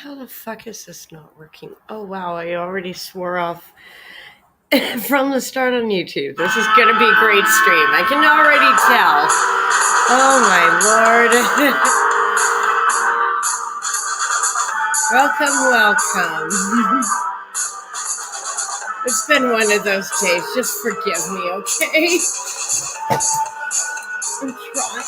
How the fuck is this not working? Oh wow, I already swore off from the start on YouTube. This is gonna be a great stream. I can already tell. Oh my lord. Welcome. It's been one of those days. Just forgive me, okay? I'm trying.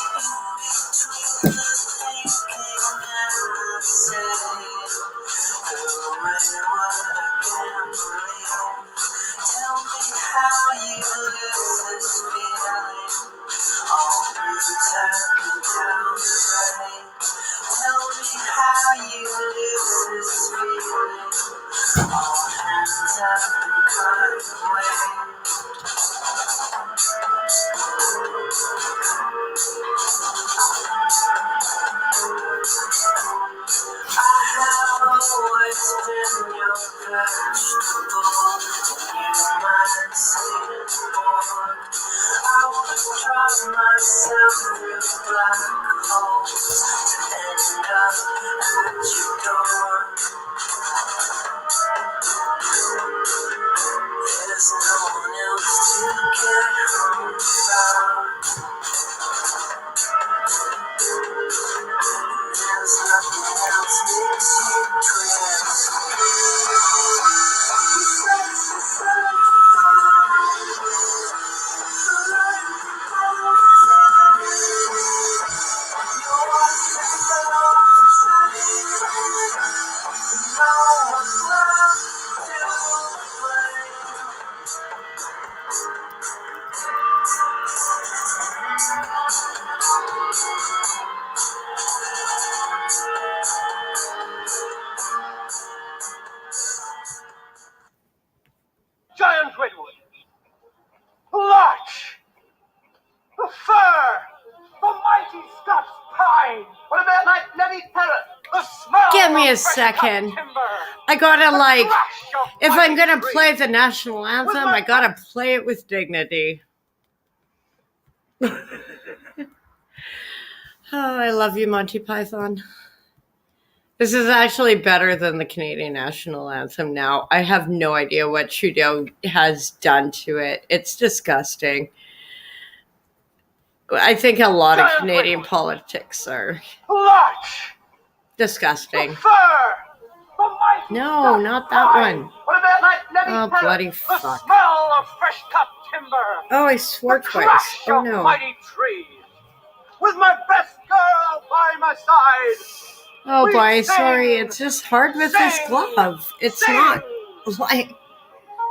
Giant redwood, the larch, the fir, the mighty Scots pine. What about my bloody parrot? The smell Give me a of fresh second. cut timber. I gotta The like, crash of if I'm mighty gonna trees. play the national anthem, I gotta play it with dignity. Oh, I love you, Monty Python. This is actually better than the Canadian national anthem now. I have no idea what Trudeau has done to it. It's disgusting. I think a lot of Canadian politics are The larch, the disgusting. fir, the mighty No, Scots not that pine. one. What about my bloody Oh, parrot? bloody The fuck. smell of fresh cut timber. Oh, I swore The twice. crash Oh of no. mighty trees. With my best girl by my side. Oh We boy, sing, sorry. It's just hard with this sing, glove. It's sing. not like.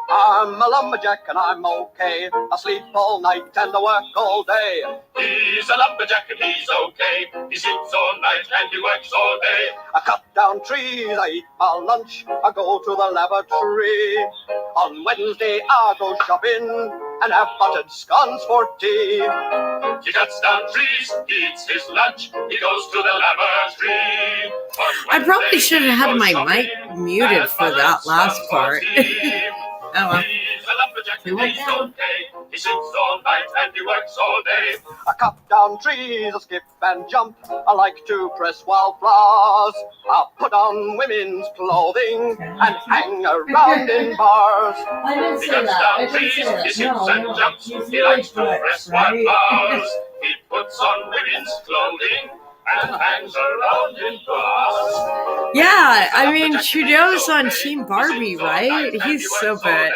I'm a lumberjack and I'm okay. I sleep all night and I work all day. He's a lumberjack and he's okay. He sleeps all night and he works all day. I cut down trees, I eat my lunch, I go to the lavatory. On Wednesday I go shopping and have buttered scones for tea. He cuts down trees, he eats his lunch, he goes to the lavatory. I probably should have had my mic muted for that last part. Oh well. He's a lumberjack and he's okay. He sleeps all night and he works all day. I cut down trees, I skip and jump, I like to press wildflowers. I put on women's clothing and hang around in bars. I didn't He cuts down trees, he skips and jumps, he likes to press wildflowers. He puts on women's clothing and hangs around in bars. Yeah, I mean Trudeau's on Team Barbie, right? He's so good.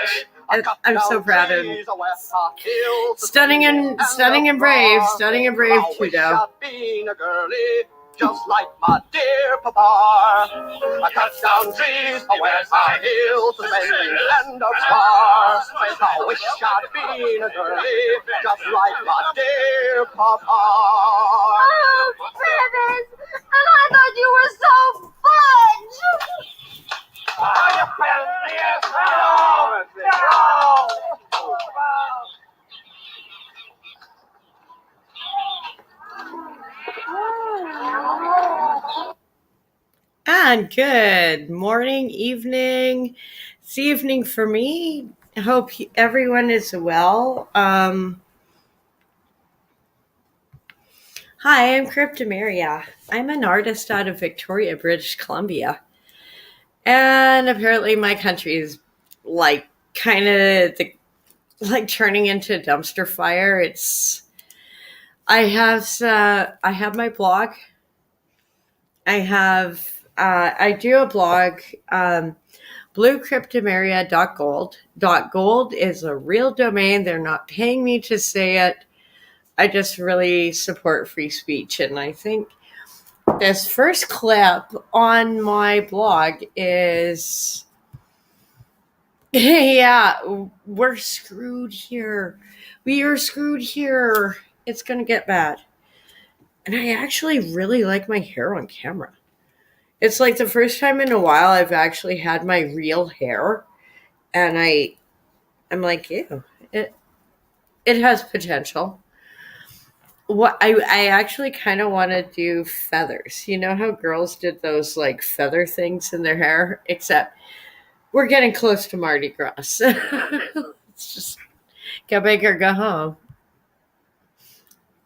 I'm so proud of him. Stunning and brave Trudeau. Being a girlie, just like my dear papa. I cut down trees, I wear high heels, to spend in land of stars. I wish I'd been a girlie, just like my dear papa. Oh, Travis! And I thought you were so fudge! Are you friendly as hell? No! And good morning, evening. It's evening for me. I hope everyone is well. Hi, I'm Cryptomeria. I'm an artist out of Victoria, British Columbia. And apparently my country is like kind of like turning into a dumpster fire. I have my blog. I do a blog, bluecryptomeria.gold. Gold is a real domain. They're not paying me to say it. I just really support free speech. And I think this first clip on my blog is, yeah, we're screwed here. We are screwed here. It's going to get bad. And I actually really like my hair on camera. It's like the first time in a while I've actually had my real hair, and I'm like, ew, it has potential. What I actually kind of want to do feathers. You know how girls did those like feather things in their hair, except we're getting close to Mardi Gras. It's just go big or go home.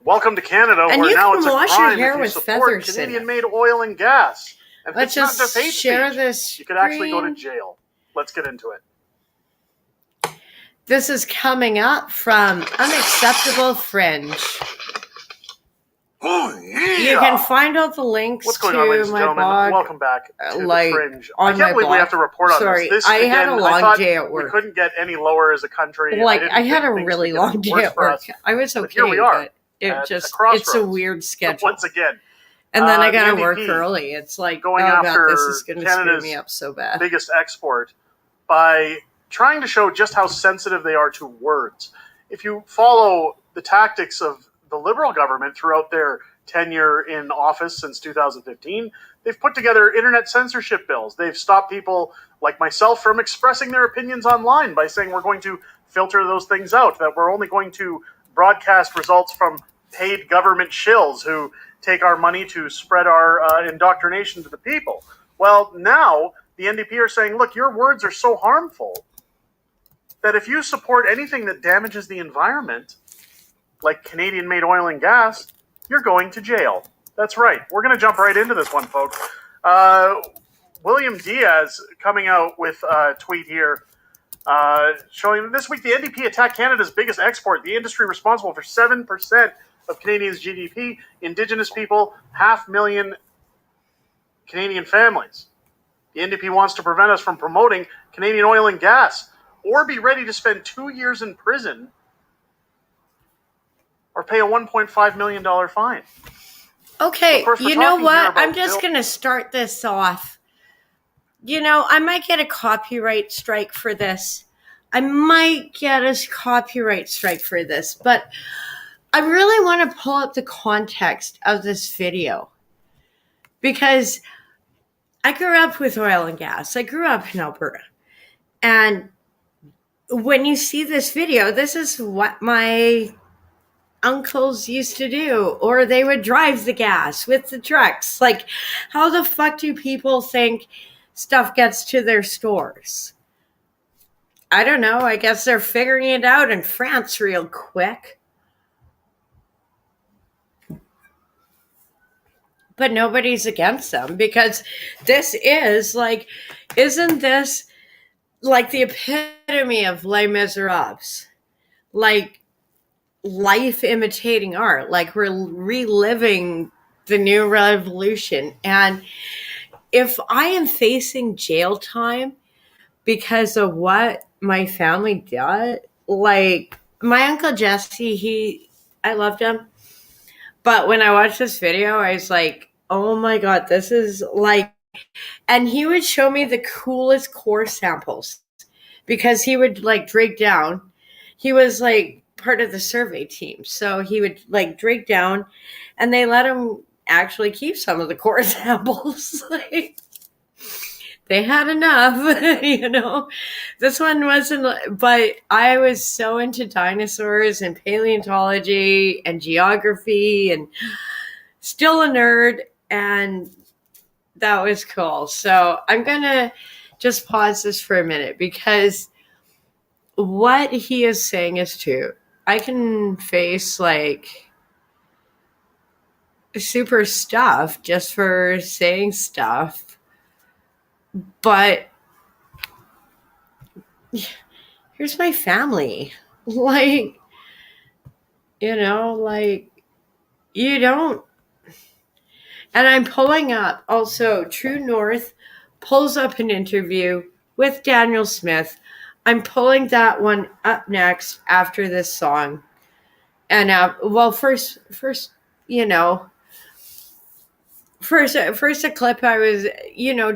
Welcome to Canada, And where you now can it's a wash your crime hair if you with support feathers in it. Canadian-made oil and gas. And Let's it's not just just hate share speech. this. You could actually go to screen. jail. Let's get into it. This is coming up from Unacceptable Fringe. Oh, yeah. You can find all the links What's going to on, ladies and my gentlemen? blog. Welcome back to like, the Fringe. on I my can't believe we blog. have to report on Sorry, this. I had a long thought day at work. We couldn't get any lower as a country. Like, didn't I had think a things really could get long day worse at for work. us. I was okay, here we are but it at just, a crossroads. it's a weird schedule. Once again, And then I the gotta work NDP early. It's like, going oh god, after this is gonna screw Canada's me up so bad. biggest export by trying to show just how sensitive they are to words. If you follow the tactics of the Liberal government throughout their tenure in office since 2015, they've put together internet censorship bills. They've stopped people like myself from expressing their opinions online by saying we're going to filter those things out, that we're only going to broadcast results from paid government shills who take our money to spread our indoctrination to the people. Well, now the NDP are saying, look, your words are so harmful that if you support anything that damages the environment, like Canadian-made oil and gas, you're going to jail. That's right. We're going to jump right into this one, folks. William Diaz coming out with a tweet here showing that this week the NDP attacked Canada's biggest export, the industry responsible for 7% of Canadians' GDP, Indigenous people, 500,000 Canadian families. The NDP wants to prevent us from promoting Canadian oil and gas, or be ready to spend 2 years in prison, or pay a $1.5 million fine. Okay, Of course, we're you know talking here what? about I'm just Bill- gonna start this off. You know, I might get a copyright strike for this. I might get a copyright strike for this, but I really want to pull up the context of this video. Because I grew up with oil and gas. I grew up in Alberta. And when you see this video, this is what my uncles used to do, or they would drive the gas with the trucks. Like, how the fuck do people think stuff gets to their stores? I don't know. I guess they're figuring it out in France real quick. But nobody's against them, because this is like, isn't this like the epitome of Les Miserables? Like, life imitating art. Like, we're reliving the new revolution. And if I am facing jail time because of what my family did, like, my Uncle Jesse, I loved him. But when I watched this video, I was like, oh my God, this is like, and he would show me the coolest core samples, because he would like dig down. He was like part of the survey team. So he would like dig down, and they let him actually keep some of the core samples. Like, they had enough, you know. This one wasn't, but I was so into dinosaurs and paleontology and geography, and still a nerd, and that was cool. So I'm gonna just pause this for a minute, because what he is saying is true. I can face like super stuff just for saying stuff. But here's my family. Like, like, you don't. And I'm pulling up also True North pulls up an interview with Daniel Smith. I'm pulling that one up next after this song. And well, first, you know, first a clip I was,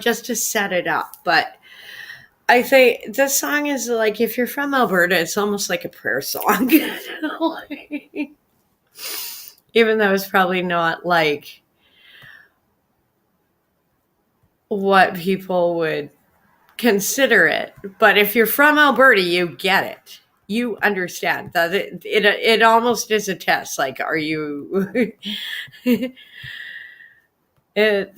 just to set it up. But I think this song is like, if you're from Alberta, it's almost like a prayer song. Even though it's probably not like what people would consider it. But if you're from Alberta, you get it. You understand that it almost is a test. Like, are you? And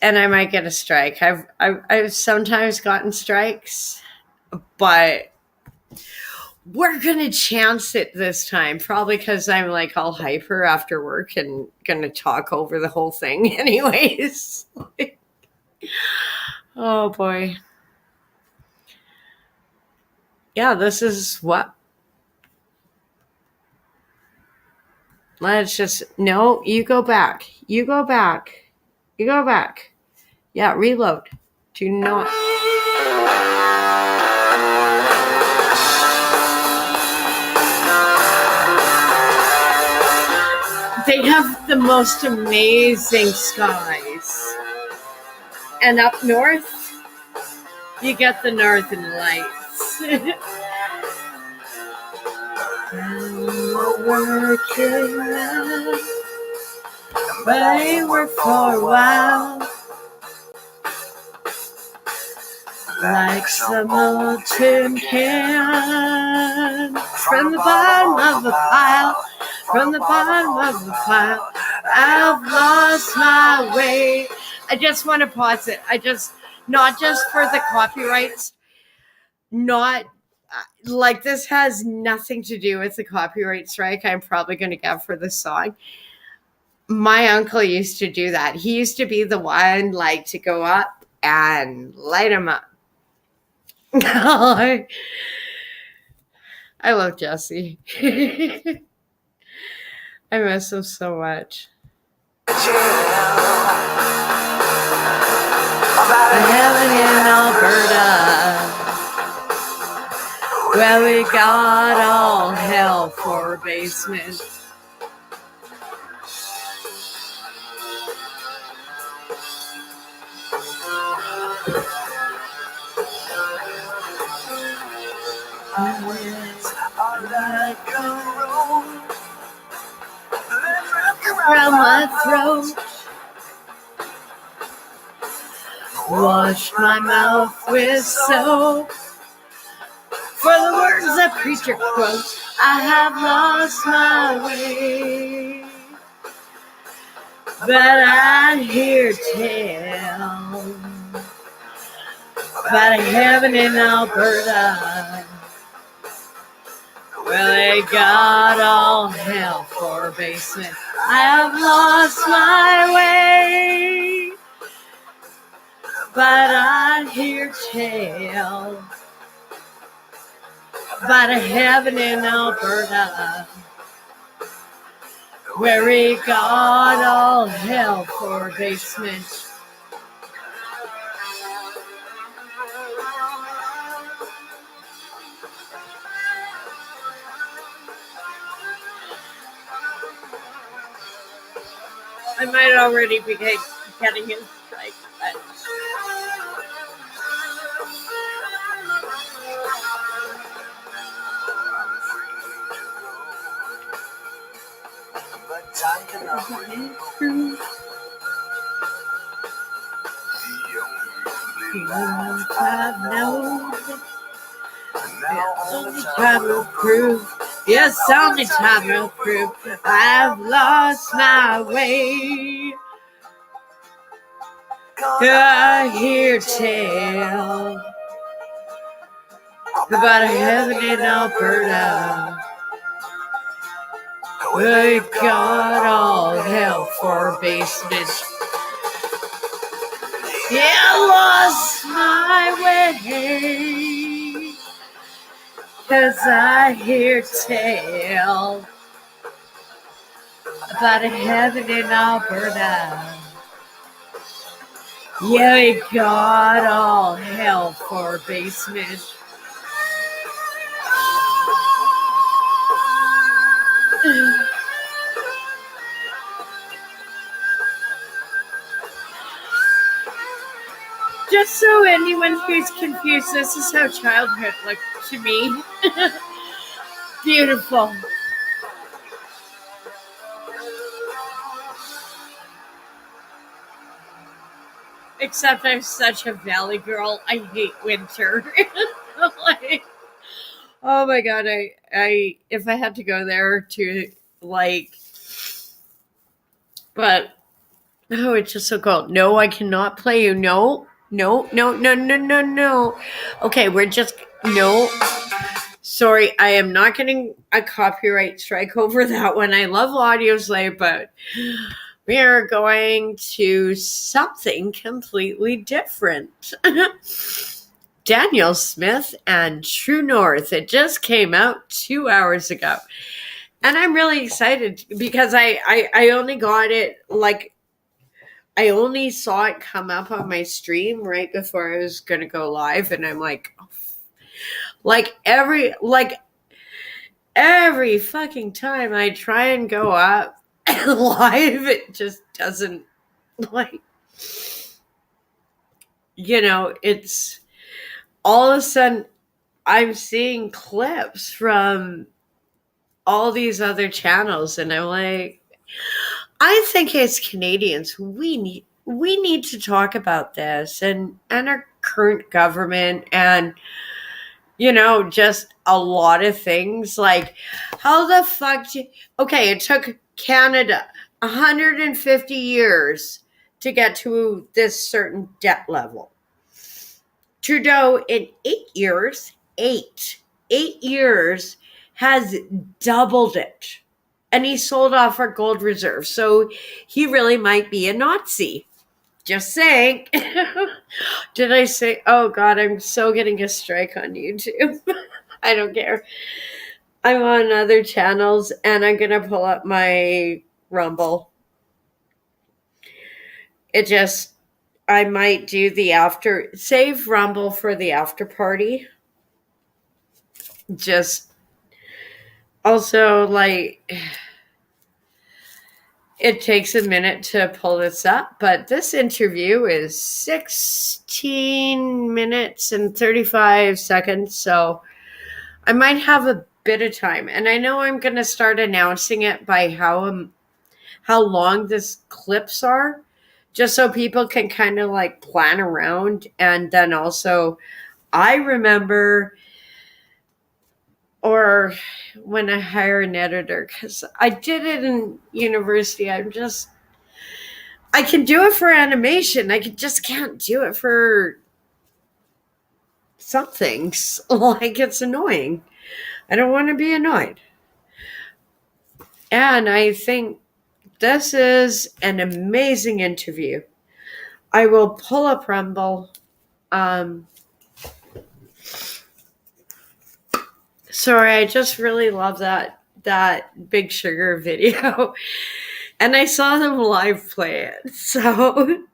I might get a strike. I've sometimes gotten strikes, but we're gonna chance it this time. Probably because I'm like all hyper after work and gonna talk over the whole thing, anyways. Oh boy. Yeah, this is what. Let's just, no, you go back. You go back. You go back. Yeah, reload. Do not. They have the most amazing skies. And up north, you get the northern lights. And we're working out, but they work for a while. Like some old tin can from the bottom of the pile, from the bottom of the pile. I've lost my way. I just want to pause it. Not just for the copyrights, not like this has nothing to do with the copyright strike I'm probably going to get for the song. My uncle used to do that. He used to be the one like to go up and light him up. I love Jesse. I miss him so much. Heaven in Alberta, where we got all hell for a basement. Around my throat, wash my mouth with soap. For the words that preacher quote, I have lost my way, but I hear tell about a heaven in Alberta, where they got all hell for a basement. I have lost my way, but I hear tell about a heaven in Alberta, where we got all hell for a basement. I might already be getting in strike, but time cannot wait. I've known only time will prove. Yes, only time will prove. I've lost my way. I hear tell about a heaven in Alberta, we got all hell for a basement. Yeah, I lost my way, 'cause I hear tale about a heaven in Alberta. Yeah, we got all hell for a basement. Just so anyone who's confused, this is how childhood looked to me. Beautiful. Except I'm such a valley girl. I hate winter. Like, oh my god, I if I had to go there to like, but oh, it's just so cold. No, I cannot play you. No. Okay, we're just no. Sorry, I am not getting a copyright strike over that one. I love Audio Slave, but we are going to something completely different. Daniel Smith and True North. It just came out 2 hours ago. And I'm really excited because I only got it, like, I only saw it come up on my stream right before I was going to go live. And I'm like, every fucking time I try and go up live, it just doesn't, like, you know, it's all of a sudden I'm seeing clips from all these other channels, and I'm like, I think as Canadians, we need to talk about this and our current government and, you know, just a lot of things. Like, how the fuck okay, it took Canada 150 years to get to this certain debt level. Trudeau in 8 years, eight years, has doubled it. And he sold off our gold reserve. So he really might be a Nazi. Just saying. Did I say, oh God, I'm so getting a strike on YouTube. I don't care. I'm on other channels and I'm going to pull up my Rumble. It just, I might do the save Rumble for the after party. Just, also, like, it takes a minute to pull this up, but this interview is 16 minutes and 35 seconds, so I might have a bit of time. And I know I'm going to start announcing it by how long this clips are, just so people can kind of like plan around. And then also, I remember, or when I hire an editor, because I did it in university, I can do it for animation. I just can't do it for some things. Like, it's annoying. I don't want to be annoyed. And I think this is an amazing interview. I will pull up Rumble. Sorry, I just really love that Big Sugar video. And I saw them live play it. So,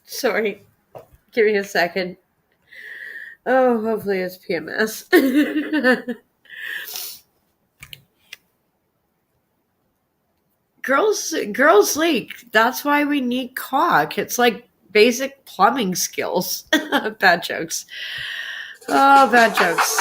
sorry. Give me a second. Oh, hopefully it's PMS. Girls leak. That's why we need caulk. It's like basic plumbing skills. Bad jokes. Oh, bad jokes.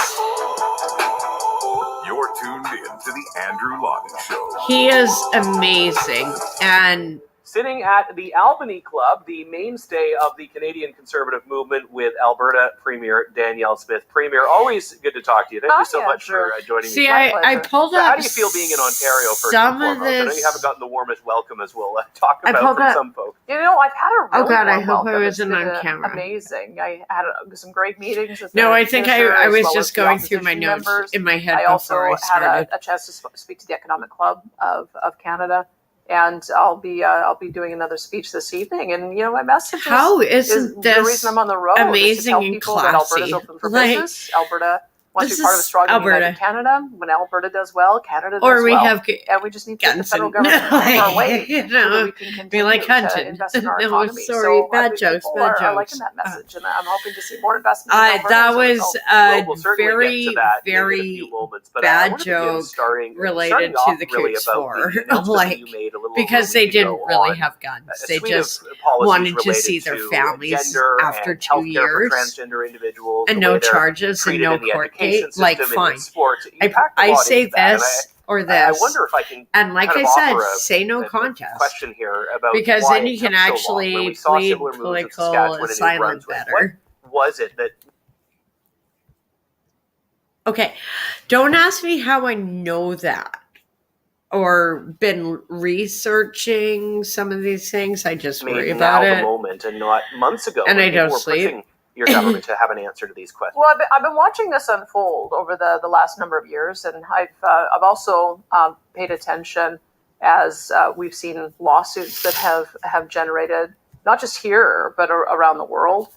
You're tuned in to the Andrew Lawton Show. He is amazing. And Sitting at the Albany Club, the mainstay of the Canadian Conservative movement, with Alberta Premier Danielle Smith. Premier, always good to talk to you. Thank you so much for joining see, me. I pulled So up. how do you feel being in Ontario first some and foremost? of this, I know you haven't gotten the warmest welcome, as we'll talk about from some folks. You know, I've had a really Oh God, I warm hope I welcome. wasn't It's on been camera. Amazing. I had some great meetings with No, the I think minister, I as was well just as the going through my opposition notes members. in my head I also before I had started. a chance to speak to the Economic Club of Canada. and I'll be doing another speech this evening. And my message How is isn't the this reason I'm on the road amazing is to tell and people that Alberta's classy? open for Like, business. Alberta wants to this be part of a is strong and Alberta. united Canada. When Alberta does well, Canada does Or we well. have And we just need to get the guns federal and government out of our way you so that know, we can we continue like to hunting. invest in our No, economy. sorry, So bad think jokes, people bad are liking jokes. that message, and I'm hoping to see more investment in Alberta That as a was result. a We'll certainly get to that in a very few moments, but I bad want to begin joke starting related to off the really Coots about Four, the announcement like, that you made a little because over a they week didn't ago really on have guns. a They suite just of policies wanted to related see their to families gender after and 2 healthcare years, for transgender individuals, and the no way they're charges and treated no in the court education date. Like, system and in fine. sports. You packed a I lot say into that, and this or I this, wonder if I can and like kind I of said, offer say no a contest. question here about Because why then it you can took so long. When actually we saw plead similar moves in political Saskatchewan and New asylum Brunswick, better. what was it that Okay, don't ask me how I know that or been researching some of these things. I just worry made about now the it. moment and not months ago And when I people don't were sleep. pushing your government to have an answer to these questions? Well, I've been watching this unfold over the last number of years, and I've also paid attention as we've seen lawsuits that have generated, not just here, but around the world.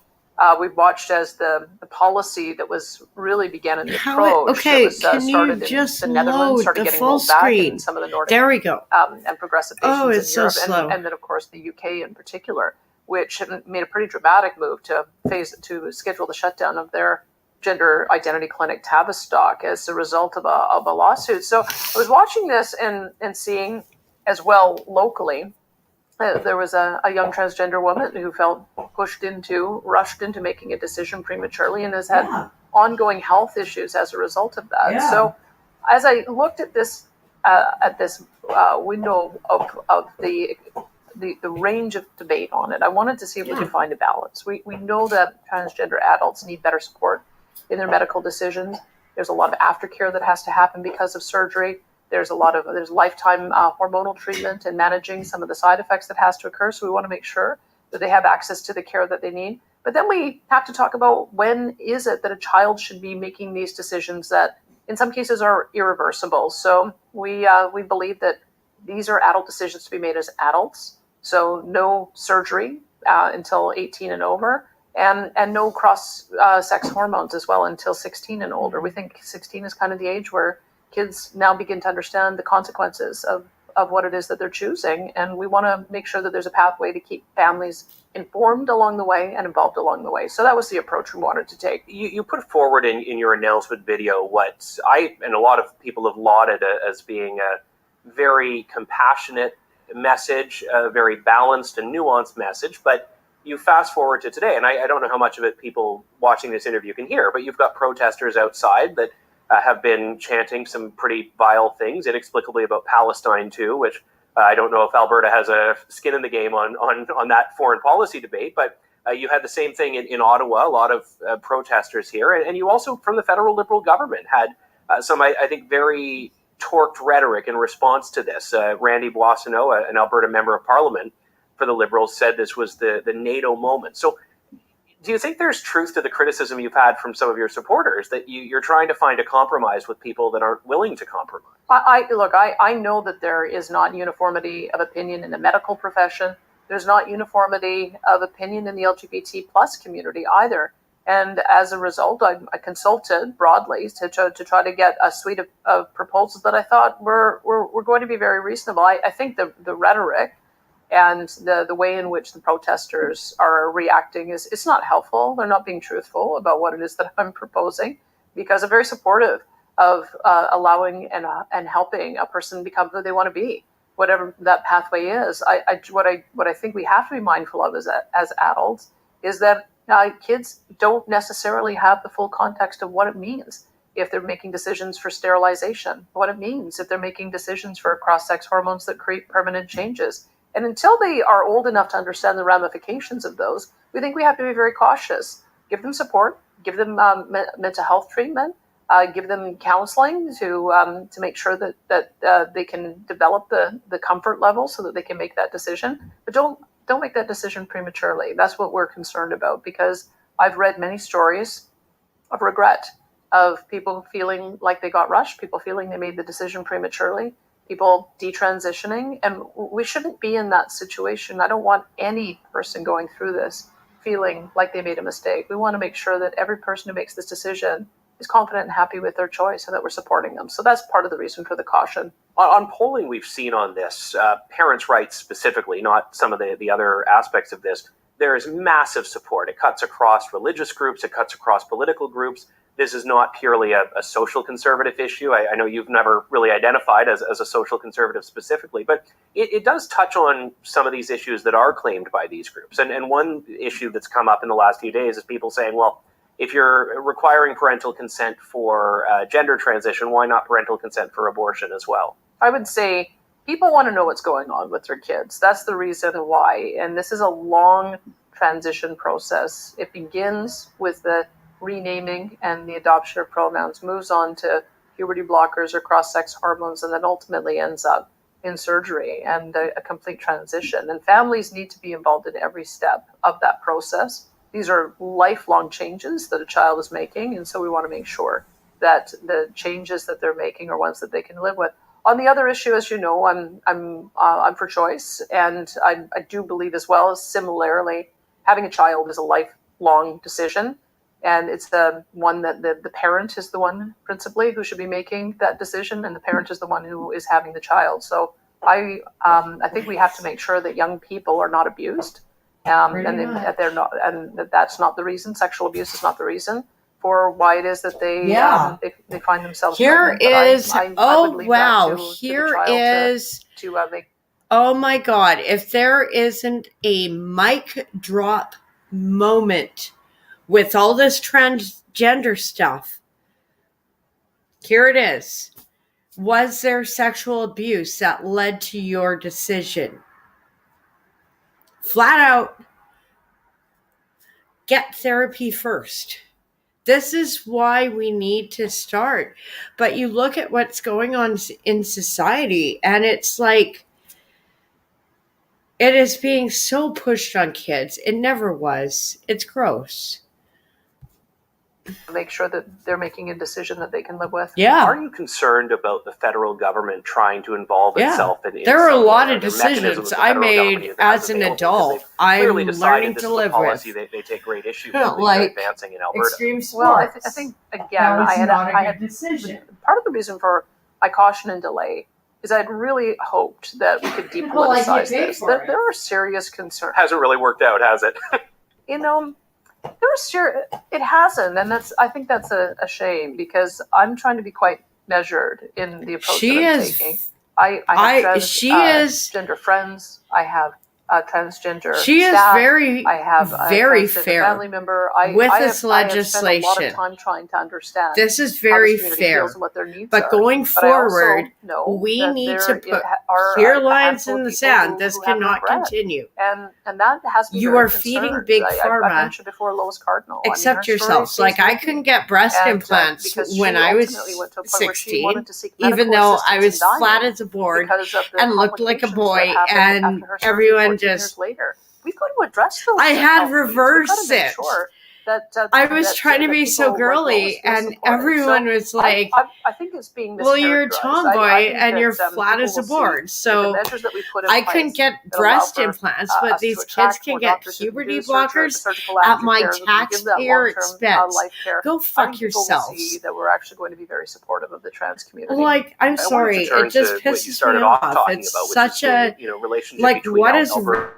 We've watched as the policy that was really began in the approach that was can started you in just the Netherlands, load started the getting full rolled back in screen? some of the Nordic There we go. and progressive nations Oh, in it's so Europe, slow. and then of course the UK in particular, which made a pretty dramatic move to schedule the shutdown of their gender identity clinic Tavistock as a result of a lawsuit. So I was watching this and seeing as well locally. There was a young transgender woman who felt rushed into making a decision prematurely and has had ongoing health issues as a result of that. Yeah. So as I looked at this window of the range of debate on it, I wanted to see if we could find a balance. We know that transgender adults need better support in their medical decisions. There's a lot of aftercare that has to happen because of surgery. There's lifetime hormonal treatment and managing some of the side effects that has to occur. So we want to make sure that they have access to the care that they need. But then we have to talk about when is it that a child should be making these decisions that in some cases are irreversible. So we believe that these are adult decisions to be made as adults. So no surgery until 18 and over, and no cross-sex hormones as well until 16 and older. We think 16 is kind of the age where kids now begin to understand the consequences of what it is that they're choosing. And we want to make sure that there's a pathway to keep families informed along the way and involved along the way. So that was the approach we wanted to take. You put forward in your announcement video what I and a lot of people have lauded as being a very compassionate message, a very balanced and nuanced message. But you fast forward to today, and I don't know how much of it people watching this interview can hear, but you've got protesters outside that have been chanting some pretty vile things inexplicably about Palestine too, which I don't know if Alberta has a skin in the game on that foreign policy debate, but you had the same thing in Ottawa, a lot of protesters here, and you also from the federal Liberal government had some, I think, very torqued rhetoric in response to this. Randy Boissonnault, an Alberta member of Parliament for the Liberals, said this was the NATO moment. So do you think there's truth to the criticism you've had from some of your supporters that you're trying to find a compromise with people that aren't willing to compromise? I know that there is not uniformity of opinion in the medical profession. There's not uniformity of opinion in the LGBT plus community either. And as a result, I consulted broadly to try to get a suite of proposals that I thought were going to be very reasonable. I think the rhetoric and the way in which the protesters are reacting it's not helpful. They're not being truthful about what it is that I'm proposing, because I'm very supportive of allowing and helping a person become who they want to be, whatever that pathway is. What I think we have to be mindful of as adults is that kids don't necessarily have the full context of what it means if they're making decisions for sterilization, what it means if they're making decisions for cross-sex hormones that create permanent changes. And until they are old enough to understand the ramifications of those, we think we have to be very cautious. Give them support, give them mental health treatment, give them counseling to make sure that they can develop the comfort level so that they can make that decision. But don't make that decision prematurely. That's what we're concerned about, because I've read many stories of regret, of people feeling like they got rushed, people feeling they made the decision prematurely. people detransitioning, and we shouldn't be in that situation. I don't want any person going through this feeling like they made a mistake. We want to make sure that every person who makes this decision is confident and happy with their choice and that we're supporting them. So that's part of the reason for the caution. On polling we've seen on this, parents' rights specifically, not some of the other aspects of this, there is massive support. It cuts across religious groups, it cuts across political groups. This is not purely a social conservative issue. I know you've never really identified as a social conservative specifically, but it does touch on some of these issues that are claimed by these groups. And one issue that's come up in the last few days is people saying, well, if you're requiring parental consent for gender transition, why not parental consent for abortion as well? I would say people want to know what's going on with their kids. That's the reason why. And this is a long transition process. It begins with the renaming and the adoption of pronouns, moves on to puberty blockers or cross-sex hormones, and then ultimately ends up in surgery and a complete transition. And families need to be involved in every step of that process. These are lifelong changes that a child is making, and so we want to make sure that the changes that they're making are ones that they can live with. On the other issue, as you know, I'm for choice, and I do believe as well as similarly, having a child is a lifelong decision. And it's the one that the parent is the one principally who should be making that decision, and the parent is the one who is having the child. So I think we have to make sure that young people are not abused, and they're not, and that's not the reason. Sexual abuse is not the reason for why it is that they find themselves. Here is I oh would leave wow! that to Here the child is to make. Oh my God! If there isn't a mic drop moment with all this transgender stuff, here it is. Was there sexual abuse that led to your decision? Flat out, get therapy first. This is why we need to start. But you look at what's going on in society, and it's like, it is being so pushed on kids. It never was. It's gross. Make sure that they're making a decision that they can live with. Yeah. Are you concerned about the federal government trying to involve itself in there are a some lot way? of There are mechanisms decisions the I federal government made either has as an available adult. because they've clearly I'm decided learning this to is a live policy with. they take great issue Yeah, with, like advancing in Alberta. extreme sports. Well, I think again, That was I not a had good decision. part of the reason for my caution and delay is I'd really hoped that we could Well, I get depoliticize paid this. for it. There are serious concerns. Hasn't really worked out, has it? You know, it hasn't, and I think that's a shame because I'm trying to be quite measured in the approach She that I'm is. taking. I have She is. transgender friends. I have transgender She is staff. very, I have a very transgender fair family member. with I this have spent a lot legislation. of time trying to understand This is how very this community fair. feels and what their needs But are. going But I also forward, know we that need there to put are clear a lines handful in of the people sand. This who have cannot regret. continue. And that has me You very are feeding concerned. big I pharma. mentioned before Lois Cardinal. Accept her story yourselves. stays Like, I with couldn't me. get breast And, implants because when she I was ultimately went to a point where she 16, wanted to seek even medical though I assistance was in flat dying as a board because of the and looked like a complications boy, that happened and after her surgery everyone 14 years just. later. We've got to address those. I had health needs. We've got reversed to make it. sure that I was trying to that be so people like Lois girly, feel and supported. everyone So was like, I think it's being well, you're a mischaracterized. tomboy I think and that, you're flat people as a will see board. that the So measures that we put in I place couldn't get that allow breast for, implants, us but to these kids attract can more get doctors who can puberty do blockers surgical at my aftercare, who can give that taxpayer long-term, expense. life care. Go I fuck think people will see yourselves. that we're actually going to be very supportive of the trans community. Like, I'm I wanted sorry, to turn it just to what you pisses started me off off. talking It's about, which such is a, the relationship like, between what is Alberta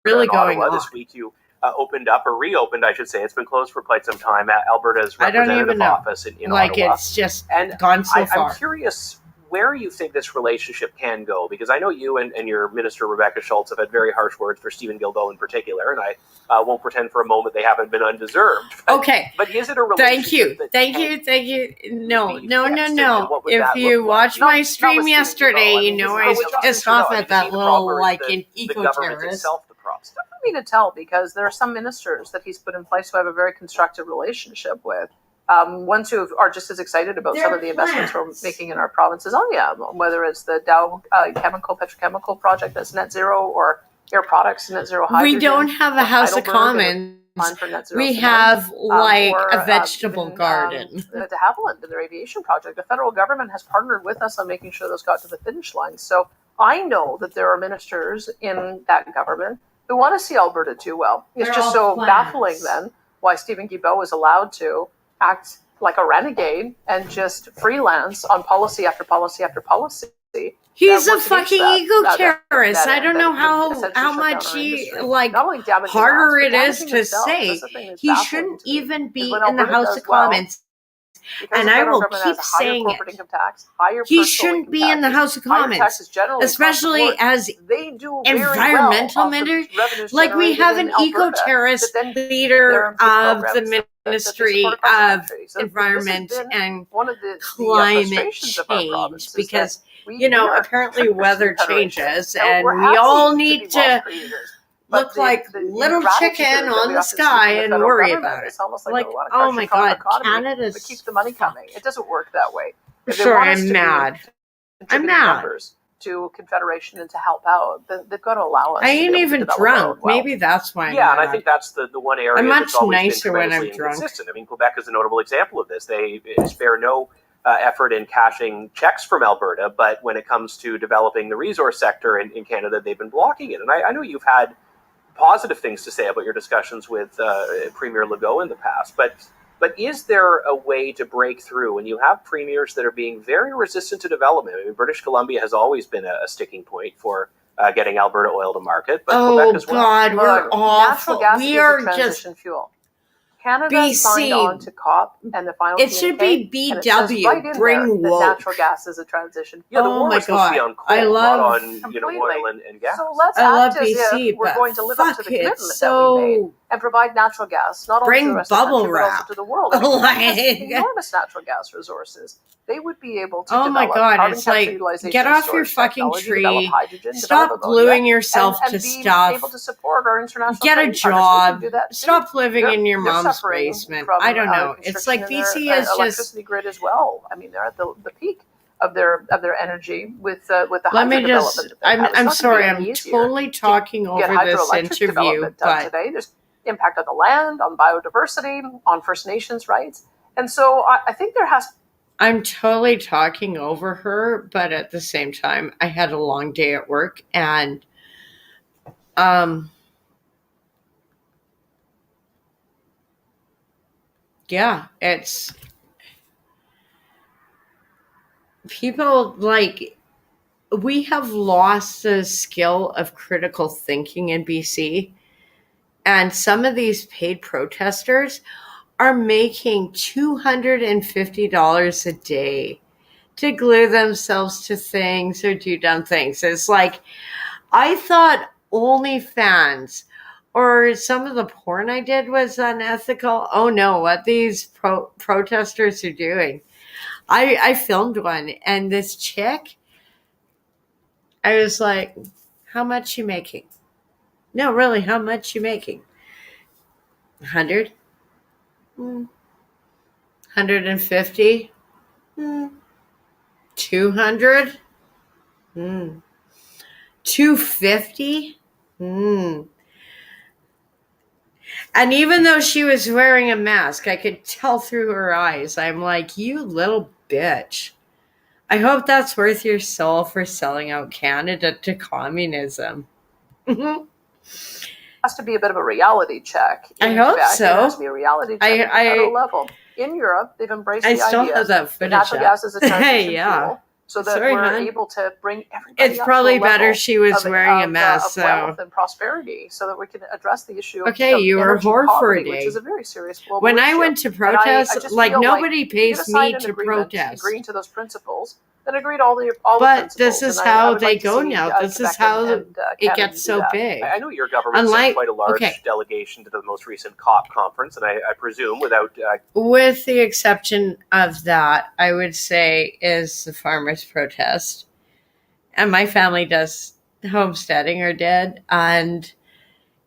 really and going Ottawa. on? This week you opened up, or reopened, I should say. It's been closed for quite some time at Alberta's I don't representative even know. office in Like, Ottawa. it's just And gone so I'm far. curious where you think this relationship can go, because I know you and your minister, Rebecca Schultz, have had very harsh words for Stephen Guilbeault in particular, and I won't pretend for a moment they haven't been undeserved. But, Okay. But is it a relationship Thank you. No. be fixed, and what would If that you look like? watched Not- my not stream with Stephen yesterday, Guilbeault. I you mean, know he's I was with Justin pissed Trudeau. off I at mean, that the little, problem like, is an the government eco-terrorist. itself the problem. It's tough for me to tell because there are some ministers that he's put in place who have a very constructive relationship with. Ones who are just as excited about some of the investments we're making in our provinces. Oh yeah, whether it's the Dow petrochemical project that's net zero, or Air Products net zero hydrogen. We don't have a House of Heidelberg and Commons line for net zero We cement, have like or, a vegetable even, garden. De Havilland and their aviation project. The federal government has partnered with us on making sure those got to the finish line. So I know that there are ministers in that government who want to see Alberta do well. It's They're just all so plans. baffling then why Stephen Guilbeault is allowed to act like a renegade and just freelance on policy after policy after policy. He's a works against fucking that- ego that- terrorist. that- I don't that know would how essentially how shut much down our he industry. like Not only damaging harder us, it but is damaging to themselves. say. That's the thing that's He baffling shouldn't to me. even be when in the Alberta House does of well, Commons. because And the I federal will government keep has a higher saying corporate it. income tax, higher He personal shouldn't income be in the taxes, House of higher Commons, taxes generally across the especially board. as They do very environmental well off the minister. revenues Like we generated have in an Alberta, eco-terrorist but then leader there are of programs the that they Ministry support across the of country. So Environment this has been and one of the Climate frustrations of our Change, province is that because we you are apparently tricksters weather to Federation. changes, And and we're we happy all to need be to wealth creators. But look like the little ingratitude chicken that on we the often see sky from the and federal worry government, about it. it's almost like, Like, we want to oh crush my your farm God, economy, Canada's but keep the money coming. It doesn't work that way. If they Sure, want us I'm to be mad. I'm contributing mad. members to Confederation and to help out, then they've got to allow us I to be ain't able to even develop our own drunk. wealth. Maybe that's why I'm Yeah, and I mad. think that's the one area I'm that's much always been nicer when I'm tremendously drunk. inconsistent. I mean, Quebec is a notable example of this. They spare no effort in cashing checks from Alberta, but when it comes to developing the resource sector in Canada, they've been blocking it. And I know you've had positive things to say about your discussions with Premier Legault in the past, but is there a way to break through when you have premiers that are being very resistant to development? I mean, British Columbia has always been a sticking point for getting Alberta oil to market, but Oh Quebec as well. God, we're Look, awful. natural gas We is are a just. transition fuel. Canada BC. signed on to COP and the final It should communique, be and it says BW. right in Bring there that woke. natural gas is a transition Yeah, the Oh war my was supposed to be God. on coal, I love- not on Completely. oil and gas. So let's I love act as BC, if we're but going to live up to fuck, the commitment it's that we made so. and provide natural gas, not only Bring to the rest of the bubble country, but also wrap. to the world. And Quebec has Like- enormous natural gas resources. They would be able to Oh my develop God, carbon it's capture like, utilization get off your storage fucking technology, tree. develop hydrogen, Stop develop ammonia, gluing yourself and to be stuff. able to support our international Get a trading partners. We can job. do that too. Stop living in your They're mom's suffering basement. from, I don't know. It's constriction like in their, BC is just. electricity grid as well. I mean, they're at the peak of their energy with the Let hydro me just. development. that they have. It's I'm not gonna be sorry. any I'm easier totally talking get over this hydroelectric interview, development done but today. There's impact on the land, on biodiversity, on First Nations rights, and so I think there has. I'm totally talking over her. But at the same time, I had a long day at work, and yeah, it's people like we have lost the skill of critical thinking in BC, and some of these paid protesters are making $250 a day to glue themselves to things or do dumb things. It's like, I thought OnlyFans or some of the porn I did was unethical. Oh no, what these protesters are doing. I filmed one, and this chick, I was like, how much you making? No, really, how much you making? 100? 150? 200? 250? And even though she was wearing a mask, I could tell through her eyes. I'm like, you little bitch. I hope that's worth your soul for selling out Canada to communism. Has to be a bit of a reality check. I in hope Quebec. so. There has to be a reality check at the federal level. In Europe, they've embraced I the still idea have that that footage natural up. gas is a transition Yeah. fuel, so that Sorry, we're hon. able to bring everybody It's up probably to a better level she was of, wearing a of, mask, of so. wealth and prosperity, so that we can address the issue Okay, of you were a energy whore for a poverty, which day. is a very serious global When I issue. went to And I protest, just like feel nobody you get pays a side me an to agreement, protest. agreeing to those principles, then agree to all the But principles. this is And I how would they like to go see, now. This is Quebec how and it Canada gets do so that. big. I know your government Unlike- sent quite a large okay. delegation to the most recent COP conference, and I presume without With the exception of that, I would say is the farmers' protest. And my family does homesteading or did. And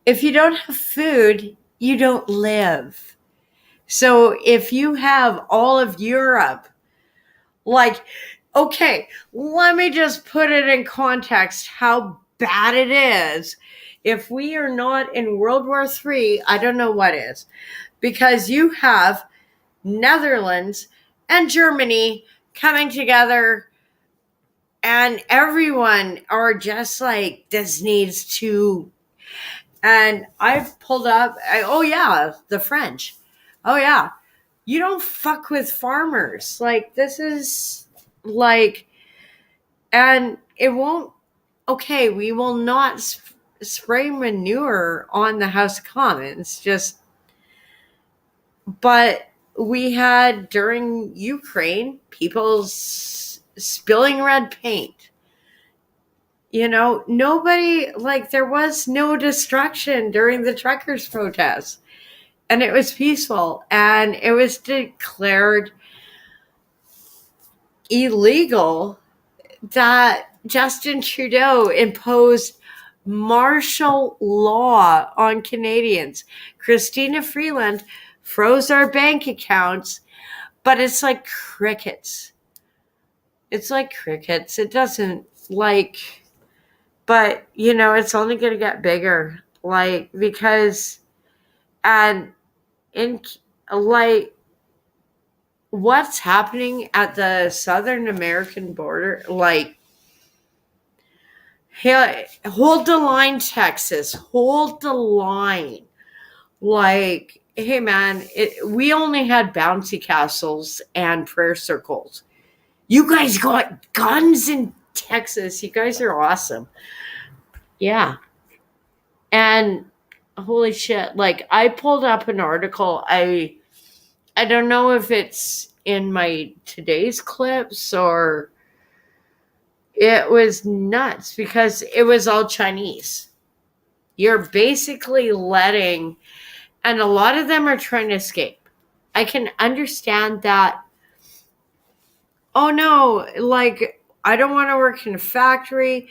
if you don't have food, you don't live. So if you have all of Europe, like, okay, let me just put it in context how bad it is. If we are not in World War III, I don't know what is. Because you have Netherlands and Germany coming together, and everyone are just like, this needs to. And I've pulled up, oh yeah, the French. Oh yeah. You don't fuck with farmers. Like, this is like, and it won't, okay, we will not spray manure on the House of Commons, just, but we had during Ukraine people spilling red paint. You know, nobody, like, there was no destruction during the truckers' protests, and it was peaceful, and it was declared illegal that Justin Trudeau imposed martial law on Canadians. Christina Freeland froze our bank accounts, but it's like crickets. It's like crickets. It doesn't, like, but, you know, it's only going to get bigger. Like, because, and in, like, what's happening at the Southern American border, like, hey, hold the line, Texas. Hold the line. Like, hey, man, we only had bouncy castles and prayer circles. You guys got guns in Texas. You guys are awesome. Yeah. And holy shit, like, I pulled up an article. I don't know if it's in my today's clips or it was nuts because it was all Chinese. You're basically letting, and a lot of them are trying to escape. I can understand that. Oh no, like, I don't want to work in a factory.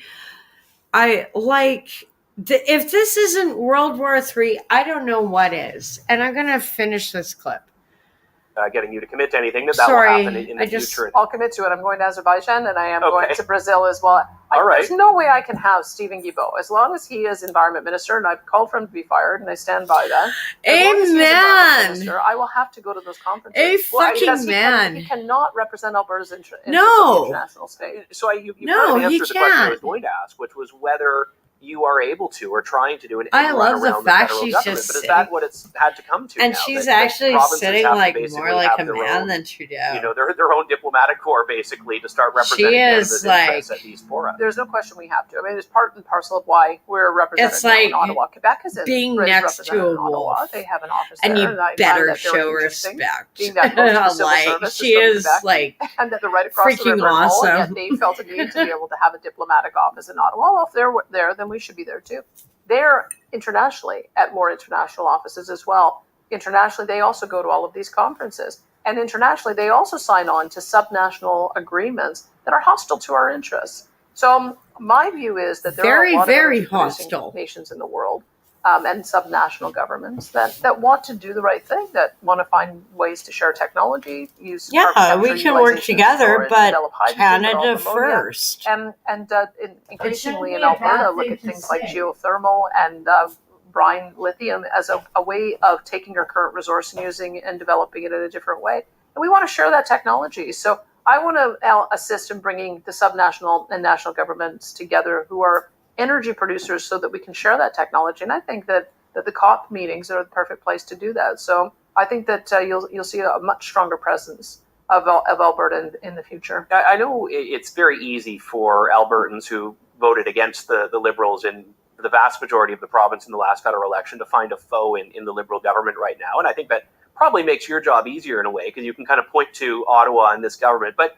I like, if this isn't World War III, I don't know what is. And I'm going to finish this clip. Getting you to commit to anything that Sorry, will happen in the future. I'll commit to it. I'm going to Azerbaijan and I am going Okay. to Brazil as well. All right. There's no way I can have Stephen Guilbeault. As long as he is environment minister, and I've called for him to be fired, and I stand by that. As long as he is environment Amen. minister, I will have to go to those conferences. A fucking because man. He cannot represent Alberta's interests No. on the international stage. So you No, kind of he answered the question I can't. was going to ask, which was whether you are able to or trying to do an I end love run the around fact federal she's government. just But is sitting- that what it's had to come to And now? she's That actually provinces sitting have to like basically more like a have their man own, than Trudeau. you know, their own diplomatic corps basically to start representing She Canada's is interests like- at these fora. There's no question we have to. I mean, it's part and parcel of why we're represented It's now like in Ottawa. Quebec is being next to a in Ottawa. wolf. They have an office And there, you and I find better that very show interesting. respect. Being that most of the civil Like, service she is is from Quebec, like, and that they're right across the freaking river, and awesome. yet they felt a need to be able to have a diplomatic office in Ottawa. Well, if they're there, then we should be there too. They're internationally at more international offices as well. Internationally, they also go to all of these conferences. And internationally, they also sign on to subnational agreements that are hostile to our interests. So my view is that there Very, are a lot very of energy-producing hostile. nations in the world and subnational governments that want to do the right thing, that want to find ways to share technology, use yeah, carbon we capture, can work utilization, together, storage, but develop hydrogen, develop Canada ammonia, first. and increasingly in be a bad Alberta, look thing at to things like say. geothermal and brine lithium as a way of taking our current resource and using and developing it in a different way. And we want to share that technology. So I want to assist in bringing the subnational and national governments together who are energy producers so that we can share that technology. And I think that the COP meetings are the perfect place to do that. So I think that you'll see a much stronger presence of Alberta in the future. I know it's very easy for Albertans who voted against the Liberals in the vast majority of the province in the last federal election to find a foe in the Liberal government right now. And I think that probably makes your job easier in a way because you can kind of point to Ottawa and this government. But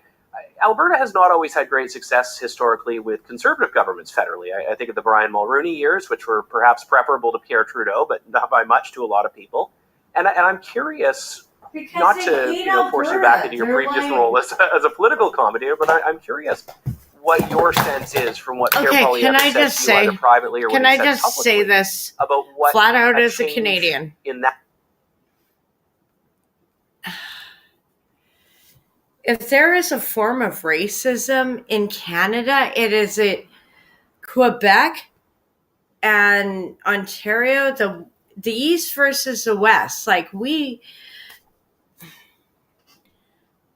Alberta has not always had great success historically with Conservative governments federally. I think of the Brian Mulroney years, which were perhaps preferable to Pierre Trudeau, but not by much to a lot of people. And I'm curious, Because not they to hate force you Alberta. back into your They're previous like- role as a political commentator, but I'm curious what your sense is from what Pierre Okay, Poilievre can I says just to you say- either privately or Can when he I says just say publicly this about what flat out as a change Canadian? in that. If there is a form of racism in Canada, it is at Quebec and Ontario, the East versus the West.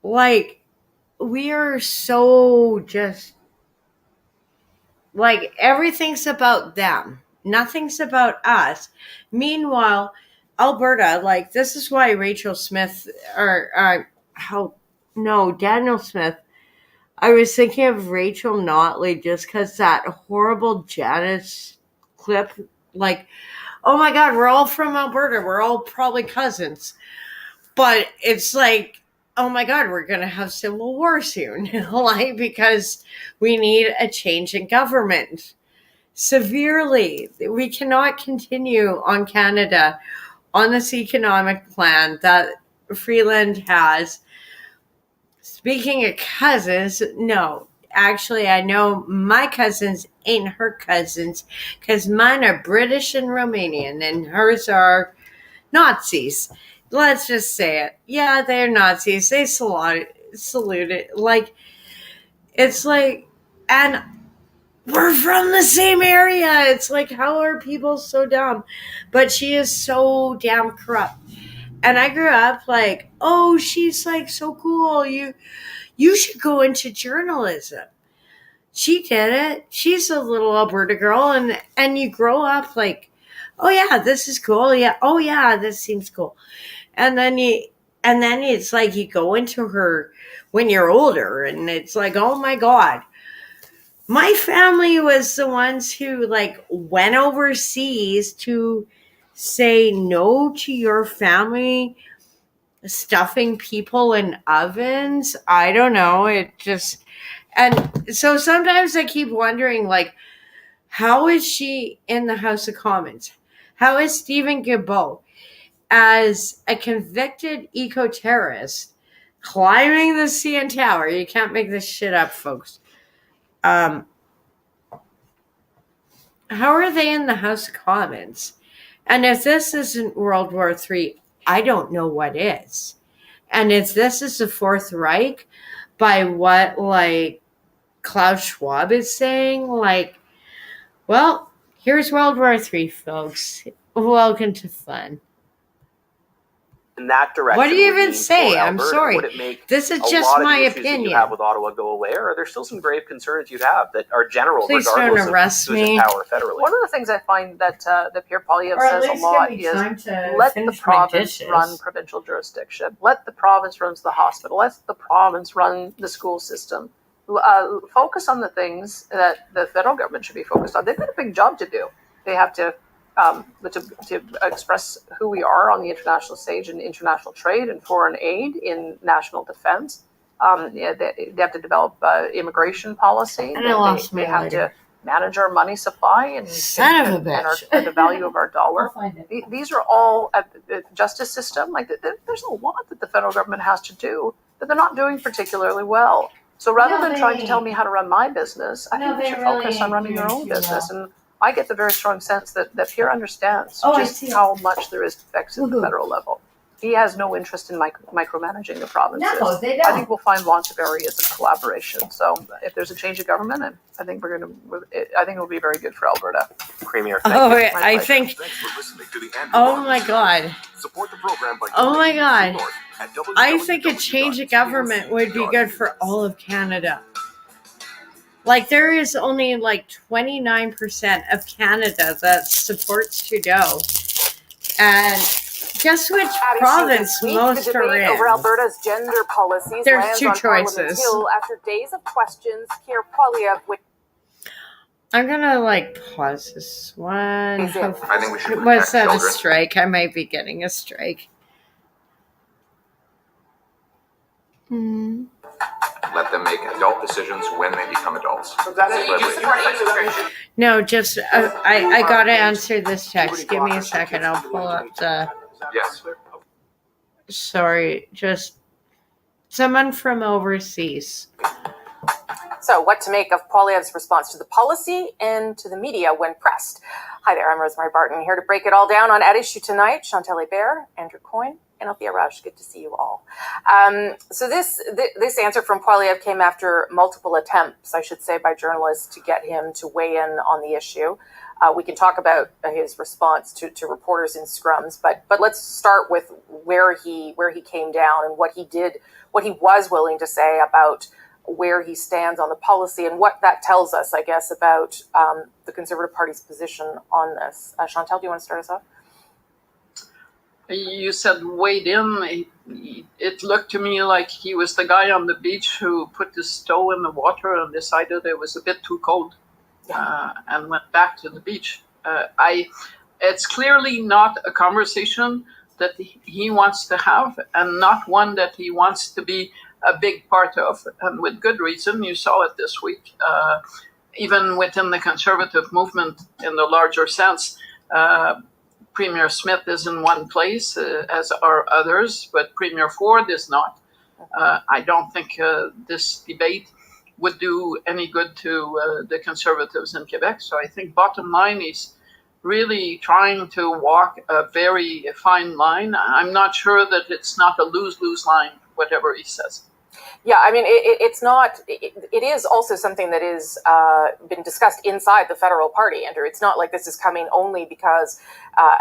We are so just everything's about them. Nothing's about us. Meanwhile, Alberta, this is why Rachel Smith Daniel Smith. I was thinking of Rachel Notley just because that horrible Janice clip, oh my God, we're all from Alberta. We're all probably cousins. But it's oh my God, we're going to have civil war soon. Because we need a change in government. Severely. We cannot continue on Canada on this economic plan that Freeland has. Speaking of cousins, no. Actually, I know my cousins ain't her cousins because mine are British and Romanian and hers are Nazis. Let's just say it. Yeah, they're Nazis. They salute it. And we're from the same area. It's how are people so dumb? But she is so damn corrupt. And I grew up oh, she's so cool. You should go into journalism. She did it. She's a little Alberta girl, and you grow up oh yeah, this is cool. Yeah, oh yeah, this seems cool. And then it's you go into her when you're older, and it's oh my God. My family was the ones who went overseas to say no to your family stuffing people in ovens. I don't know. And so sometimes I keep wondering, how is she in the House of Commons? How is Stephen Guilbeault, as a convicted eco-terrorist, climbing the CN Tower? You can't make this shit up, folks. How are they in the House of Commons? And if this isn't World War III, I don't know what is. And if this is the Fourth Reich, by what Klaus Schwab is saying, well, here's World War III, folks. Welcome to fun. In that direction. What do you even mean say? for I'm Alberta? Sorry. Would it make This is a just lot of my the issues that opinion. you have with Ottawa go away, or are there still some grave concerns you'd have that are general Please regardless don't arrest of who's me. in power federally? One of the things I find that Pierre Poilievre Or at says a least lot give me is time to let the finish my province dishes. run provincial jurisdiction. Let the province run the hospital. Let the province run the school system. Focus on the things that the federal government should be focused on. They've got a big job to do. They have to express who we are on the international stage in international trade and foreign aid, in national defense. They have to develop immigration policy. And I lost They my have lighter. to manage our money supply and Son of a bitch. and the value of our dollar. I'll find it. These are all the justice system. There's a lot that the federal government has to do that they're not doing particularly well. So rather No, than trying to they- tell me how to run my business, I No, think we they should really focus on ain't running their doing own too business. well. And I get the very strong sense that Pierre understands Oh, I just see it. how much there is to fix at the Woohoo. federal level. He has no interest in micromanaging the provinces. No, they I don't. think we'll find lots of areas of collaboration. So if there's a change of government, I think it will be very good for Alberta. Premier, thank Oh, you. I pleasure. think. Thanks for listening to the Andrew Oh Lawton my Show. God. Support the program by Oh my donating to God. North at I think a change of government would be good for all of Canada. There is only 29% of Canada that supports Trudeau. And guess which province most are in? Over Alberta's gender policies There's lands two on Parliament choices. Hill after days of questions. Pierre Poilievre with I'm gonna pause this one. I think we should Was protect that a children. strike? I might be getting a strike. Let them make adult decisions when they become adults. No, just I gotta answer this text. Give me a second. I'll pull up the. Yes. Sorry, just someone from overseas. So, what to make of Poilievre's response to the policy and to the media when pressed? Hi there, I'm Rosemary Barton, here to break it all down on At Issue tonight. Chantal Hébert, Andrew Coyne, and Althea Rausch. Good to see you all. So this answer from Poilievre came after multiple attempts, I should say, by journalists to get him to weigh in on the issue. We can talk about his response to reporters in scrums, but let's start with where he came down and what he did, what he was willing to say about where he stands on the policy and what that tells us, I guess, about the Conservative Party's position on this. Chantal, do you want to start us off? You said wade in. It looked to me like he was the guy on the beach who put his toe in the water and decided it was a bit too cold, and went back to the beach. It's clearly not a conversation that he wants to have, and not one that he wants to be a big part of, and with good reason. You saw it this week. Even within the Conservative movement, in the larger sense, Premier Smith is in one place, as are others, but Premier Ford is not. I don't think this debate would do any good to the Conservatives in Quebec. So I think bottom line is really trying to walk a very fine line. I'm not sure that it's not a lose-lose line, whatever he says. Yeah, I mean, it's not. It is also something that is been discussed inside the federal party, Andrew. It's not like this is coming only because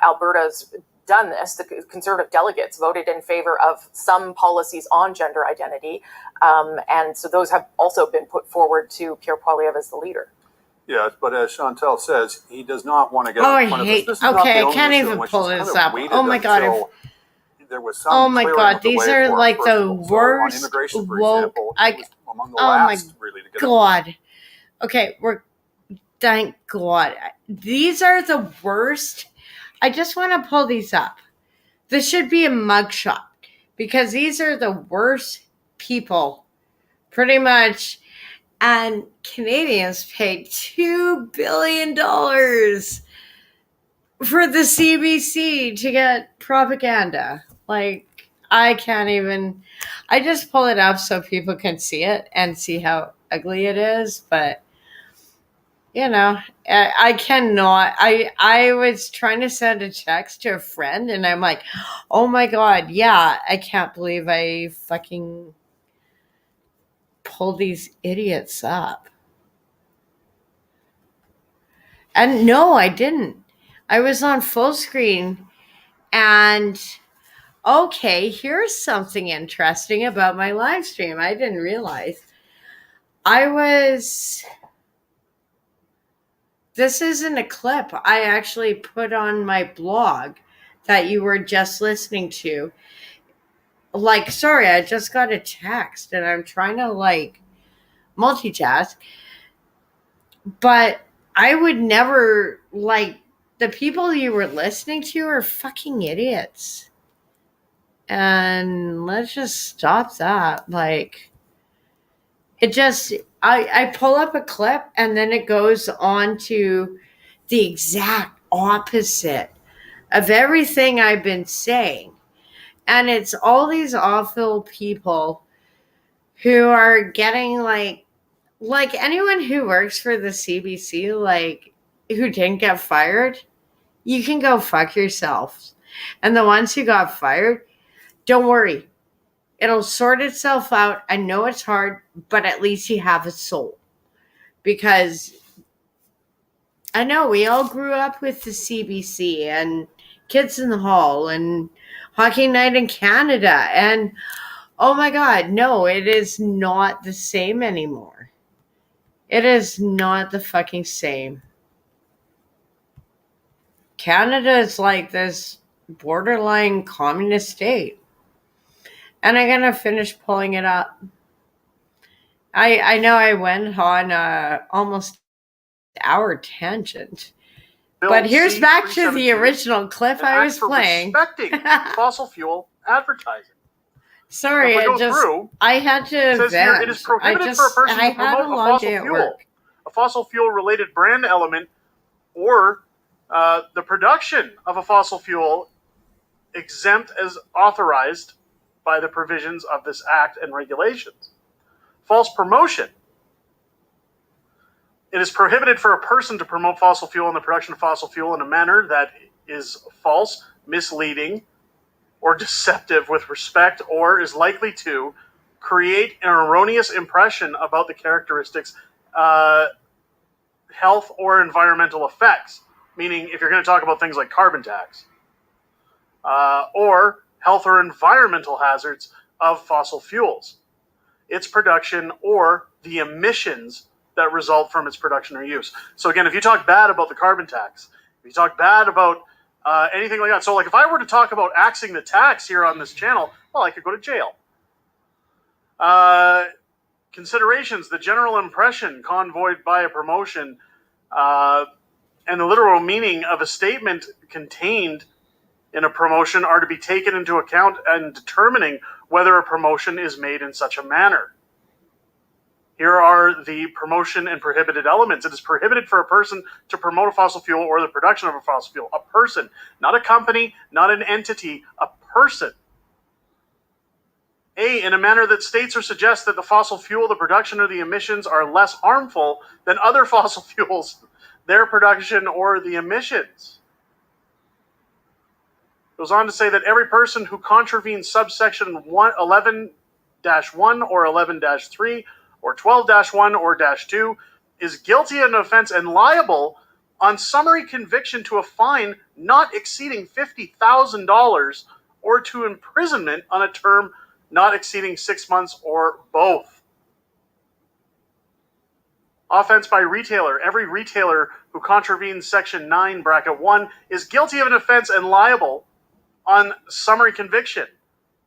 Alberta's done this. The Conservative delegates voted in favor of some policies on gender identity, and so those have also been put forward to Pierre Poilievre as the leader. Yes, but as Chantal says, he does not want to get Oh, in I front hate. of this. This is not the Okay, I only can't issue even in which pull he's this kind of up. waited Oh my god! until there was some Oh my clearing god! of the These way are for like first the of all. So worst on immigration, for woke. example, he was among the Oh my last really to get god! Okay, thank God. These are the worst. I just want to pull these up. This should be a mugshot because these are the worst people, pretty much. And Canadians paid $2 billion for the CBC to get propaganda. Like, I can't even. I just pull it up so people can see it and see how ugly it is, but. You know, I cannot. I was trying to send a text to a friend, and I'm like, oh my god, yeah, I can't believe I fucking pulled these idiots up. And no, I didn't. I was on full screen, and okay, here's something interesting about my live stream. I didn't realize. This isn't a clip. I actually put on my blog that you were just listening to. Like, sorry, I just got a text and I'm trying to multitask. But I would never, the people you were listening to are fucking idiots. And let's just stop that. I pull up a clip and then it goes on to the exact opposite of everything I've been saying. And it's all these awful people who are getting like anyone who works for the CBC, who didn't get fired, you can go fuck yourselves. And the ones who got fired, don't worry. It'll sort itself out. I know it's hard, but at least you have a soul. Because I know we all grew up with the CBC and Kids in the Hall and Hockey Night in Canada. And oh my God, no, it is not the same anymore. It is not the fucking same. Canada is like this borderline communist state. And I'm going to finish pulling it up. I know I went on almost hour tangent. But here's back to the original clip I was playing. Respecting fossil fuel advertising. Sorry, I had to It says here, it is prohibited for a person to promote a fossil fuel related brand element or the production of a fossil fuel exempt as authorized by the provisions of this act and regulations. False promotion. It is prohibited for a person to promote fossil fuel and the production of fossil fuel in a manner that is false, misleading, or deceptive with respect, or is likely to create an erroneous impression about the characteristics, health, or environmental effects meaning if you're going to talk about things like carbon tax, or health or environmental hazards of fossil fuels, its production, or the emissions that result from its production or use. So again, if you talk bad about the carbon tax, if you talk bad about anything like that, so like if I were to talk about axing the tax here on this channel, well, I could go to jail. Considerations: the general impression convoyed by a promotion and the literal meaning of a statement contained in a promotion are to be taken into account in determining whether a promotion is made in such a manner. Here are the promotion and prohibited elements. It is prohibited for a person to promote a fossil fuel or the production of a fossil fuel. A person, not a company, not an entity, a person. A, in a manner that states or suggests that the fossil fuel, the production, or the emissions are less harmful than other fossil fuels, their production, or the emissions. Goes on to say that every person who contravenes subsection 11-1 or 11-3 or 12-1 or -2 is guilty of an offense and liable on summary conviction to a fine not exceeding $50,000 or to imprisonment on a term not exceeding 6 months or both. Offense by retailer. Every retailer who contravenes section 9(1) is guilty of an offense and liable on summary conviction.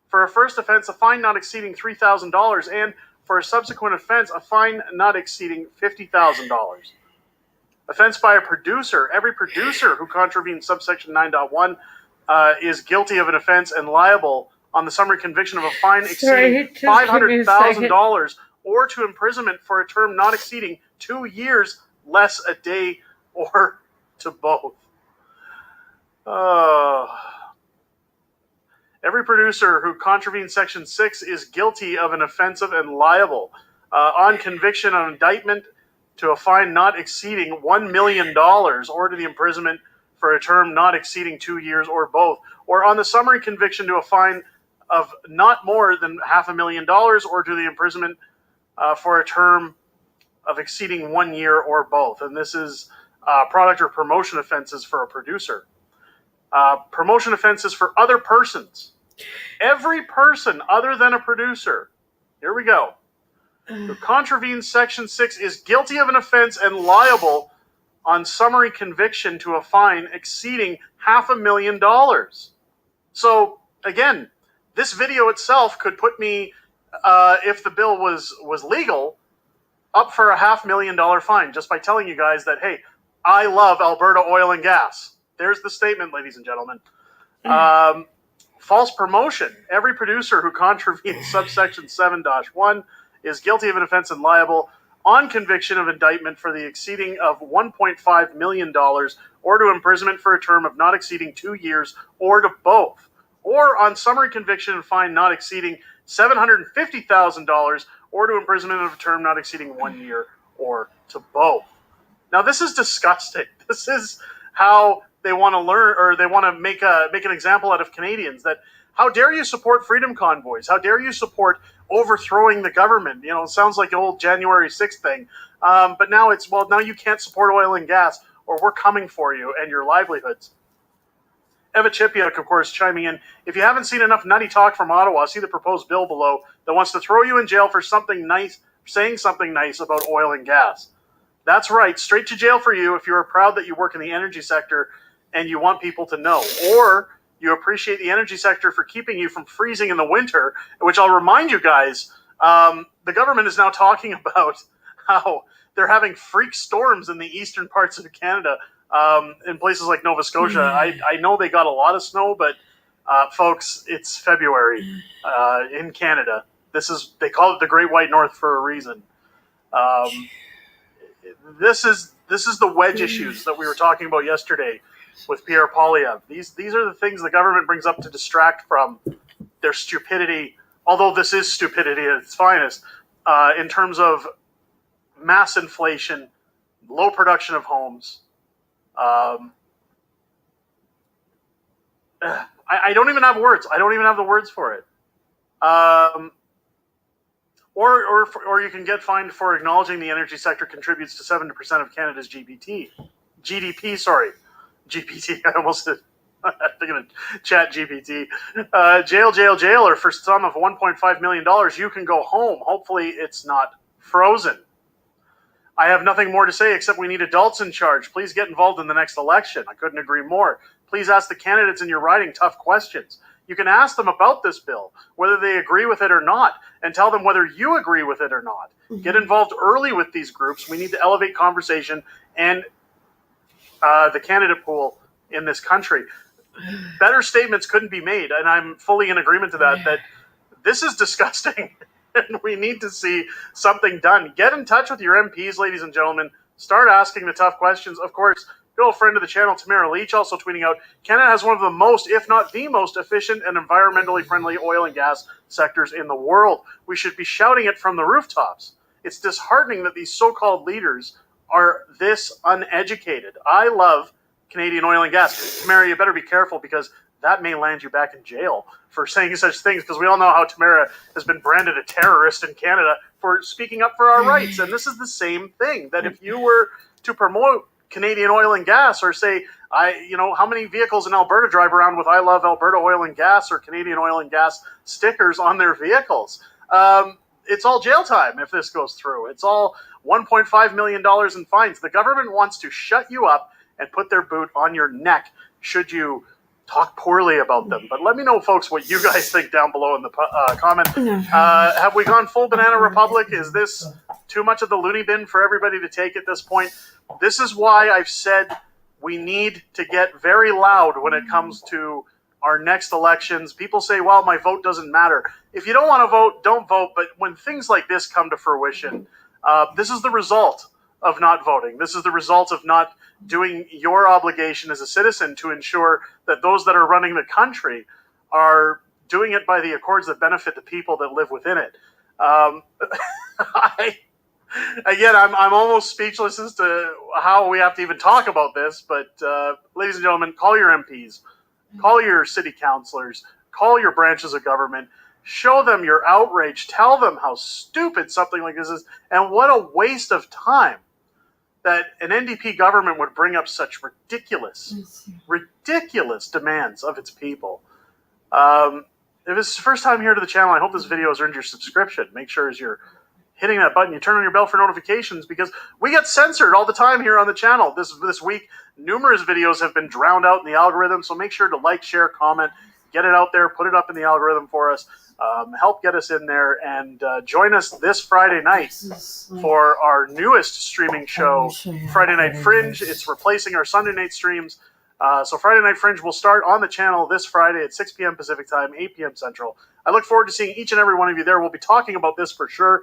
For a first offense, a fine not exceeding $3,000, and for a subsequent offense, a fine not exceeding $50,000. Offense by a producer. Every producer who contravenes subsection 9.1 is guilty of an offense and liable on the summary conviction of a fine exceeding $500,000 or to imprisonment for a term not exceeding 2 years, less a day, or to both. Every producer who contravenes section 6 is guilty of an offensive and liable on conviction of indictment to a fine not exceeding $1 million or to the imprisonment for a term not exceeding 2 years or both, or on the summary conviction to a fine of not more than $500,000 or to the imprisonment for a term of exceeding 1 year or both. And this is product or promotion offenses for a producer. Promotion offenses for other persons. Every person other than a producer, here we go, who contravenes section 6 is guilty of an offense and liable on summary conviction to a fine exceeding $500,000. So again, this video itself could put me, if the bill was legal, up for a $500,000 fine just by telling you guys that, hey, I love Alberta oil and gas. There's the statement, ladies and gentlemen. False promotion. Every producer who contravenes subsection 7-1 is guilty of an offense and liable on conviction of indictment for the exceeding of $1.5 million or to imprisonment for a term of not exceeding 2 years or to both, or on summary conviction and fine not exceeding $750,000 or to imprisonment of a term not exceeding 1 year or to both. Now, this is disgusting. This is how they want to learn, or they want to make an example out of Canadians. That how dare you support freedom convoys? How dare you support overthrowing the government? You know, it sounds like the old January 6th thing. But now it's, well, now you can't support oil and gas, or we're coming for you and your livelihoods. Eva Chipiuk, of course, chiming in. If you haven't seen enough nutty talk from Ottawa, see the proposed bill below that wants to throw you in jail for something nice, saying something nice about oil and gas. That's right, straight to jail for you if you are proud that you work in the energy sector and you want people to know. Or you appreciate the energy sector for keeping you from freezing in the winter, which I'll remind you guys, the government is now talking about how they're having freak storms in the eastern parts of Canada, in places like Nova Scotia. I know they got a lot of snow, but folks, it's February in Canada. They call it the Great White North for a reason. This is the wedge issues that we were talking about yesterday with Pierre Poilievre. These are the things the government brings up to distract from their stupidity, although this is stupidity at its finest, in terms of mass inflation, low production of homes. I don't even have words. I don't even have the words for it. Or you can get fined for acknowledging the energy sector contributes to 70% of Canada's GDP. Sorry. GPT. I almost did. I'm thinking of Chat GPT. Jail, or for sum of $1.5 million, you can go home. Hopefully it's not frozen. I have nothing more to say except we need adults in charge. Please get involved in the next election. I couldn't agree more. Please ask the candidates in your riding tough questions. You can ask them about this bill, whether they agree with it or not, and tell them whether you agree with it or not. Get involved early with these groups. We need to elevate conversation and the candidate pool in this country. Better statements couldn't be made, and I'm fully in agreement to that this is disgusting, and we need to see something done. Get in touch with your MPs, ladies and gentlemen. Start asking the tough questions. Of course, good old friend of the channel, Tamara Leach, also tweeting out, Canada has one of the most, if not the most, efficient and environmentally friendly oil and gas sectors in the world. We should be shouting it from the rooftops. It's disheartening that these so-called leaders are this uneducated. I love Canadian oil and gas. Tamara, you better be careful, because that may land you back in jail for saying such things, because we all know how Tamara has been branded a terrorist in Canada for speaking up for our rights. And this is the same thing, that if you were to promote Canadian oil and gas, or say, how many vehicles in Alberta drive around with I love Alberta oil and gas or Canadian oil and gas stickers on their vehicles? It's all jail time if this goes through. It's all $1.5 million in fines. The government wants to shut you up and put their boot on your neck should you talk poorly about them. But let me know, folks, what you guys think down below in the comment. Have we gone full banana republic? Is this too much of the loony bin for everybody to take at this point? This is why I've said we need to get very loud when it comes to our next elections. People say, well, my vote doesn't matter. If you don't want to vote, don't vote. But when things like this come to fruition, this is the result of not voting. This is the result of not doing your obligation as a citizen to ensure that those that are running the country are doing it by the accords that benefit the people that live within it. I'm almost speechless as to how we have to even talk about this, but ladies and gentlemen, call your MPs, call your city councilors, call your branches of government, show them your outrage, tell them how stupid something like this is, and what a waste of time that an NDP government would bring up such ridiculous demands of its people. If it's the first time here to the channel, I hope this video has earned your subscription. Make sure as you're hitting that button, you turn on your bell for notifications, because we get censored all the time here on the channel. This week, numerous videos have been drowned out in the algorithm, so make sure to like, share, comment, get it out there, put it up in the algorithm for us. Help get us in there, and join us this Friday night for our newest streaming show, Friday Night Fringe. It's replacing our Sunday night streams. So Friday Night Fringe will start on the channel this Friday at 6 p.m. Pacific time, 8 p.m. Central. I look forward to seeing each and every one of you there. We'll be talking about this for sure,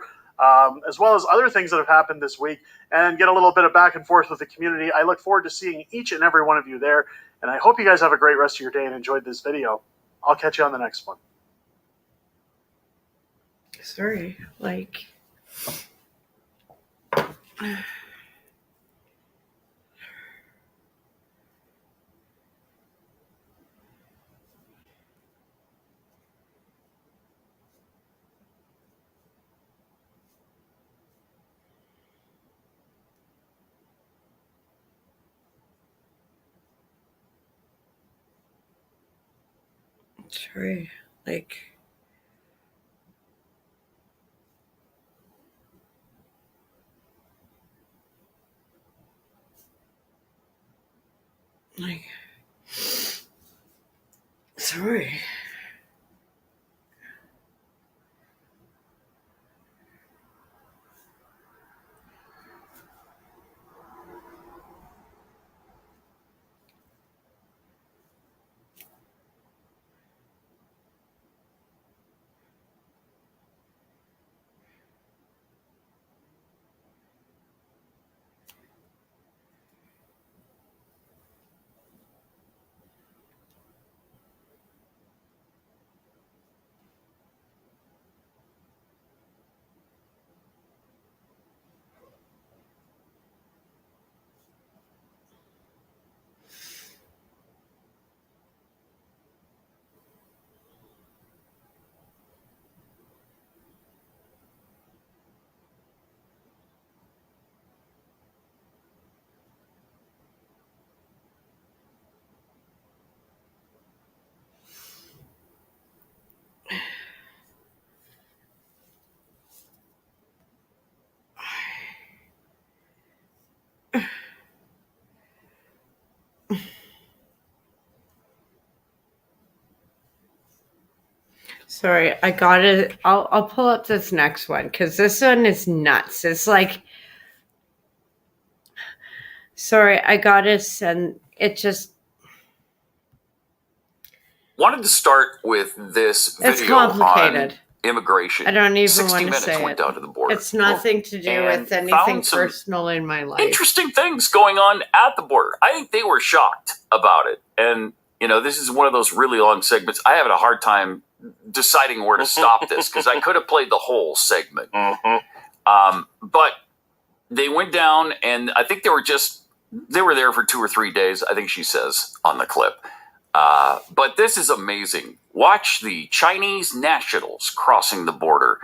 as well as other things that have happened this week, and get a little bit of back and forth with the community. I look forward to seeing each and every one of you there, and I hope you guys have a great rest of your day and enjoyed this video. I'll catch you on the next one. Sorry, like... Sorry, like... Sorry. Sorry, I got it. I'll pull up this next one because this one is nuts. It's like, sorry, I got to send it. Just Wanted to start with this it's video complicated. on immigration. I don't even 60 want to minutes say went it. down to the border. It's nothing to do And with anything found some personal in my life. Interesting things going on at the border. I think they were shocked about it. And, you know, this is one of those really long segments. I have a hard time deciding where to stop this because I could have played the whole segment. But they went down, and I think they were there for 2 or 3 days, I think she says on the clip. But this is amazing. Watch the Chinese nationals crossing the border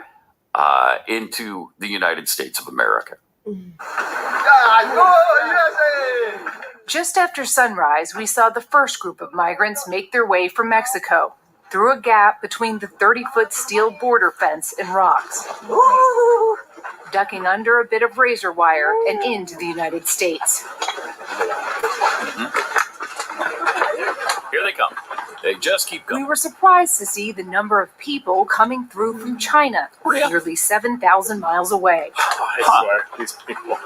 into the United States of America. Just after sunrise, we saw the first group of migrants make their way from Mexico through a gap between the 30-foot steel border fence and rocks, ducking under a bit of razor wire and into the United States. Here they come. They just keep We going. were surprised to see the number of people coming through from China, nearly 7,000 miles away. I swear, these people.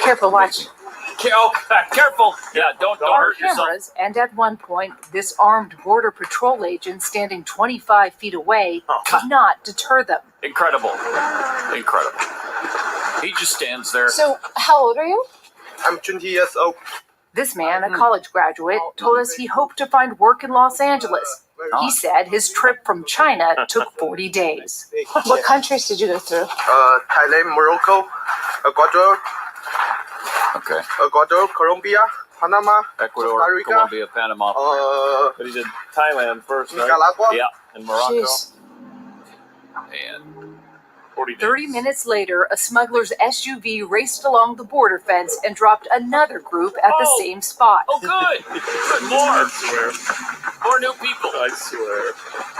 Careful, watch. Careful. Yeah, don't Our hurt yourself. cameras, and at one point, this armed Border Patrol agent standing 25 feet away did not deter them. Incredible. Incredible. He just stands there. So, how old are you? I'm 20 years old. This man, a college graduate, told us he hoped to find work in Los Angeles. He said his trip from China took 40 days. What countries did you go through? Thailand, Morocco, Ecuador, Colombia, Panama, Ecuador, Costa Rica, Colombia, Panama. But he did Thailand first, right? Nicaragua. Yeah. And Morocco. Jeez. And 40 days. 30 minutes later, a smuggler's SUV raced along the border fence and dropped another group at the same spot. oh, good. Good. I swear. More new people. I swear.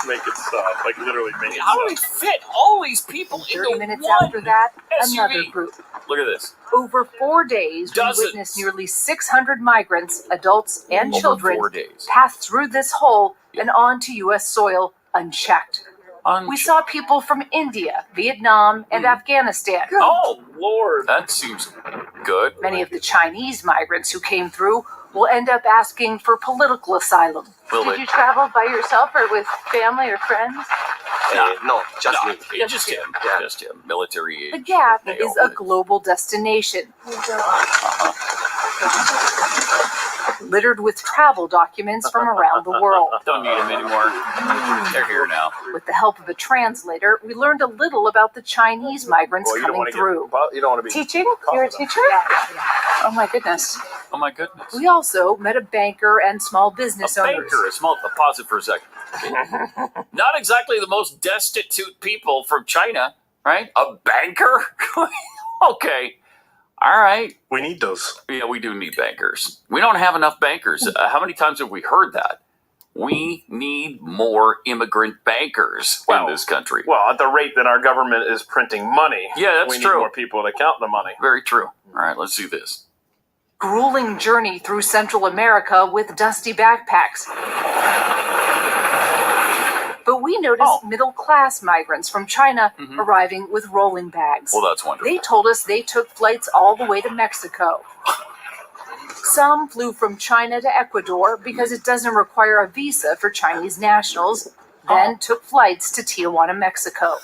Make it stop. Like, literally make it How stop. do we fit all these people 30 into minutes one after that, SUV? another group. Look at this. Over 4 days, Dozens. we witnessed nearly 600 migrants, adults and Over children, 4 days. pass through this hole and onto U.S. soil unchecked. We saw people from India, Vietnam, and Afghanistan. Oh, Lord. That seems good. Many of the Chinese migrants who came through will end up asking for political asylum. Will Did they? you travel by yourself or with family or friends? No, just No, me. just him. Yeah. Just him. Military age. The Gap Nailed is a it. global destination, littered with travel documents from around the world. Don't need him anymore. They're here now. With the help of a translator, we learned a little about the Chinese migrants Well, you don't coming want to through. you don't want to be Teaching? You're a teacher? Oh my goodness. Oh, my goodness. We also met a banker and small business A owners. banker. Pause it for a second. Not exactly the most destitute people from China, right? A banker? Okay. All right. We need those. Yeah, we do need bankers. We don't have enough bankers. How many times have we heard that? We need more immigrant bankers in this country. Well, at the rate that our government is printing money, Yeah, that's we need true. more people to count the money. Very true. All right, let's see this. Grueling journey through Central America with dusty backpacks. But we noticed middle-class migrants from China arriving with rolling bags. Well, that's wonderful. They told us they took flights all the way to Mexico. Some flew from China to Ecuador because it doesn't require a visa for Chinese nationals, then took flights to Tijuana, Mexico.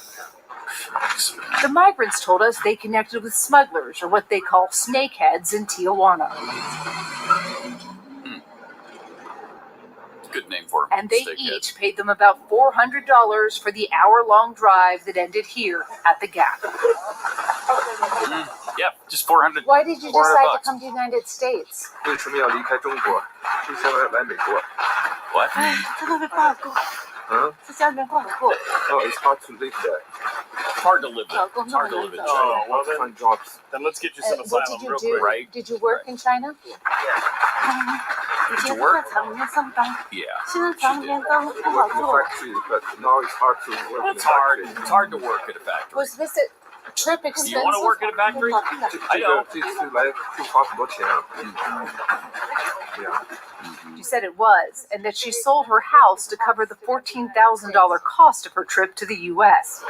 The migrants told us they connected with smugglers, or what they call snakeheads, in Tijuana. Good name for them. And they each paid them about $400 for the hour-long drive that ended here at the Gap. Yep, just 400. Why did you $400 decide to bucks. come to the United States? 为什么要离开中国？为什么要来美国？ What? 这个没办法过，在家里面不好过。 Oh, it's hard to live there. It's hard to live there. It's hard to live in China. Oh, well then, Find jobs. then let's get you some What asylum did you real do? quick. Right. Did you work in China? 以前是在厂里面上班， Yeah. 现在厂里面都不好做。 Factory, but now it's hard to work in It's hard. factory. It's hard to work at a factory. Was this Trip You expensive. want to work at a factory? I know. She said it was, and that she sold her house to cover the $14,000 cost of her trip to the U.S.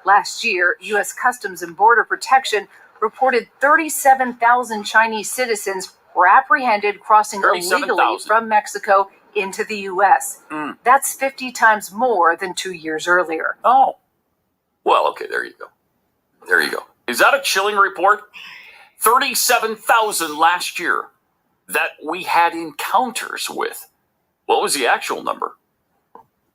Last year, U.S. Customs and Border Protection reported 37,000 Chinese citizens were apprehended crossing illegally 37,000. from Mexico into the U.S. That's 50 times more than 2 years earlier. Oh. Well, okay, there you go. There you go. Is that a chilling report? 37,000 last year that we had encounters with. What was the actual number?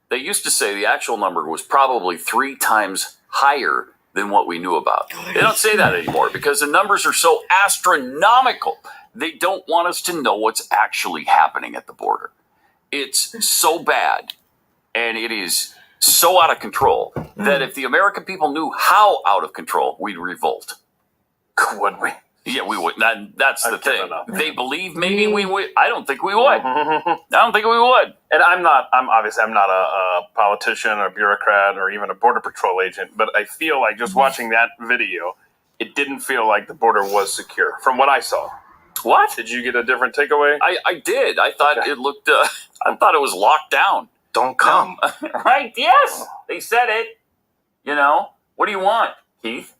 They used to say the actual number was probably 3 times higher than what we knew about. They don't say that anymore because the numbers are so astronomical. They don't want us to know what's actually happening at the border. It's so bad and it is so out of control that if the American people knew how out of control, we'd revolt. Would we? Yeah, we would. That's the thing. given up. They believe maybe we would. I don't think we would. I don't think we would. And I'm not a politician or bureaucrat or even a border patrol agent, but I feel like just watching that video, it didn't feel like the border was secure from what I saw. What? Did you get a different takeaway? I did. I thought it looked, I thought it was locked down. Don't come. Right? Yes. They said it. You know, what do you want, Keith?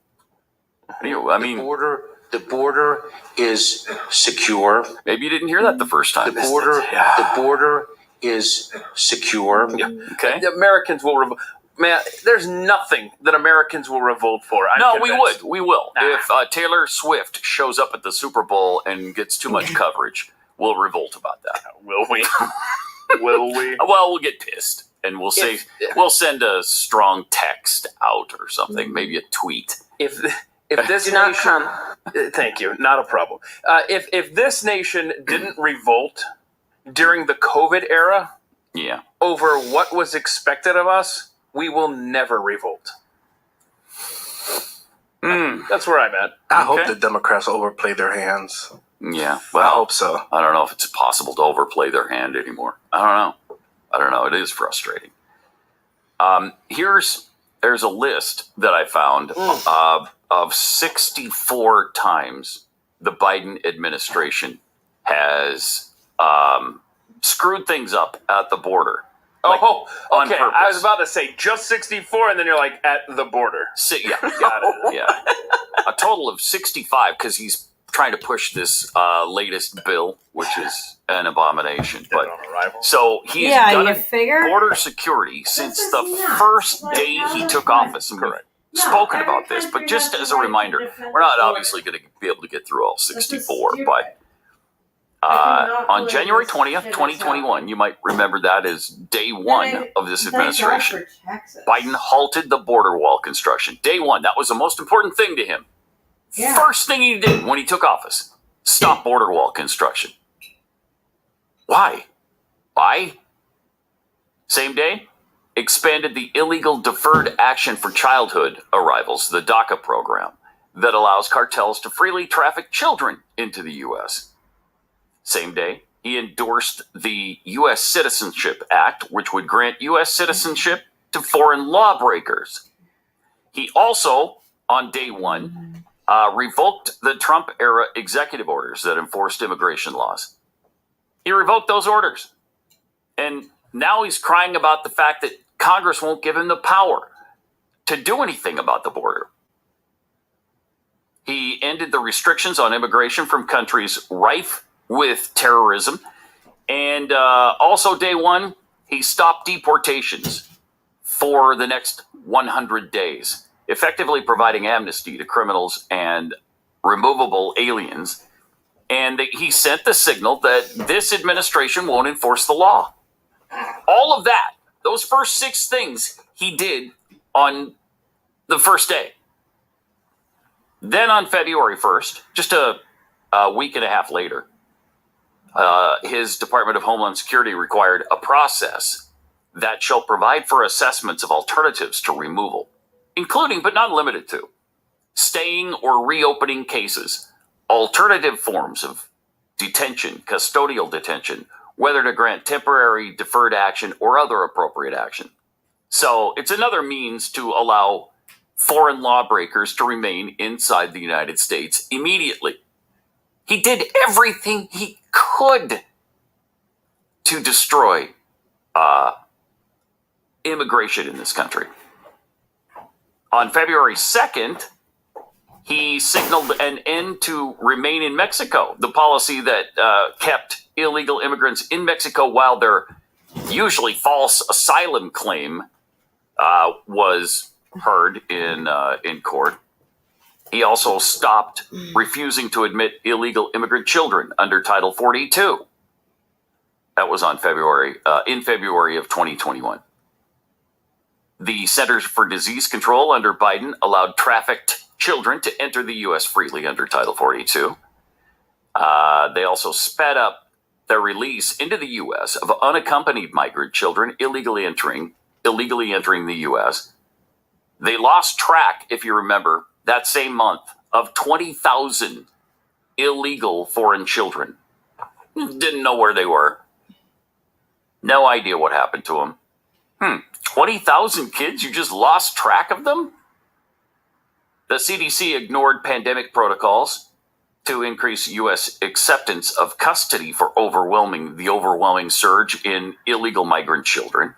What do you, I mean, The border is secure. Maybe you didn't hear that the first time. The border is secure. Okay. The Americans will revolt. Man, there's nothing that Americans will revolt for. No, we would. We will. If Taylor Swift shows up at the Super Bowl and gets too much coverage, we'll revolt about that. Will we? Will we? Well, we'll get pissed and we'll say we'll send a strong text out or something, maybe a tweet. If this nation, thank you, not a problem. If this nation didn't revolt during the COVID era, over what was expected of us, we will never revolt. That's where I'm at. I hope the Democrats overplay their hands. Yeah, well, I hope so. I don't know if it's possible to overplay their hand anymore. I don't know. It is frustrating. There's a list that I found of 64 times the Biden administration has screwed things up at the border. On on okay. purpose. I was about to say just 64, and then you're like at the border. Yeah, got it. Yeah, a total of 65 because he's trying to push this latest bill, which is an abomination. But so he has done border security since the first day he took office. And we've spoken about this, but just as a reminder, we're not obviously going to be able to get through all 64, but on January 20th, 2021, you might remember that as day one of this administration. Biden halted the border wall construction. Day one. That was the most important thing to him. Yeah. First thing he did when he took office, stop border wall construction. Why? Same day, expanded the illegal deferred action for childhood arrivals, the DACA program, that allows cartels to freely traffic children into the U.S. Same day, he endorsed the U.S. Citizenship Act, which would grant U.S. citizenship to foreign lawbreakers. He also, on day one, revoked the Trump-era executive orders that enforced immigration laws. He revoked those orders. And now he's crying about the fact that Congress won't give him the power to do anything about the border. He ended the restrictions on immigration from countries rife with terrorism. And also day one, he stopped deportations for the next 100 days. Effectively providing amnesty to criminals and removable aliens. And he sent the signal that this administration won't enforce the law. All of that, those first 6 things he did on the first day. Then on February 1st, just a week and a half later, his Department of Homeland Security required a process that shall provide for assessments of alternatives to removal, including but not limited to staying or reopening cases, alternative forms of detention, custodial detention, whether to grant temporary deferred action or other appropriate action. So it's another means to allow foreign lawbreakers to remain inside the United States immediately. He did everything he could to destroy immigration in this country. On February 2nd, he signaled an end to Remain in Mexico, the policy that kept illegal immigrants in Mexico while their usually false asylum claim was heard in court. He also stopped refusing to admit illegal immigrant children under Title 42. That was on February of 2021. The Centers for Disease Control under Biden allowed trafficked children to enter the U.S. freely under Title 42. They also sped up their release into the U.S. of unaccompanied migrant children illegally entering the U.S. They lost track, if you remember, that same month of 20,000 illegal foreign children. Didn't know where they were. No idea what happened to them. 20,000 kids? You just lost track of them? The CDC ignored pandemic protocols to increase U.S. acceptance of custody for the overwhelming surge in illegal migrant children.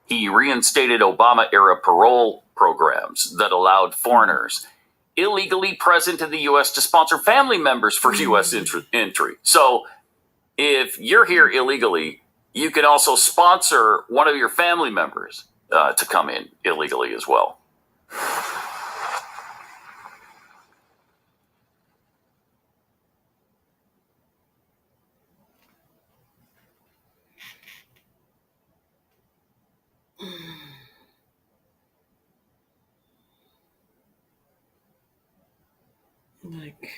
He reinstated Obama-era parole programs that allowed foreigners illegally present in the U.S. to sponsor family members for U.S. entry. So if you're here illegally, you can also sponsor one of your family members to come in illegally as well. Like,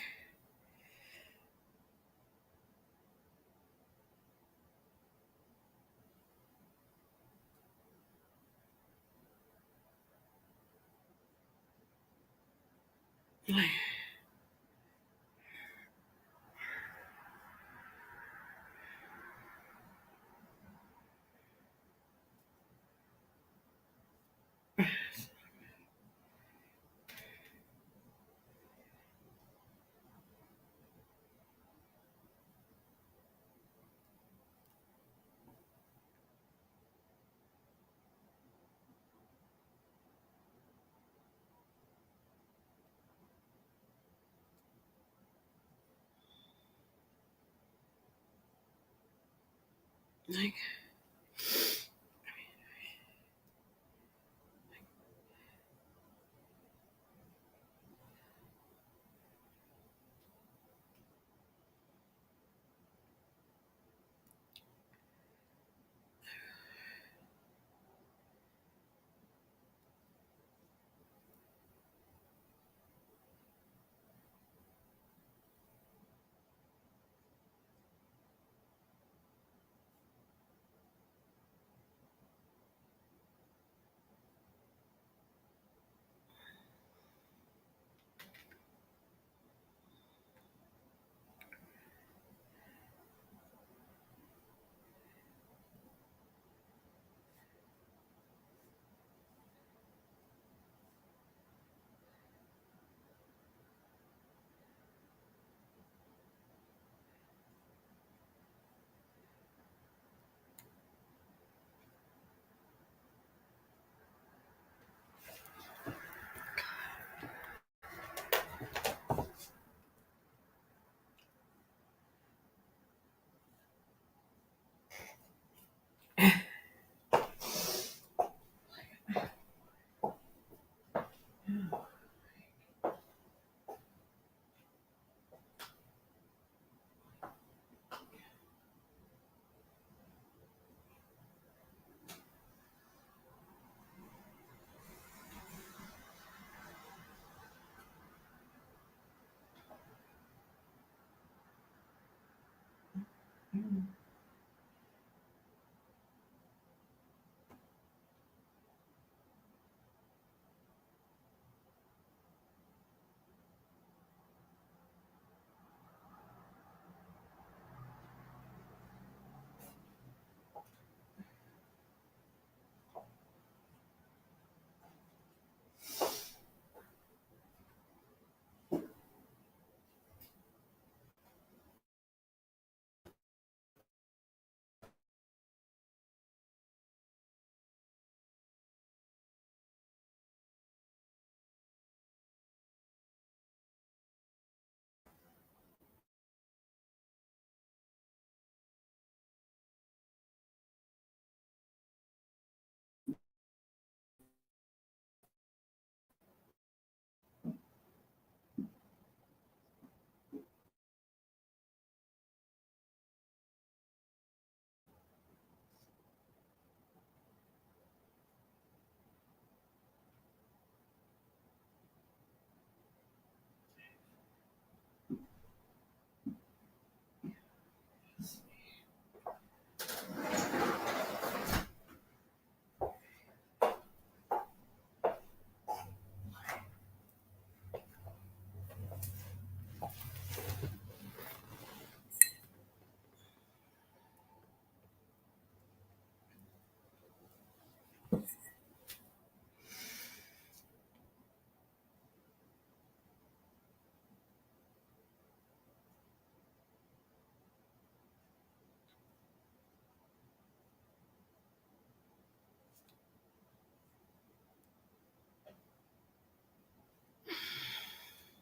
like,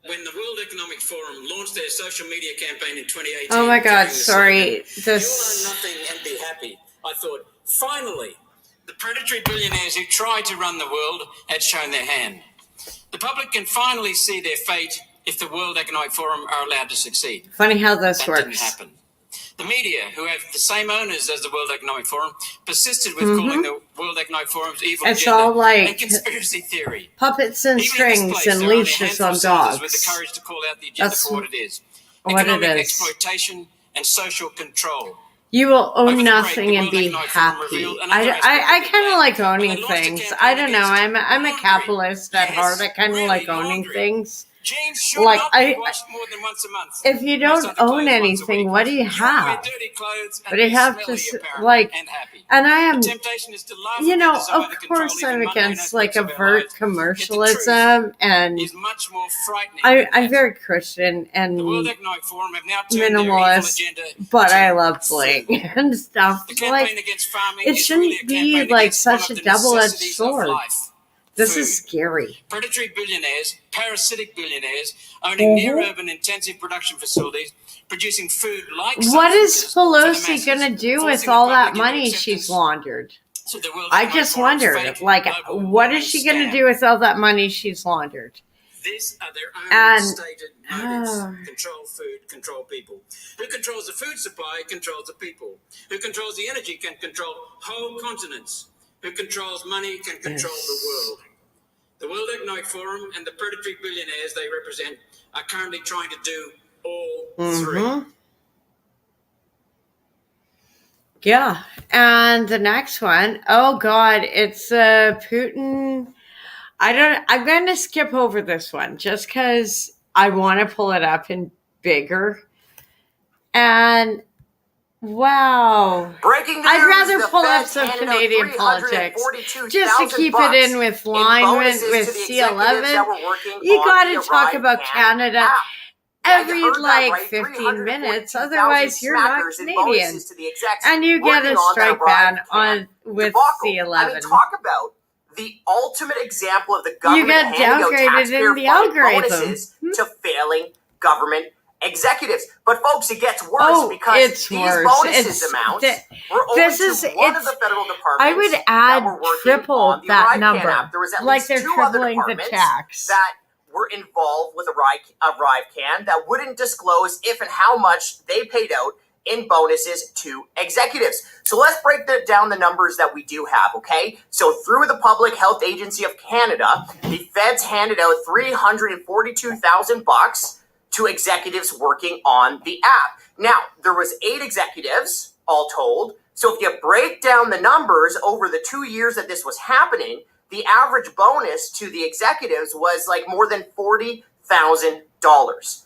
When the World Economic Forum launched their social media campaign in 2018. Oh my God, carrying the sorry. slogan, This. "You'll own nothing and be happy," I thought, finally, the predatory billionaires who tried to run the world had shown their hand. The public can finally see their fate if the World Economic Forum are allowed to succeed. Funny how this That didn't works. happen. The media, who have the same owners as the World Economic Forum, persisted with Mhm. calling the World Economic Forum's evil It's agenda all like and conspiracy theory. puppets and Even in this strings place, and there are only a leashes handful on of senators with the dogs. courage to call out the agenda That's for what it is: what it economic is. exploitation and social control. You will Over own the nothing break, the and World be Economic Forum happy. revealed another aspect I of the kind of plan. like When owning they launched a things. campaign I don't know. against I'm a laundry. capitalist at Yes, heart. I kind of really, like owning laundry. things. Jeans should Like not be washed more than once a month. if you Most don't of the own clothes once a anything, week. what do you You shouldn't wear have? dirty clothes and But I be have to smelly, apparently, like, and happy. and I am, The temptation is to laugh you at know, the desire of to control course even I'm mundane against like aspects of our overt lives. commercialism and Is much more frightening than I'm that. very Christian and The World Economic Forum have now turned their evil minimalist, agenda but to I love food. bling and stuff. The So, like, campaign against farming it is really shouldn't a be campaign like against one such of a the double-edged necessities of sword. life. This Food. is scary. Predatory billionaires, parasitic billionaires, owning near-urban intensive production facilities, producing food like What is substances for the Pelosi masses, gonna do with forcing the all that public into money acceptance she's laundered? to the World I Economic just Forum's wondered, fake like, global what warming is she gonna scam. do with all that money she's laundered? These are their own And stated motives. Control food, control people. Who controls the food supply controls the people. Who controls the energy can control whole continents. Who controls money can control the world. The World Economic Forum and the predatory billionaires they represent are currently trying to do all three. Yeah. And the next one, oh God, it's Putin. I'm going to skip over this one just because I want to pull it up in bigger. And wow. Breaking news, I'd rather the pull up Fed some handed out Canadian politics just to keep $342,000 it in with alignment with C11. You got to talk about Canada every like 15 minutes, otherwise you're not Canadian, and you get a strike ban on with C11. I mean, talk about the ultimate example of the government You get handing out downgraded in the taxpayer-funded algorithm. bonuses to failing government executives. But folks, it gets worse because it's these worse. bonuses amounts were only this to is one of the federal departments. I would add triple that Arrive number, Can app. There was at like least they're two other tripling the departments tax. that were involved with Arrive Can that wouldn't disclose if and how much they paid out in bonuses to executives. So let's break down the numbers that we do have, okay? So through the Public Health Agency of Canada, the feds handed out $342,000 to executives working on the app. Now, there was 8 executives, all told. So if you break down the numbers over the 2 years that this was happening, the average bonus to the executives was like more than $40,000.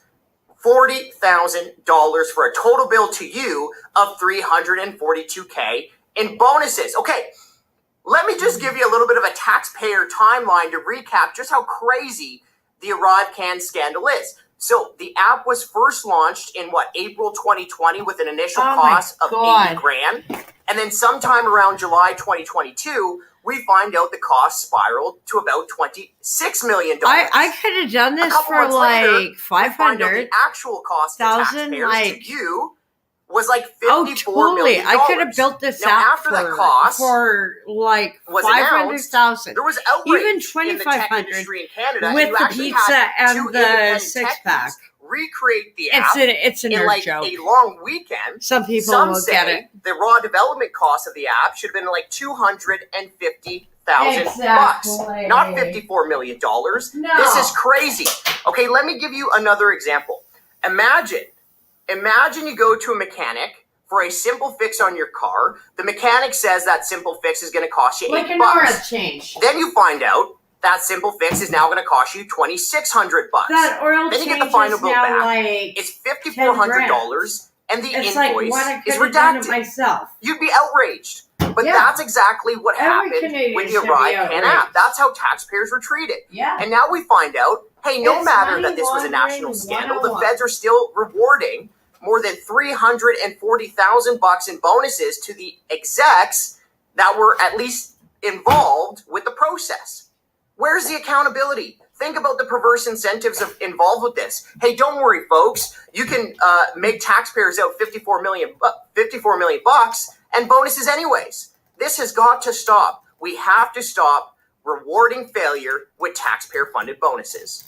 $40,000 for a total bill to you of $342K in bonuses. Okay, let me just give you a little bit of a taxpayer timeline to recap just how crazy the Arrive Can scandal is. So the app was first launched in April 2020 with an initial cost of $80,000. And then sometime around July 2022, we find out the cost spiraled to about $26 million. I could have done this for like 500. The actual cost to taxpayers to you was like $54 million. I could have built this app for like 500,000. There was outrage even in the tech 2,500 industry in Canada, with and you the actually pizza had and two the independent six tech pack. teams recreate the app It's a in nerd like joke. a long weekend. Some people Some will say get it. the raw development cost of the app should have been like $250,000, not $54 million. No. This is crazy. Okay, let me give you another example. Imagine you go to a mechanic for a simple fix on your car. The mechanic says that simple fix is going to cost you Like $8. an oil change. Then you find out that simple fix is now going to cost you $2,600. That oil then you change get the final is bill now back. like It's $5,400, and the it's like invoice what I is could have done it redacted. myself. You'd be outraged. But Yeah. that's exactly what Every happened Canadian with the should be Arrive Can outraged. app. That's how taxpayers were treated. Yeah. And now we find out, hey, no It's matter money that this was a national laundering scandal, the 101. feds are still rewarding more than $340,000 in bonuses to the execs that were at least involved with the process. Where's the accountability? Think about the perverse incentives involved with this. Hey, don't worry, folks. You can make taxpayers out $54 million bucks and bonuses anyways. This has got to stop. We have to stop rewarding failure with taxpayer-funded bonuses.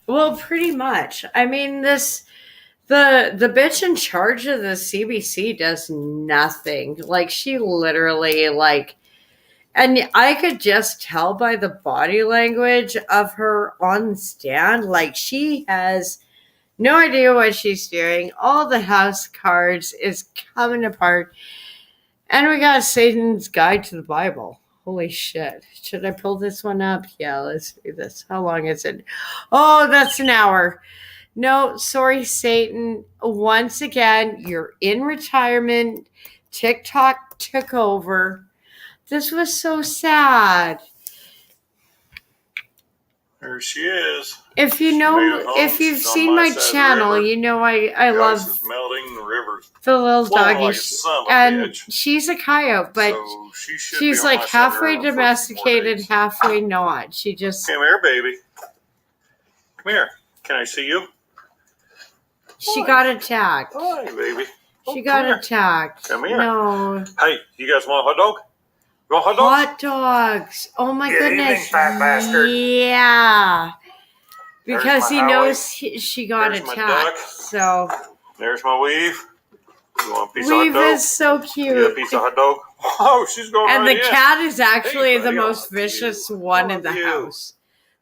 Well, pretty much. I mean, the bitch in charge of the CBC does nothing. Like, she literally, like, and I could just tell by the body language of her on the stand, like, she has no idea what she's doing. All the house cards is coming apart. And we got Satan's Guide to the Bible. Holy shit. Should I pull this one up? Yeah, let's do this. How long is it? Oh, that's an hour. No, sorry, Satan. Once again, you're in retirement. TikTok took over. This was so sad. There she is. If you know, if you've seen my channel, you know I love melting, the river's the little doggy, like a son of a and bitch. she's a coyote, but So she's like halfway domesticated, halfway not. She just Come here, baby. Come here. Can I see you? she got attacked. Hi, baby. She got attacked. Come here. No. Hey, you guys want a hot dog? You want hot dogs? Hot dogs. Oh my Good goodness. evening, fat bastard. Yeah. Because There's my he Howie. knows she got There's my attacked. duck. So There's my weave. You want a piece Weave of hot dog? is so You got a cute. piece of hot dog? Oh, she's going And right the in. cat is actually Hey, the buddy, most vicious one in the you. house.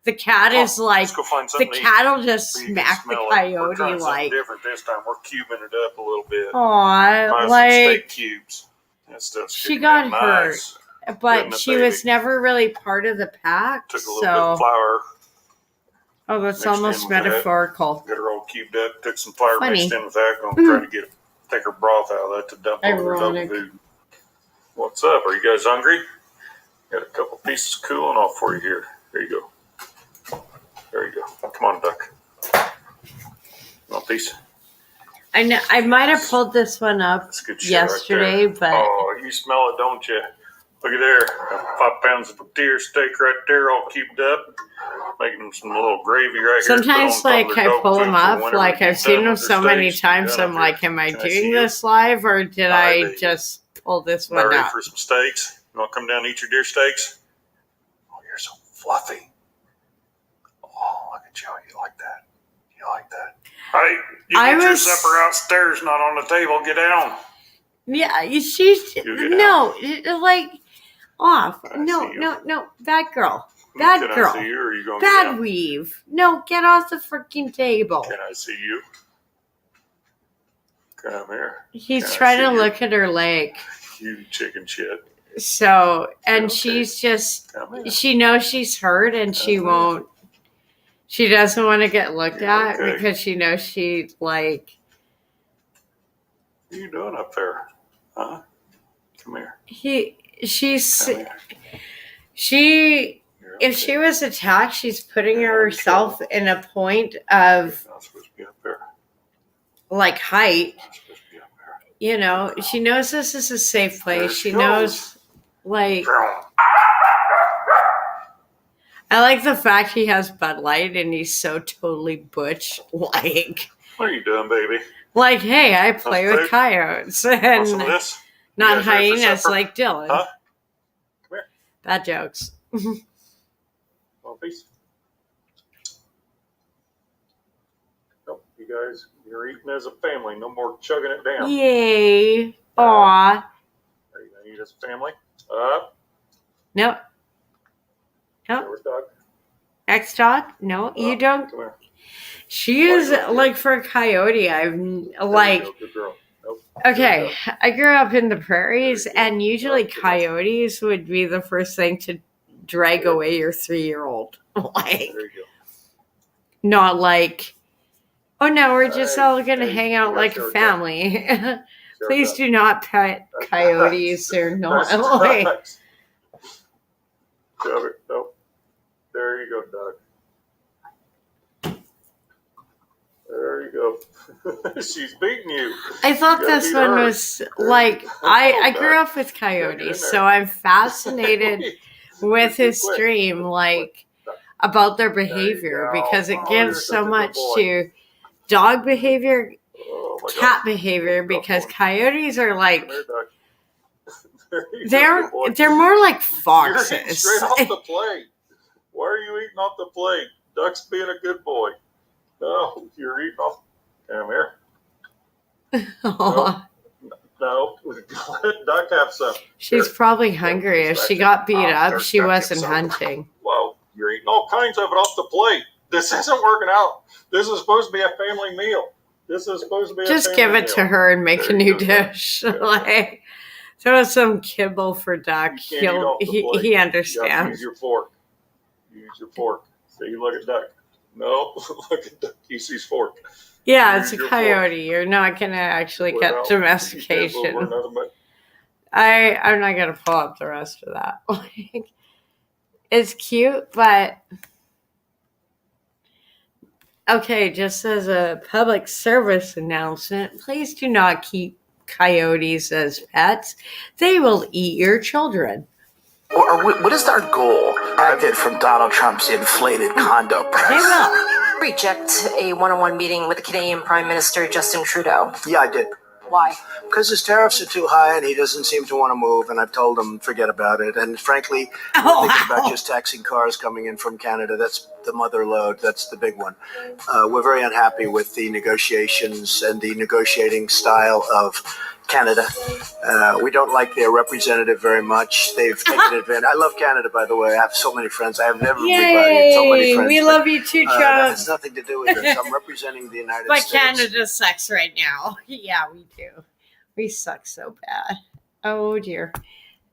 The cat is like, Let's go find the something to eat. cat will just So you can smack the smell it. We're coyote trying something like, different this time. We're cubing it up a little bit. aw, Might have some like, steak cubes. That stuff's she getting got nice. hurt. But Isn't it, she baby? was never really part of the pack. Took a little bit of So, flour, oh, that's mixed in almost with that. metaphorical. got her all cubed up, took some flour Funny. mixed in with that. Gonna try to get a thicker broth out of that to dump over the dog Ironic. food. What's up? Are you guys hungry? Got a couple pieces of cooling off for you here. There you go. There you go. Come on, duck. Want a piece? I know I might have pulled this one up That's good shit yesterday, right there. but Oh, you smell it, don't you? Look at there. Got 5 pounds of deer steak right there, all cubed up. Making them some little gravy right here. sometimes Put on top like of their I dog pull food them for up. whenever Like they I've get seen done them with so their many steaks. times. Get I'm up like, here. am I Can I see doing you? this live or did Hi, I baby. just pull this Not one ready up? for some steaks? You want to come down and eat your deer steaks? Oh, you're so fluffy. Oh, look at you. You like that? You like that? Hey, you I get your was- supper outstairs, not on the table. Get down. Yeah, she's You get no, like off. I No, see you. no, bad girl, bad Can girl, I see you or are you going to get bad down? weave. No, get off the freaking table. Can I see you? Come here. He's Can I trying see to you? look at her leg. You chicken shit. So, and Okay. she's just, Come here. she knows she's hurt and she won't, she doesn't want to get looked You're at okay. because she knows she, like, What are you doing up there? Huh? Come here. she's, Come here. she, You're if okay. she was attacked, she's putting You're in herself trouble. in a point You're of, not supposed to be up there. like, height. You're not supposed to be up there. You know, she knows this is a safe place. There She she knows, like, Drown. I like the fact he has Bud Light and he's so totally butch. Like, What are you doing, baby? hey, I play That's with food? coyotes Want some of and this? not You guys ready for hyenas supper? like Dylan. Huh? Come here. Bad jokes. Want a piece? Nope. You guys, you're eating as a family. No more chugging it down. Yay. Aw. Are you going to eat as a family? Up. Nope. Nope. There, dog. Next dog? No, you Up. don't. Come here. She is, like, for a coyote, I've, like, There you go. Good girl. Nope. okay, I grew up in the prairies, There you go. and usually Yep. coyotes would be the first thing to drag away your 3-year-old. Like, There you go. not like, oh no, we're just Hey, all gonna hey, hang you out guys like share a a duck. family. Share a Please duck. do not pet coyotes. They're not That's like, nice. Shove it. Nope. There you go, dog. There you go. She's beating you. I thought You gotta this beat one her. was There like, you go. I grew Dog. up with Gotta get in coyotes, there. so I'm fascinated with his stream, like about their behavior, because it gives so much to dog behavior, cat behavior, because coyotes are like they're more like You're eating foxes. straight off the plate. Why are you eating off the plate? Duck's being a good boy. No, you're eating off. Come here. No, let Duck have some. She's probably hungry. If she got beat up, she wasn't hunting. Whoa, you're eating all kinds of it off the plate. This isn't working out. This is supposed to be a family meal. This is supposed to be Just a give family it meal. to her and make a new dish. Like, throw some kibble for Duck. You can't eat off the plate. He You have to understands. use your fork. Use your fork. See, look at Duck. No, look at Duck. He sees fork. Yeah, Use it's a your coyote. You're not gonna actually get Well, domestication. you can't go for I'm not gonna pull up the rest of that. Like, it's cute, but okay. Just as a public service announcement, please do not keep coyotes as pets. They will eat your children. What is our goal? Acted from Donald Trump's inflated condo price. They will. Reject a one-on-one meeting with the Canadian Prime Minister Justin Trudeau. Yeah, I did. Why? Because his tariffs are too high and he doesn't seem to want to move, and I've told him forget about it. And frankly, we're thinking about just taxing cars coming in from Canada. That's the mother lode. That's the big one. We're very unhappy with the negotiations and the negotiating style of Canada. We don't like their representative very much. They've taken advantage. I love Canada, by the way. I have so many friends. I have never Yay! so many friends. We love you too, That Trump. has nothing to do with this. I'm representing the United But States. Canada sucks right now. Yeah, we do. We suck so bad. Oh dear.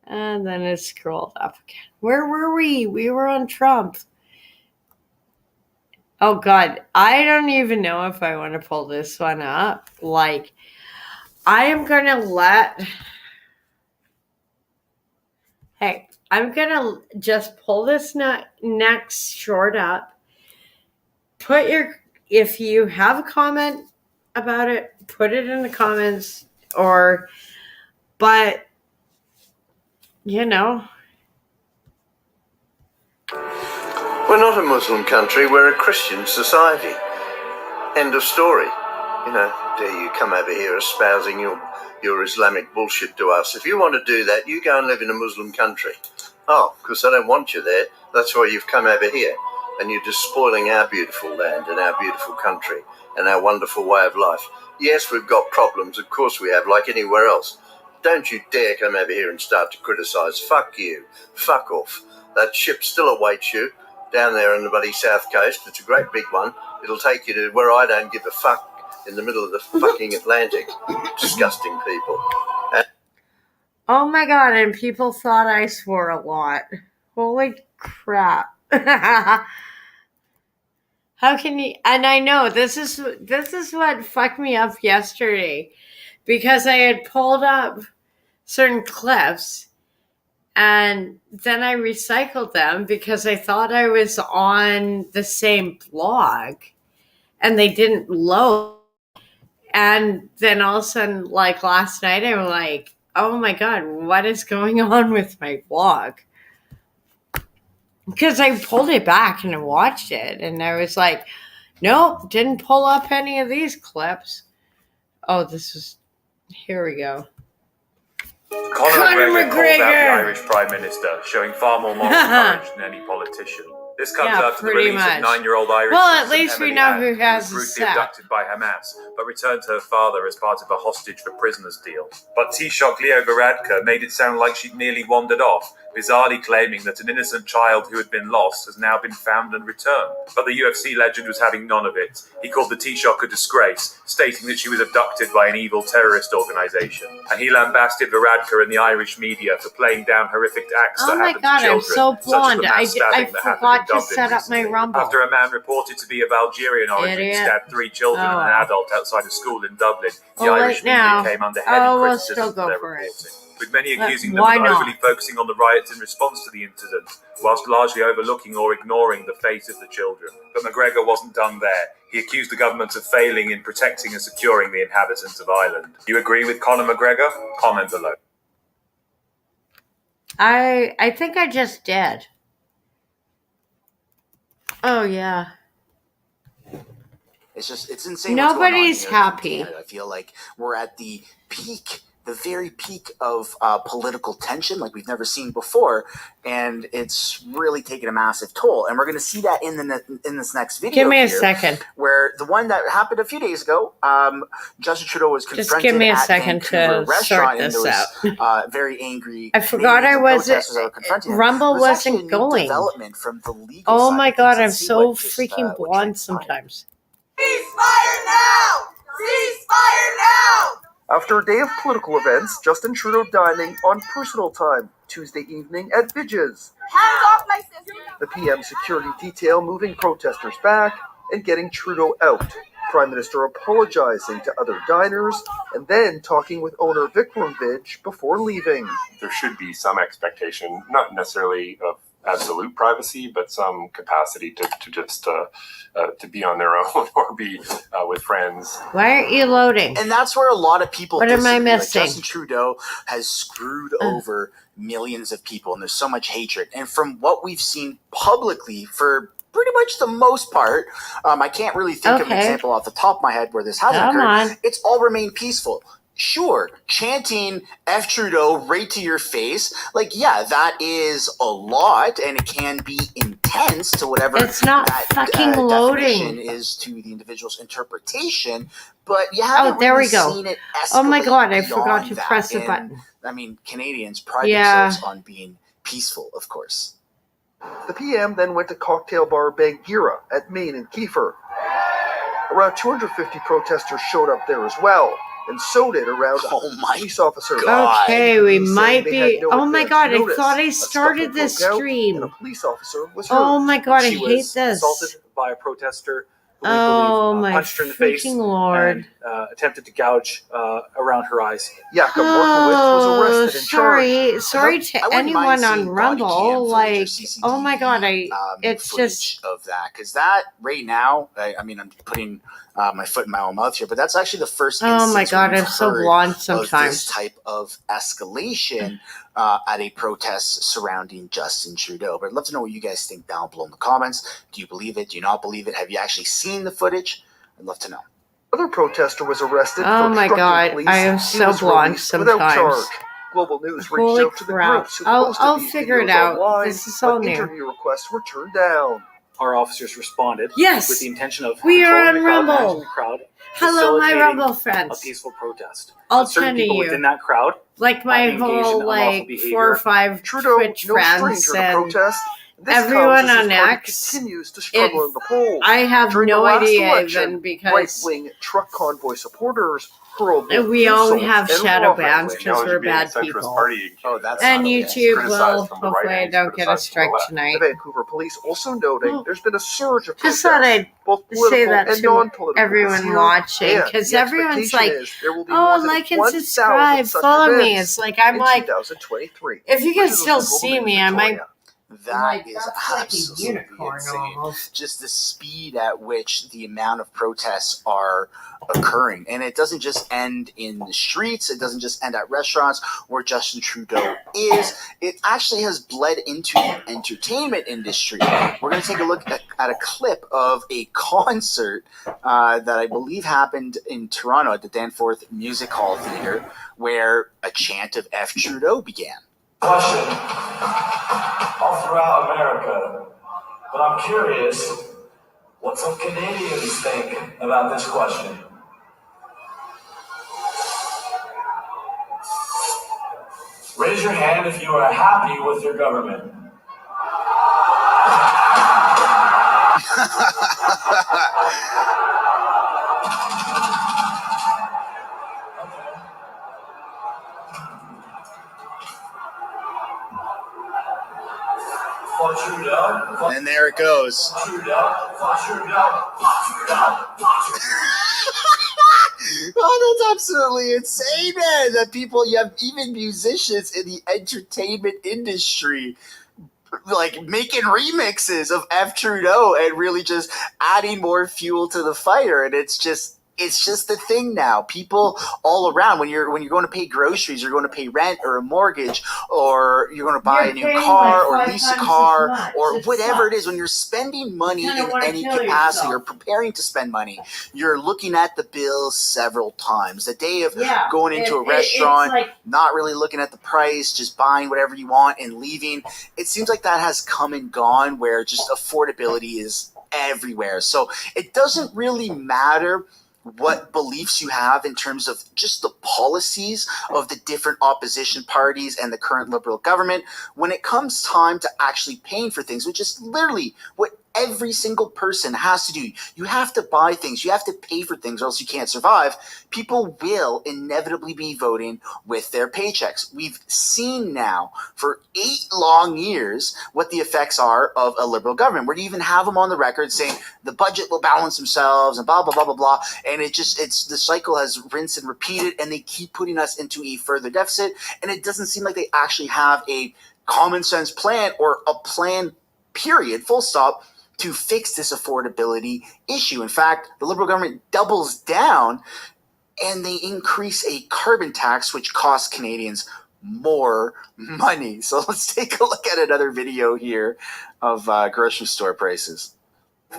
And then it scrolled up again. Where were we? We were on Trump. Oh God, I don't even know if I want to pull this one up. Like, I am gonna I'm gonna just pull this next short up. If you have a comment about it, put it in the comments, but you know. We're not a Muslim country, we're a Christian society. End of story. You know, dare you come over here espousing your Islamic bullshit to us. If you want to do that, you go and live in a Muslim country. Oh, because I don't want you there. That's why you've come over here. And you're just spoiling our beautiful land and our beautiful country and our wonderful way of life. Yes, we've got problems, of course we have, like anywhere else. Don't you dare come over here and start to criticise. Fuck you. Fuck off. That ship still awaits you down there on the bloody south coast. It's a great big one. It'll take you to where I don't give a fuck, in the middle of the fucking Atlantic. Disgusting people. Oh my God, and people thought I swore a lot. Holy crap. How can you? And I know this is what fucked me up yesterday, because I had pulled up certain clips and then I recycled them because I thought I was on the same blog and they didn't load. And then all of a sudden, like last night, I'm like, oh my God, what is going on with my blog? Because I pulled it back and I watched it and I was like, nope, didn't pull up any of these clips. Oh, here we go. Conor McGregor called out the Irish Prime Minister, showing far more moral courage than any politician. This comes after the release of 9-year-old Irish Well, at citizen least we Emily know Ann, who has who was the brutally sack. abducted by Hamas, but returned to her father as part of a hostage for prisoners deal. But Taoiseach Leo Varadkar made it sound like she'd merely wandered off, bizarrely claiming that an innocent child who had been lost has now been found and returned. But the UFC legend was having none of it. He called the Taoiseach a disgrace, stating that she was abducted by an evil terrorist organisation. And he lambasted Varadkar and the Irish media for playing down horrific acts Oh that my happened God, to I'm children, so such as blonde. the mass I stabbing that happened forgot in to Dublin set up my rumble. after a man reported to be of Algerian origin Idiot. stabbed 3 children and Oh, an well. adult outside a school in Dublin, the Well, Irish right now. media came under heavy Oh, we'll criticism still for go their for it. reporting, with many accusing them Why of not? overly focusing on the riots in response to the incident, whilst largely overlooking or ignoring the fate of the children. But McGregor wasn't done there. He accused the government of failing in protecting and securing the inhabitants of Ireland. Do you agree with Conor McGregor? Comment below. I think I just did. Oh yeah. It's insane. Nobody's what's going on here happy. in Canada. I feel like we're at the peak, the very peak of political tension like we've never seen before, and it's really taken a massive toll. And we're going to see that in this next video. Give me a here, second. Where the one that happened a few days ago, Justin Trudeau was confronted Just give me a at second Vancouver to restaurant, sort and this there was very angry. I forgot I Canadians and wasn't. protesters that were confronting him. Rumble It was actually wasn't a new going. development from the legal Oh side my of things. god, I'm Let's see so what just, freaking what blonde sometimes. Ceasefire now! Ceasefire now! After a day of political events, Justin Trudeau dining on personal time Tuesday evening at Vidges. Hands off my sister! The PM security detail moving protesters back and getting Trudeau out. Prime Minister apologizing to other diners and then talking with owner Vikram Vidge before leaving. There should be some expectation, not necessarily of absolute privacy, but some capacity to just to be on their own or be with friends. Why aren't you loading? And that's where a lot of people What am I disagree. Like, missing? Justin Trudeau has screwed over millions of people, and there's so much hatred. And from what we've seen publicly for pretty much the most part, I can't really think of an example off the top of my head where this hasn't Come occurred. on. It's all remained peaceful. Sure, chanting F Trudeau right to your face, like, yeah, that is a lot, and it can be intense to whatever It's not that fucking loading. definition is to the individual's interpretation, but you haven't Oh, there really we go. seen it Oh my escalate god, I forgot beyond to that. press the And, button. I mean, Canadians pride Yeah. themselves on being peaceful, of course. The PM then went to cocktail bar Bangira at Main and Kiefer. Around 250 protesters showed up there as well, and so did around police officers. Okay, we Saying might they had be. no Oh my advance god, I notice. thought I A started scuffle this broke out, stream. and a police officer was hurt. Oh my god, I She hate was this. assaulted by a protester who we Oh believe my punched her in the face freaking lord. and attempted to gouge around her eyes. Jakob Oh, sorry I to wouldn't mind anyone on seeing body cam Rumble. footage or Like, CCTV, oh my god, it's footage just. of that, because that right now, I mean, I'm putting my foot in my own mouth here, but that's actually the first Oh my instance god, we've I'm so heard blonde of this sometimes. type of escalation at a protest surrounding Justin Trudeau. But I'd love to know what you guys think down below in the comments. Do you believe it? Do you not believe it? Have you actually seen the footage? I'd love to know. Another protester was arrested Oh for my obstructing god, police. I am He so was blonde released without sometimes. charge. Global News reached Holy out to the crap. groups who I'll posted these figure it videos out. online, This is all but new. interview requests were turned down. Our officers responded Yes! with the intention of We are controlling on the crowd, Rumble. managing the crowd, Hello, my facilitating Rumble a friends. peaceful protest. All Certain 10 of people you. within that crowd, Like my engaged in whole, unlawful like, behavior. 4 or 5 Trudeau, Twitch no friends stranger to and protest. This everyone comes as on his party X. continues to struggle in the polls. I have During no the last idea election, even because right-wing truck convoy supporters hurled we all insults have and shadow rough bans language. because we're bad people. Oh, that's And not okay. YouTube will, Criticized from the right hopefully I and don't get a criticized from the strike left. tonight. The Vancouver police also noting there's been a surge of Just protests, thought I'd both say political that and to non-political this everyone year, watching and because the everyone's expectation like, is there will be oh, more than like and 1,000 subscribe, such follow me. events It's like, I'm in like, 2023. if you can Richard still Wilson, see Global me, News, I might. Victoria. That is that's like a absolutely unicorn insane. almost. Just the speed at which the amount of protests are occurring. And it doesn't just end in the streets. It doesn't just end at restaurants where Justin Trudeau is. It actually has bled into the entertainment industry. We're going to take a look at a clip of a concert that I believe happened in Toronto at the Danforth Music Hall Theatre where a chant of F. Trudeau began. Question all throughout America, but I'm curious what some Canadians think about this question. Raise your hand if you are happy with your government. For Trudeau. And there it goes. Trudeau. For Trudeau. For Trudeau. Oh, that's absolutely insane, man. That people, you have even musicians in the entertainment industry like making remixes of F. Trudeau and really just adding more fuel to the fire. And it's just it's just the thing now. People all around, when you're going to pay groceries, you're going to pay rent or a mortgage, or you're going to buy a new car or lease a car or whatever it is. When you're spending money in any capacity or preparing to spend money, you're looking at the bill several times. The day of going into a restaurant, not really looking at the price, just buying whatever you want and leaving. It seems like that has come and gone, where just affordability is everywhere. So it doesn't really matter what beliefs you have in terms of just the policies of the different opposition parties and the current Liberal government. When it comes time to actually paying for things, which is literally what every single person has to do. You have to buy things, you have to pay for things, or else you can't survive. People will inevitably be voting with their paychecks. We've seen now for 8 long years what the effects are of a Liberal government, where you even have them on the record saying the budget will balance themselves and blah, blah, blah, blah, blah. And the cycle has rinsed and repeated, and they keep putting us into a further deficit. And it doesn't seem like they actually have a common sense plan, or a plan, period, full stop, to fix this affordability issue. In fact, the Liberal government doubles down and they increase a carbon tax, which costs Canadians more money. So let's take a look at another video here of grocery store prices.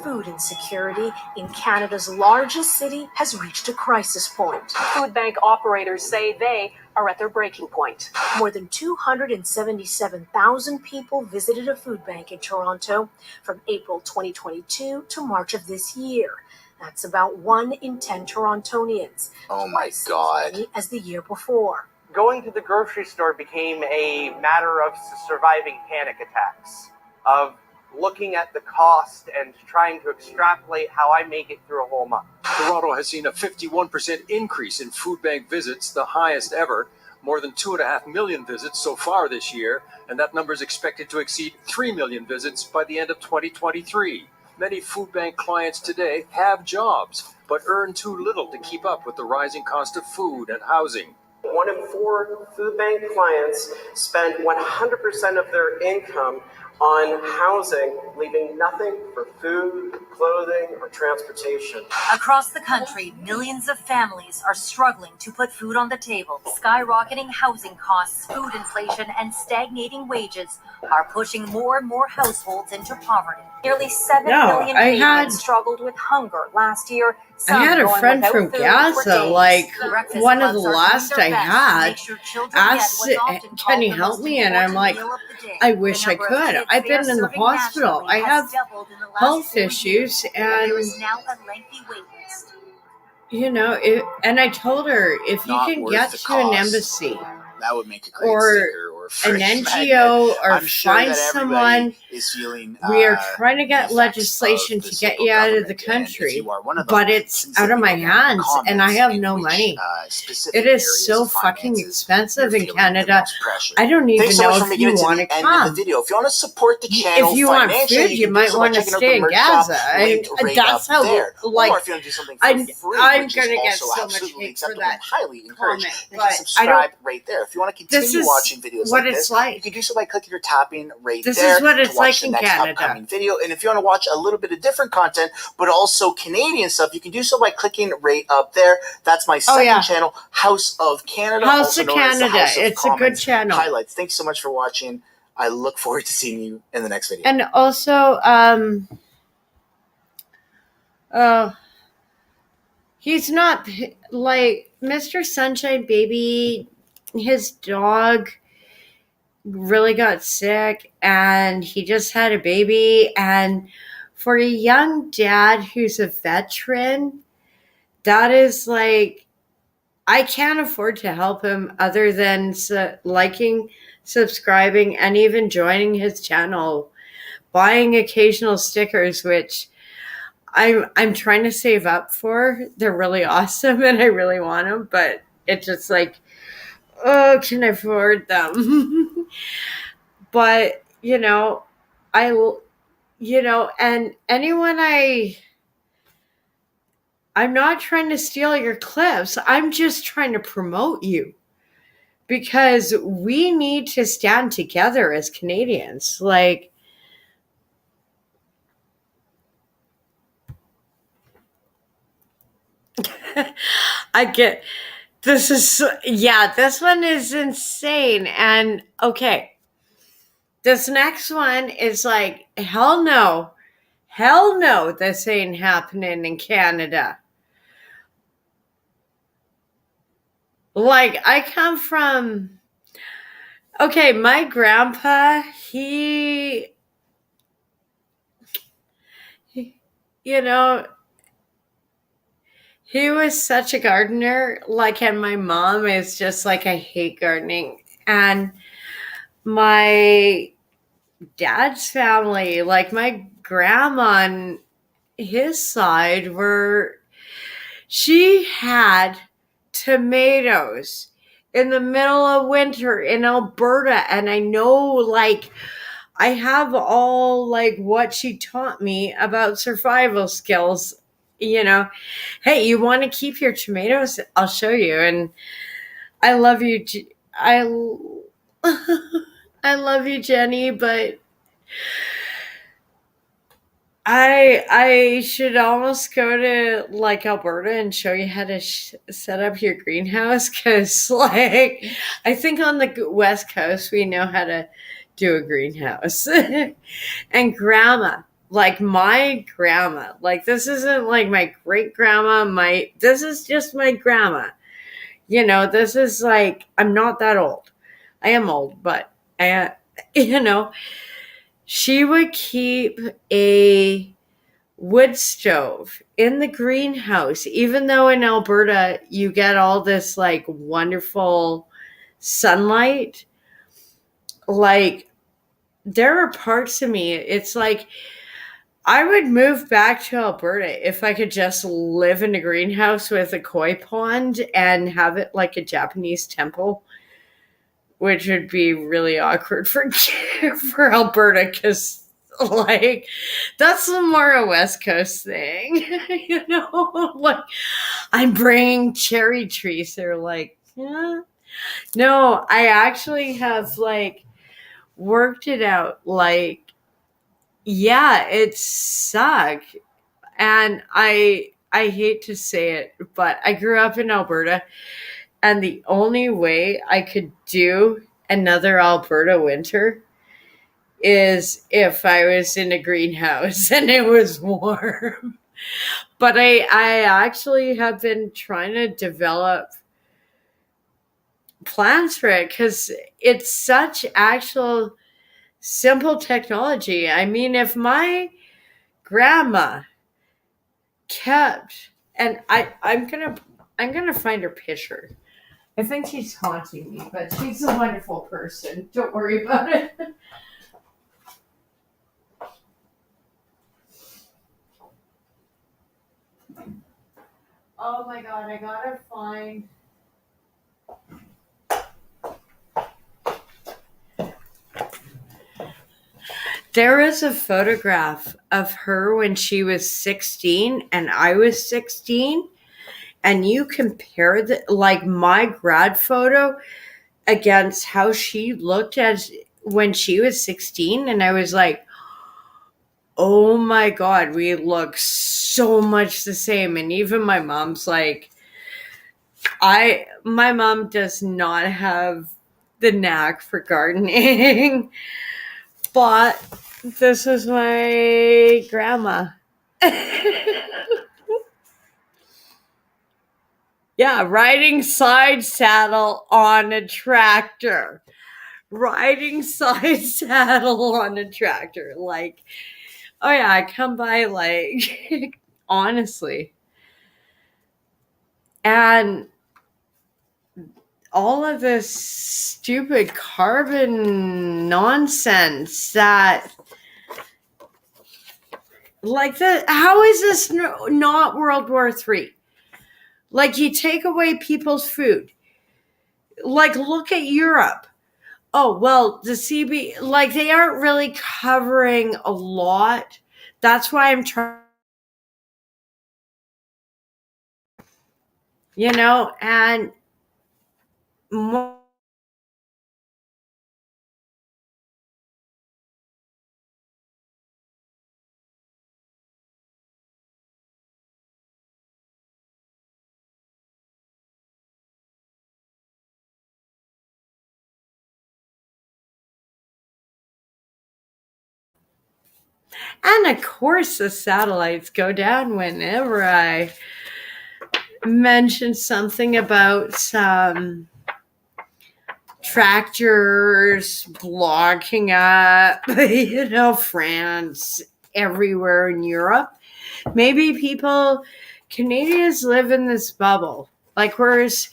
Food insecurity in Canada's largest city has reached a crisis point. Food bank operators say they are at their breaking point. More than 277,000 people visited a food bank in Toronto from April 2022 to March of this year. That's about 1 in 10 Torontonians. Oh my God. As the year before. Going to the grocery store became a matter of surviving panic attacks, of looking at the cost and trying to extrapolate how I make it through a whole month. Toronto has seen a 51% increase in food bank visits, the highest ever, more than 2.5 million visits so far this year, and that number is expected to exceed 3 million visits by the end of 2023. Many food bank clients today have jobs, but earn too little to keep up with the rising cost of food and housing. 1 in 4 food bank clients spend 100% of their income on housing, leaving nothing for food, clothing, or transportation. Across the country, millions of families are struggling to put food on the table. Skyrocketing housing costs, food inflation, and stagnating wages are pushing more and more households into poverty. Nearly 7 million Canadians struggled with hunger last year. I had a friend from Gaza, like one of the last I had, asked, can you help me? And I'm like, I wish I could. I've been in the hospital. I have health issues, and you know, and I told her, if you can get to an embassy, that would make a great or sticker, or an NGO, or find someone. Is feeling, we are trying to get legislation to get you out of the country, but it's out of my hands, and I have no money. It is so fucking expensive in Canada. I don't even know if you want to come. If you want to support the channel, if you want food, you might want to stay in Gaza. And that's how, like, I'm going to get so much hate for that comment, but I don't. Right there. If you want to continue watching videos what like it's this, like. you can do so by clicking or tapping right this there. This is what it's like the in next Canada. Upcoming video. And if you want to watch a little bit of different content, but also Canadian stuff, you can do so by clicking right up there. That's my second channel, House of Canada. House of Canada. It's a good channel. Highlights. Thanks so much for watching. I look forward to seeing you in the next video. And also, he's not like Mr. Sunshine Baby. His dog really got sick, and he just had a baby. And for a young dad who's a veteran, that is like, I can't afford to help him other than liking, subscribing, and even joining his channel, buying occasional stickers, which I'm trying to save up for. They're really awesome, and I really want them, but it's just like, oh, can I afford them? But, you know, and anyone I'm not trying to steal your clips. I'm just trying to promote you, because we need to stand together as Canadians. Like, I get this is this one is insane. And okay, this next one is like hell no. Hell no, this ain't happening in Canada. Like I come from okay, my grandpa, you know, he was such a gardener. Like, and my mom is just like, I hate gardening. And my dad's family, like my grandma on his side, she had tomatoes in the middle of winter in Alberta. And I know, like, I have all like what she taught me about survival skills. Hey, you want to keep your tomatoes? I'll show you. And I love you. I love you, Jenny, but I should almost go to like Alberta and show you how to set up your greenhouse, because like I think on the West Coast we know how to do a greenhouse. And grandma, like my grandma, like this isn't like my great grandma, this is just my grandma. This is like, I'm not that old. I am old, but she would keep a wood stove in the greenhouse, even though in Alberta you get all this like wonderful sunlight. Like, there are parts of me, it's like I would move back to Alberta if I could just live in a greenhouse with a koi pond and have it like a Japanese temple, which would be really awkward for Alberta, because like that's more a West Coast thing. Like I'm bringing cherry trees. They're like, yeah. No, I actually have like worked it out. Like, yeah, it sucked. And I hate to say it, but I grew up in Alberta, and the only way I could do another Alberta winter is if I was in a greenhouse and it was warm. But I actually have been trying to develop plans for it, because it's such actual simple technology. I mean, if my grandma kept, and I'm gonna find her picture. I think she's haunting me, but she's a wonderful person. Don't worry about it. Oh my god, I gotta find. There is a photograph of her when she was 16 and I was 16. And you compare like my grad photo against how she looked as when she was 16. And I was like, oh my God, we look so much the same. And even my mom's like, my mom does not have the knack for gardening, but this is my grandma. Yeah, riding side saddle on a tractor. Riding side saddle on a tractor. Like, oh yeah, I come by like, honestly. And all of this stupid carbon nonsense that, like, how is this not World War III? Like, you take away people's food. Like, look at Europe. Oh, well, the CB, like, they aren't really covering a lot. That's why I'm trying, and more And of course, the satellites go down whenever I mention something about some tractors blocking up, France, everywhere in Europe. Maybe Canadians live in this bubble. Whereas,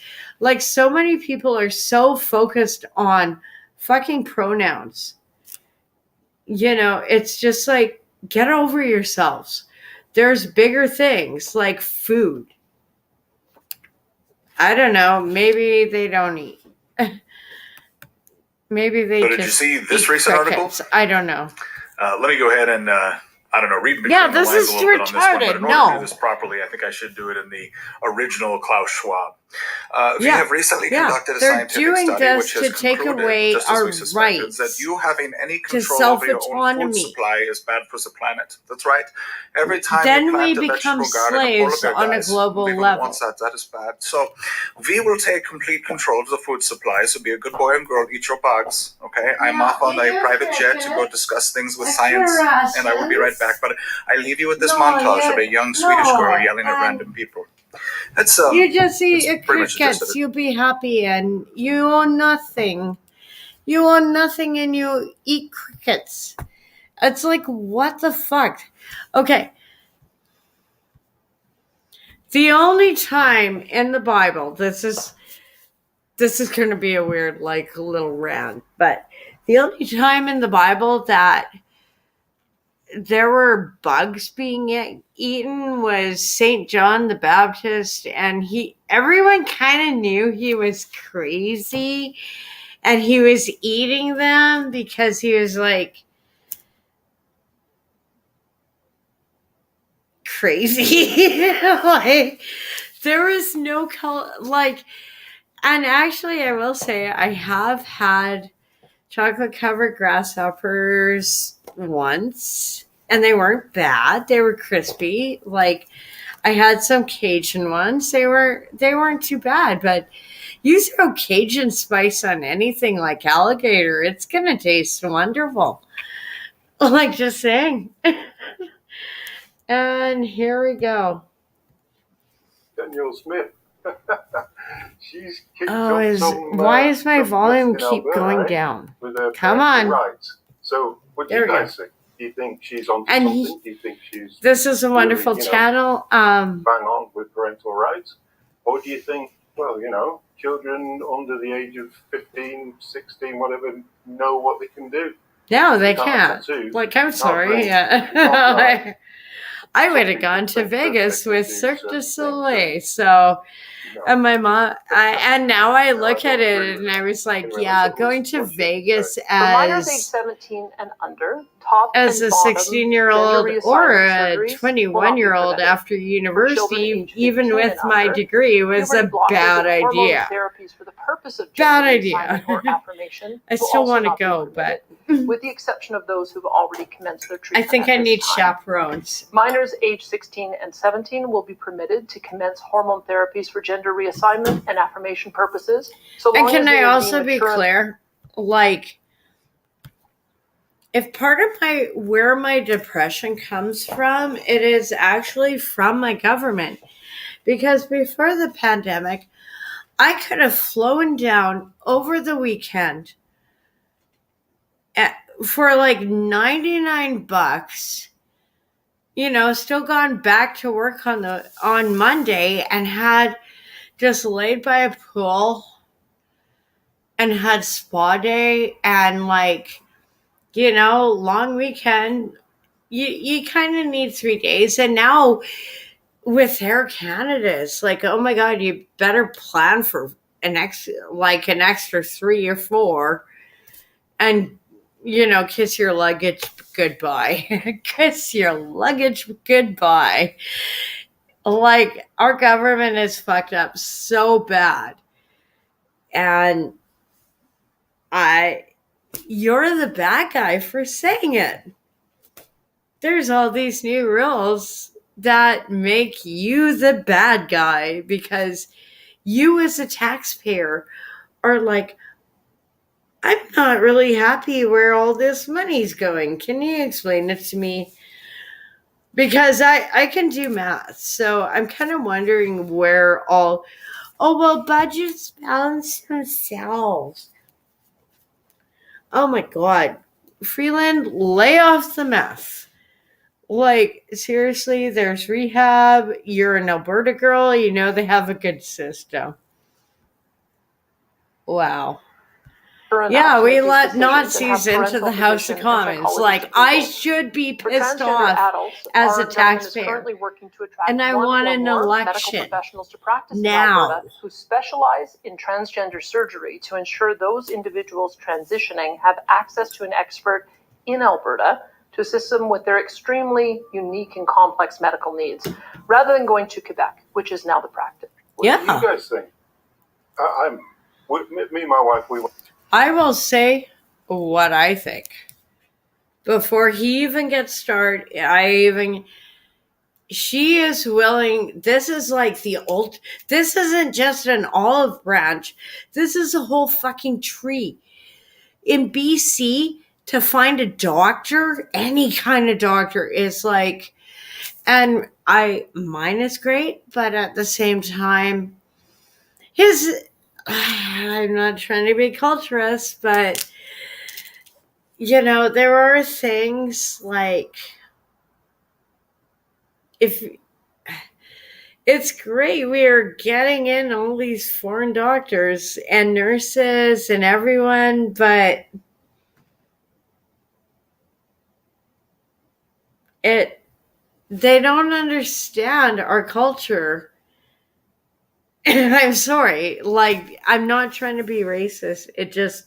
so many people are so focused on fucking pronouns. It's just get over yourselves. There's bigger things like food. I don't know. Maybe they don't eat. Maybe they. So did you see this recent article? I don't know. Let me go ahead and read between Yeah, the this lines is a little bit on this one. But retarded. in order to No. do this properly, I think I should do it in the original Klaus Schwab. We Yeah, have recently yeah. conducted a They're scientific doing study this which has to take concluded, away just as our we suspected, rights that you having any to control over your own food self-autonomy. supply is bad for the planet. That's right. Every time Then you plant we a become vegetable garden, a polar slaves bear on a dies. global We don't level. want that. That is bad. So we will take complete control of the food supply. So be a good boy and girl, eat your bugs. Okay, I'm off on a private jet to go discuss things with science, and I will be right back. But I leave you with this montage of a young Swedish girl yelling at random people. That's You just eat your pretty much the gist of crickets. it. You'll be happy, and you own nothing. You own nothing, and you eat crickets. It's what the fuck? Okay. The only time in the Bible, this is going to be a weird, little rant, but the only time in the Bible that there were bugs being eaten was St. John the Baptist, and everyone kind of knew he was crazy, and he was eating them because he was crazy. There was no color, and actually I will say I have had chocolate covered grasshoppers once, and they weren't bad. They were crispy. I had some Cajun ones. They weren't too bad, but you throw Cajun spice on anything like alligator, it's gonna taste wonderful. Just saying. And here we go. Danielle Smith. She's kicked Oh, up some, why is my some volume dust in keep Alberta, going eh? down? With her Come parental on. rights. So, what do There you we guys think? Do you think she's on And something? Do you think she's This is a wonderful really, channel. bang on with parental rights? Or do you think, well, children under the age of 15, 16, whatever, know what they can do? No, they You can't can't. tattoo. I'm You can't sorry. drink. Yeah. You can't drive. I would have gone to Vegas with Cirque du Soleil. So, and my mom, and now I look at it and I was like, yeah, going to Vegas For minors aged as 17 and under, top as and a bottom 16-year-old gender or reassignment a surgeries will not be 21-year-old permitted. after children university, aged even 15 with and my under, degree, was puberty a blockers bad and hormone idea. therapies for the purpose of Bad gender idea. reassignment or affirmation I will still also want to not be go, permitted, but with the exception of those who've already commenced their I treatment. think at I this need time. chaperones. Minors aged 16 and 17 will be permitted to commence hormone therapies for gender reassignment and affirmation purposes. So And long can as they I are also deemed be mature clear? If part of where my depression comes from, it is actually from my government. Because before the pandemic, I could have flown down over the weekend for 99 bucks, still gone back to work on Monday and had just laid by a pool and had spa day and long weekend. You kind of need 3 days. And now with Air Canada, it's oh my God, you better plan for an extra 3 or 4 and, kiss your luggage goodbye. Kiss your luggage goodbye. Our government is fucked up so bad. And you're the bad guy for saying it. There's all these new rules that make you the bad guy because you as a taxpayer are I'm not really happy where all this money's going. Can you explain it to me? because I can do math. So I'm kind of wondering where all, oh, well, budgets balance themselves. Oh my God. Freeland, lay off the meth. Like, seriously, there's rehab. You're an Alberta girl. You know they have a good system. Wow. Yeah, we let Nazis into the House of Commons. Like, I should be pissed off as a taxpayer. And I want an election now. Who specialize in transgender surgery to ensure those individuals transitioning have access to an expert in Alberta to assist them with their extremely unique and complex medical needs, rather than going to Quebec, which is now the practice. What do you guys think? Me and my wife, we went. I will say what I think. Before he even gets started, she is willing, this is like this isn't just an olive branch. This is a whole fucking tree. In BC, to find a doctor, any kind of doctor, is like, and mine is great, but at the same time, I'm not trying to be culturist, but, there are things like, if it's great, we are getting in all these foreign doctors and nurses and everyone, but they don't understand our culture. And I'm sorry, like, I'm not trying to be racist. It just,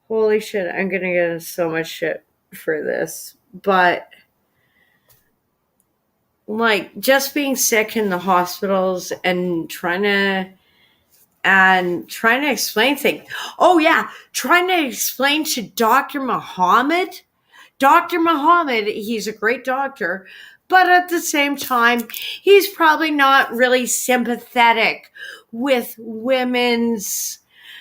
holy shit, I'm going to get in so much shit for this. But, like, just being sick in the hospitals and trying to explain things. Oh, yeah, trying to explain to Dr. Muhammad. Dr. Muhammad, he's a great doctor, but at the same time, he's probably not really sympathetic with women's.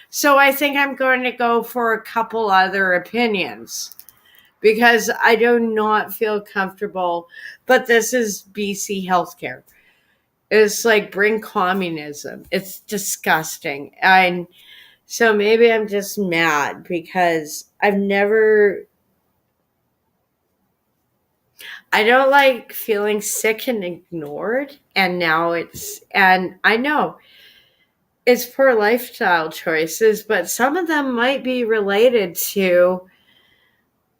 So I think I'm going to go for a couple other opinions because I do not feel comfortable. But this is BC healthcare. It's like, bring communism. It's disgusting. And so maybe I'm just mad because I don't like feeling sick and ignored. And now and I know it's poor lifestyle choices, but some of them might be related to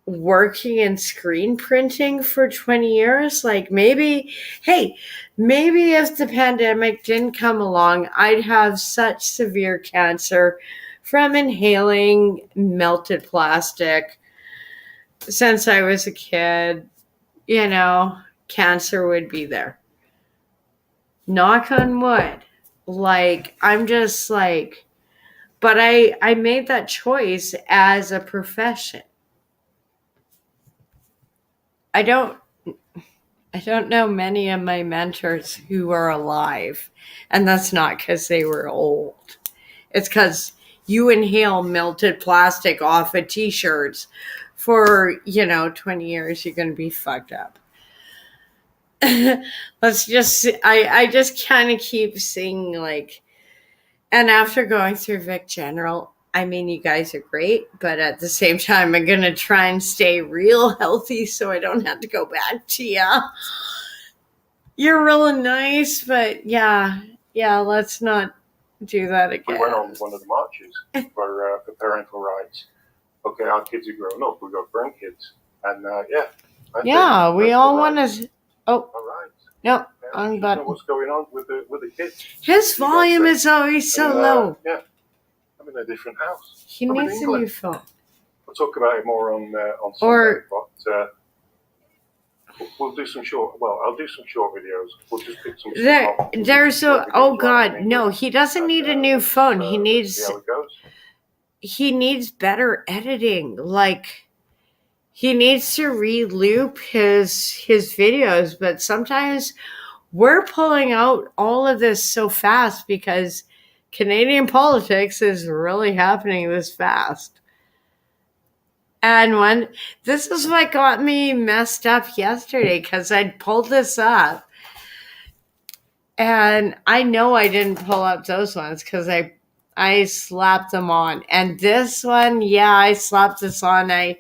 working in screen printing for 20 years. Like, maybe if the pandemic didn't come along, I'd have such severe cancer from inhaling melted plastic since I was a kid. Cancer would be there. Knock on wood. Like, I'm just like, but I made that choice as a profession. I don't know many of my mentors who are alive. And that's not because they were old. It's because you inhale melted plastic off of t-shirts for, 20 years, you're going to be fucked up. I just kind of keep seeing, like, and after going through Vic General, I mean, you guys are great, but at the same time, I'm going to try and stay real healthy so I don't have to go back to you. You're really nice, but yeah, let's not do that again. We went on one of the marches for parental rights. Okay, our kids are growing up. We've got grandkids. And yeah, we all want to. Oh, all right. Nope, on button. What's going on with the kids? His volume is always so low. Yeah, I'm in a different house. He needs a new phone. We'll talk about it more on Sunday, but we'll do some short. Well, I'll do some short videos. We'll just pick some. Oh God, no! He doesn't need a new phone. He needs. See how it goes. He needs better editing. Like, he needs to re-loop his videos, but sometimes we're pulling out all of this so fast because Canadian politics is really happening this fast. And this is what got me messed up yesterday, because I'd pulled this up. And I know I didn't pull up those ones because I slapped them on. And this one, yeah, I slapped this on. I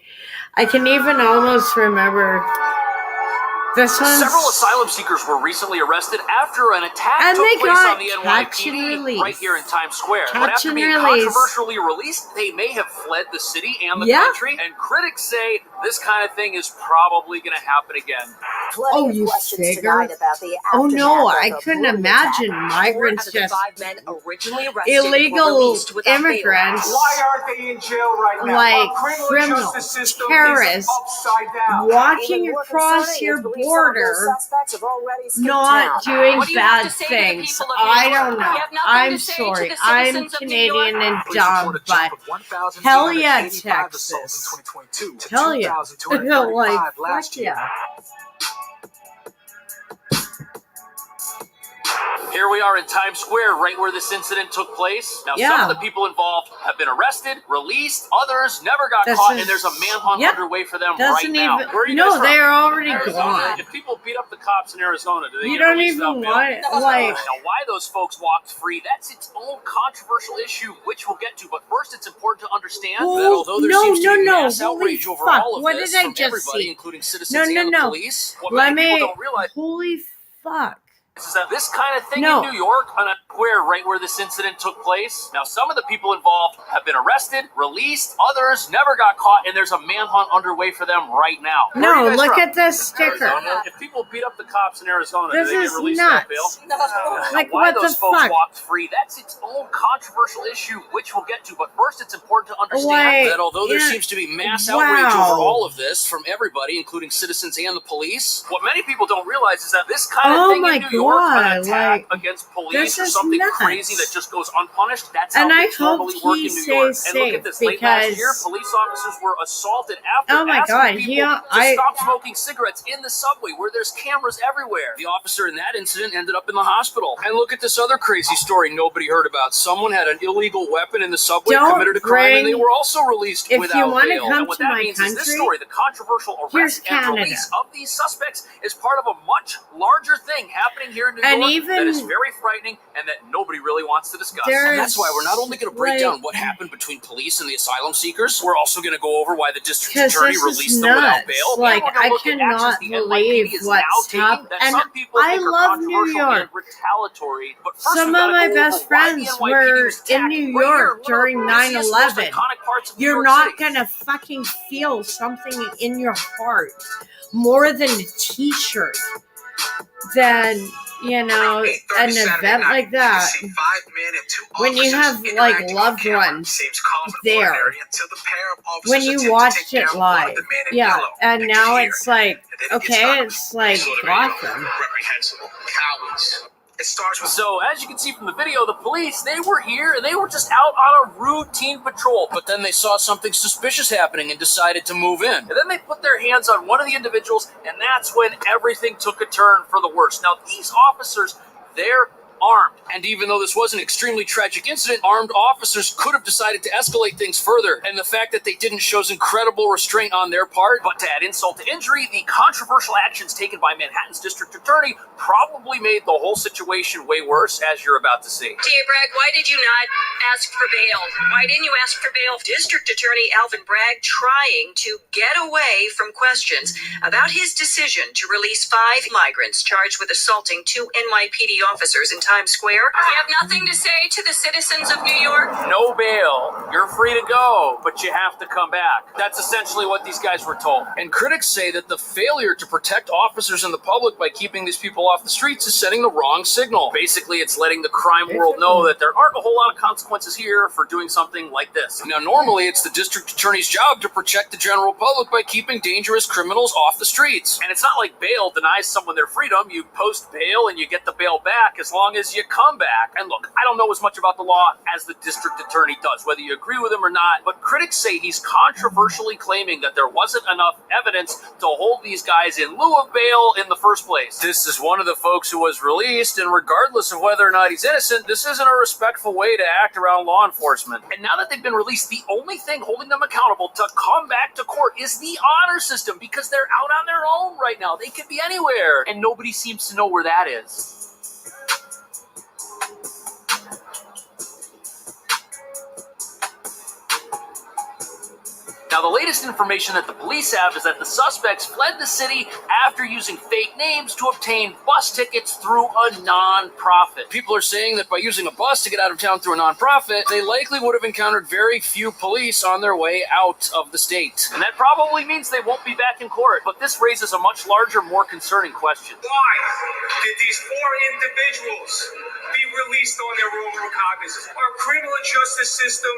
can even almost remember this one. Several asylum seekers were recently arrested after an attack And took they place got on the catch and NYPD release. right here in Times Square. But Catch after and being release. controversially released, they may have fled the city and the Yeah. country. And critics say this kind of thing is probably going to happen again. Oh, you figure? Oh no, I couldn't imagine migrants just illegal immigrants, Why aren't they in jail right now? like Our criminal criminals, justice system terrorists, is upside down. walking across your border, not doing bad things. I don't know. I'm sorry. I'm Canadian and dumb, but hell yeah, Texas. Hell yeah. Like, fuck yeah. Here we are in Times Square, right where this incident took place. Now, some Yeah. of the people involved have been arrested, released. Others never got This caught, is- and there's a manhunt Yep. underway for them Doesn't right now. even- Where are you no, guys from? they're already Arizona. gone. If people beat up the cops in Arizona, do they You get don't released even without want- bail? like- Now, why those folks walked free, that's its own controversial issue, which we'll get to. But first, it's important to understand Oh, that although there no, seems to no, be no. mass Holy outrage over fuck. all of What this did I from just everybody, see? including No, citizens no, and no. the police, what Let many me. people don't realize Holy fuck. is that this kind of thing No. in New York on a square right where this incident took place. Now, some of the people involved have been arrested, released. Others never got caught, and there's a manhunt underway for them right now. Where are No, you guys look from? at this sticker. Arizona? If people beat up the cops in Arizona, This do they is get released nuts. without bail? Like, Why what those the folks fuck? walked free, that's its own controversial issue, which we'll get to. But first, it's important to understand Like, that although there yeah. seems to be mass Wow. outrage over all of this from everybody, including citizens and the police, what many people don't realize is that this kind of Oh thing my in New York, an God, attack like, against police this or is something nuts. crazy that just goes unpunished, that's And how I things hope normally work he in New York. stays And look at this, late last because- year, police officers were assaulted after Oh my asking God, people to stop smoking cigarettes in the subway where there's cameras everywhere. The officer in that incident ended up in the hospital. And look at this other crazy story nobody heard about. Someone had an illegal weapon in the subway, Don't committed a crime, and they bring- were also released If you without wanna bail. come And what to that my means is this country, story, the controversial here's arrest and Canada. release of these suspects, is part of a much larger thing happening here in New And York even- that is very frightening and that nobody really wants to discuss. There's, And that's why we're not only going to break like- down what happened between police and the asylum seekers, we're also going to go over why the district 'Cause attorney this is released them without nuts. bail. Like, and we're going I to look at actions cannot the believe NYPD is what's now taking happened. that And some people I think are love New controversial York. and retaliatory. But first Some we've of gotta my go best over why the friends NYPD were was in attacked New right here York in one during of the busiest, most 9/11. iconic parts of New You're York not City. gonna fucking feel something in your heart more than a t-shirt than, you know, an event like that. When you have like loved ones there, when you watched it live, yeah, and now it's like, okay, it's like Gotham. Reprehensible cowards. It starts with So, as you can see from the video, the police, they were here and they were just out on a routine patrol. But then they saw something suspicious happening and decided to move in. And then they put their hands on one of the individuals, and that's when everything took a turn for the worse. Now, these officers, they're armed. And even though this was an extremely tragic incident, armed officers could have decided to escalate things further. And the fact that they didn't shows incredible restraint on their part. But to add insult to injury, the controversial actions taken by Manhattan's district attorney probably made the whole situation way worse, as you're about to see. Tia Bragg, why did you not ask for bail? Why didn't you ask for bail? District Attorney Alvin Bragg trying to get away from questions about his decision to release 5 migrants charged with assaulting 2 NYPD officers in Times Square. You have nothing to say to the citizens of New York? No bail. You're free to go, but you have to come back. That's essentially what these guys were told. And critics say that the failure to protect officers and the public by keeping these people off the streets is sending the wrong signal. Basically, it's letting the crime world know that there aren't a whole lot of consequences here for doing something like this. Now, normally it's the district attorney's job to protect the general public by keeping dangerous criminals off the streets. And it's not like bail denies someone their freedom. You post bail and you get the bail back as long is you come back, and look, I don't know as much about the law as the district attorney does, whether you agree with him or not, but critics say he's controversially claiming that there wasn't enough evidence to hold these guys in lieu of bail in the first place. This is one of the folks who was released, and regardless of whether or not he's innocent, this isn't a respectful way to act around law enforcement. And now that they've been released, the only thing holding them accountable to come back to court is the honor system, because they're out on their own right now. They could be anywhere, and nobody seems to know where that is. Now, the latest information that the police have is that the suspects fled the city after using fake names to obtain bus tickets through a non-profit. People are saying that by using a bus to get out of town through a non-profit, they likely would have encountered very few police on their way out of the state. And that probably means they won't be back in court. But this raises a much larger, more concerning question. Why did these 4 individuals be released on their own recognizance? Our criminal justice system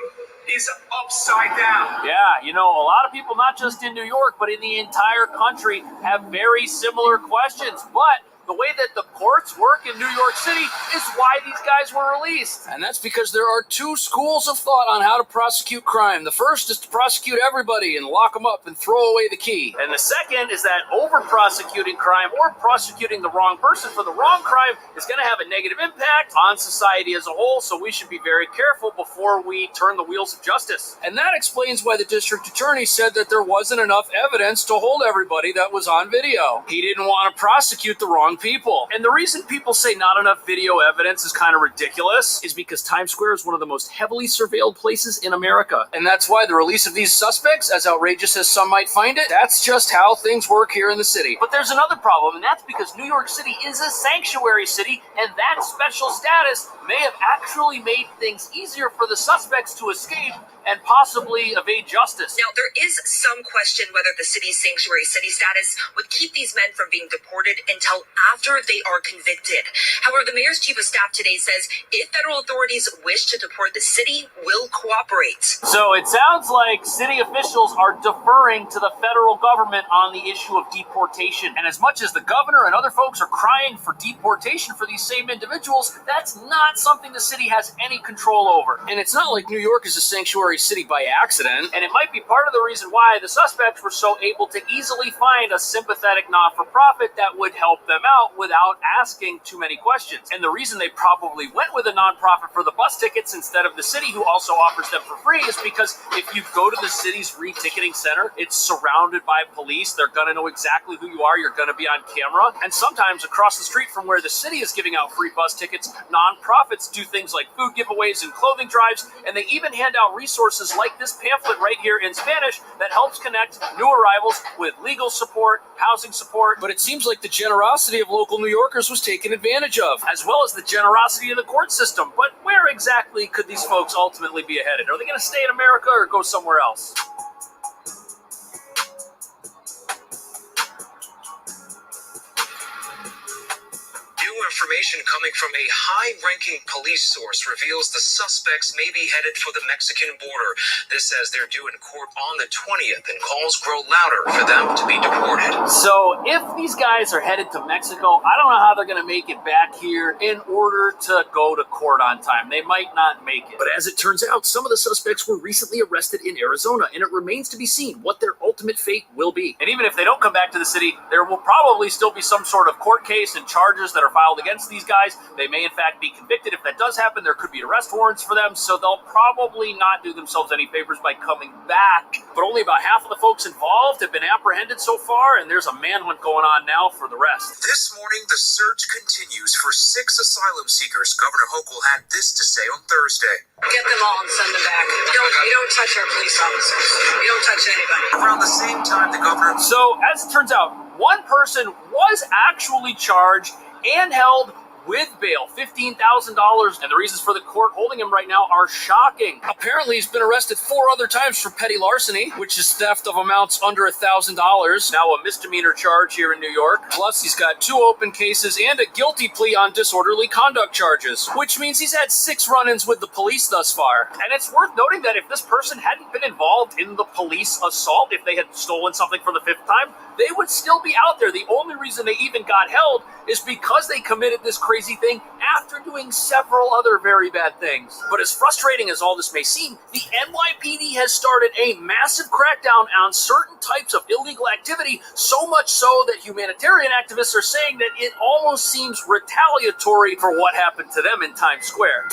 is upside down. Yeah, you know, a lot of people, not just in New York, but in the entire country, have very similar questions. But the way that the courts work in New York City is why these guys were released. And that's because there are 2 schools of thought on how to prosecute crime. The first is to prosecute everybody and lock them up and throw away the key. And the second is that over-prosecuting crime or prosecuting the wrong person for the wrong crime is going to have a negative impact on society as a whole, so we should be very careful before we turn the wheels of justice. And that explains why the district attorney said that there wasn't enough evidence to hold everybody that was on video. He didn't want to prosecute the wrong people. And the reason people say not enough video evidence is kind of ridiculous is because Times Square is one of the most heavily surveilled places in America. And that's why the release of these suspects, as outrageous as some might find it, that's just how things work here in the city. But there's another problem, and that's because New York City is a sanctuary city, and that special status may have actually made things easier for the suspects to escape and possibly evade justice. Now, there is some question whether the city's sanctuary city status would keep these men from being deported until after they are convicted. However, the mayor's chief of staff today says if federal authorities wish to deport the city, will cooperate. So it sounds like city officials are deferring to the federal government on the issue of deportation. And as much as the governor and other folks are crying for deportation for these same individuals, that's not something the city has any control over. And it's not like New York is a sanctuary city by accident, and it might be part of the reason why the suspects were so able to easily find a sympathetic not-for-profit that would help them out without asking too many questions. And the reason they probably went with a non-profit for the bus tickets instead of the city, who also offers them for free, is because if you go to the city's re-ticketing center, it's surrounded by police. They're going to know exactly who you are. You're going to be on camera. And sometimes across the street from where the city is giving out free bus tickets, non-profits do things like food giveaways and clothing drives, and they even hand out resources like this pamphlet right here in Spanish that helps connect new arrivals with legal support, housing support. But it seems like the generosity of local New Yorkers was taken advantage of, as well as the generosity of the court system. But where exactly could these folks ultimately be headed? Are they going to stay in America or go somewhere else? New information coming from a high-ranking police source reveals the suspects may be headed for the Mexican border. This says they're due in court on the 20th, and calls grow louder for them to be deported. So if these guys are headed to Mexico, I don't know how they're going to make it back here in order to go to court on time. They might not make it. But as it turns out, some of the suspects were recently arrested in Arizona, and it remains to be seen what their ultimate fate will be. And even if they don't come back to the city, there will probably still be some sort of court case and charges that are filed against these guys. They may in fact be convicted. If that does happen, there could be arrest warrants for them, so they'll probably not do themselves any favors by coming back. But only about half of the folks involved have been apprehended so far, and there's a manhunt going on now for the rest. This morning, the search continues for 6 asylum seekers. Governor Hochul had this to say on Thursday. Get them all and send them back. You don't touch our police officers. You don't touch anybody. Around the same time, the governor... So, as it turns out, one person was actually charged and held with bail, $15,000, and the reasons for the court holding him right now are shocking. Apparently, he's been arrested 4 other times for petty larceny, which is theft of amounts under $1,000, now a misdemeanor charge here in New York. Plus, he's got 2 open cases and a guilty plea on disorderly conduct charges, which means he's had 6 run-ins with the police thus far. And it's worth noting that if this person hadn't been involved in the police assault, if they had stolen something for the 5th time, they would still be out there. The only reason they even got held is because they committed this crazy crazy thing after doing several other very bad things. But as frustrating as all this may seem, the NYPD has started a massive crackdown on certain types of illegal activity, so much so that humanitarian activists are saying that it almost seems retaliatory for what happened to them in Times Square.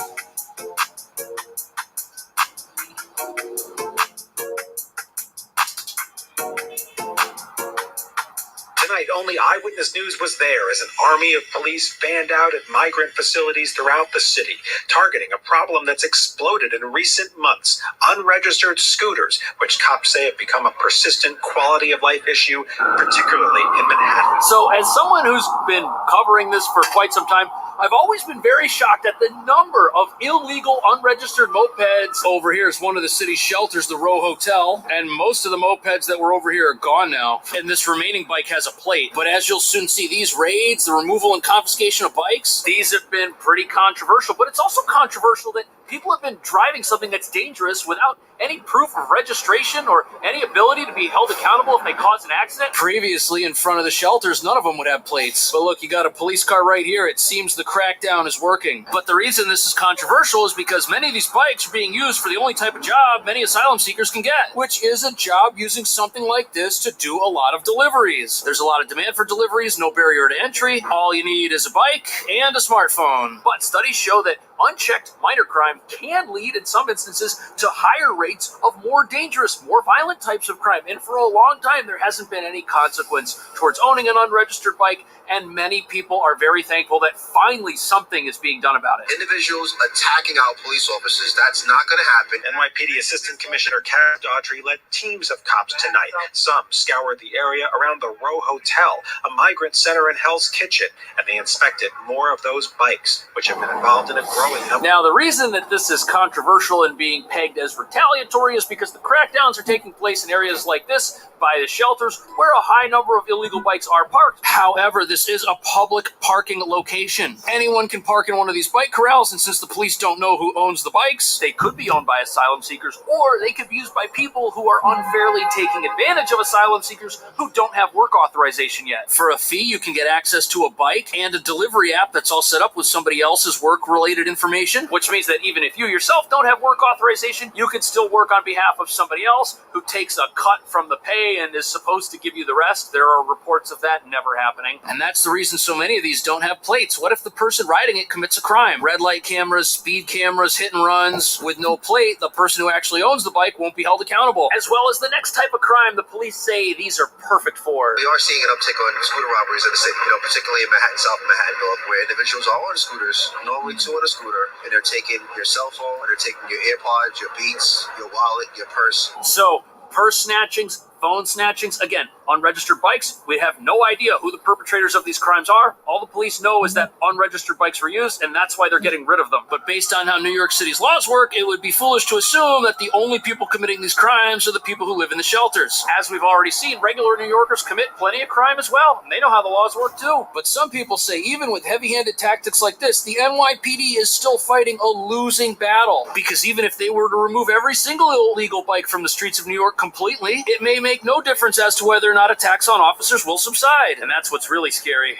Tonight, only Eyewitness News was there as an army of police fanned out at migrant facilities throughout the city, targeting a problem that's exploded in recent months: unregistered scooters, which cops say have become a persistent quality of life issue, particularly in Manhattan. So, as someone who's been covering this for quite some time, I've always been very shocked at the number of illegal, unregistered mopeds. Over here is one of the city's shelters, the Row Hotel, and most of the mopeds that were over here are gone now. And this remaining bike has a plate. But as you'll soon see, these raids, the removal and confiscation of bikes, these have been pretty controversial. But it's also controversial that people have been driving something that's dangerous without any proof of registration or any ability to be held accountable if they cause an accident. Previously, in front of the shelters, none of them would have plates. But look, you got a police car right here. It seems the crackdown is working. But the reason this is controversial is because many of these bikes are being used for the only type of job many asylum seekers can get, which is a job using something like this to do a lot of deliveries. There's a lot of demand for deliveries, no barrier to entry. All you need is a bike and a smartphone. But studies show that unchecked minor crime can lead in some instances to higher rates of more dangerous, more violent types of crime. And for a long time, there hasn't been any consequence towards owning an unregistered bike, and many people are very thankful that finally something is being done about it. Individuals attacking our police officers, that's not going to happen. NYPD Assistant Commissioner Karen Daughtry led teams of cops tonight. Some scoured the area around the Row Hotel, a migrant center in Hell's Kitchen, and they inspected more of those bikes, which have been involved in a growing number. Now, the reason that this is controversial and being pegged as retaliatory is because the crackdowns are taking place in areas like this, by the shelters, where a high number of illegal bikes are parked. However, this is a public parking location. Anyone can park in one of these bike corrals, and since the police don't know who owns the bikes, they could be owned by asylum seekers, or they could be used by people who are unfairly taking advantage of asylum seekers who don't have work authorization yet. For a fee, you can get access to a bike and a delivery app that's all set up with somebody else's work-related information, which means that even if you yourself don't have work authorization, you can still work on behalf of somebody else who takes a cut from the pay and is supposed to give you the rest. There are reports of that never happening. And that's the reason so many of these don't have plates. What if the person riding it commits a crime? Red light cameras, speed cameras, hit and runs. With no plate, the person who actually owns the bike won't be held accountable. As well as the next type of crime the police say these are perfect for. We are seeing an uptick on scooter robberies in the city, particularly in Manhattan South and Manhattan North, where individuals are on scooters, normally two on a scooter, and they're taking your cell phone, they're taking your AirPods, your Beats, your wallet, your purse. So, purse snatchings, phone snatchings, again, unregistered bikes, we have no idea who the perpetrators of these crimes are. All the police know is that unregistered bikes were used, and that's why they're getting rid of them. But based on how New York City's laws work, it would be foolish to assume that the only people committing these crimes are the people who live in the shelters. As we've already seen, regular New Yorkers commit plenty of crime as well, and they know how the laws work too. But some people say even with heavy-handed tactics like this, the NYPD is still fighting a losing battle. Because even if they were to remove every single illegal bike from the streets of New York completely, it may make no difference as to whether or not attacks on officers will subside. And that's what's really scary.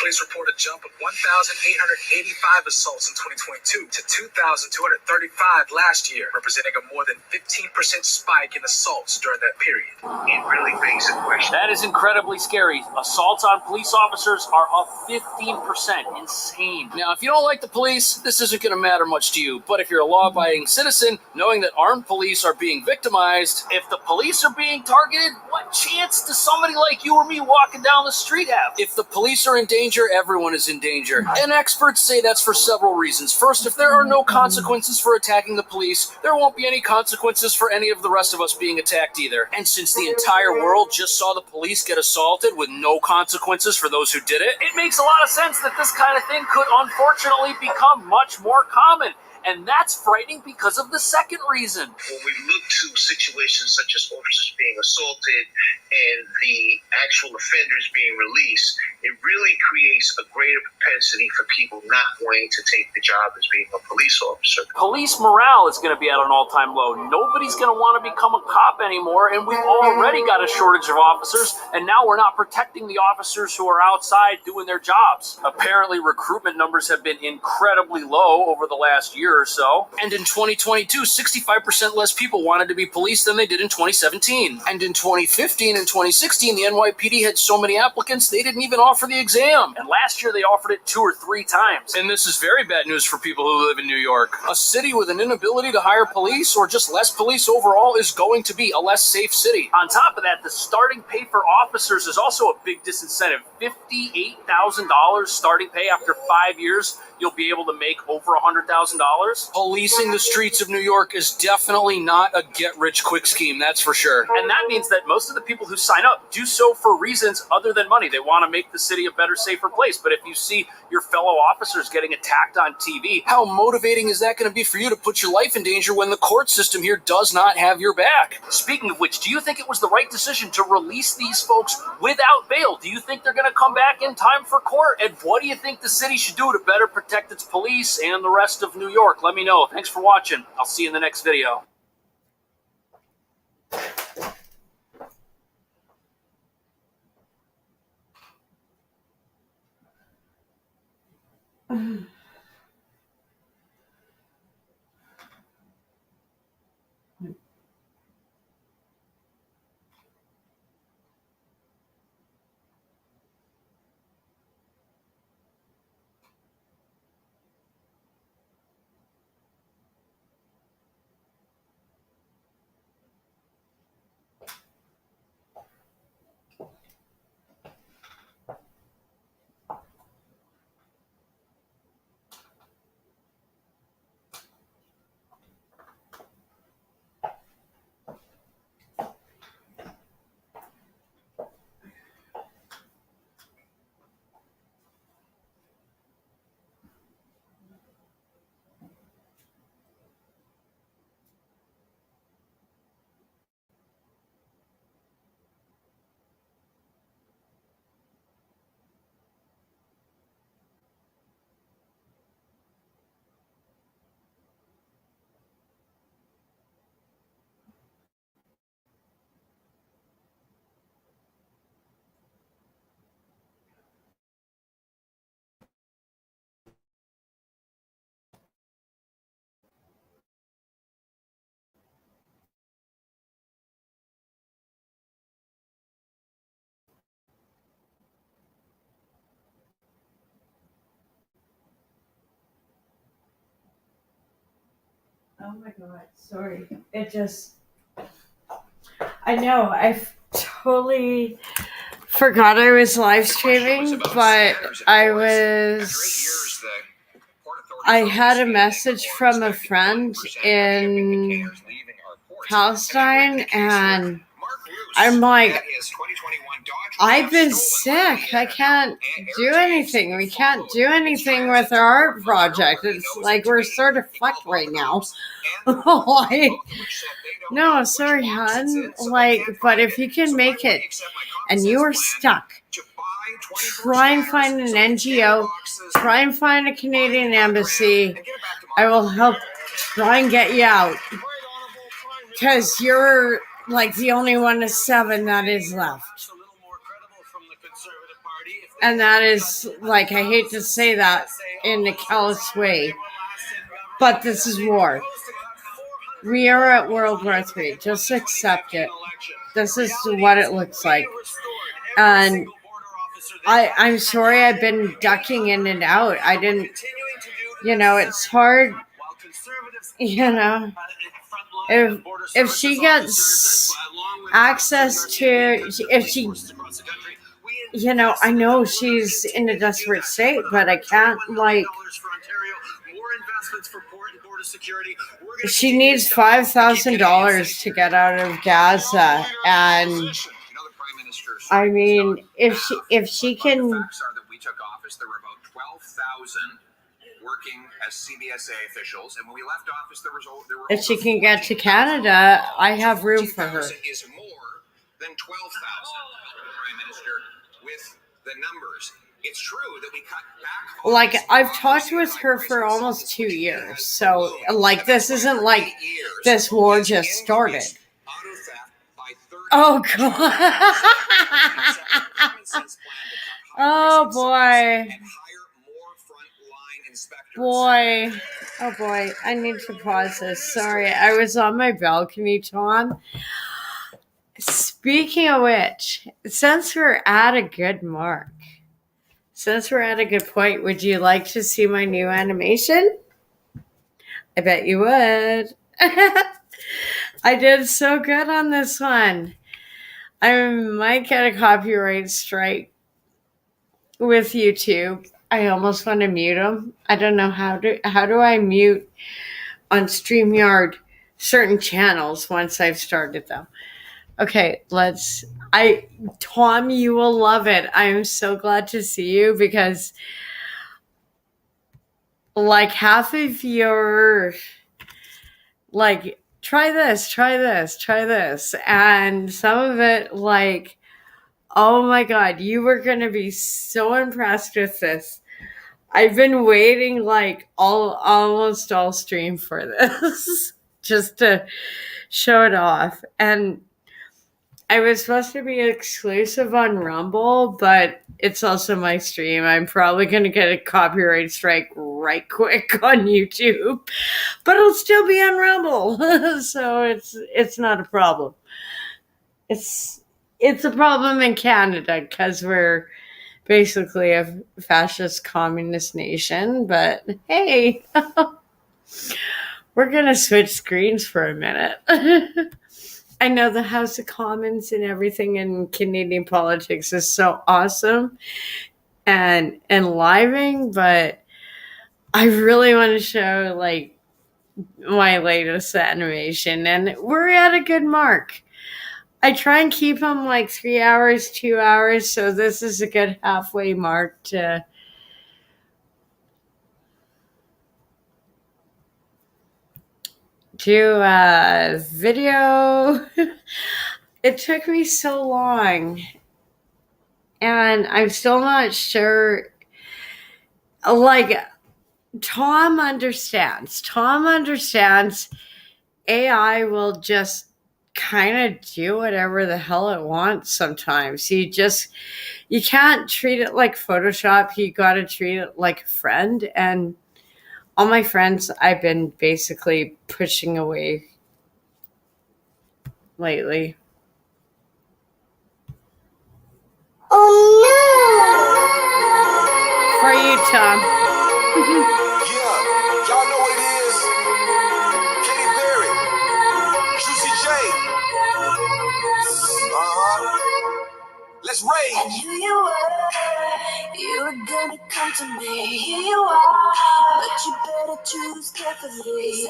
Police report a jump of 1,885 assaults in 2022 to 2,235 last year, representing a more than 15% spike in assaults during that period. It really begs the question. That is incredibly scary. Assaults on police officers are up 15%. Insane. Now, if you don't like the police, this isn't going to matter much to you. But if you're a law-abiding citizen, knowing that armed police are being victimized, if the police are being targeted, what chance does somebody like you or me walking down the street have? If the police are in danger, everyone is in danger. And experts say that's for several reasons. First, if there are no consequences for attacking the police, there won't be any consequences for any of the rest of us being attacked either. And since the entire world just saw the police get assaulted with no consequences for those who did it, it makes a lot of sense that this kind of thing could unfortunately become much more common. And that's frightening because of the second reason. When we look to situations such as officers being assaulted and the actual offenders being released, it really creates a greater propensity for people not wanting to take the job as being a police officer. Police morale is going to be at an all-time low. Nobody's going to want to become a cop anymore, and we've already got a shortage of officers, and now we're not protecting the officers who are outside doing their jobs. Apparently, recruitment numbers have been incredibly low over the last year or so. And in 2022, 65% less people wanted to be police than they did in 2017. And in 2015 and 2016, the NYPD had so many applicants, they didn't even offer the exam. And last year, they offered it 2 or 3 times. And this is very bad news for people who live in New York. A city with an inability to hire police or just less police overall is going to be a less safe city. On top of that, the starting pay for officers is also a big disincentive. $58,000 starting pay after 5 years. You'll be able to make over $100,000. Policing the streets of New York is definitely not a get-rich-quick scheme, that's for sure. And that means that most of the people who sign up do so for reasons other than money. They want to make the city a better, safer place. But if you see your fellow officers getting attacked on TV, how motivating is that going to be for you to put your life in danger when the court system here does not have your back? Speaking of which, do you think it was the right decision to release these folks without bail? Do you think they're going to come back in time for court? And what do you think the city should do to better protect its police and the rest of New York? Let me know. Thanks for watching. I'll see you in the next video. Oh my god, sorry. I know, I totally forgot I was live streaming, but I had a message from a friend in Palestine, and I'm like, I've been sick. I can't do anything. We can't do anything with our art project. It's like we're sort of fucked right now. Like, no, sorry, hon. Like, but if you can make it and you are stuck, try and find an NGO, try and find a Canadian embassy. I will help try and get you out. Because you're like the only one of 7 that is left. And that is, like, I hate to say that in a callous way, but this is war. We are at World War III. Just accept it. This is what it looks like. And I'm sorry I've been ducking in and out. I didn't, it's hard, if she gets access to, if she, I know she's in a desperate state, but I can't, she needs $5,000 to get out of Gaza, and I mean, if she can, working as CBSA officials, and when we left office, there were If she can get to Canada, I have room for her. 14,000 is more than 12,000. Prime Minister, with the numbers. It's true that we cut back. Like, I've talked with her for almost 2 years, so, like, this isn't like this war just started. Oh, God. Oh, boy. Boy. Oh, boy. I need to pause this. Sorry, I was on my balcony, Tom. Speaking of which, since we're at a good mark, since we're at a good point, would you like to see my new animation? I bet you would. I did so good on this one. I might get a copyright strike with YouTube. I almost want to mute them. I don't know how do I mute on StreamYard certain channels once I've started them. Okay, Tom, you will love it. I'm so glad to see you because like half of your, like, try this. And some of it, like, oh my God, you were going to be so impressed with this. I've been waiting like almost all stream for this just to show it off. And I was supposed to be exclusive on Rumble, but it's also my stream. I'm probably going to get a copyright strike right quick on YouTube, but it'll still be on Rumble. So it's not a problem. It's a problem in Canada because we're basically a fascist communist nation, but hey, we're going to switch screens for a minute. I know the House of Commons and everything in Canadian politics is so awesome and enlivening, but I really want to show like my latest animation, and we're at a good mark. I try and keep them like 3 hours, 2 hours, so this is a good halfway mark to do a video. It took me so long, and I'm still not sure. Like, Tom understands. AI will just kind of do whatever the hell it wants sometimes. You can't treat it like Photoshop. You got to treat it like a friend, and all my friends I've been basically pushing away lately. Oh no! For you, Tom. Yeah, y'all know what it is. Katy Perry, Juicy J. Let's rage. I knew you were gonna come to me. Here you are, but you better choose carefully.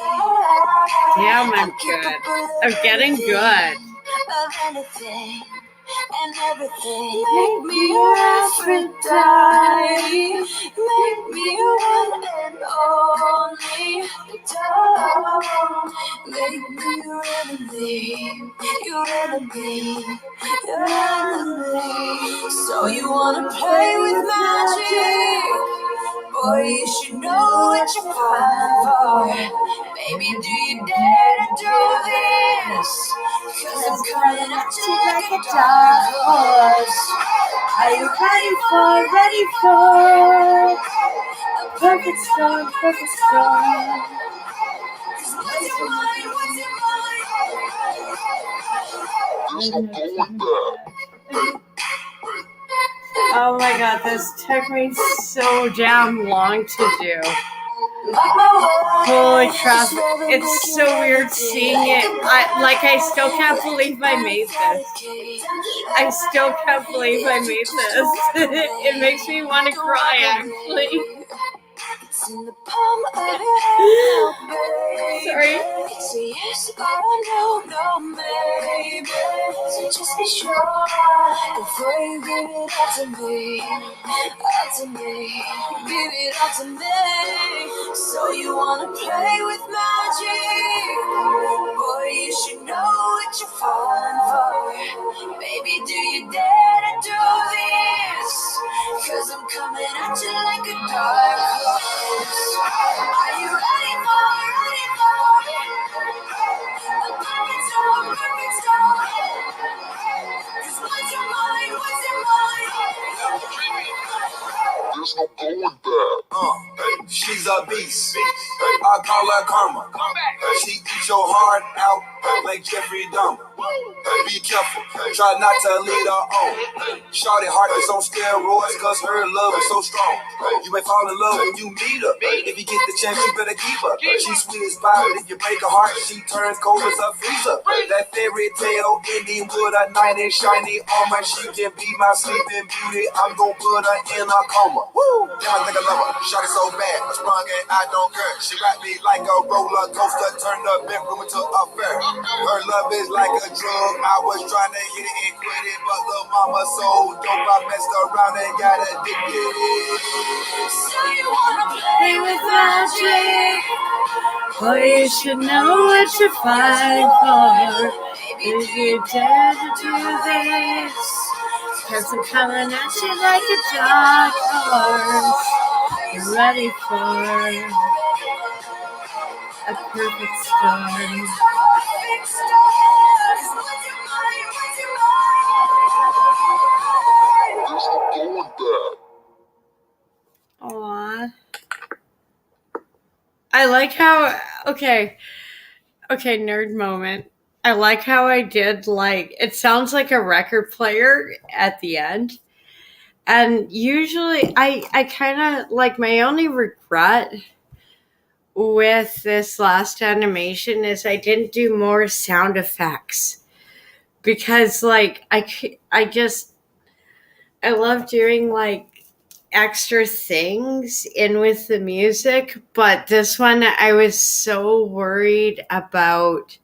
Damn, I'm good. I'm getting good. Of anything and everything. Make me your Aphrodite. Make me your one and only. Don't make me your enemy. Your enemy. Your enemy. So you wanna play with magic? Boy, you should know what you're falling for. Baby, do you dare to do this? Cause I'm coming at you like a dark horse. Are you ready for a perfect storm, perfect storm? Cause what's your mind, what's your mind? Oh my God, this took me so damn long to do. Holy crap, it's so weird seeing it. I still can't believe I made this. I still can't believe I made this. It makes me want to cry, actually. in the palm of your hand now, baby. Sorry. It's a yes or a no, maybe. So just be sure before you give it out to me. Out to me, give it out to me. So you wanna play with magic? Boy, you should know what you're falling for. Baby, do you dare to do this? 'Cause I'm coming at you like a dark horse. Are you ready for it? A perfect storm, perfect storm. 'Cause what's your mind, what's your mind? There's no going back. She's a beast. I call her karma. She eats your heart out like Jeffrey Dahmer. Be careful, try not to lead her on. Shorty heart is on steroids cause her love is so strong. You may fall in love when you meet her. If you get the chance, you better keep her. She's sweet as pie, but if you break her heart, she turns cold as a freezer. That fairy tale ending with a knight in shiny armor. She can be my sleeping beauty. I'm gonna put her in a coma. Woo! Damn, I think I love her. Shot it so bad, I sprung and I don't care. She wrapped me like a roller coaster, turned the bedroom into a fair. Her love is like a drug. I was trying to hit it and quit it, but little mama so dope, I messed around and got addicted. So you wanna Play with magic. Boy, you should know what you're fighting for. If you dare to do this, 'cause I'm coming at you like a dark horse. You're ready for a perfect storm. Aww. I like how, okay, nerd moment. I like how I did, like, it sounds like a record player at the end. And usually I kind of, like, my only regret with this last animation is I didn't do more sound effects. Because, like, I love doing, like, extra things in with the music, but this one I was so worried about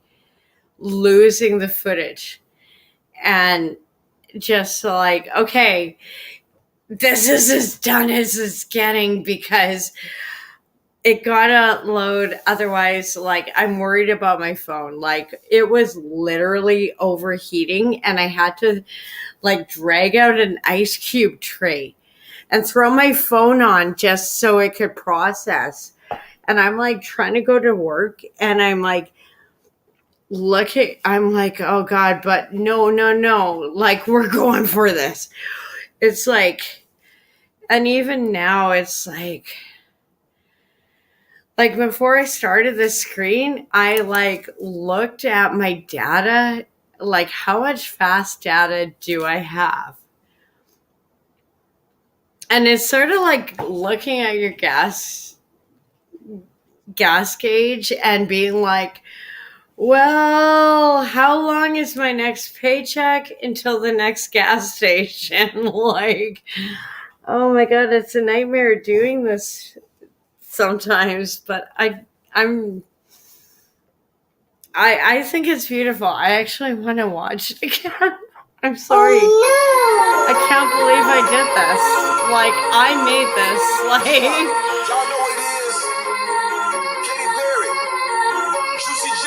losing the footage and just like, okay, this is as done as it's getting because it gotta load. Otherwise, like, I'm worried about my phone. Like, it was literally overheating and I had to, like, drag out an ice cube tray and throw my phone on just so it could process. And I'm like trying to go to work and I'm like, I'm like, oh God, but no. Like, we're going for this. It's like, and even now it's like before I started the screen, I like looked at my data, like how much fast data do I have? And it's sort of like looking at your gas gauge and being like, well, how long is my next paycheck until the next gas station? Like, oh my God, it's a nightmare doing this sometimes, but I think it's beautiful. I actually want to watch it again. I'm sorry. I can't believe I did this. Like, I made this. Like, Y'all know what it is. Katy Perry, Juicy J.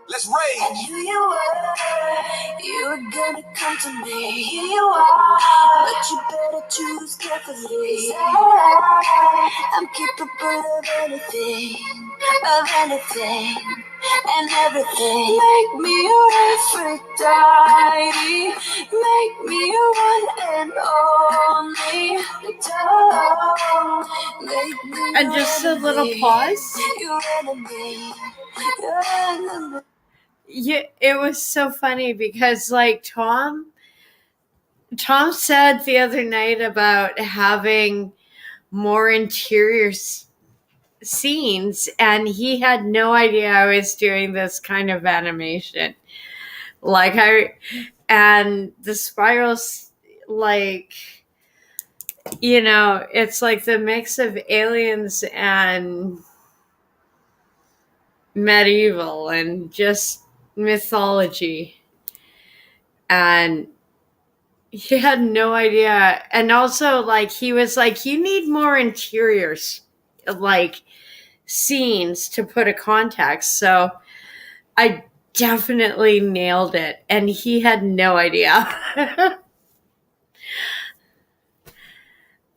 Let's rage. I knew you were gonna come to me. Here you are, but you better choose carefully. I'm capable of anything, and everything. Make me your Aphrodite. Make me your one and only. Make me and just a little pause. your enemy. Your enemy. Yeah, it was so funny because, like, Tom said the other night about having more interior scenes, and he had no idea I was doing this kind of animation. Like, and the spirals, like, you know, it's like the mix of aliens and medieval and just mythology. And he had no idea. And also, like, he was like, you need more interiors, like, scenes to put a context. So I definitely nailed it. And he had no idea.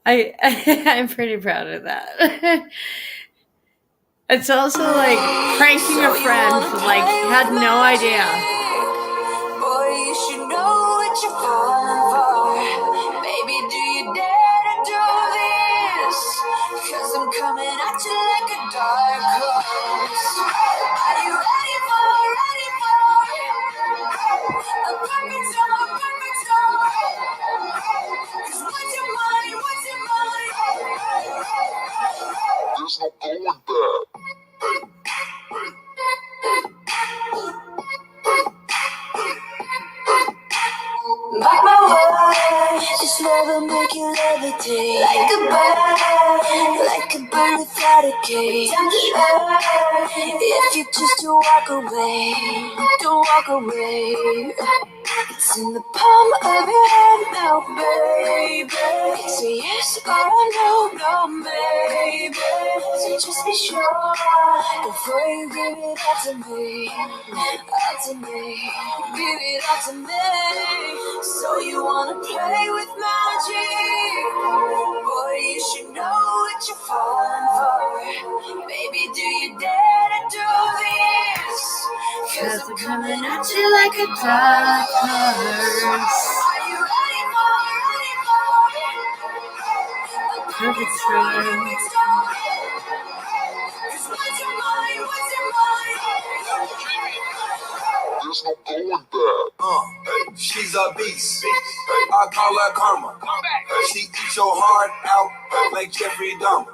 I'm pretty proud of that. It's also like pranking a friend, like, had no idea. Boy, you should know what you're falling for. Baby, do you dare to do this? Cause I'm coming at you like a dark horse. Are you ready for a perfect storm, a perfect storm? Cause what's your mind, what's your mind? There's no going back. Mark my words, this love will make you levitate like a bird without a cage. If you choose to walk away, don't walk away. It's in the palm of your hand now, baby. Say yes or no, no, baby. So just be sure before you give it up to me, up to me. Give it up to me. So you wanna play with magic? Boy, you should know what you're falling for. Baby, do you dare to do this? Cause I'm coming at you like a dark horse. Are you ready for a perfect storm? Cause what's your mind, what's your mind? There's no going back. She's a beast. I call her karma. She eats your heart out like Jeffrey Dahmer.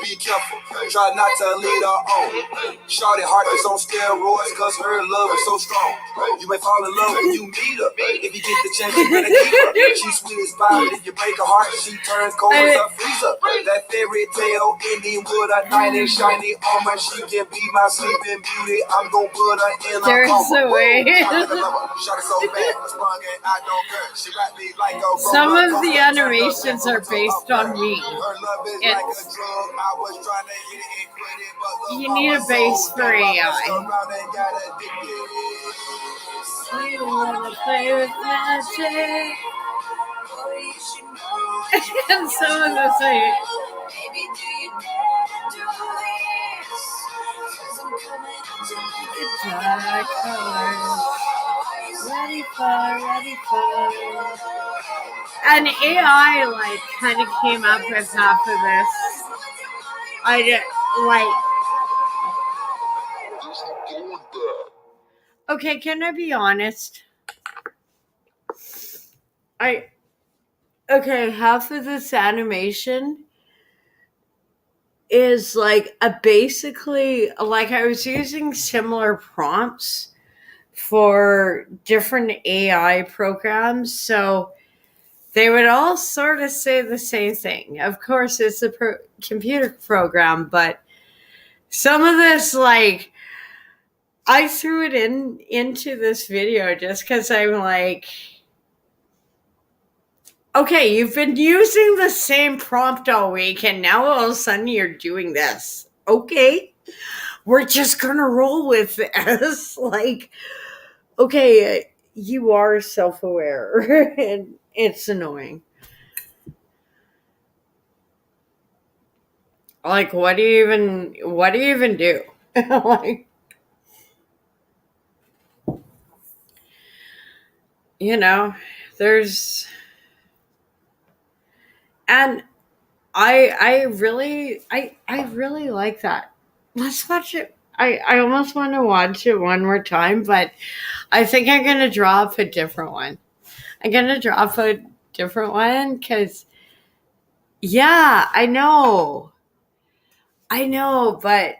Be careful, try not to lead her on. Shorty heart is on steroids cause her love is so strong. You may fall in love when you meet her. If you get the chance, you better keep her. She's sweet as pie. If you break her heart, she turns cold as a freezer. That fairy tale ending with a knight and shiny armor. She can be my sleeping beauty. I'm gonna put her in a There's coma. a way. Some of the animations are based on me. It's, you need a base for AI. So you wanna play with magic? And some of the say, Baby, do you dare to do this? Cause I'm coming at you like a dark horse. Ready for. And AI, like, kind of came up with half of this. I did, like. Okay, can I be honest? Okay, half of this animation is like basically, like, I was using similar prompts for different AI programs, so they would all sort of say the same thing. Of course, it's a computer program, but some of this, like, I threw it into this video just because I'm like, okay, you've been using the same prompt all week, and now all of a sudden you're doing this. Okay, we're just gonna roll with this. Like, okay, you are self-aware, and it's annoying. Like, what do you even do? Like, you know, there's, and I really like that. Let's watch it. I almost want to watch it one more time, but I think I'm gonna drop a different one. Because, yeah, I know, but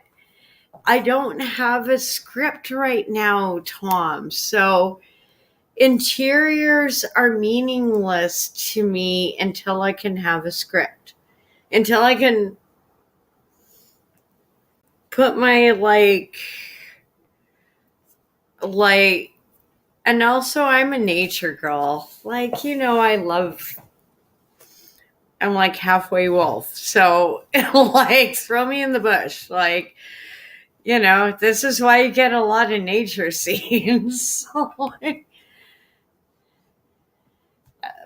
I don't have a script right now, Tom. So interiors are meaningless to me until I can have a script. Until I can put my like, and also I'm a nature girl. Like, I'm like halfway wolf. So like throw me in the bush. Like, this is why you get a lot of nature scenes. So,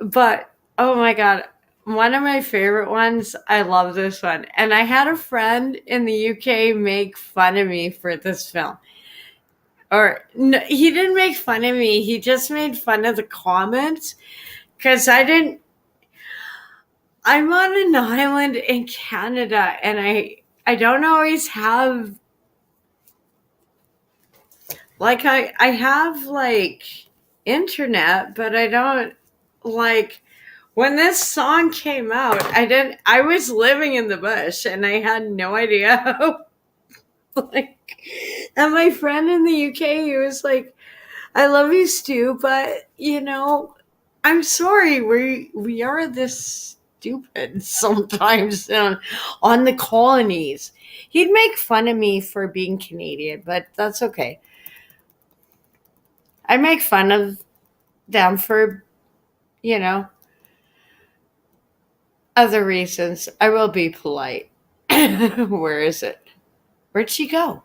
but oh my God, one of my favorite ones, I love this one. And I had a friend in the UK make fun of me for this film. Or no, he didn't make fun of me. He just made fun of the comments because I'm on an island in Canada and I don't always have like I have like internet, but I don't like when this song came out, I was living in the bush and I had no idea how like, and my friend in the UK, he was like, I love you, Stu, but I'm sorry, we are this stupid sometimes on the colonies. He'd make fun of me for being Canadian, but that's okay. I make fun of them for, other reasons. I will be polite. Where is it? Where'd she go?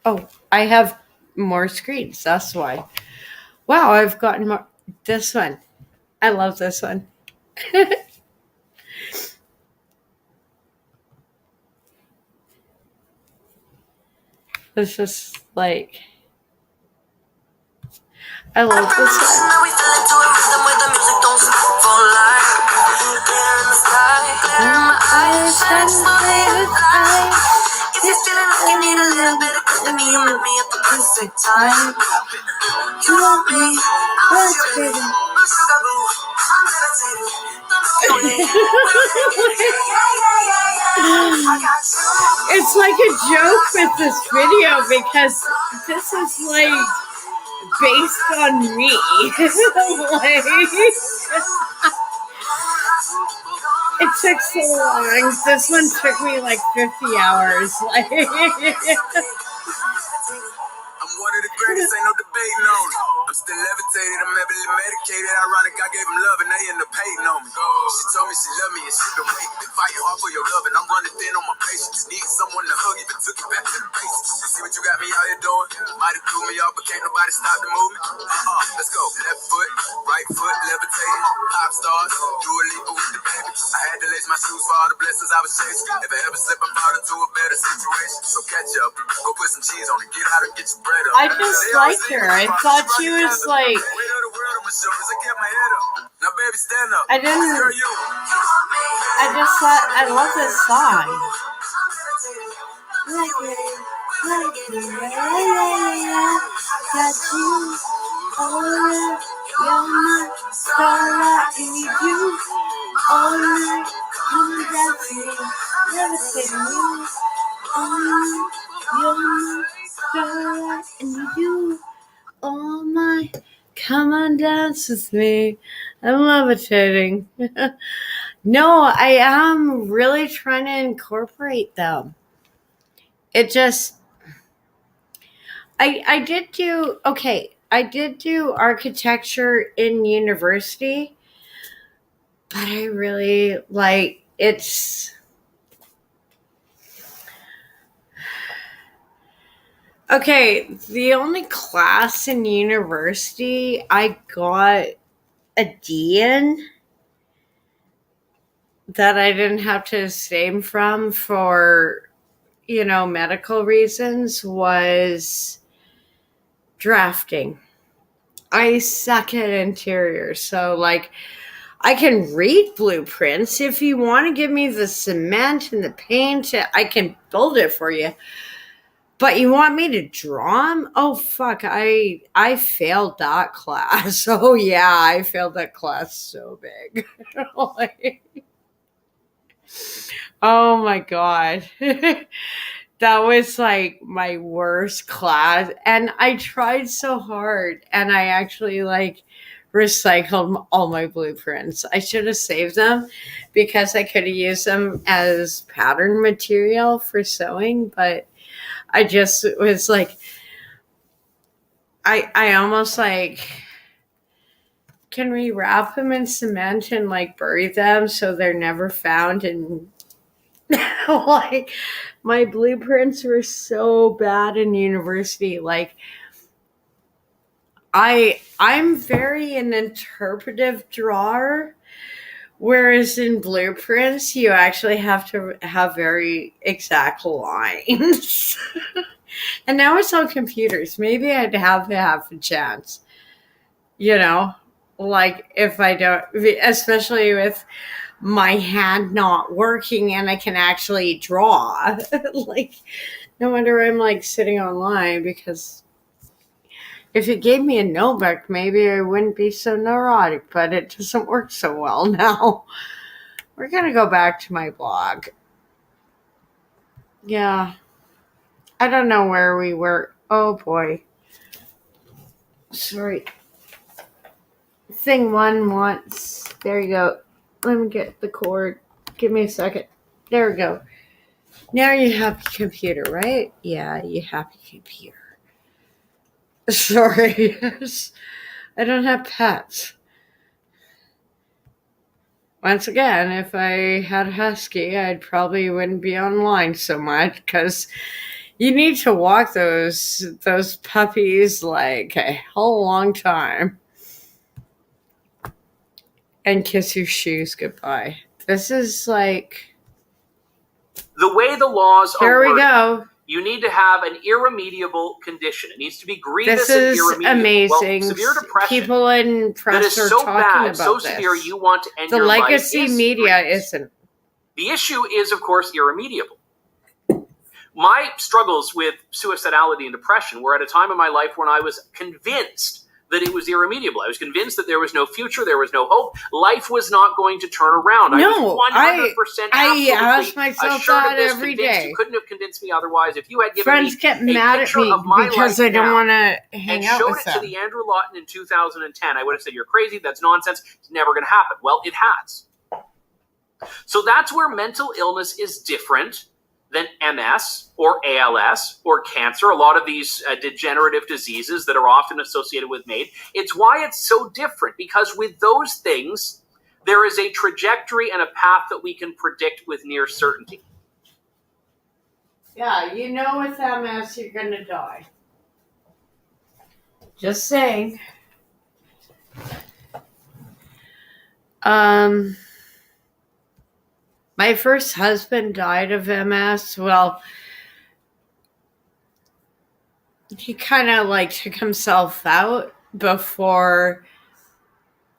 Oh, I have more screens. That's why. Wow, I've gotten more. This one. I love this one. It's just like, I love this If you're feeling like you need a little bit of company, you met me at the perfect time. You want me, I'm sugar, I'm sugar boo, I'm levitating. It's like a joke with this video because this is like based on me. Like, it took so long. This one took me like 50 hours. Like, I'm one of the greatest, ain't no debating on it. I'm still levitated, I'm heavily medicated. Ironic, I gave him love and they end up hating on me. She told me she loved me and she been waiting. Been fighting hard for your love and I'm running thin on my patience. Need someone to hug, even took it back to the basics. You see what you got me out here doing? Might have threw me off, but can't nobody stop the movement. Let's go. Left foot, right foot, levitating. Pop stars, do a leap with the baby. I had to lace my shoes for all the blessings I was chasing. If I ever slip, I fall into a better situation. So catch up, go put some cheese on it, get out and get your bread up. I just like her. I thought she was like. I just thought I love this song. Got you, oh, you're my starlight, I need you all night. Come dancing, levitating you all night. You're my starlight, I need you all night. Come on, dance with me. I'm levitating. No, I am really trying to incorporate them. It just, I did do architecture in university, but I really like it's. Okay, the only class in university I got a D in that I didn't have to abstain from for, medical reasons was drafting. I suck at interiors, so like I can read blueprints. If you want to give me the cement and the paint, I can build it for you. But you want me to draw them? Oh, fuck. I failed that class. Oh, yeah. I failed that class so big. Like, oh, my God. That was like my worst class. And I tried so hard, and I actually like recycled all my blueprints. I should have saved them because I could have used them as pattern material for sewing, but I just was like, I almost like, can we wrap them in cement and like bury them so they're never found? And like, my blueprints were so bad in university. Like, I'm very an interpretive drawer, whereas in blueprints you actually have to have very exact lines. And now it's on computers. Maybe I'd have a chance. You know, like if I don't, especially with my hand not working and I can actually draw. Like, no wonder I'm like sitting online, because if it gave me a notebook, maybe I wouldn't be so neurotic, but it doesn't work so well now. We're going to go back to my blog. Yeah. I don't know where we were. Oh boy. Sorry. Thing one wants. There you go. Let me get the cord. Give me a second. There we go. Now you have a computer, right? Yeah, you have a computer. Sorry. I don't have pets. Once again, if I had a husky, I probably wouldn't be online so much, because you need to walk those puppies like a whole long time and kiss your shoes goodbye. This is like, The way the laws here are we worded, go. you need to have an irremediable condition. It needs to be grievous This and is irremediable. amazing. Well, severe depression People in that press is are so talking bad, about so this. severe, you want to end The your life legacy is media grievous. isn't. The issue is, of course, irremediable. My struggles with suicidality and depression were at a time in my life when I was convinced that it was irremediable. I was convinced that there was no future, there was no hope, life was not going to turn around. No, I was 100% I ask absolutely myself assured of that this, every convinced. day. You couldn't have convinced me otherwise. If you had given Friends me get a mad at picture me of my because life I don't now want to hang and out showed with it to them. the Andrew Lawton in 2010, I would have said, you're crazy, that's nonsense, it's never going to happen. Well, it has. So that's where mental illness is different than MS or ALS or cancer, a lot of these degenerative diseases that are often associated with MAID. It's why it's so different, because with those things, there is a trajectory and a path that we can predict with near certainty. Yeah, you know with MS you're going to die. Just saying. My first husband died of MS. Well, he kind of like took himself out before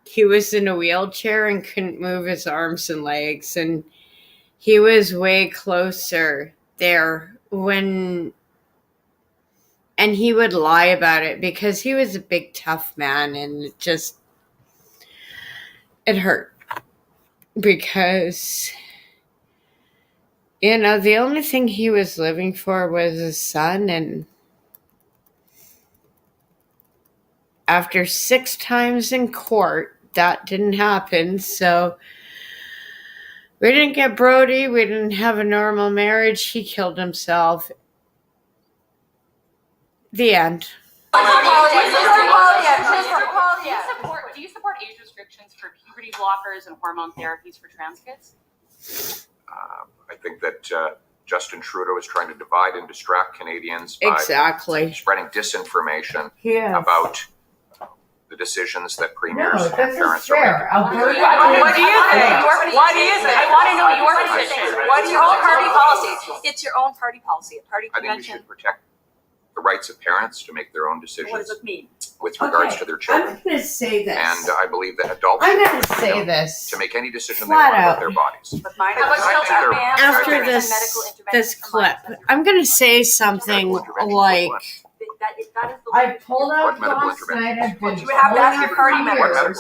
he was in a wheelchair and couldn't move his arms and legs. And he was way closer there when, and he would lie about it because he was a big, tough man, and it hurt because, you know, the only thing he was living for was his son, and after 6 times in court, that didn't happen. So we didn't get Brody. We didn't have a normal marriage. He killed himself. The end. Do you support age restrictions for puberty blockers and hormone therapies for trans kids? I think that Justin Trudeau is trying to divide and distract Canadians by spreading disinformation about the decisions that premiers and parents are making. What do you think? What do you think? I want to know your position. What is your own party policy? It's your own party policy. A party I think we convention. should protect the rights of parents to make their own decisions. What does it mean? With regards to their children. I'm going to say this. And I believe that adults I'm should going have to the say freedom this. to make any decision Flat they want out. about their bodies. But mine is After this clip, I'm going to say something like, I pulled up last night. I've been You have to ask your party for members, years.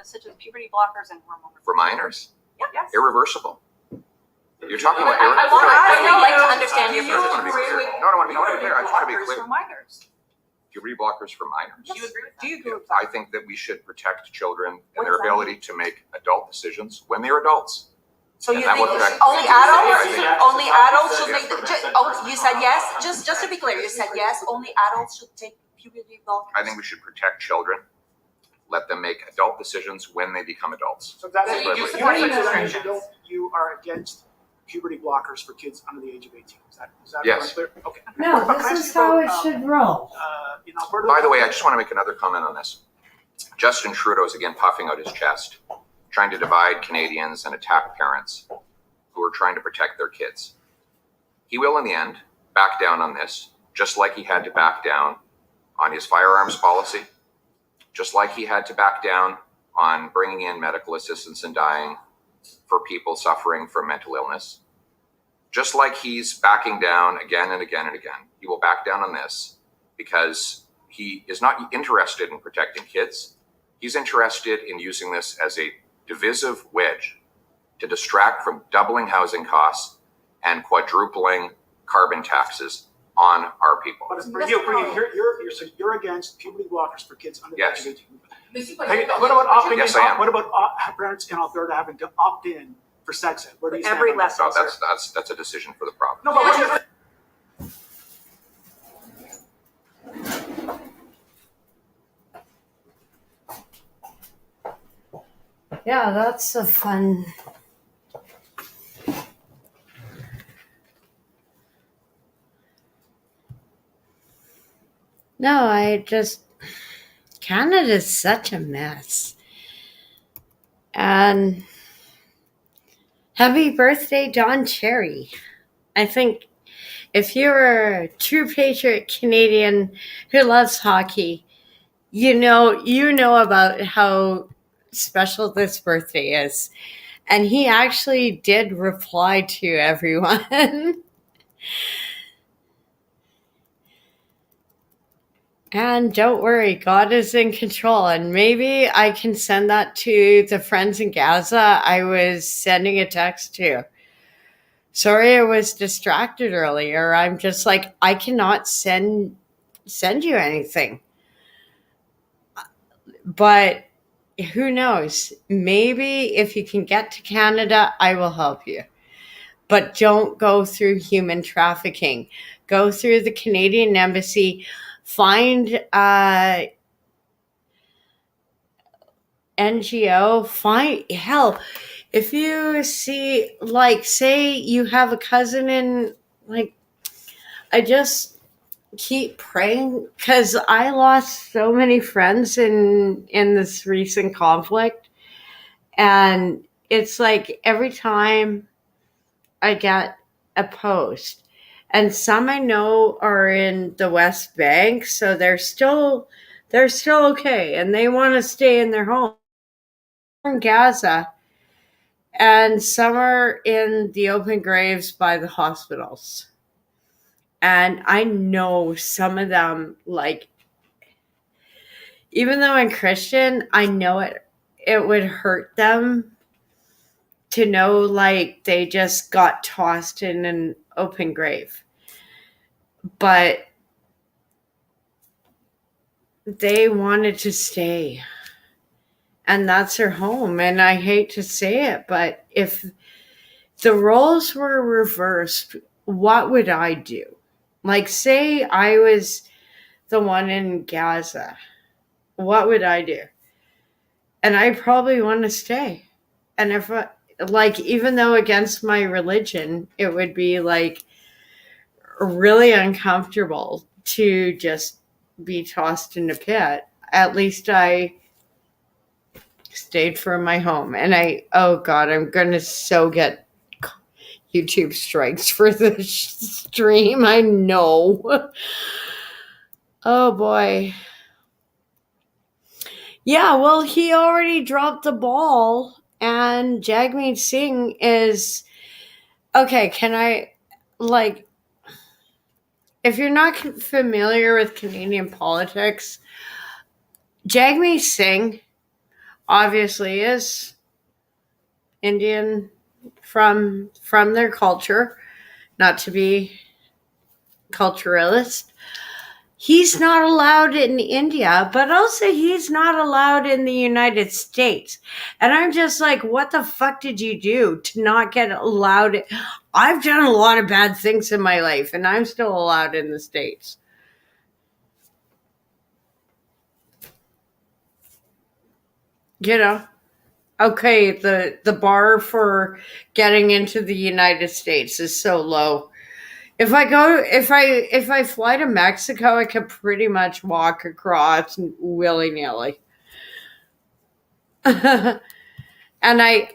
such as puberty blockers and hormone. For minors, Yes. irreversible. You're talking about. I would like to understand your I just want to be position. clear. No, I want to be clear. I just want to be clear. For minors. Puberty blockers for minors. Do you agree with that? Do you agree with I think that we should protect children What and their does that ability to make adult decisions when they're adults. So And you that think would affect- only Yeah, adults? I think- Only adults should make. You said yes. Just to be clear, you said yes. Only adults should take puberty blockers. I think we should protect children, let them make adult decisions when they become adults. So that's So you you support you are against puberty blockers for kids under the age of 18. Is that Yes. clear? Okay. No, Can I this ask is you how about, it should roll. in Alberta, By the way, I just want to make another comment on this. Justin Trudeau is again puffing out his chest, trying to divide Canadians and attack parents who are trying to protect their kids. He will, in the end, back down on this, just like he had to back down on his firearms policy, just like he had to back down on bringing in medical assistance and dying for people suffering from mental illness. Just like he's backing down again and again and again, he will back down on this because he is not interested in protecting kids. He's interested in using this as a divisive wedge to distract from doubling housing costs and quadrupling carbon taxes on our people. But for you, so you're against puberty blockers for kids under the Yes. age of 18. Hey, what about opting Yes, in? I am. What about parents in Alberta having to opt in for sex ed? Where do you stand Every on that? No, that's a decision for the province. No, but what do you think? Yeah, that's a fun. No, Canada's such a mess. And happy birthday, Don Cherry. I think if you're a true patriot Canadian who loves hockey, you know about how special this birthday is. And he actually did reply to everyone. And don't worry, God is in control. And maybe I can send that to the friends in Gaza I was sending a text to. Sorry I was distracted earlier. I'm just like, I cannot send you anything. But who knows? Maybe if you can get to Canada, I will help you. But don't go through human trafficking. Go through the Canadian Embassy. Find NGO. Hell, if you see, like, say you have a cousin in, like, I just keep praying because I lost so many friends in this recent conflict. And it's like every time I get a post, and some I know are in the West Bank, so they're still okay, and they want to stay in their home in Gaza, and some are in the open graves by the hospitals. And I know some of them, like, even though I'm Christian, I know it would hurt them to know, like, they just got tossed in an open grave. But they wanted to stay. And that's their home. And I hate to say it, but if the roles were reversed, what would I do? Like, say I was the one in Gaza. What would I do? And I probably want to stay. And if like, even though against my religion, it would be like really uncomfortable to just be tossed in a pit. At least I stayed for my home. And oh God, I'm going to so get YouTube strikes for this stream. I know. Oh boy. Yeah, well, he already dropped the ball, and Jagmeet Singh is okay. Can I, like, if you're not familiar with Canadian politics, Jagmeet Singh obviously is Indian from their culture, not to be culturalist. He's not allowed in India, but also he's not allowed in the United States. And I'm just like, what the fuck did you do to not get allowed? I've done a lot of bad things in my life, and I'm still allowed in the States. You know? Okay, the bar for getting into the United States is so low. If I fly to Mexico, I could pretty much walk across willy-nilly. And a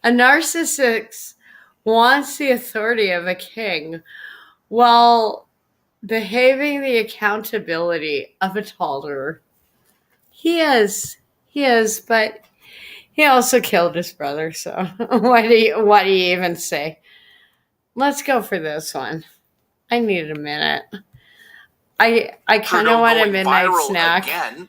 narcissist wants the authority of a king while behaving the accountability of a toddler. He is, but he also killed his brother, so what do you even say? Let's go for this one. I need a minute. I kind of want a midnight snack. Again.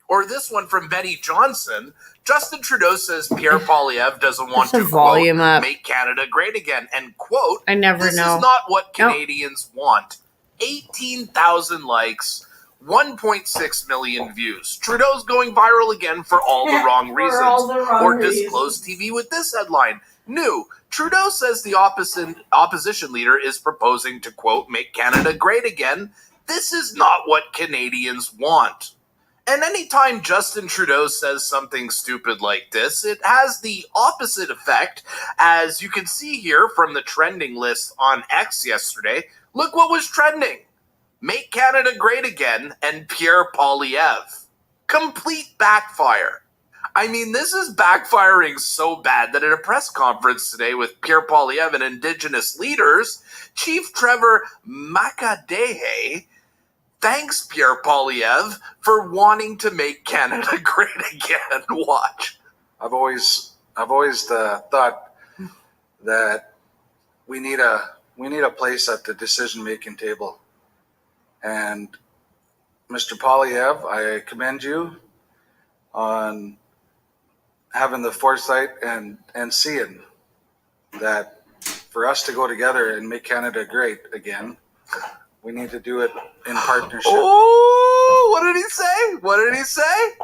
Or this one from Betty Johnson. Justin Trudeau says Pierre Poilievre doesn't want to, quote, make Canada great again. And, quote, I never this know. is not what Canadians want. 18,000 likes, 1.6 million views. Trudeau's going viral again for all the wrong reasons. Or Disclose TV with this headline. New. Trudeau says the opposition leader is proposing to, quote, make Canada great again. This is not what Canadians want. And anytime Justin Trudeau says something stupid like this, it has the opposite effect. As you can see here from the trending list on X yesterday, look what was trending. Make Canada great again and Pierre Poilievre. Complete backfire. I mean, this is backfiring so bad that at a press conference today with Pierre Poilievre and Indigenous leaders, Chief Trevor Makadehe thanks Pierre Poilievre for wanting to make Canada great again. Watch. I've always thought that we need a place at the decision-making table. And Mr. Poilievre, I commend you on having the foresight and seeing that for us to go together and make Canada great again, we need to do it in partnership. Oh, what did he say? What did he say?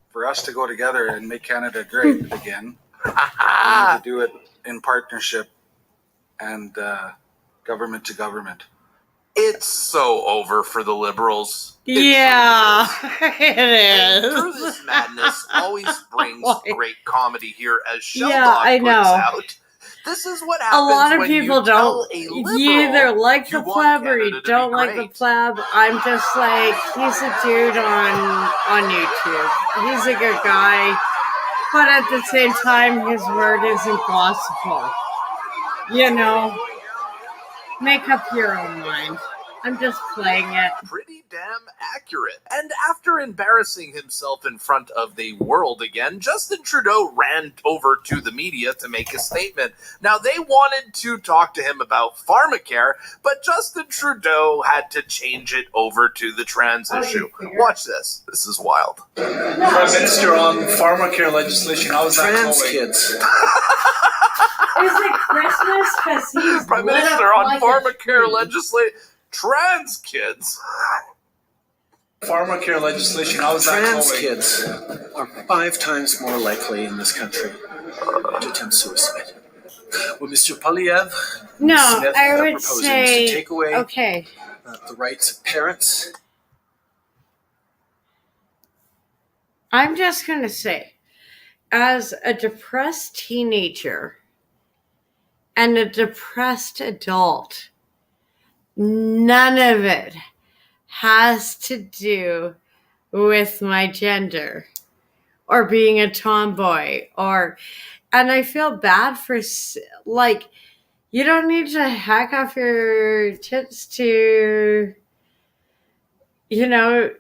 For us to go together and make Canada great again, we need to do it in partnership and government to government. It's so over for the Liberals. It is. And through this madness always brings great comedy here, as Sheldon points out. This is what happens. A lot of when people you don't. tell a You liberal either like the you want pleb or Canada you to don't be like the great. pleb. I'm just like, he's a dude on YouTube. He's a good guy, but at the same time, his word isn't gospel. You know, make up your own mind. I'm just playing it. Pretty damn accurate. And after embarrassing himself in front of the world again, Justin Trudeau ran over to the media to make a statement. Now, they wanted to talk to him about pharmacare, but Justin Trudeau had to change it over to the trans issue. Watch this. This is wild. Prime Minister on pharmacare legislation. How is that Trans going? kids. Is it Christmas? Because he's Prime lit Minister up on like a pharmacare tree. legislation. Trans kids. Pharmacare legislation. How is that Trans going? kids are 5 times more likely in this country to attempt suicide. Well, Mr. Poilievre, No, Smith I are would proposing say, to take away okay. the rights of parents. I'm just going to say, as a depressed teenager and a depressed adult, none of it has to do with my gender or being a tomboy and I feel bad for, like, you don't need to hack off your tits to, you know,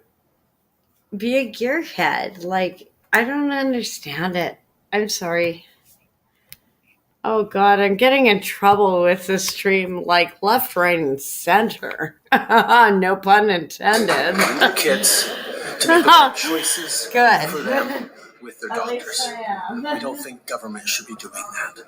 be a gearhead. Like, I don't understand it. I'm sorry. Oh God, I'm getting in trouble with this stream, like left, right, and center. No pun intended. Your kids to make the right choices Good. for them with their doctors. I don't think government should be doing that.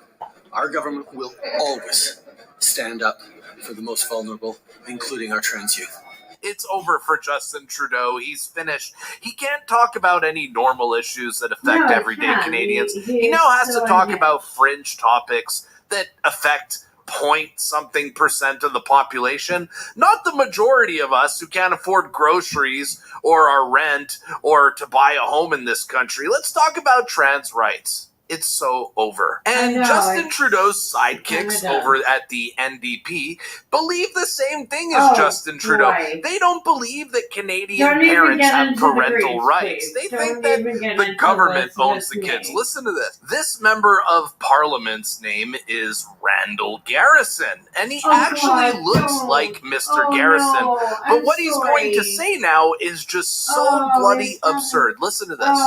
Our government will always stand up for the most vulnerable, including our trans youth. It's over for Justin Trudeau. He's finished. He can't talk about any normal issues that affect everyday Canadians. He now has to talk about fringe topics that affect point-something% of the population, not the majority of us who can't afford groceries or our rent or to buy a home in this country. Let's talk about trans rights. It's so over. And Justin Trudeau's sidekicks over at the NDP believe the same thing as Justin Trudeau. They don't believe that Canadian parents have parental rights. They think that the government owns the kids. Listen to this. This member of Parliament's name is Randall Garrison, and he actually looks like Mr. Garrison. But what he's going to say now is just so bloody absurd. Listen to this.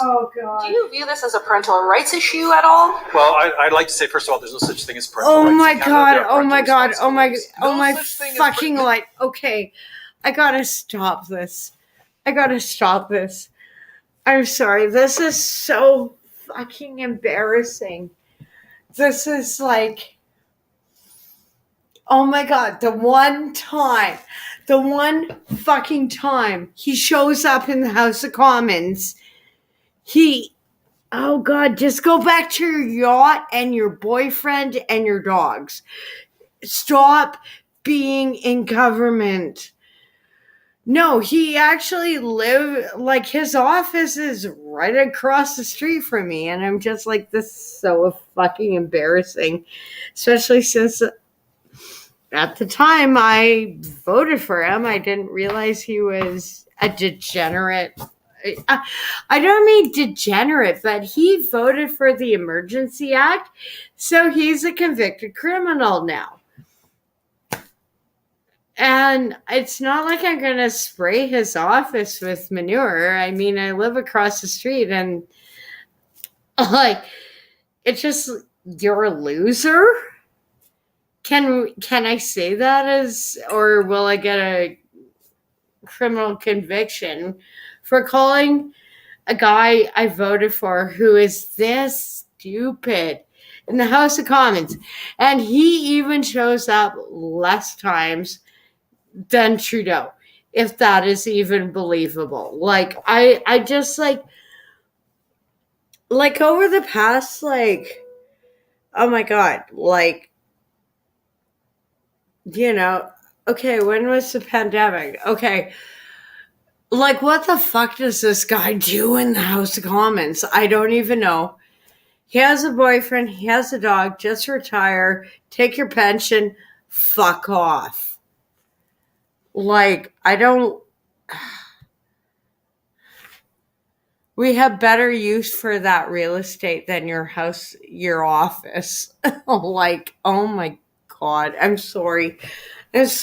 Do you view this as a parental rights issue at all? Well, I'd like to say, first of all, there's no such thing as parental Oh rights. my in Canada. god, There are oh my parental god, oh my, responsibilities. oh my fucking life. Okay, I gotta stop this. I'm sorry, this is so fucking embarrassing. This is like, oh my god, the one fucking time he shows up in the House of Commons, oh god, just go back to your yacht and your boyfriend and your dogs. Stop being in government. No, he actually like his office is right across the street from me, and I'm just like, this is so fucking embarrassing. Especially since at the time I voted for him, I didn't realize he was a degenerate. I don't mean degenerate, but he voted for the Emergency Act, so he's a convicted criminal now. And it's not like I'm going to spray his office with manure. I mean, I live across the street, and like, it's just, you're a loser? Can I say that or will I get a criminal conviction for calling a guy I voted for who is this stupid in the House of Commons? And he even shows up less times than Trudeau, if that is even believable. Like, I just like over the past, like, oh my god, like, you know, okay, when was the pandemic? Okay, like, what the fuck does this guy do in the House of Commons? I don't even know. He has a boyfriend. He has a dog. Just retire. Take your pension. Fuck off. Like, I don't... We have better use for that real estate than your house, your office. Like, oh my God. I'm sorry. It's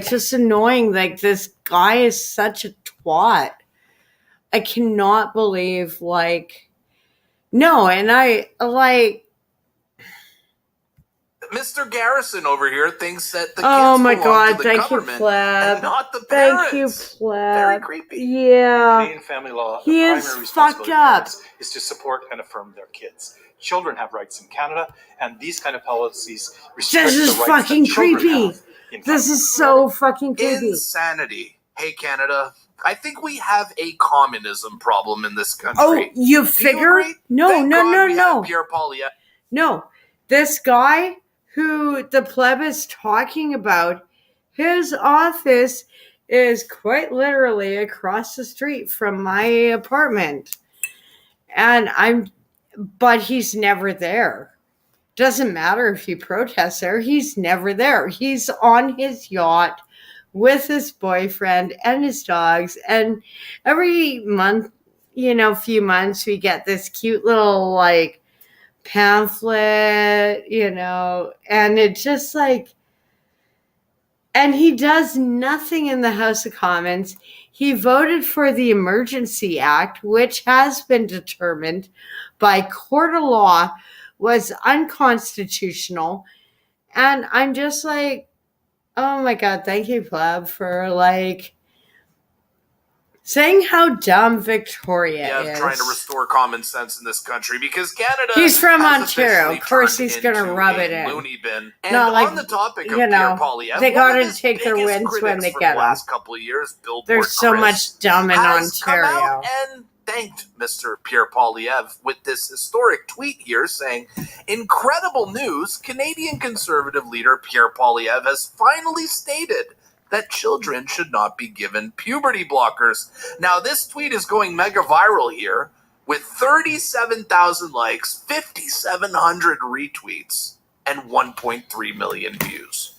just annoying. Like, this guy is such a twat. I cannot believe, like, no, and I, like, Mr. Garrison over here thinks that the kids oh my belong God, to the thank you, government Pleb. and not the parents. Thank you, Pleb. Very creepy. Yeah. Canadian family law, He the is primary fucked responsibility of up. parents is to support and affirm their kids. Children have rights in Canada, and these kind of policies restrict This is the rights fucking that children creepy. have in This is so fucking creepy. Insanity. Hey, Canada. I think we have a communism problem in this country. Oh, you Do figure? agree? No, Thank no, God no, we no. have Pierre Poilievre. No, this guy who the pleb is talking about, his office is quite literally across the street from my apartment. But he's never there. Doesn't matter if he protests there, he's never there. He's on his yacht with his boyfriend and his dogs. And every month, few months, we get this cute little, like, pamphlet, and it's just like, and he does nothing in the House of Commons. He voted for the Emergency Act, which has been determined by court of law was unconstitutional. And I'm just like, oh my God, thank you, Pleb, for, like, saying how dumb Victoria is. Trying to restore common sense in this country because Canada. He's from has Ontario. Of course, turned he's going to into rub a it in. loony bin. And Not like, on the topic of you know, Pierre Poilievre, they got one of to his take their biggest wins when critics they for get the them. last couple of years, Billboard There's so Chris, much dumb in has come Ontario. out and thanked Mr. Pierre Poilievre with this historic tweet here saying, "Incredible news, Canadian Conservative leader Pierre Poilievre has finally stated that children should not be given puberty blockers." Now, this tweet is going mega viral here with 37,000 likes, 5,700 retweets, and 1.3 million views.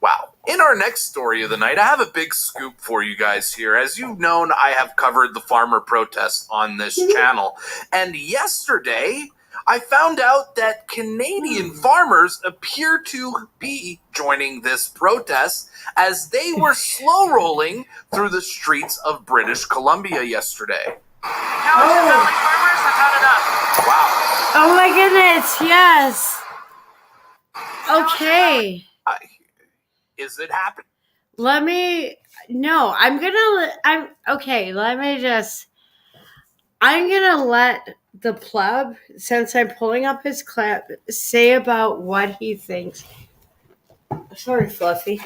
Wow. In our next story of the night, I have a big scoop for you guys here. As you've known, I have covered the farmer protests on this channel. And yesterday, I found out that Canadian farmers appear to be joining this protest as they were slow rolling through the streets of British Columbia yesterday. Cowichan Valley farmers have had enough. Wow. Oh my goodness, yes. Okay. Is it happening? Let me let the pleb, since I'm pulling up his clip, say about what he thinks. Sorry, Fluffy.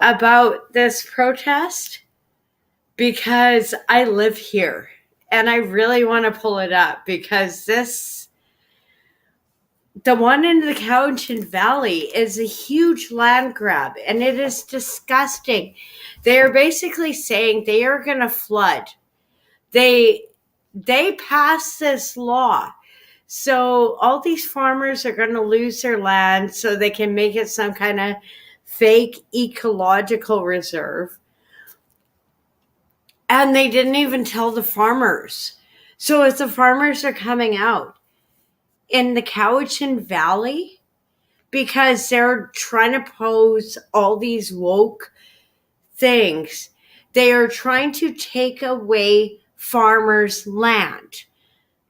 About this protest, because I live here and I really want to pull it up because the one in the Cowichan Valley is a huge land grab and it is disgusting. They are basically saying they are going to flood. They passed this law. So all these farmers are going to lose their land so they can make it some kind of fake ecological reserve. And they didn't even tell the farmers. So as the farmers are coming out in the Cowichan Valley, because they're trying to pose all these woke things, they are trying to take away farmers' land.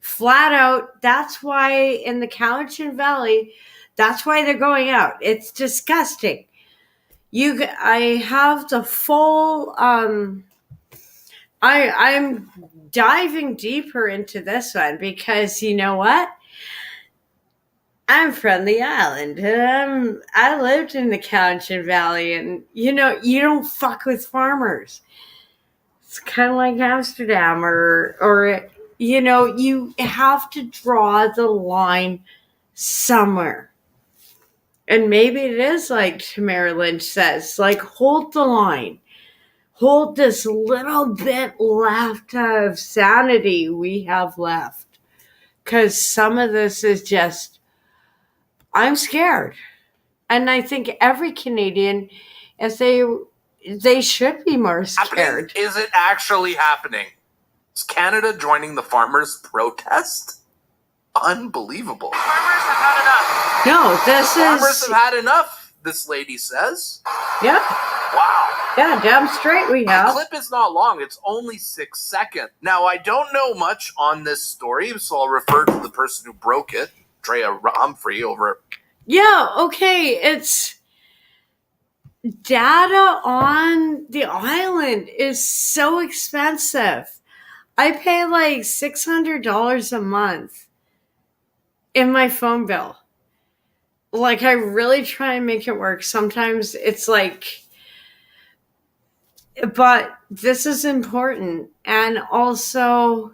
Flat out, that's why in the Cowichan Valley, that's why they're going out. It's disgusting. I have the full, I'm diving deeper into this one because you know what? I'm from the island and I lived in the Cowichan Valley and you don't fuck with farmers. It's kind of like Amsterdam or you have to draw the line somewhere. And maybe it is like Tamara Lynch says, like hold the line. Hold this little bit left of sanity we have left. Because some of this is just, I'm scared. And I think every Canadian, if they should be more scared. Is it actually happening? Is Canada joining the farmers' protest? Unbelievable. Farmers have had enough. No, Farmers have had enough, this lady says. Yep. Wow. Yeah, damn straight we have. The clip is not long. It's only 6 seconds. Now, I don't know much on this story, so I'll refer to the person who broke it, Drea Humphrey, over. Yeah, okay. It's data on the island is so expensive. I pay like $600 a month in my phone bill. Like, I really try and make it work. Sometimes it's like, but this is important. And also,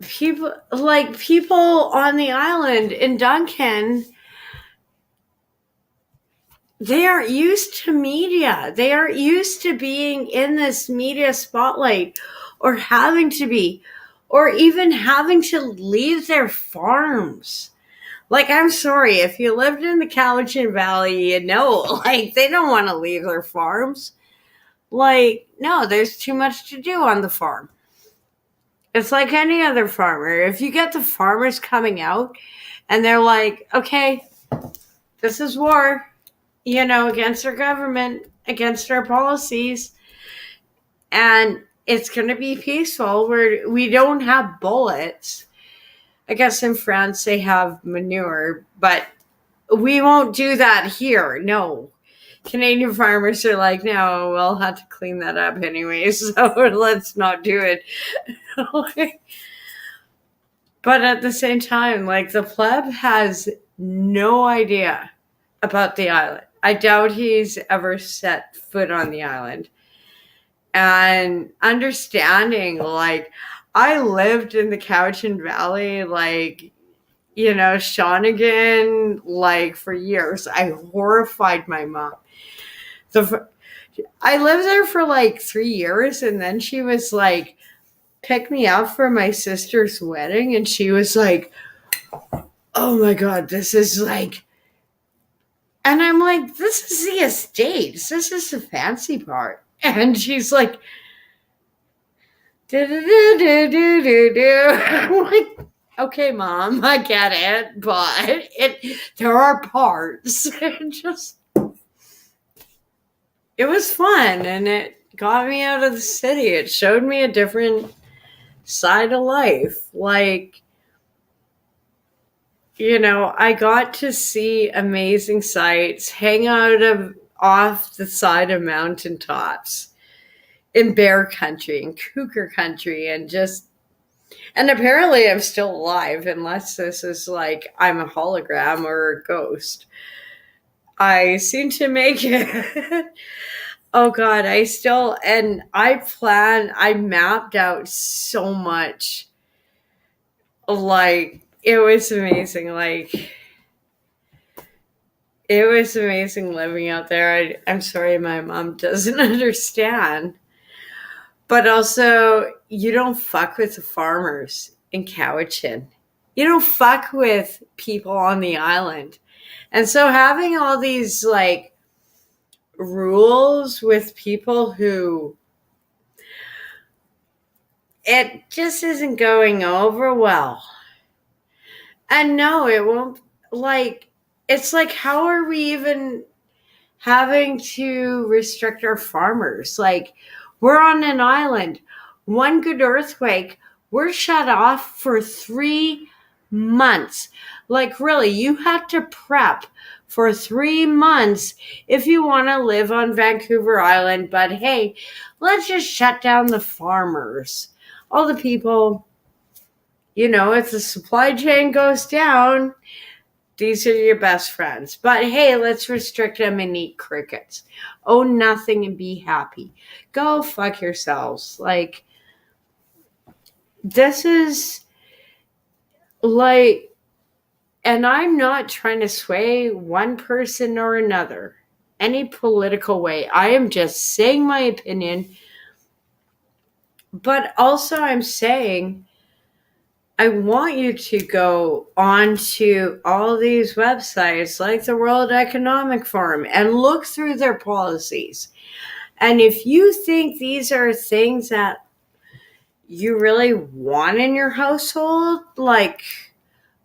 people on the island in Duncan, they aren't used to media. They aren't used to being in this media spotlight or having to be, or even having to leave their farms. Like, I'm sorry, if you lived in the Cowichan Valley, they don't want to leave their farms. Like, no, there's too much to do on the farm. It's like any other farmer. If you get the farmers coming out and they're like, okay, this is war, against our government, against our policies, and it's going to be peaceful. We don't have bullets. I guess in France they have manure, but we won't do that here. No. Canadian farmers are like, no, we'll have to clean that up anyway, so let's not do it. But at the same time, like, the pleb has no idea about the island. I doubt he's ever set foot on the island. And understanding, like, I lived in the Cowichan Valley, like, you know, Shawnigan, like, for years. I horrified my mom. I lived there for like 3 years, and then she was like, pick me up for my sister's wedding, and she was like, oh my God, this is like, and I'm like, this is the estates. This is the fancy part. And she's like, do. I'm like, okay, Mom, I get it, but there are parts. It was fun, and it got me out of the city. It showed me a different side of life. Like, you know, I got to see amazing sights, hang out off the side of mountaintops in bear country and cougar country, and apparently I'm still alive, unless this is like I'm a hologram or a ghost. I seem to make it. Oh God, I mapped out so much. Like, it was amazing. Like, it was amazing living out there. I'm sorry my mom doesn't understand. But also, you don't fuck with the farmers in Cowichan. You don't fuck with people on the island. And so having all these, like, rules with people who it just isn't going over well. And no, it won't. Like, it's like, how are we even having to restrict our farmers? Like, we're on an island. One good earthquake, we're shut off for 3 months. Like, really, you have to prep for 3 months if you want to live on Vancouver Island. But hey, let's just shut down the farmers. All the people, you know, if the supply chain goes down, these are your best friends. But hey, let's restrict them and eat crickets. Own nothing and be happy. Go fuck yourselves. Like, this is like, and I'm not trying to sway one person or another, any political way. I am just saying my opinion. But also I'm saying, I want you to go on to all these websites like the World Economic Forum and look through their policies. And if you think these are things that you really want in your household, like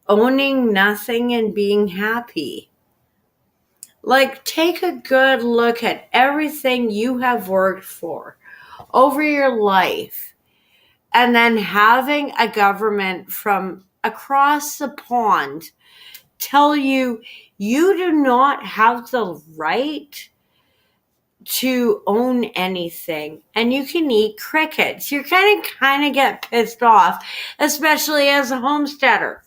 owning nothing and being happy, like, take a good look at everything you have worked for over your life, and then having a government from across the pond tell you you do not have the right to own anything and you can eat crickets. You're kind of get pissed off, especially as a homesteader.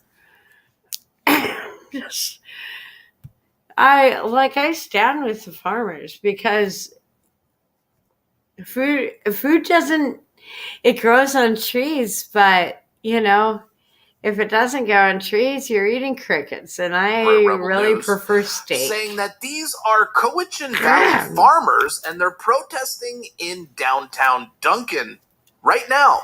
I stand with the farmers, because food doesn't, it grows on trees, but, you know, if it doesn't grow on trees, you're eating crickets, and I really prefer steak. Saying that these are Cowichan Valley farmers, and they're protesting in downtown Duncan right now.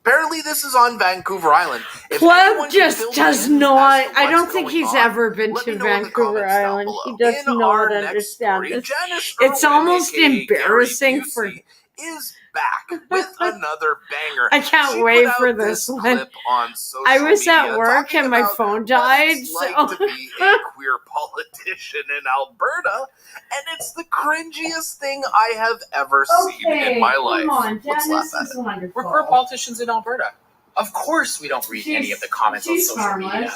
Apparently, this is on Vancouver Island. Pleb just does not. I don't think he's ever been to Vancouver Island. He does not understand this. It's almost embarrassing for. Is back with another banger. I can't wait for this one. I was at work and my phone died. Like to be a queer politician in Alberta, and it's the cringiest thing I have ever seen in my life. Let's laugh at it. We're queer politicians in Alberta. Of course we don't read any of the comments on social media.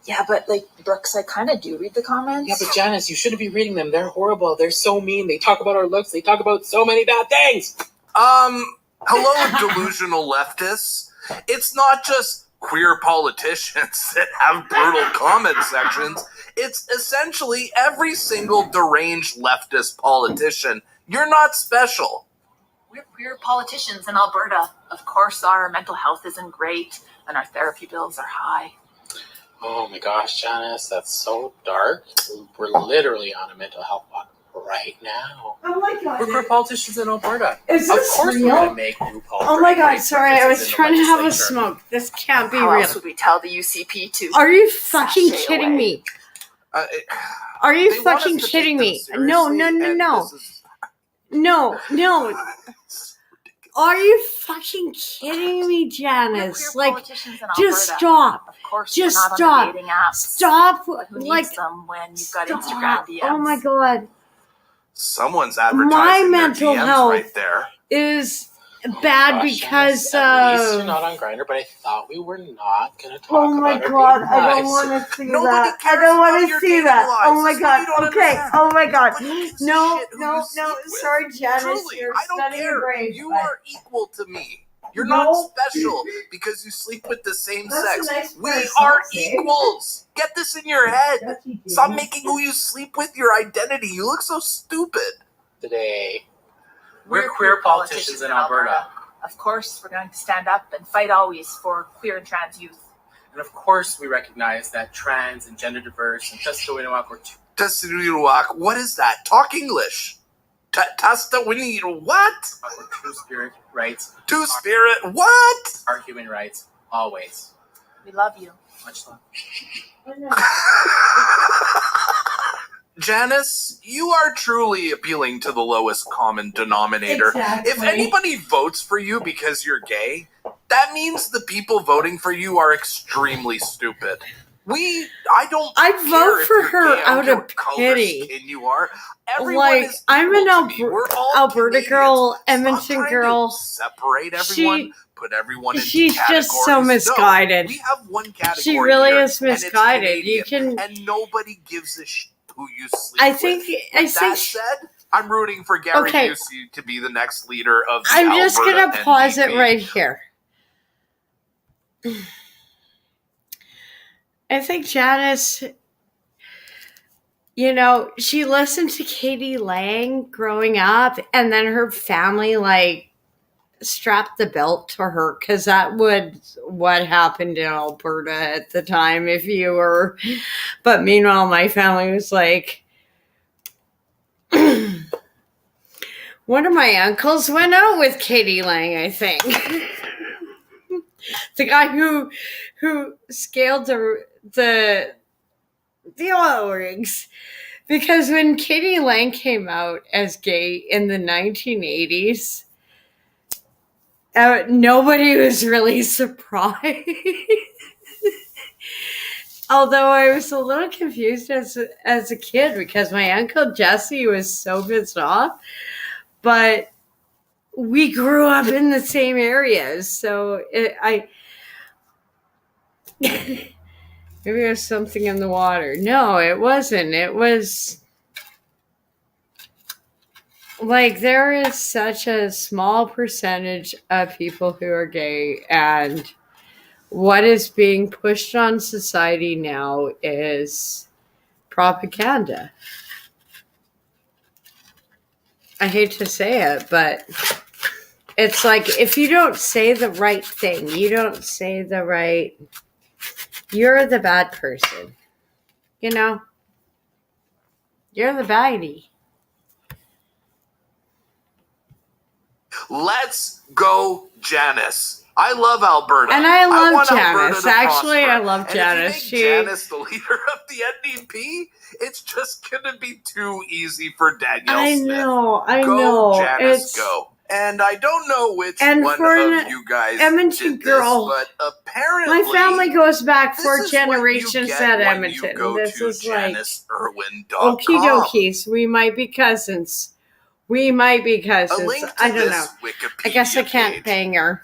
Yeah, but like Brooks, I kind of do read the comments. Yeah, but Janice, you shouldn't be reading them. They're horrible. They're so mean. They talk about our looks. They talk about so many bad things. Hello, delusional leftists. It's not just queer politicians that have brutal comment sections. It's essentially every single deranged leftist politician. You're not special. We're queer politicians in Alberta. Of course, our mental health isn't great, and our therapy bills are high. Oh my gosh, Janice, that's so dark. We're literally on a mental health walk right now. Oh my god. We're queer politicians in Alberta. Is of this course real? we're going to make RuPaul. Oh my god, Drag sorry, Race I was references in the trying to have a legislature. smoke. This can't be How real. else would we tell the UCP to? Are you fucking sashay kidding away? me? They Are you want us fucking to take kidding them me? No, seriously, no, no, and no. this is- No. Are you fucking kidding me, Janice? We're queer Like, politicians in just Alberta. stop. Of course, Just we're not stop. on the dating apps. Stop. But who Like, needs them when you've got stop. Instagram DMs? Oh my god. Someone's My advertising their mental DMs health right there. is bad Gosh, because Janice, at least you're of. not on Grindr, but I thought we were not going to talk Oh my about god, our I dating don't lives. want to see Nobody that. I cares don't about want your to see dating that. lives. Oh my That's what you god. don't Okay. understand. Oh my god. Nobody gives a No, shit who no, you no. sleep with. Sorry, Janice. Truly, You're I don't studying your care. brain. You but- are equal to me. You're No. not special because you sleep with the same That's sex. a nice We person, are see? equals. Get this in your head. Yes, you do. Stop making who you sleep with your identity. You look so stupid. Today, we're queer politicians in Alberta. Of course, we're going to stand up and fight always for queer and trans youth. And of course, we recognize that trans and gender diverse and Testawinawak were Testawinawak, what is that? Talk English. Testawinawak, what? two-spirit rights. Two-spirit, what? Our human rights, always. We love you. Much love. Janice, you are truly appealing to the lowest common denominator. Exactly. If anybody votes for you because you're gay, that means the people voting for you are extremely stupid. I don't I'd care vote if for you're her gay. I don't out care of what color pity. skin you are. Everyone Like, is I'm equal an to me. We're all Alberta Canadians. girl, Stop Edmonton trying girl. to separate everyone, put everyone into She's categories. just so misguided. No, we have one category. She really here, is and it's misguided. You Canadian, can. and nobody gives a shit who you sleep I with. think. With that said, I'm rooting for Gary Okay. Busey to be the next leader of the I'm just Alberta gonna pause it NDP. right here. I think Janice, she listened to Katie Lang growing up, and then her family strapped the belt to her because that was what happened in Alberta at the time. If you were, but meanwhile, my family was like. One of my uncles went out with Katie Lang, I think. The guy who scaled the oil rigs. Because when Katie Lang came out as gay in the 1980s, nobody was really surprised. Although I was a little confused as a kid because my Uncle Jesse was so pissed off. But we grew up in the same areas, so maybe it was something in the water. No, it wasn't. It was there is such a small percentage of people who are gay, and what is being pushed on society now is propaganda. I hate to say it, but it's like if you don't say the right thing, you're the bad person. You're the baddie. Let's go, Janice. I love Alberta. And I love want Janice. Alberta to Actually, prosper. I love And Janice. If you make Janice the leader of the NDP, it's just going to be too easy for Danielle I Smith. know. Go, Janice, go. And I don't know which And one for of an you guys Edmonton did girl, this, but apparently my family goes back this 4 is what you generations get at when Edmonton. you go This to is like JaniceIrwin.com. okie dokies. We might be cousins. A link to I don't know. this Wikipedia I guess I can't page. bang her.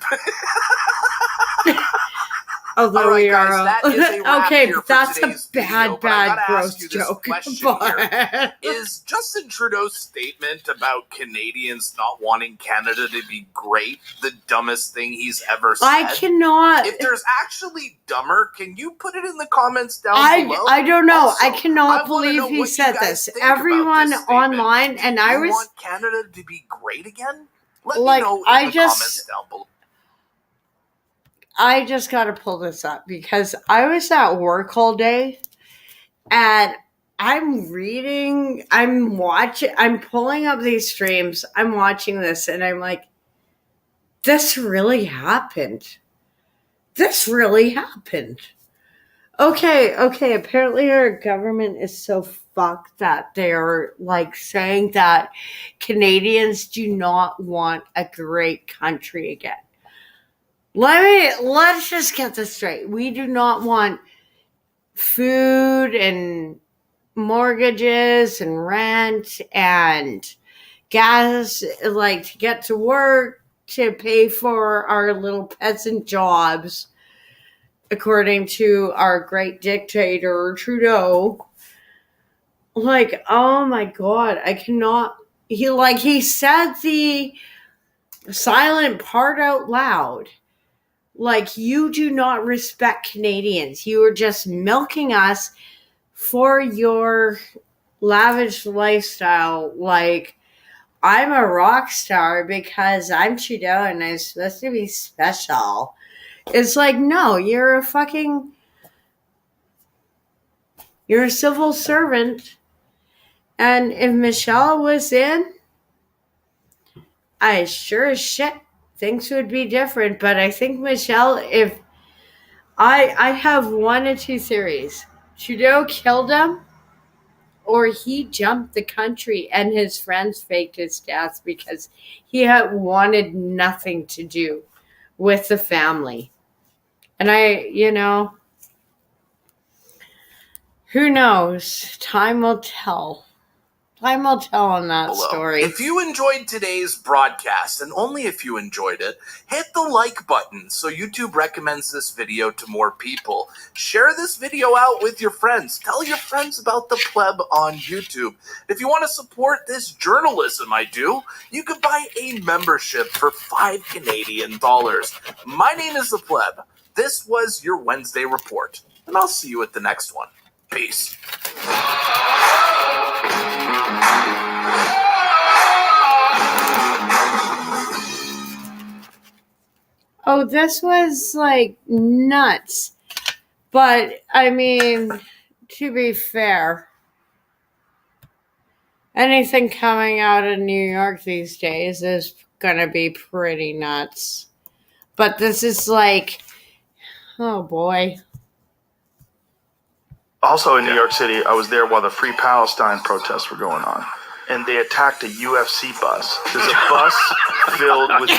Although All right, we guys, are. that is a wrap Okay, here for that's a today's video, but I bad, gotta gross ask you this joke. question But here. Is Justin Trudeau's statement about Canadians not wanting Canada to be great the dumbest thing he's ever said? I cannot. If there's actually dumber, can you put it in the comments down below? I don't know. Also, I cannot I wanna believe know he what you said guys this. think about Everyone this statement. online, and Do I you was want Canada to be great again? Let like, me know in I the just. comments down below. I just got to pull this up because I was at work all day and I'm pulling up these streams, I'm watching this, and I'm like, this really happened. This really happened. Okay, apparently our government is so fucked that they're like saying that Canadians do not want a great country again. Let's just get this straight. We do not want food and mortgages and rent and gas, like to get to work, to pay for our little peasant jobs, according to our great dictator Trudeau. Like, oh my God, I cannot. He said the silent part out loud. Like, you do not respect Canadians. You are just milking us for your lavish lifestyle. Like, I'm a rock star because I'm Trudeau and I'm supposed to be special. It's like, no, you're a civil servant. And if Michelle was in, I sure as shit things would be different. But I think Michelle, if I have one or two theories. Trudeau killed him, or he jumped the country and his friends faked his death because he had wanted nothing to do with the family. And who knows? Time will tell. Time will tell on that story. If you enjoyed today's broadcast, and only if you enjoyed it, hit the like button so YouTube recommends this video to more people. Share this video out with your friends. Tell your friends about the pleb on YouTube. If you want to support this journalism I do, you can buy a membership for $5 Canadian. My name is the pleb. This was your Wednesday report, and I'll see you at the next one. Peace. Oh, this was like nuts. But I mean, to be fair, anything coming out of New York these days is gonna be pretty nuts. But this is like, oh boy. Also in New York City, I was there while the Free Palestine protests were going on, and they attacked a UFC bus. There's a bus filled with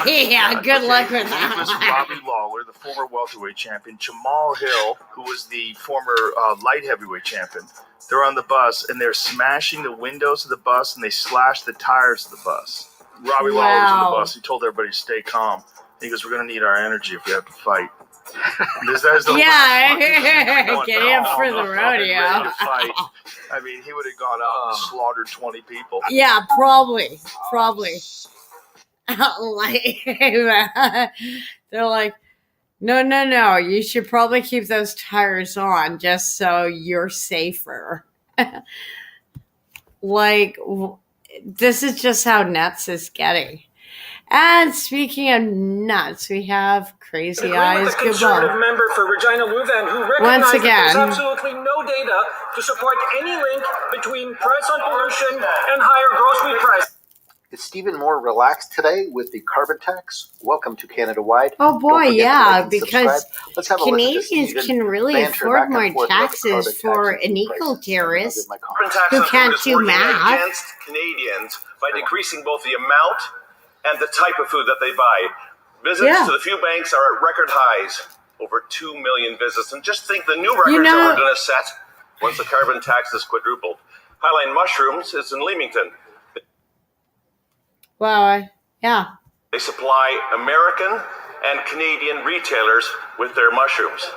yeah, good luck with that. It was Robbie Lawler, the former welterweight champion, Jamal Hill, who was the former light heavyweight champion. They're on the bus, and they're smashing the windows of the bus, and they slashed the tires of the bus. Robbie Lawler was on the bus. He told everybody to stay calm. He goes, we're going to need our energy if we have to fight. Yeah, get in for the rodeo. I mean, he would have gone out and slaughtered 20 people. Yeah, probably. They're like, no, you should probably keep those tires on just so you're safer. Like, this is just how nuts it's getting. And speaking of nuts, we have Crazy Eyes with the conservative member for Regina Louvain, who recognized that there's absolutely no data to support any link between price on pollution and higher grocery prices. Is Stephen Moore relaxed today with the carbon tax? Welcome to Canada Wide. Oh boy, yeah, because Canadians can really afford more taxes for an eco-terrorist who can't do math. Against Canadians by decreasing both the amount and the type of food that they buy. Visits to the few banks are at record highs, over 2 million visits. And just think the new records that we're going to set once the carbon tax is quadrupled. Highline Mushrooms is in Leamington. Wow, yeah. They supply American and Canadian retailers with their mushrooms.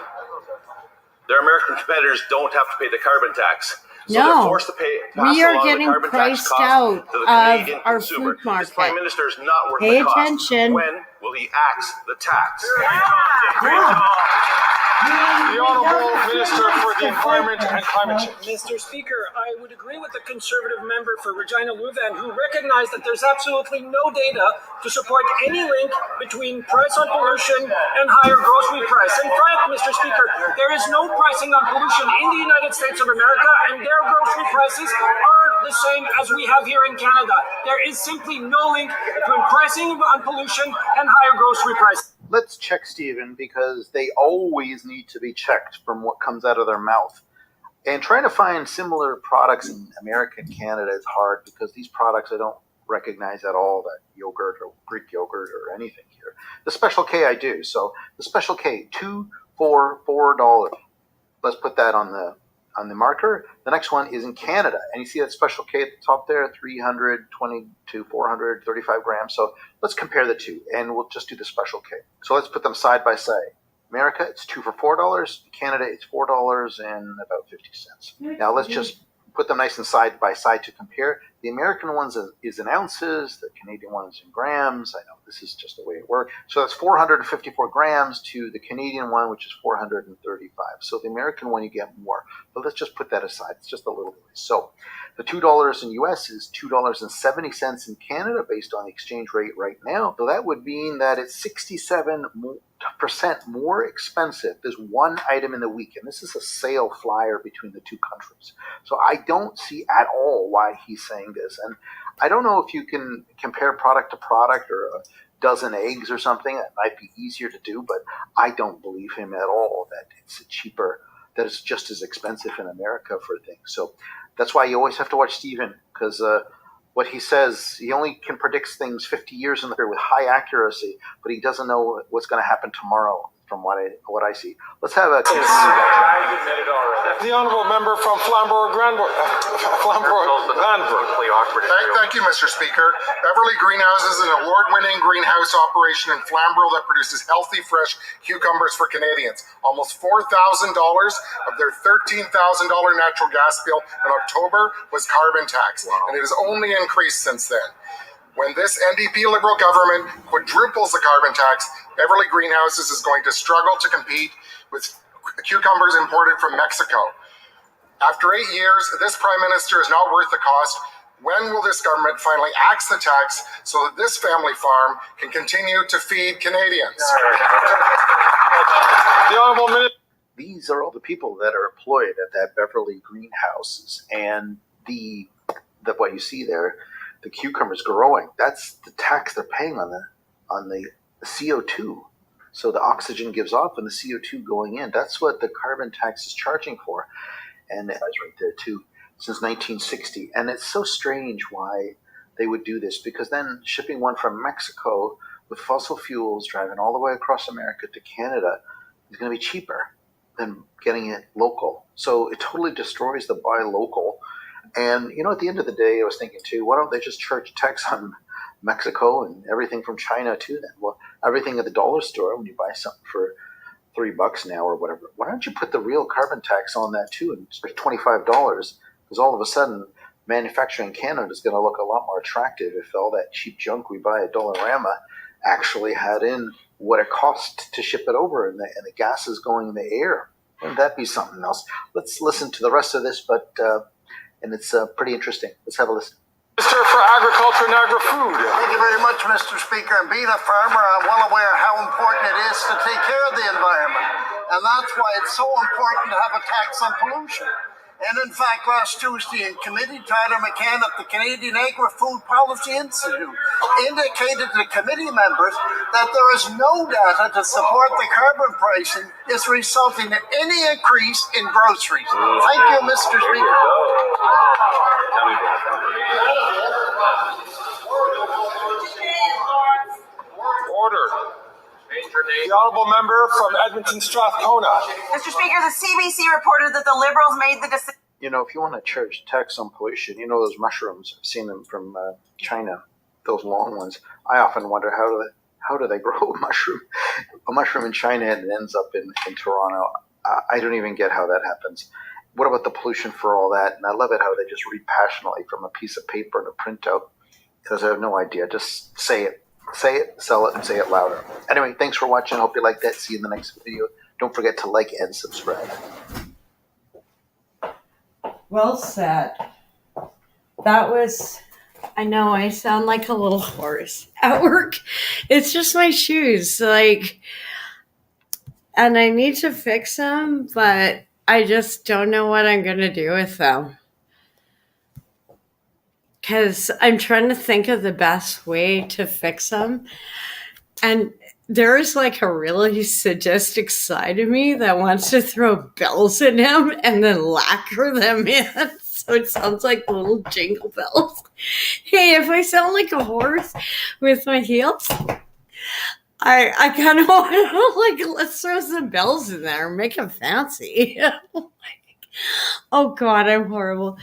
Their American competitors don't have to pay the carbon tax. So No. they're forced to pass We are along getting the carbon tax priced cost out to the of Canadian our consumer. food market. This Prime Minister is not worth Pay the cost. attention. When will he axe the tax? The Honourable Minister for the Environment and Climate Change. Mr. Speaker, I would agree with the Conservative member for Regina Louvain, who recognized that there's absolutely no data to support any link between price on pollution and higher grocery price. In fact, Mr. Speaker, there is no pricing on pollution in the United States of America, and their grocery prices are the same as we have here in Canada. There is simply no link between pricing on pollution and higher grocery prices. Let's check Stephen, because they always need to be checked from what comes out of their mouth. And trying to find similar products in America and Canada is hard, because these products I don't recognize at all, that yogurt or Greek yogurt or anything here. The Special K I do. So the Special K, $2 for $4. Let's put that on the marker. The next one is in Canada, and you see that Special K at the top there, 320 to 435 grams. So let's compare the two, and we'll just do the Special K. So let's put them side by side. America, it's 2 for $4. Canada, it's $4 and about 50 cents. Now let's just put them nice and side by side to compare. The American one is in ounces. The Canadian one is in grams. I know this is just the way it works. So that's 454 grams to the Canadian one, which is 435. So the American one, you get more. But let's just put that aside. It's just a little bit. So the $2 in US is $2.70 in Canada based on the exchange rate right now. So that would mean that it's 67% more expensive. There's one item in the week, and this is a sale flyer between the two countries. So I don't see at all why he's saying this. And I don't know if you can compare product to product or a dozen eggs or something. That might be easier to do, but I don't believe him at all that it's cheaper, that it's just as expensive in America for things. So that's why you always have to watch Stephen, because what he says, he only can predict things 50 years in the future with high accuracy, but he doesn't know what's going to happen tomorrow from what I see. Let's have a... The Honourable Member from Flamborough-Granbrook. Thank you, Mr. Speaker. Beverly Greenhouses is an award-winning greenhouse operation in Flamborough that produces healthy, fresh cucumbers for Canadians. Almost $4,000 of their $13,000 natural gas bill in October was carbon tax, and it has only increased since then. When this NDP Liberal government quadruples the carbon tax, Beverly Greenhouses is going to struggle to compete with cucumbers imported from Mexico. After 8 years, this Prime Minister is not worth the cost. When will this government finally axe the tax so that this family farm can continue to feed Canadians? The Honourable Minister. These are all the people that are employed at that Beverly Greenhouses, and the what you see there, the cucumbers growing, that's the tax they're paying on the CO2. So the oxygen gives off and the CO2 going in. That's what the carbon tax is charging for. And that's right there too, since 1960. And it's so strange why they would do this, because then shipping one from Mexico with fossil fuels driving all the way across America to Canada is going to be cheaper than getting it local. So it totally destroys the buy local. And, at the end of the day, I was thinking too, why don't they just charge tax on Mexico and everything from China too then? Well, everything at the dollar store, when you buy something for $3 now or whatever, why don't you put the real carbon tax on that too, and for $25? Because all of a sudden, manufacturing in Canada is going to look a lot more attractive if all that cheap junk we buy at Dollarama actually had in what it cost to ship it over, and the gases going in the air. Wouldn't that be something else? Let's listen to the rest of this, and it's pretty interesting. Let's have a listen. Minister for Agriculture and Agri-Food. Thank you very much, Mr. Speaker. And being a farmer, I'm well aware how important it is to take care of the environment. And that's why it's so important to have a tax on pollution. And in fact, last Tuesday in committee, Tyler McCann at the Canadian Agri-Food Policy Institute indicated to committee members that there is no data to support the carbon pricing is resulting in any increase in groceries. Thank you, Mr. Speaker. Order. The Honourable Member from Edmonton Strathcona. Mr. Speaker, the CBC reported that the Liberals made the decision. If you want to charge tax on pollution, those mushrooms, I've seen them from China, those long ones. I often wonder how do they grow a mushroom in China and it ends up in Toronto? I don't even get how that happens. What about the pollution for all that? And I love it how they just read passionately from a piece of paper and a printout, because I have no idea. Just say it, sell it, and say it louder. Anyway, thanks for watching. I hope you like that. See you in the next video. Don't forget to like and subscribe. Well said. That was, I know I sound like a little horse at work. It's just my shoes, like, and I need to fix them, but I just don't know what I'm going to do with them. Because I'm trying to think of the best way to fix them. And there's like a really sadistic side of me that wants to throw bells in them and then lacquer them in. So it sounds like little jingle bells. Hey, if I sound like a horse with my heels, I kind of want to, like, let's throw some bells in there and make them fancy. Oh God, I'm horrible.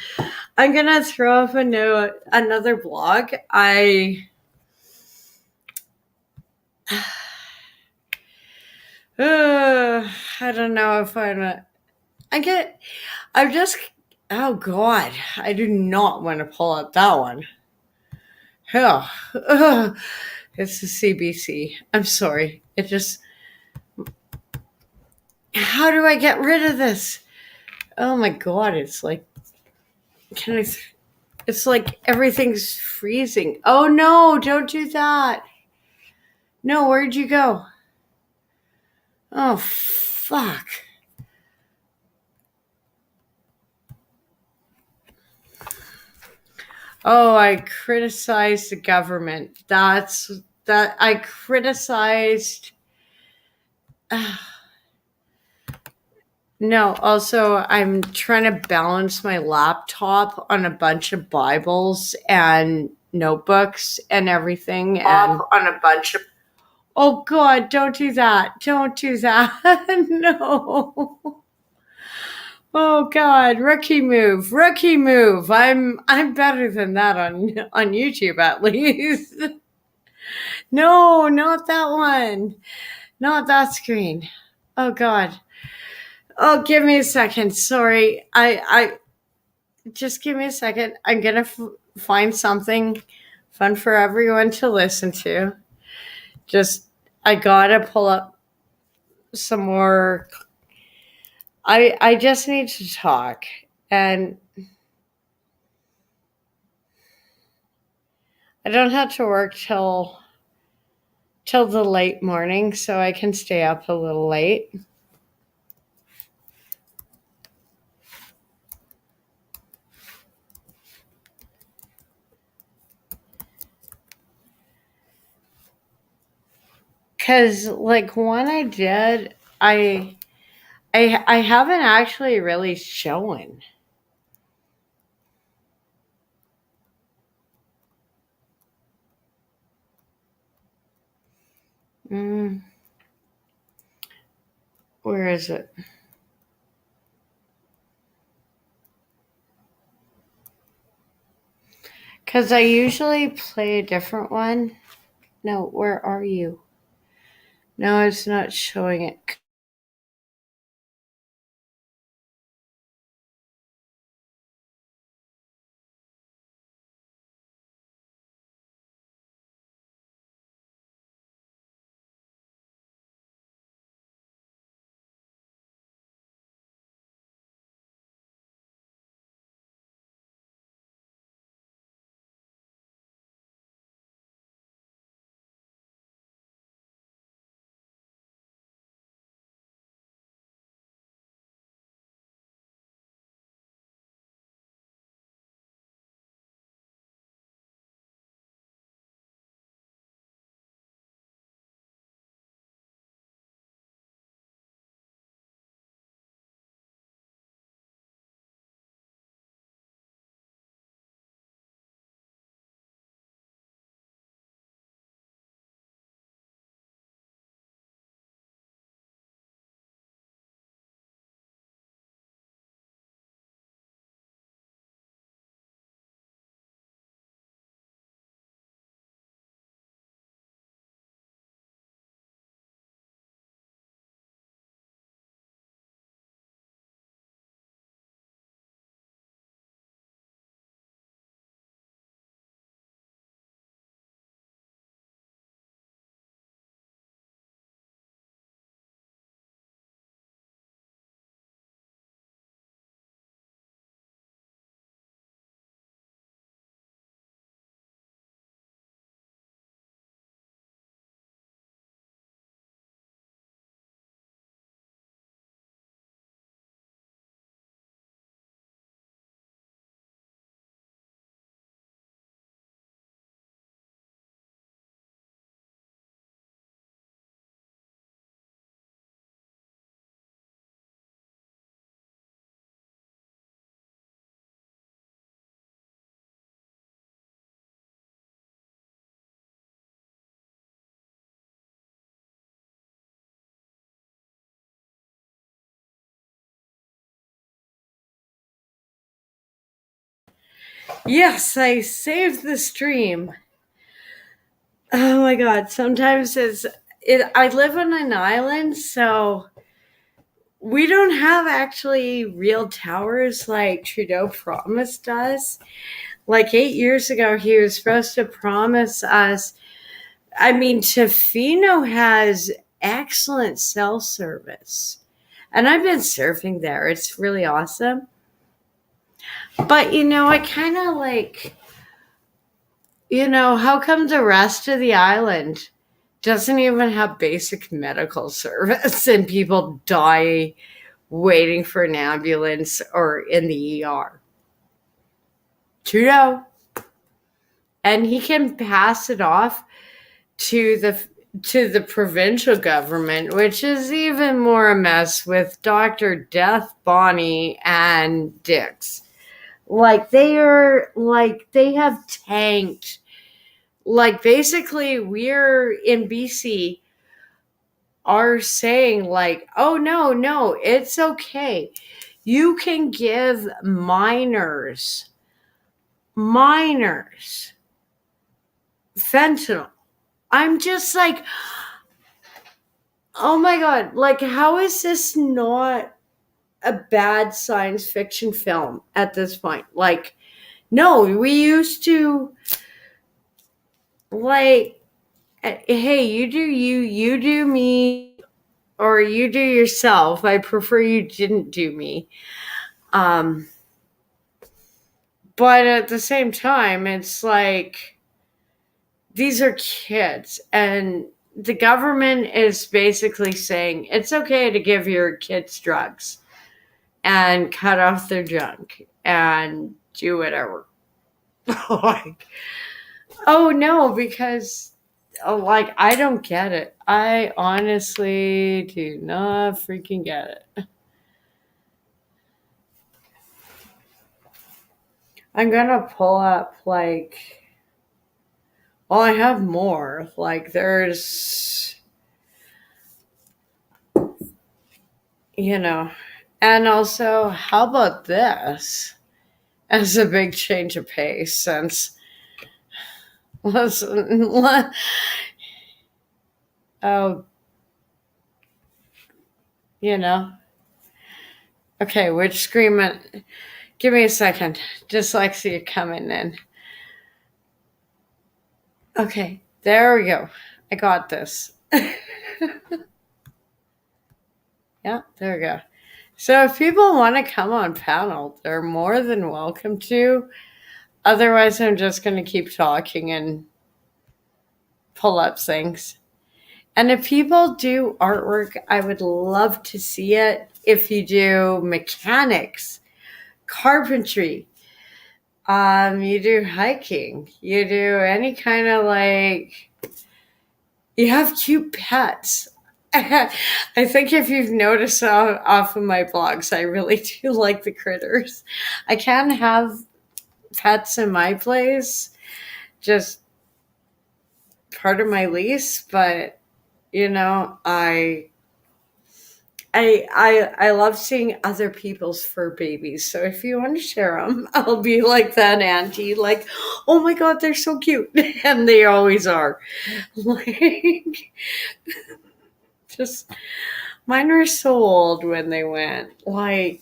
I'm gonna throw up another blog. I don't know if oh God, I do not want to pull up that one. It's the CBC. I'm sorry. How do I get rid of this? Oh my God, it's like, it's like everything's freezing. Oh no, don't do that. No, where'd you go? Oh, fuck. Oh, I criticized the government. I criticized. No, also, I'm trying to balance my laptop on a bunch of Bibles and notebooks and everything. And on a bunch of. Oh, God, don't do that. Don't do that. No. Oh, God, rookie move. Rookie move. I'm better than that on YouTube, at least. No, not that one. Not that screen. Oh, God. Oh, give me a second. Sorry. I just give me a second. I'm going to find something fun for everyone to listen to. I got to pull up some more. I just need to talk. And I don't have to work till the late morning, so I can stay up a little late. Cause like one I did, I haven't actually really shown. Where is it? Cause I usually play a different one. No, where are you? No, it's not showing it. Yes, I saved the stream. Oh my god, sometimes I live on an island, so we don't have actually real towers like Trudeau promised us. Like 8 years ago, he was supposed to promise us. I mean, Tofino has excellent cell service. And I've been surfing there. It's really awesome. But, I kind of like, how come the rest of the island doesn't even have basic medical service and people die waiting for an ambulance or in the ER? Trudeau. And he can pass it off to the provincial government, which is even more a mess with Dr. Death, Bonnie, and Dix. Like they have tanked. Like basically we're in BC are saying like, oh no, it's okay. You can give minors fentanyl. I'm just like, oh my god, like how is this not a bad science fiction film at this point? Like, no, we used to like, hey, you do you do me, or you do yourself. I prefer you didn't do me. But at the same time, it's like, these are kids, and the government is basically saying it's okay to give your kids drugs and cut off their junk and do whatever. Like, oh no, because like I don't get it. I honestly do not freaking get it. I'm gonna pull up like, well, I have more. Like there's, and also, how about this as a big change of pace since, okay, which screen? Give me a second. Dyslexia coming in. Okay, there we go. I got this. Yeah, there we go. So if people want to come on panel, they're more than welcome to. Otherwise, I'm just going to keep talking and pull up things. And if people do artwork, I would love to see it. If you do mechanics, carpentry, you do hiking, you do any kind of like, you have cute pets. I think if you've noticed off of my blogs, I really do like the critters. I can have pets in my place, just part of my lease, but I love seeing other people's fur babies. So if you want to share them, I'll be like that auntie, like, oh my god, they're so cute. And they always are. Like, just, mine were so old when they went. Like,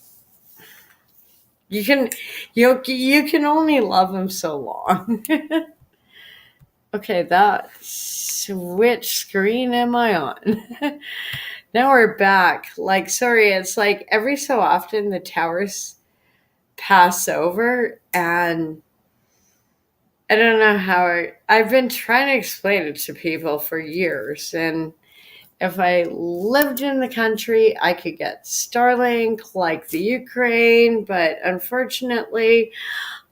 you can only love them so long. Okay, which screen am I on? Now we're back. Like, sorry, it's like every so often the towers pass over, and I don't know how I've been trying to explain it to people for years. And if I lived in the country, I could get Starlink like the Ukraine, but unfortunately,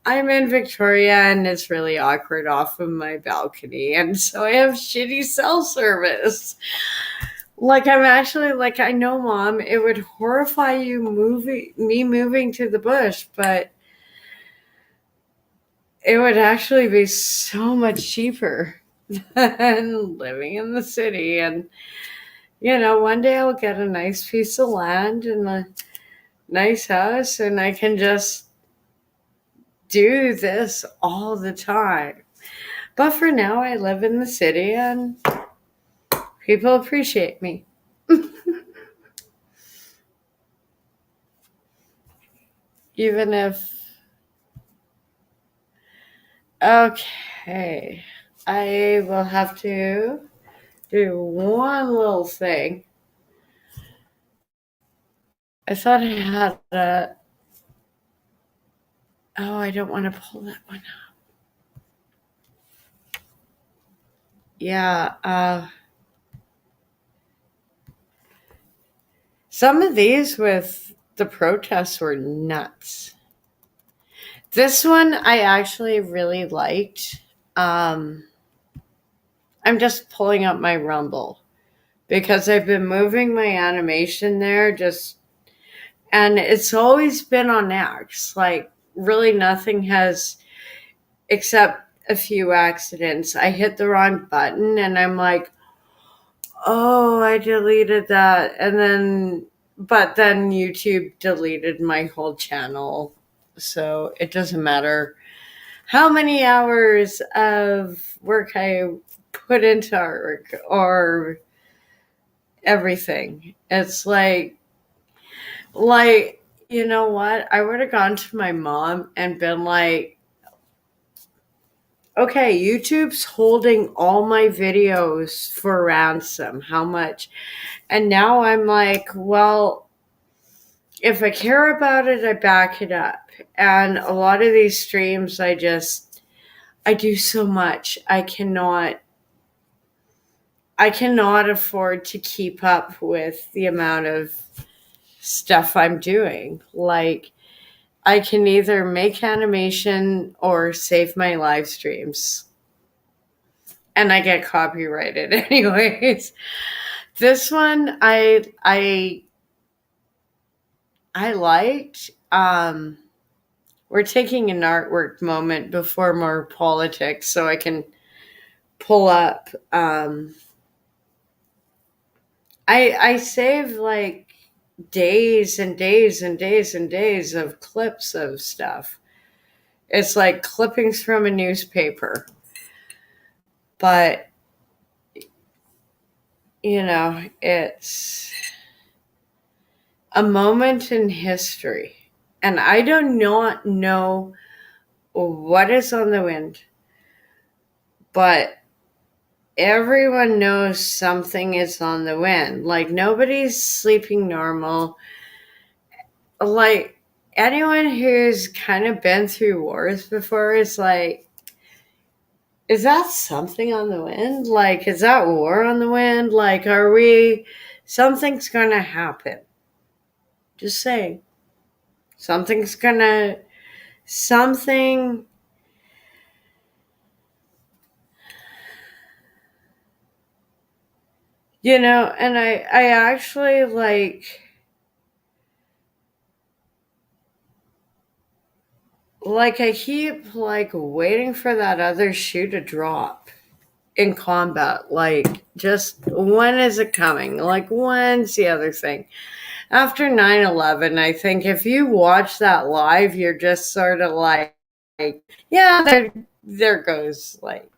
I'm in Victoria and it's really awkward off of my balcony. And so I have shitty cell service. Like, I'm actually like, I know, Mom, it would horrify you me moving to the bush, but it would actually be so much cheaper than living in the city. And, one day I'll get a nice piece of land and a nice house, and I can just do this all the time. But for now, I live in the city and people appreciate me. Even if... Okay. I will have to do one little thing. I thought I had a... Oh, I don't want to pull that one up. Yeah, some of these with the protests were nuts. This one I actually really liked. I'm just pulling up my Rumble because I've been moving my animation there and it's always been on X. Like, really nothing has, except a few accidents. I hit the wrong button and I'm like, oh, I deleted that. But then YouTube deleted my whole channel. So it doesn't matter how many hours of work I put into artwork or everything. It's like, you know what? I would have gone to my mom and been like, okay, YouTube's holding all my videos for ransom. How much? And now I'm like, well, if I care about it, I back it up. And a lot of these streams, I do so much. I cannot afford to keep up with the amount of stuff I'm doing. Like, I can either make animation or save my live streams. And I get copyrighted anyways. This one I liked. We're taking an artwork moment before more politics so I can pull up. I save like days and days and days and days of clips of stuff. It's like clippings from a newspaper. But, you know, it's a moment in history. And I do not know what is on the wind. But everyone knows something is on the wind. Like, nobody's sleeping normal. Like, anyone who's kind of been through wars before is like, is that something on the wind? Like, is that war on the wind? Like, something's going to happen. Just saying. You know, and I actually like I keep like waiting for that other shoe to drop in combat. Like, just when is it coming? Like, when's the other thing? After 9/11, I think if you watch that live, you're just sort of like, yeah, there goes, like,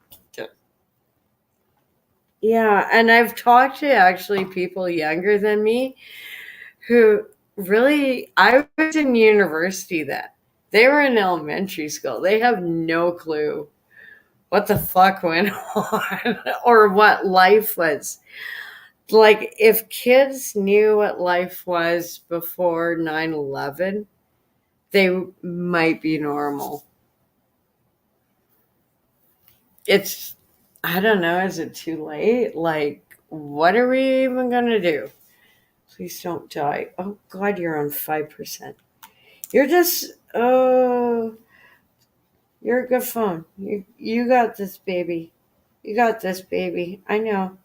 yeah. And I've talked to actually people younger than me who really, I was in university then. They were in elementary school. They have no clue what the fuck went on or what life was. Like, if kids knew what life was before 9/11, they might be normal. I don't know, is it too late? Like, what are we even going to do? Please don't die. Oh, God, you're on 5%. You're a good phone. You got this, baby. You got this, baby. I know.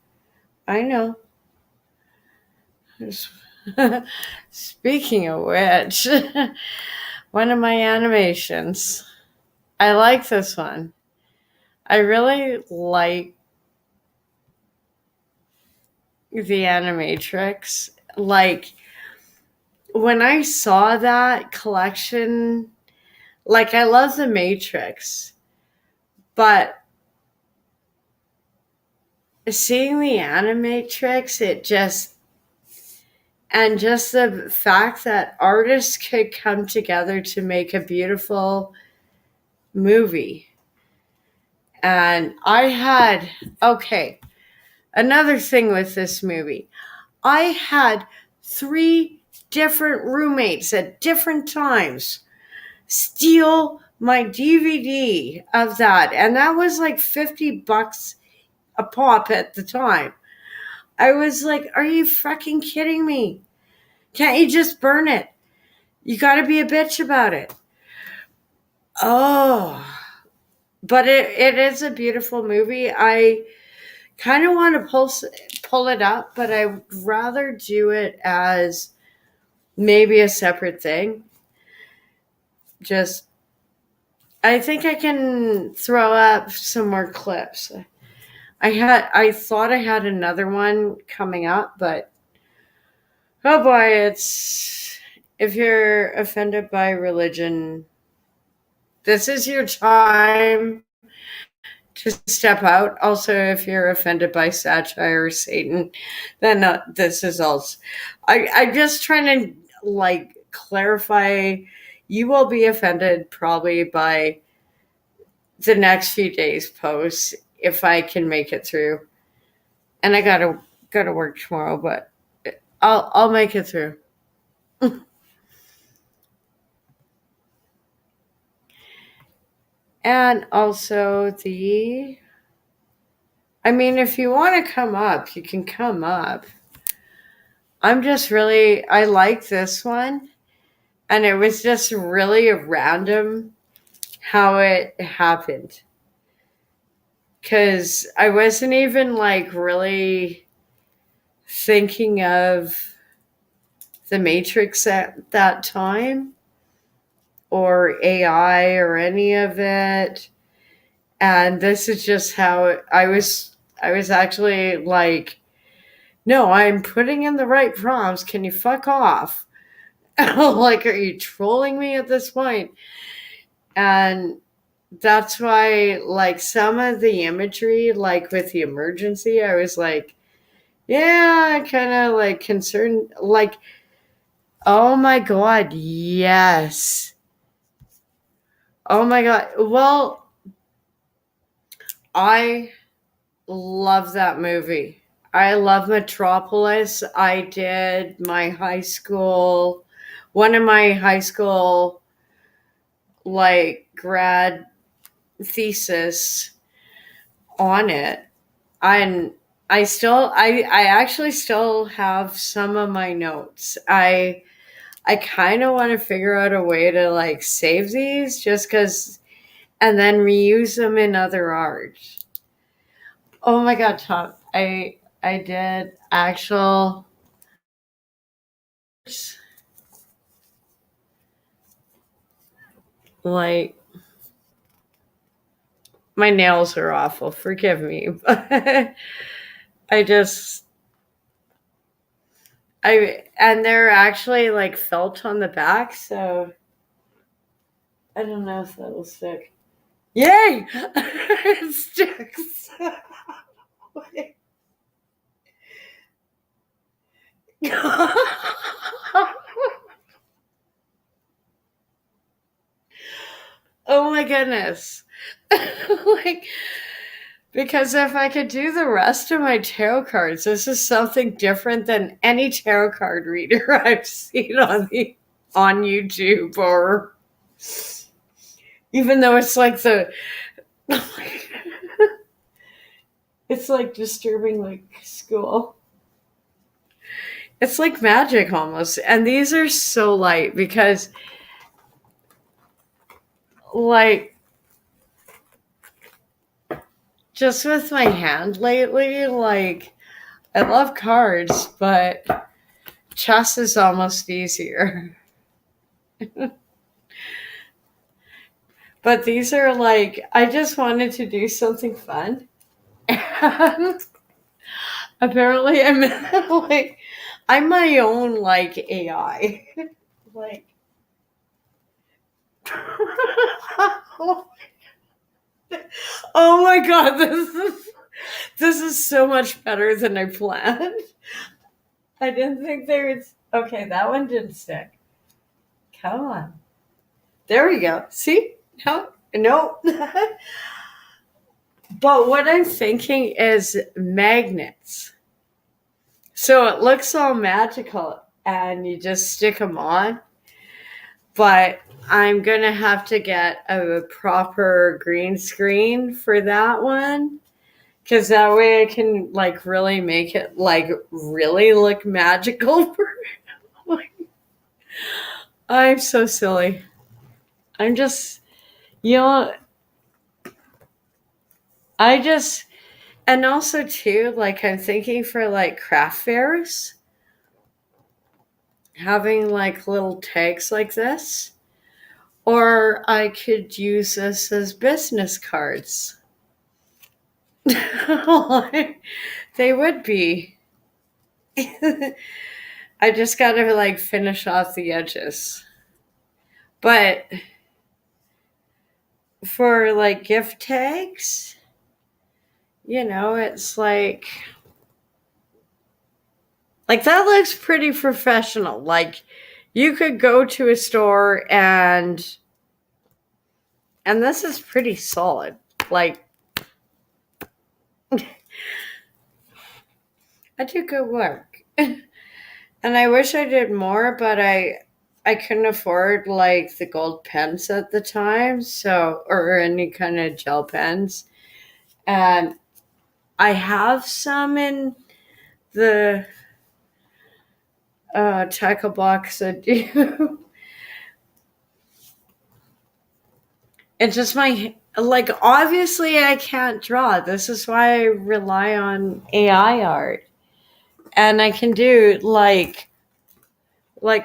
Speaking of which, one of my animations. I like this one. I really like the Animatrix. Like, when I saw that collection, Like, I love The Matrix, but seeing the Animatrix, and just the fact that artists could come together to make a beautiful movie. And another thing with this movie, I had 3 different roommates at different times steal my DVD of that. And that was like $50 a pop at the time. I was like, are you fucking kidding me? Can't you just burn it? You got to be a bitch about it. Oh, but it is a beautiful movie. I kind of want to pull it up, but I'd rather do it as maybe a separate thing. I think I can throw up some more clips. I thought I had another one coming up, but oh boy, if you're offended by religion, this is your time to step out. Also, if you're offended by satire or Satan, then this is also. I'm just trying to clarify. You will be offended probably by the next few days' posts if I can make it through. And I gotta work tomorrow, but I'll make it through. And also if you want to come up, you can come up. I like this one. And it was just really random how it happened. Because I wasn't even really thinking of The Matrix at that time, or AI or any of it. And this is just how I was actually like, no, I'm putting in the right prompts. Can you fuck off? Like, are you trolling me at this point? And that's why, some of the imagery, with the emergency, I was like, yeah, kind of concerned. Oh my God, yes. Oh my God. Well, I love that movie. I love Metropolis. I did one of my high school grad thesis on it. And I actually still have some of my notes. I kind of want to figure out a way to save these just because, and then reuse them in other art. Oh my God, Tom. I did actual my nails are awful. Forgive me. And they're actually felt on the back, so I don't know if that'll stick. Yay! It sticks. Oh my goodness. Because if I could do the rest of my tarot cards, this is something different than any tarot card reader I've seen on YouTube, or even though it's it's disturbing school. It's like magic almost. And these are so light because just with my hand lately, I love cards, but chess is almost easier. But these are I just wanted to do something fun. And apparently I'm my own AI. Oh my god, this is so much better than I planned. I didn't think there was. Okay, that one didn't stick. Come on. There we go. See? No. But what I'm thinking is magnets. So it looks all magical and you just stick them on. But I'm going to have to get a proper green screen for that one. Because that way I can like really make it like really look magical. I'm so silly. I'm just, and also too, like I'm thinking for like craft fairs, having like little tags like this, or I could use this as business cards. They would be. I just gotta like finish off the edges. But for like gift tags, it's like that looks pretty professional. Like you could go to a store and this is pretty solid. Like I do good work. And I wish I did more, but I couldn't afford like the gold pens at the time, or any kind of gel pens. And I have some in the tackle box that do. It's just obviously I can't draw. This is why I rely on AI art. And I can do like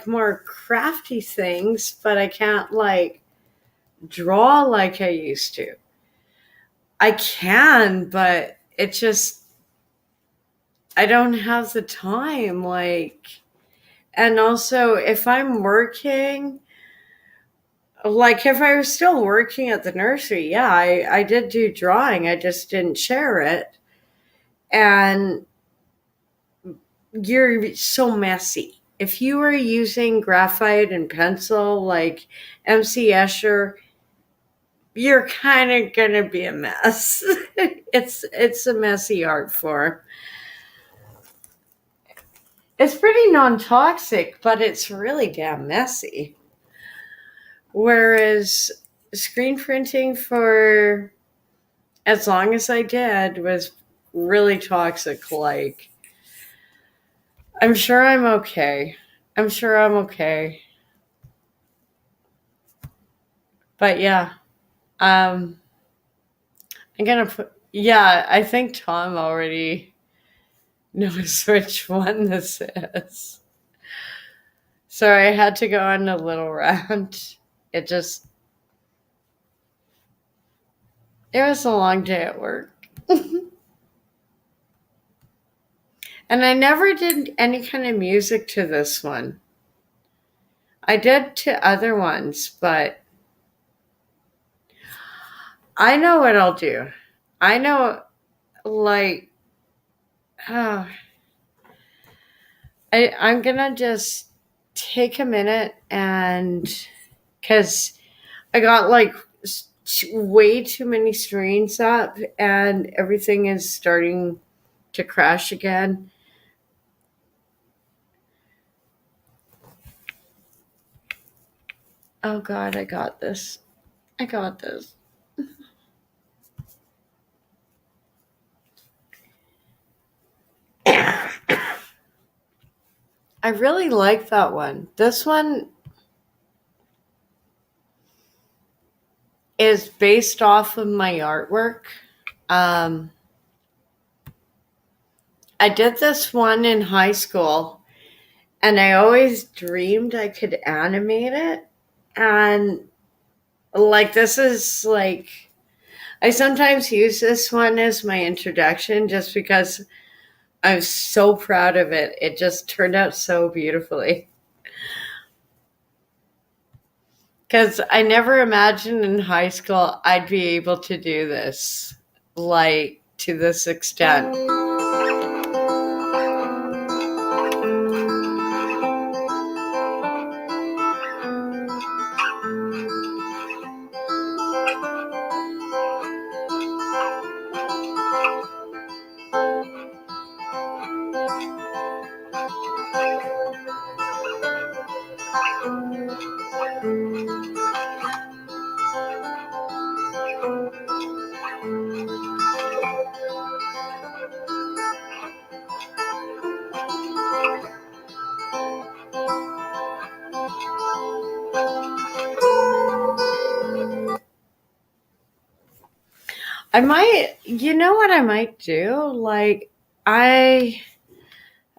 more crafty things, but I can't like draw like I used to. I can, but it just, I don't have the time. And also if I'm working, like if I was still working at the nursery, yeah, I did do drawing. I just didn't share it. And you're so messy. If you were using graphite and pencil like MC Escher, you're kind of going to be a mess. It's a messy art form. It's pretty non-toxic, but it's really damn messy. Whereas screen printing for as long as I did was really toxic. Like, I'm sure I'm okay. But yeah, I'm gonna put, yeah, I think Tom already knows which one this is. Sorry, I had to go on a little rant. It was a long day at work. And I never did any kind of music to this one. I did to other ones, but I know what I'll do. I know, like, I'm gonna just take a minute because I got like way too many screens up and everything is starting to crash again. Oh God, I got this. I really like that one. This one is based off of my artwork. I did this one in high school and I always dreamed I could animate it. And like, this is like, I sometimes use this one as my introduction just because I'm so proud of it. It just turned out so beautifully. Because I never imagined in high school I'd be able to do this, like, to this extent. I might, you know what I might do? Like, oh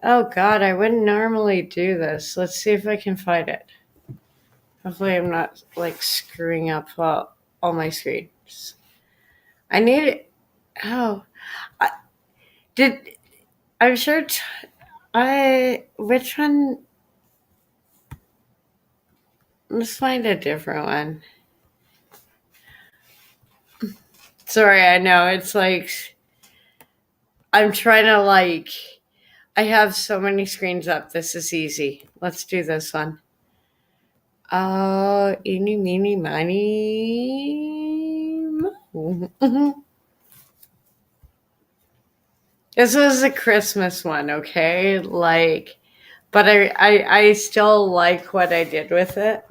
God, I wouldn't normally do this. Let's see if I can find it. Hopefully I'm not, like, screwing up all my screens. I need it. Oh, I'm sure, which one? Let's find a different one. Sorry, I know, it's like, I'm trying to, like, I have so many screens up. This is easy. Let's do this one. Eeny, meeny, miny, moe. This was a Christmas one, okay? Like, but I still like what I did with it.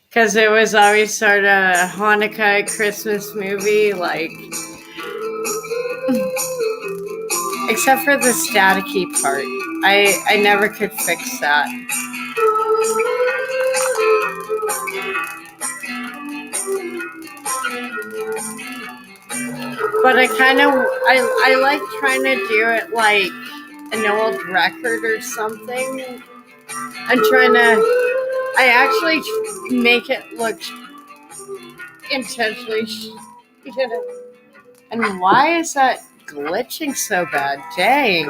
Because it was always sort of a Hanukkah Christmas movie, like, except for the staticky part. I never could fix that. But I like trying to do it like an old record or something. I actually make it look intentionally, and why is that glitching so bad? Dang.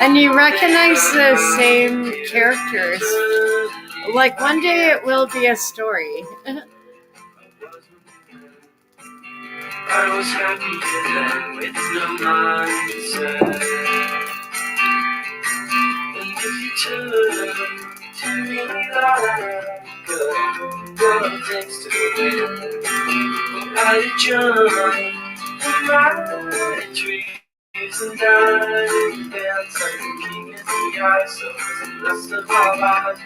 And you recognize the same characters. Like, one day it will be a story. I was happy then with no mindset. And if you turn to me like a girl takes to the wind, I'd join my trees and dance like a king in the ice of the rest of our lives.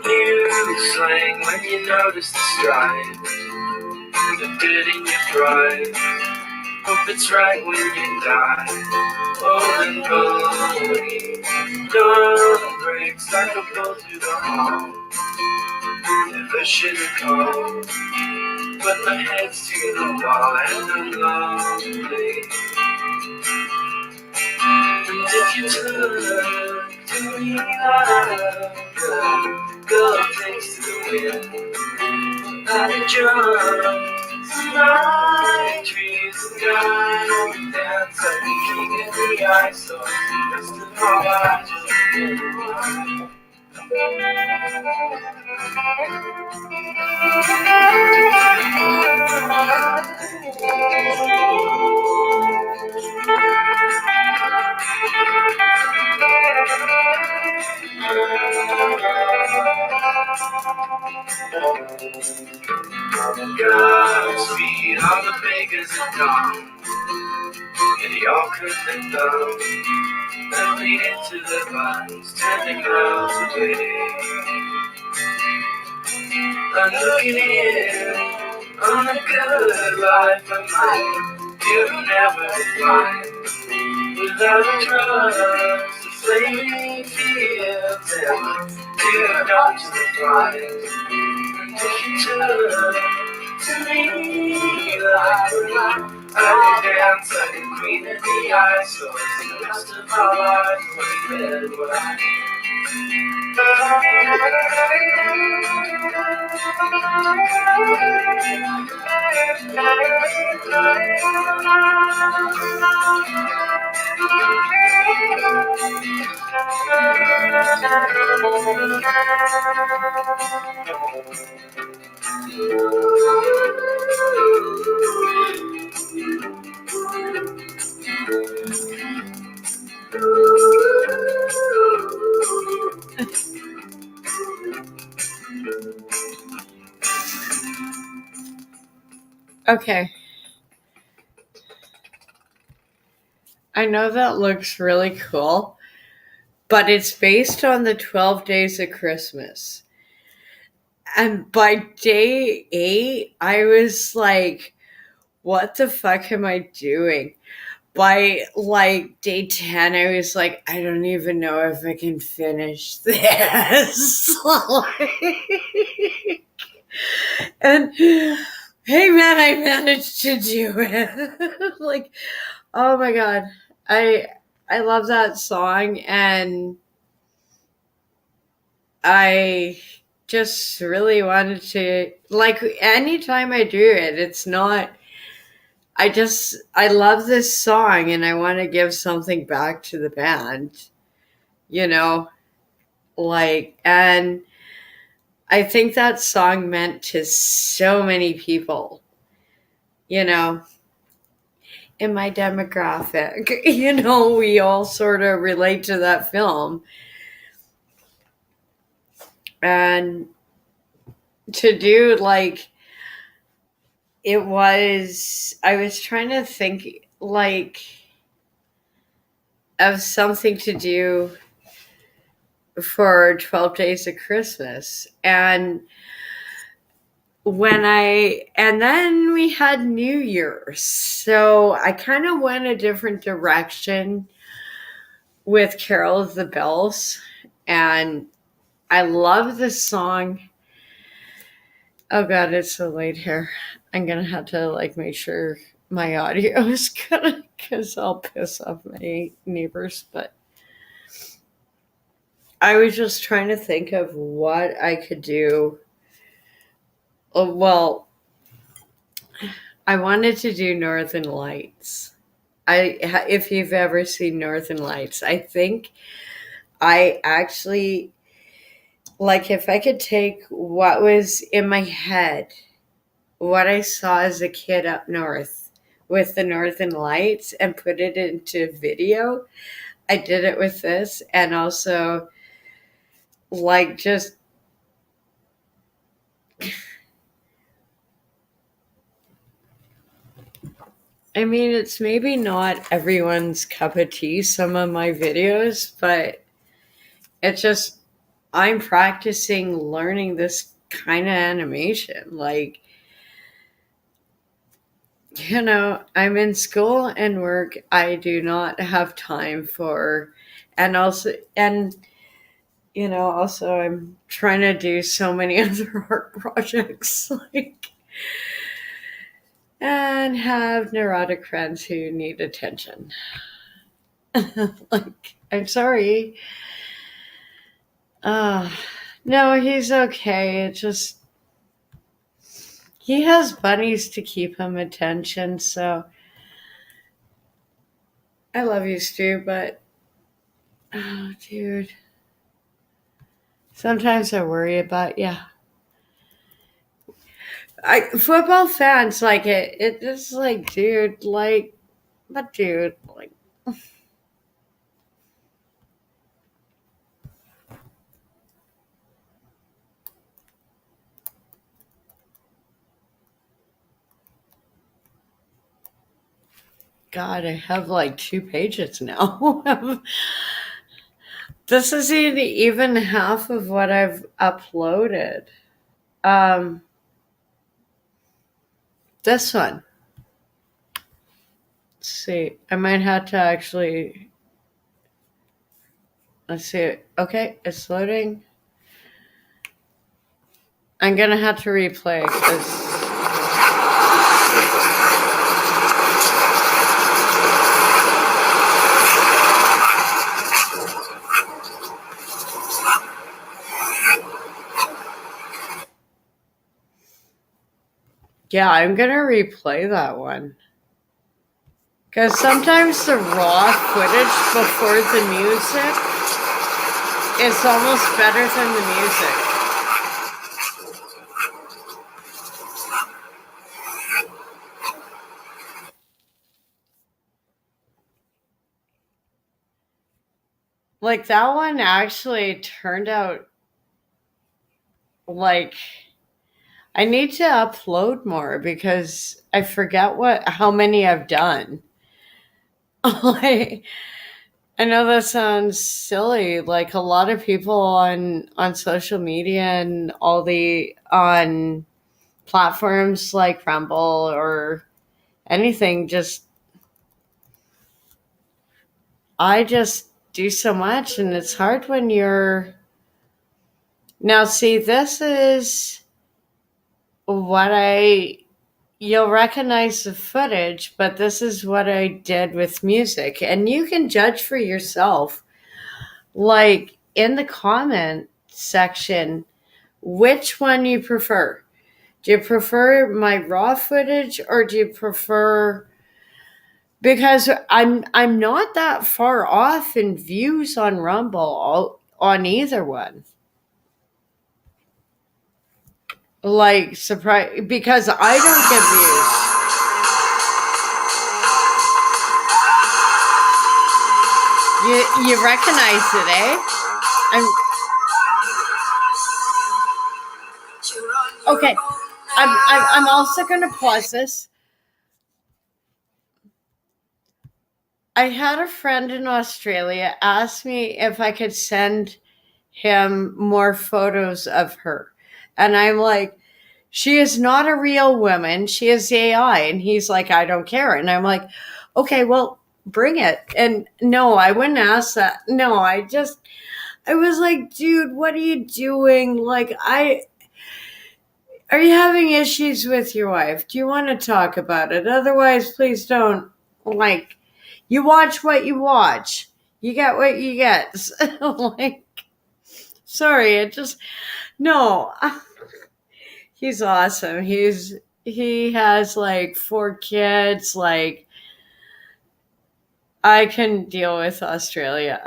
You slang when you notice the stripes, the good in your pride. Hope it's right when you die. Oh, and believe don't break, like a bolt through the heart. Never should have called, but my head's to the wall and I'm lonely. And if you turn to me like girl takes to the wind, I'd jump my trees and dance like a king in the ice of the rest of my life. Godspeed, all the beggars are gone, and y'all couldn't down. And lead into the vines, 10 miles away. I'm looking in on a good life of mine. You'll never find without a trust, the flaming fields and tear down to the flies. And if you turn to me like I dance like a queen in the ice, so it's the rest of my life with red wine. Okay. I know that looks really cool, but it's based on the 12 Days of Christmas. And by day 8, I was like, what the fuck am I doing? By like day 10, I was like, I don't even know if I can finish this. And hey man, I managed to do it. Like, oh my god. I love that song, and I just really wanted to, like, anytime I do it, it's not, I love this song and I want to give something back to the band, you know, like, and I think that song meant to so many people, you know, in my demographic. You know, we all sort of relate to that film. And to do, like, I was trying to think, like, of something to do for 12 Days of Christmas. And then we had New Year's. So I kind of went a different direction with Carol of the Bells. And I love this song. Oh god, it's so late here. I'm gonna have to like make sure my audio is good, because I'll piss off my neighbors. But I was just trying to think of what I could do. Well, I wanted to do Northern Lights. If you've ever seen Northern Lights, I think I actually, like, if I could take what was in my head, what I saw as a kid up north with the Northern Lights, and put it into video, I did it with this. And also, like, just I mean, it's maybe not everyone's cup of tea, some of my videos, but it's just, I'm practicing learning this kind of animation. Like, you know, I'm in school and work. I do not have time for, and you know, also I'm trying to do so many other art projects, like, and have neurotic friends who need attention. Like, I'm sorry. No, he's okay. It just, he has bunnies to keep him attention, so I love you, Stu, but oh, dude. Sometimes I worry about you. Football fans like it. It's just like, dude, like, but dude, like. God, I have like 2 pages now. This isn't even half of what I've uploaded. This one. Let's see. I might have to actually. Let's see. Okay, it's loading. I'm gonna have to replay because. Yeah, I'm gonna replay that one. Because sometimes the raw footage before the music It's almost better than the music. Like, that one actually turned out like I need to upload more because I forget how many I've done. Like, I know that sounds silly. Like, a lot of people on social media and on platforms like Rumble or anything, I just do so much, and it's hard when you're. Now, see, this is you'll recognize the footage, but this is what I did with music, and you can judge for yourself. Like, in the comment section, which one you prefer. Do you prefer my raw footage, or do you prefer, because I'm not that far off in views on Rumble on either one. Like, surprise, because I don't get views. You recognize it, eh? Okay. I'm also going to pause this. I had a friend in Australia ask me if I could send him more photos of her. And I'm like, she is not a real woman. She is AI. And he's like, I don't care. And I'm like, okay, well, bring it. And no, I wouldn't ask that. No, I was like, dude, what are you doing? Like, are you having issues with your wife? Do you want to talk about it? Otherwise, please don't. Like, you watch what you watch. You get what you get. Like, sorry, no. He's awesome. He has like 4 kids. Like, I couldn't deal with Australia.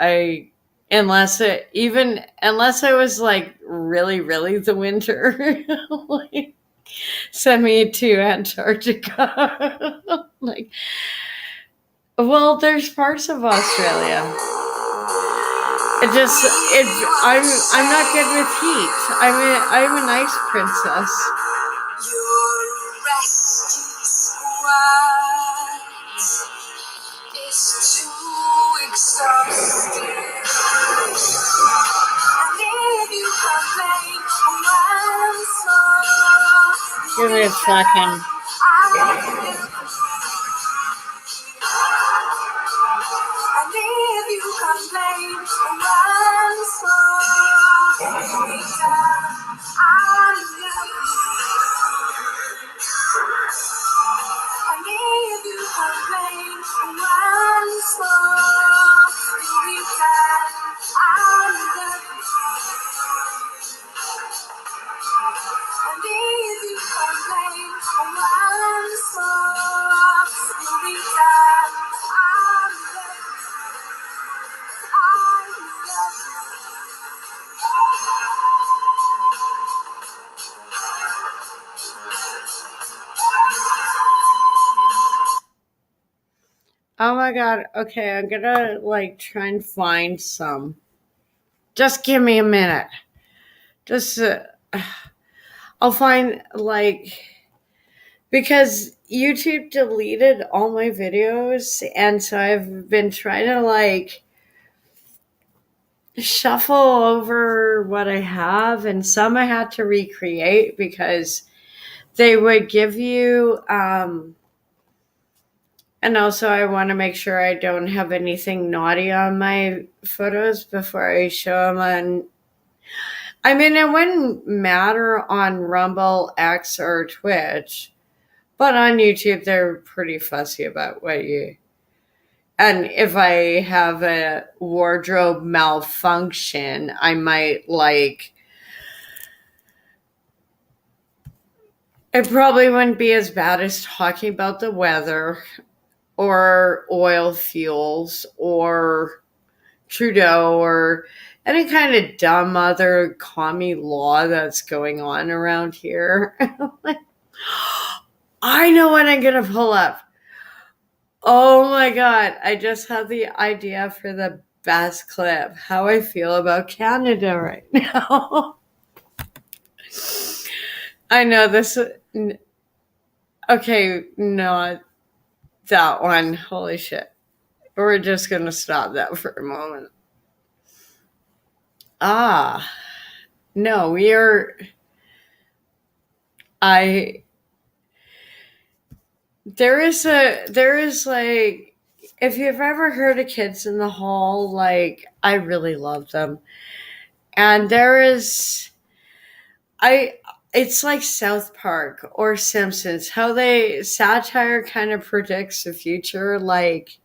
Unless it was like really, really the winter. Like, send me to Antarctica. Like, well, there's parts of Australia. I'm not good with heat. I'm an ice princess. Your rescue squad is too exhausted. And if you complain once more, Give me a second. and if you complain once more, I'm and if you complain once more, I'm and if you complain once more, you'll be done. Oh my god. Okay, I'm gonna like try and find some. Just give me a minute. I'll find because YouTube deleted all my videos, and so I've been trying to shuffle over what I have, and some I had to recreate because they would give you and also I want to make sure I don't have anything naughty on my photos before I show them on. I mean, it wouldn't matter on Rumble, X, or Twitch, but on YouTube they're pretty fussy about what you. And if I have a wardrobe malfunction, I might it probably wouldn't be as bad as talking about the weather or oil fuels or Trudeau or any kind of dumb other commie law that's going on around here. I know what I'm going to pull up. Oh my God. I just had the idea for the best clip. How I feel about Canada right now. I know this. Okay, no, that one. Holy shit. We're just going to stop that for a moment. No, there is like, if you've ever heard of Kids in the Hall, like, I really love them. And it's like South Park or Simpsons, how satire kind of predicts the future. Like,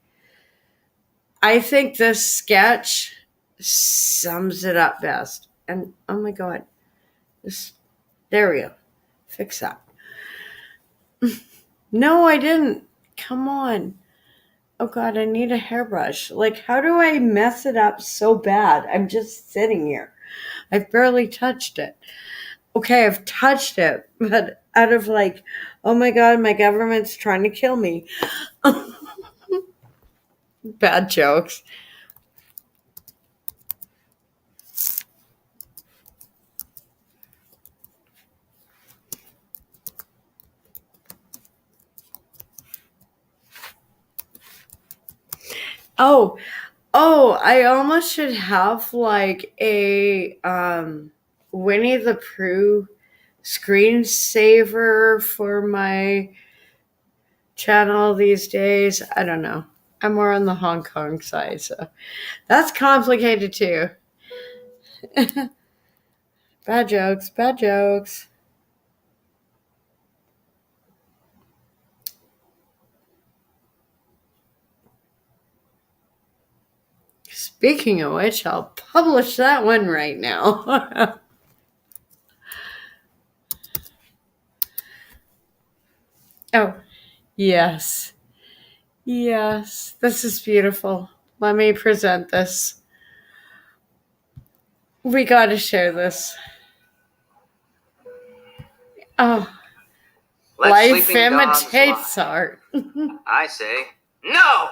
I think this sketch sums it up best. And oh my God, there we go. Fix that. No, I didn't. Come on. Oh God, I need a hairbrush. Like, how do I mess it up so bad? I'm just sitting here. I've barely touched it. Okay, I've touched it, but out of like, oh my God, my government's trying to kill me. Bad jokes. Oh, I almost should have like a Winnie the Pooh screensaver for my channel these days. I don't know. I'm more on the Hong Kong side, so that's complicated too. Bad jokes, bad jokes. Speaking of which, I'll publish that one right now. Oh, yes. Yes, this is beautiful. Let me present this. We got to share this. Oh, life imitates art. I say, no!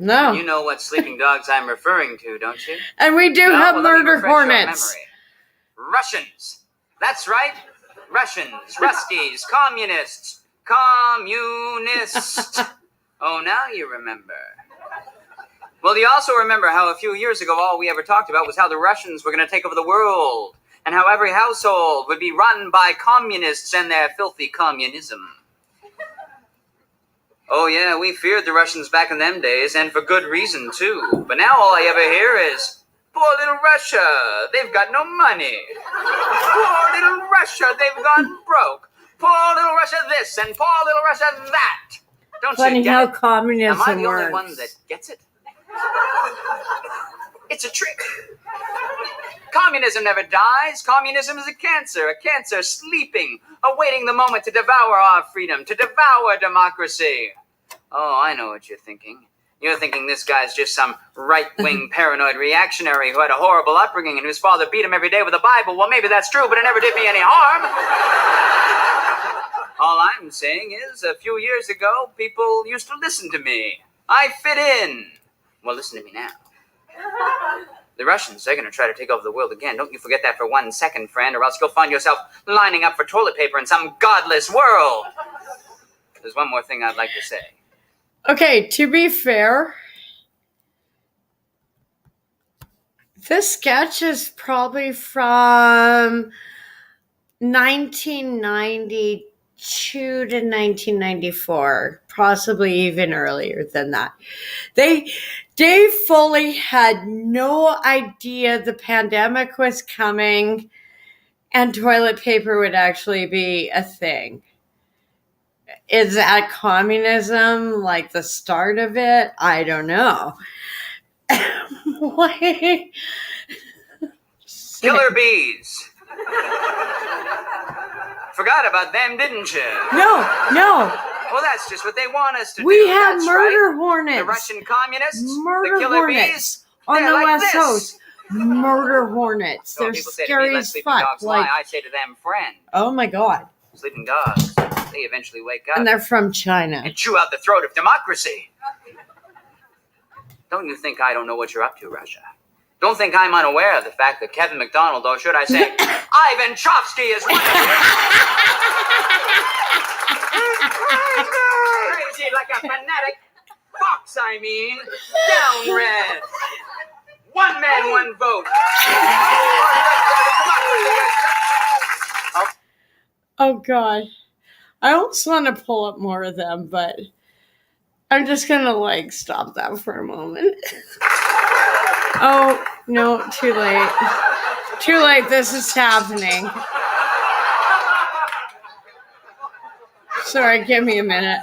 No. You know what sleeping dogs I'm referring to, don't you? And we do have murder hornets. Russians. That's right. Russians, Ruskies, communists. Communist. Oh, now you remember. Well, do you also remember how a few years ago all we ever talked about was how the Russians were going to take over the world, and how every household would be run by communists and their filthy communism? Oh yeah, we feared the Russians back in them days, and for good reason too. But now all I ever hear is, poor little Russia, they've got no money. Poor little Russia, they've gone broke. Poor little Russia this, and poor little Russia that. Don't Funny you get how it? communism Am I the only works. one that gets it? It's a trick. Communism never dies. Communism is a cancer sleeping, awaiting the moment to devour our freedom, to devour democracy. Oh, I know what you're thinking. You're thinking this guy's just some right-wing paranoid reactionary who had a horrible upbringing and whose father beat him every day with the Bible. Well, maybe that's true, but it never did me any harm. All I'm saying is, a few years ago, people used to listen to me. I fit in. Well, listen to me now. The Russians, they're going to try to take over the world again. Don't you forget that for 1 second, friend, or else you'll find yourself lining up for toilet paper in some godless world. There's one more thing I'd like to say. Okay, to be fair, this sketch is probably from 1992 to 1994, possibly even earlier than that. They fully had no idea the pandemic was coming and toilet paper would actually be a thing. Is that communism, like the start of it? I don't know. Killer bees. Forgot about them, didn't you? No. Well, that's just what they want us to do. We have That's murder right. hornets. The Russian communists, Murder the killer hornets bees, on they're the like West this. Coast. murder hornets. So when They're people say to me, scary let as sleeping fuck. dogs lie, Like, I say to them, friend. oh my god. Sleeping dogs, they eventually wake up And they're from China. and chew out the throat of democracy. Don't you think I don't know what you're up to, Russia? Don't think I'm unaware of the fact that Kevin McDonald, or should I say, Ivan Chomsky is one of you. Crazy like a fanatic. Fox, I mean. Down red. One man, one vote. Oh god. I almost want to pull up more of them, but I'm just gonna like stop that for a moment. Oh, no, too late. Too late, this is happening. Sorry, give me a minute.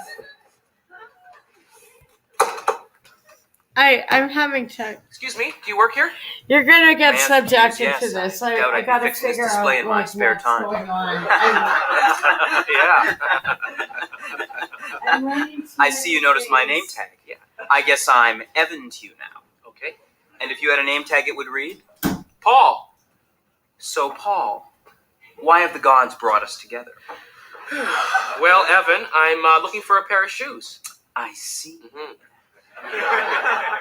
I'm having tech. Excuse me, do you work here? You're gonna get Yes, subjected yes, to this. I doubt I I'd be gotta fixing this figure display out in my what's spare time. going on. Yeah. I see you noticed my name tag. Yeah. I guess I'm Evan to you now. Okay. And if you had a name tag, it would read Paul. So, Paul, why have the gods brought us together? Well, Evan, I'm looking for a pair of shoes. I see. Mm-hmm.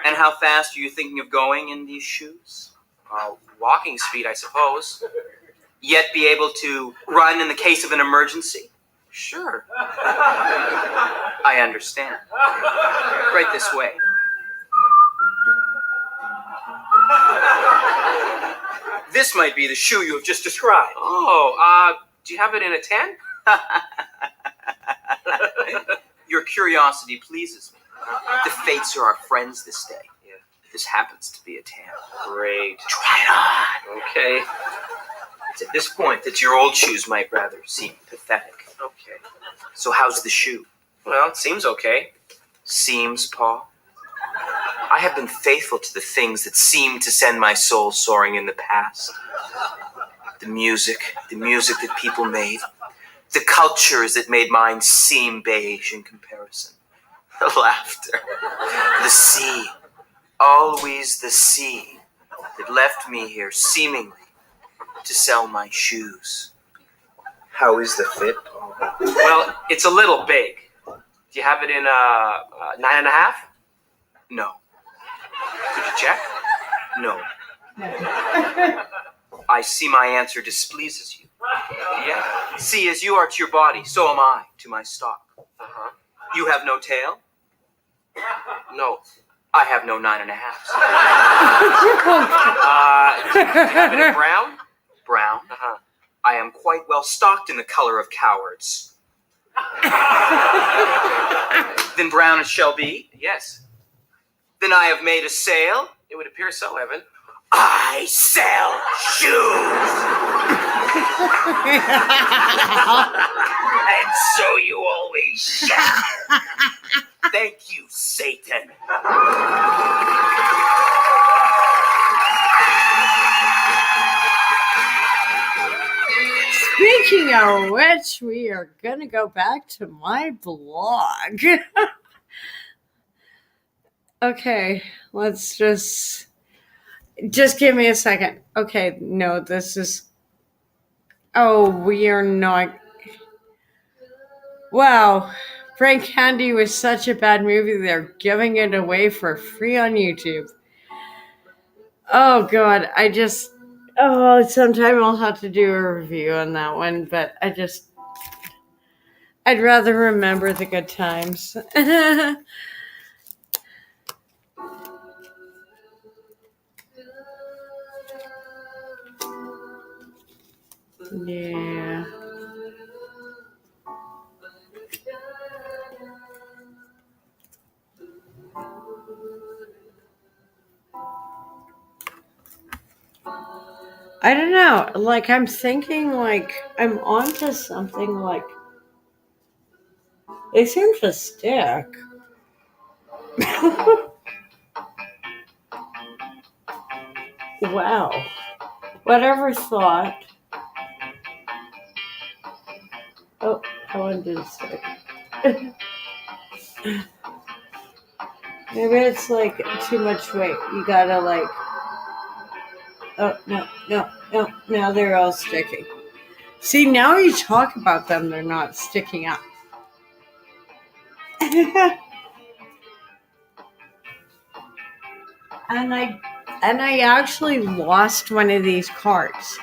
And how fast are you thinking of going in these shoes? Walking speed, I suppose. Yet be able to run in the case of an emergency? Sure. I understand. Right this way. This might be the shoe you have just described. Oh, do you have it in a 10? Your curiosity pleases me. The fates are our friends this day. Yeah. This happens to be a 10. Great. Try it on. Okay. It's at this point that your old shoes might rather seem pathetic. Okay. So how's the shoe? Well, it seems okay. Seems, Paul? I have been faithful to the things that seemed to send my soul soaring in the past. The music that people made. The cultures that made mine seem beige in comparison. The laughter. The sea. Always the sea that left me here seemingly to sell my shoes. How is the fit, Paul? Well, it's a little big. Do you have it in 9.5? No. Could you check? No. I see my answer displeases you. Yeah. See, as you are to your body, so am I to my stock. Uh-huh. You have no tail? No. I have no 9.5. Do you have it in brown? Brown? Uh-huh. I am quite well stocked in the color of cowards. Then brown it shall be? Yes. Then I have made a sale? It would appear so, Evan. I sell shoes! And so you always shall. Thank you, Satan. Speaking of which, we are going to go back to my blog. Okay, let's just give me a second. Okay, no, this is... Oh, we are not... Wow, Frank Candy was such a bad movie, they're giving it away for free on YouTube. Oh, God, sometime I'll have to do a review on that one, but I'd rather remember the good times. Yeah. I don't know. Like, I'm thinking, like, I'm onto something, like, they seem to stick. Wow. Whatever thought. Oh, that one didn't stick. Maybe it's, like, too much weight. You gotta, like... Oh, no. Now they're all sticking. See, now you talk about them, they're not sticking up. And I actually lost one of these cards.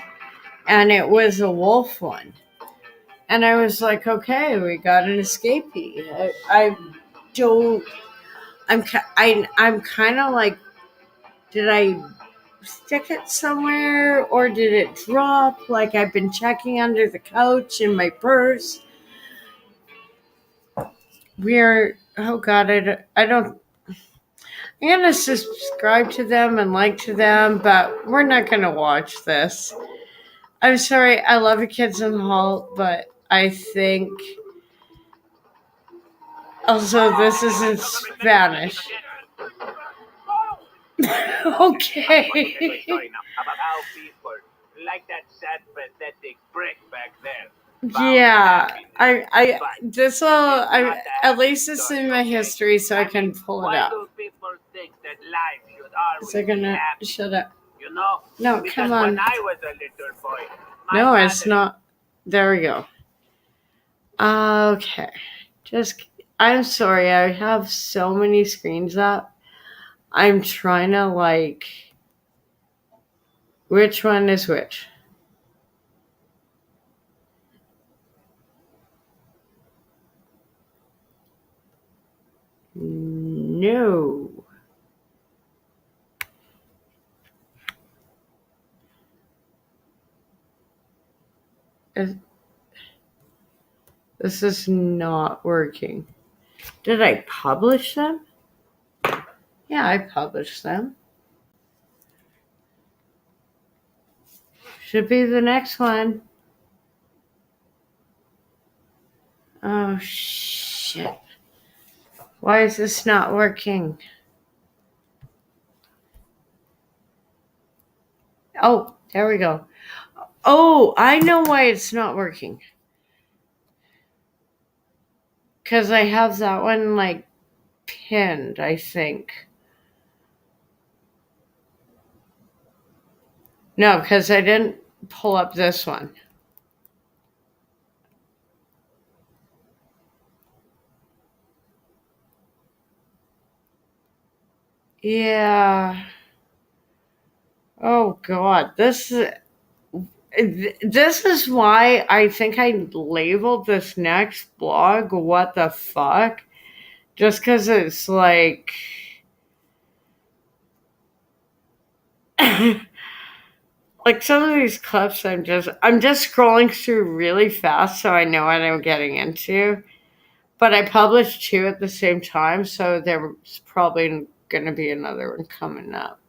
And it was a wolf one. And I was like, okay, we got an escapee. I'm kind of like, did I stick it somewhere or did it drop? Like, I've been checking under the couch in my purse. Oh God, I don't, I'm going to subscribe to them and like to them, but we're not going to watch this. I'm sorry, I love you kids in the hall, but I think also this is in Spanish. Okay. Like that sad, pathetic brick back there. Yeah, at least it's in my history, so I can pull it up. Why do people think that life should always Is it gonna be happy? shut up? You know? No, Because come on. when I was a little boy, No, it's not. There we go. Okay. I'm sorry, I have so many screens up. I'm trying to which one is which? No. This is not working. Did I publish them? Yeah, I published them. Should be the next one. Oh, shit. Why is this not working? Oh, there we go. Oh, I know why it's not working. Because I have that one, pinned, I think. No, because I didn't pull up this one. Yeah. Oh, God. This is why I think I labeled this next blog, What the Fuck? Just because it's like... like some of these clips I'm just scrolling through really fast so I know what I'm getting into. But I published 2 at the same time, so there's probably going to be another one coming up.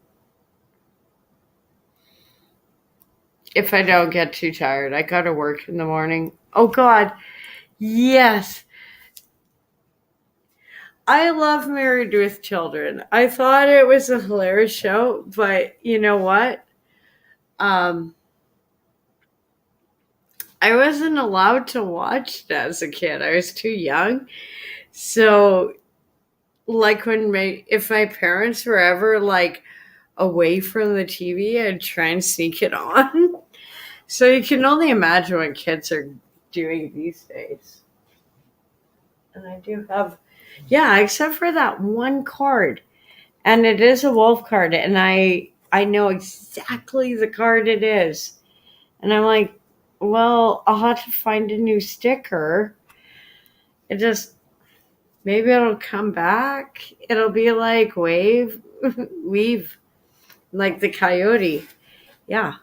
If I don't get too tired. I got to work in the morning. Oh, God. Yes. I love Married with Children. I thought it was a hilarious show, but you know what? I wasn't allowed to watch it as a kid. I was too young. So, if my parents were ever, away from the TV, I'd try and sneak it on. So you can only imagine what kids are doing these days. And I do have... yeah, except for that one card. And it is a wolf card. And I know exactly the card it is. And I'm like, well, I'll have to find a new sticker. Maybe it'll come back. It'll be like weave, like the coyote. Yeah.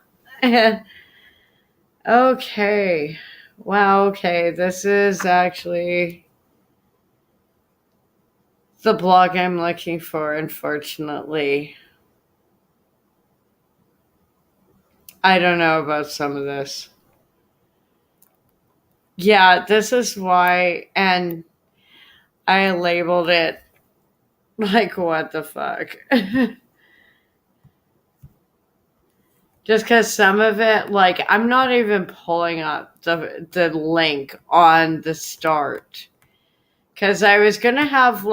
Okay. Wow, okay. This is actually the blog I'm looking for, unfortunately. I don't know about some of this. Yeah, this is why, and I labeled it what the fuck. Just because some of it, I'm not even pulling up the link on the start. Because I was going to have,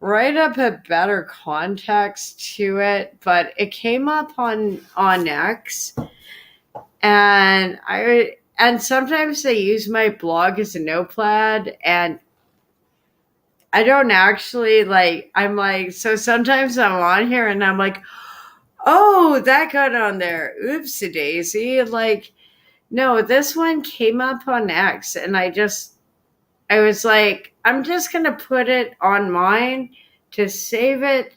write up a better context to it, but it came up on X, and sometimes I use my blog as a notepad, and I don't actually so sometimes I'm on here and I'm like, oh, that got on there. Oopsie daisy. Like, no, this one came up on X, and I was like, I'm just going to put it on mine to save it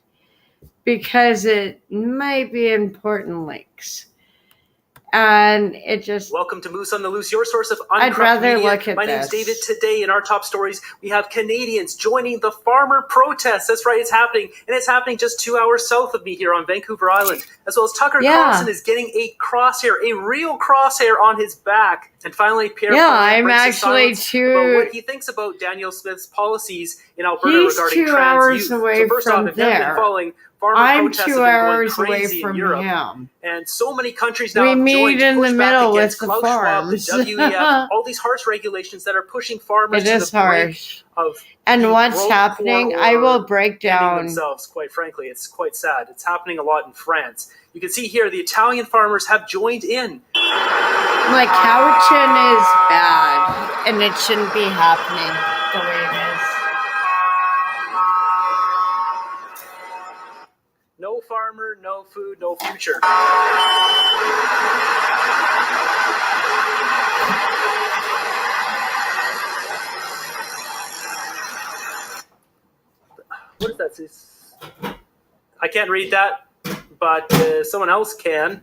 because it might be important links. And it just... Welcome to Moose on the Loose, your source of I'd rather uncorrupt media. look at My name's this. David. Today in our top stories, we have Canadians joining the farmer protest. That's right, it's happening. And it's happening just 2 hours south of me here on Vancouver Island. As well as Tucker Carlson is getting a crosshair, a real crosshair on his back. And finally, Pierre I'm breaks his actually silence about what he thinks about Daniel Smith's policies in Alberta regarding 2 trans hours youth. away So first from off, if you haven't been there. following, farmer I'm protests 2 have been going hours away crazy from in Europe. him. And so many countries now We have meet joined to in push the back middle against with the Klaus Schwab, the farms. WEF, all these harsh regulations that are pushing farmers It to is the brink harsh. of And being what's broke, happening, poor, I or will break ending down. themselves. Quite frankly, it's quite sad. It's happening a lot in France. You can see here the Italian farmers have joined in. Like, Cowichan is bad, and it shouldn't be happening the way it is. No farmer, no food, no future. What is that? I can't read that, but someone else can.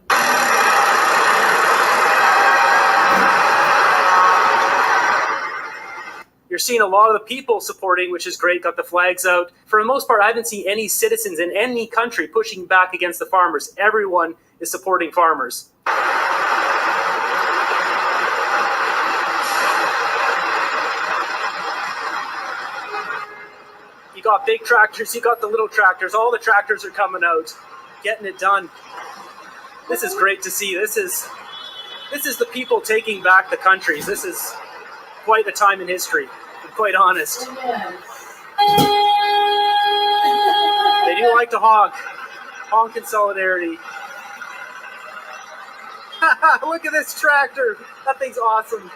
You're seeing a lot of the people supporting, which is great, got the flags out. For the most part, I haven't seen any citizens in any country pushing back against the farmers. Everyone is supporting farmers. You got big tractors, you got the little tractors, all the tractors are coming out, getting it done. This is great to see. This is the people taking back the countries. This is quite a time in history, to be quite honest. They do like to honk. Honk in solidarity. Look at this tractor. That thing's awesome.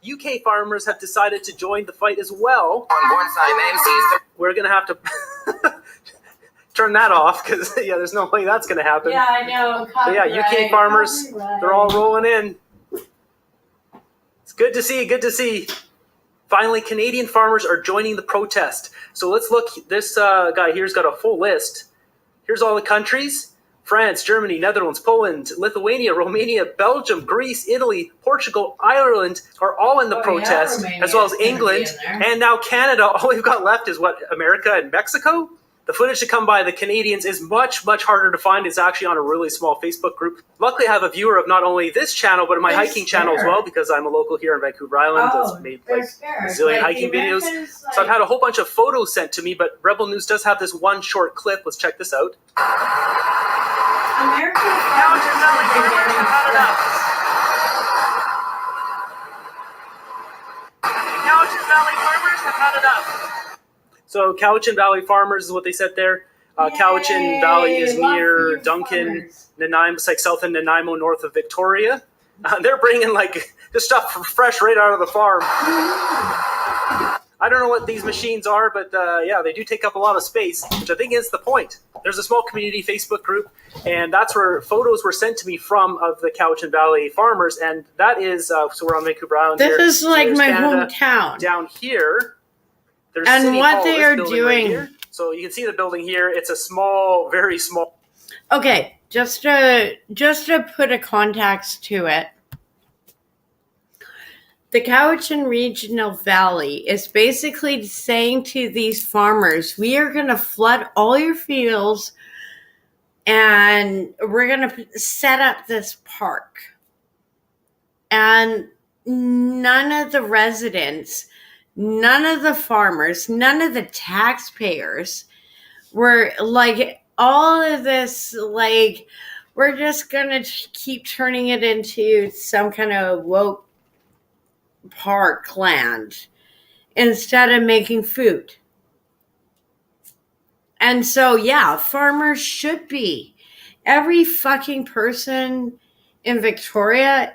UK farmers have decided to join the fight as well. We're going to have to turn that off because there's no way that's going to happen. Yeah, I know. But yeah, UK farmers, they're all rolling in. It's good to see, good to see. Finally, Canadian farmers are joining the protest. So let's look. This guy here's got a full list. Here's all the countries. France, Germany, Netherlands, Poland, Lithuania, Romania, Belgium, Greece, Italy, Portugal, Ireland are all in the protest, as well as England, and now Canada. All we've got left is what, America and Mexico? The footage to come by the Canadians is much, much harder to find. It's actually on a really small Facebook group. Luckily, I have a viewer of not only this channel, but my hiking channel as well, because I'm a local here in Vancouver Island. That's made like a zillion hiking videos. So I've had a whole bunch of photos sent to me, but Rebel News does have this one short clip. Let's check this out. So Cowichan Valley farmers is what they said there. Cowichan Valley is near Duncan, Nanaimo, it's like south of Nanaimo, north of Victoria. They're bringing like this stuff fresh right out of the farm. I don't know what these machines are, but yeah, they do take up a lot of space, which I think is the point. There's a small community Facebook group, and that's where photos were sent to me from of the Cowichan Valley farmers, and that is, so we're on Vancouver Island here. This is like my Canada. hometown. Down here, there's And City what Hall, they this are building right doing- here. So you can see the building here. It's a small, very small. Okay, just to put a context to it, the Cowichan Regional Valley is basically saying to these farmers, we are going to flood all your fields and we're going to set up this park. And none of the residents, none of the farmers, none of the taxpayers were like, all of this, like, we're just going to keep turning it into some kind of woke park land. instead of making food. And so, yeah, farmers should be. Every fucking person in Victoria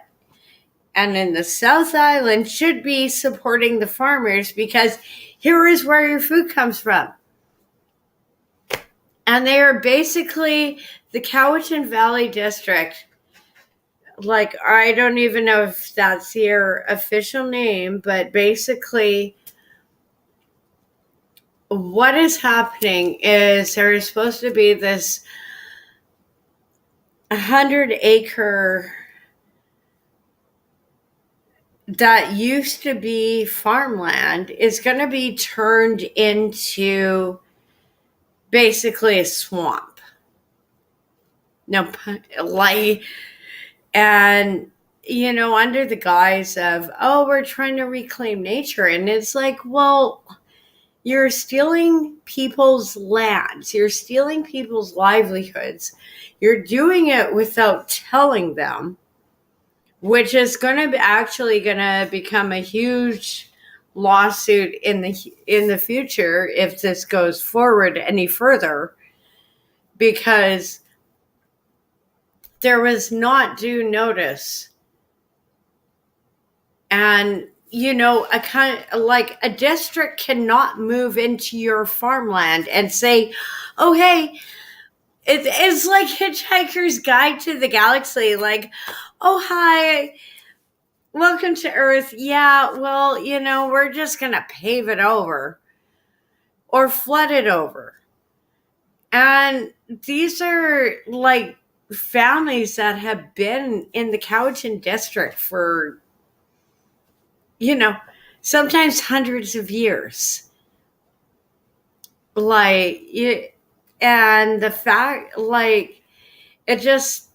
and in the South Island should be supporting the farmers, because here is where your food comes from. And they are basically the Cowichan Valley District. Like, I don't even know if that's their official name, but basically what is happening is there is supposed to be this 100-acre that used to be farmland is going to be turned into basically a swamp. No, like, and, you know, under the guise of, oh, we're trying to reclaim nature. And it's like, well, you're stealing people's lands. You're stealing people's livelihoods. You're doing it without telling them, which is going to become a huge lawsuit in the future if this goes forward any further, because there was not due notice. And, you know, a district cannot move into your farmland and say, oh, hey, it's like Hitchhiker's Guide to the Galaxy. Like, oh, hi, welcome to Earth. Yeah, well, you know, we're just going to pave it over or flood it over. And these are like families that have been in the Cowichan district for, you know, sometimes hundreds of years. Like, and the fact, like, it just,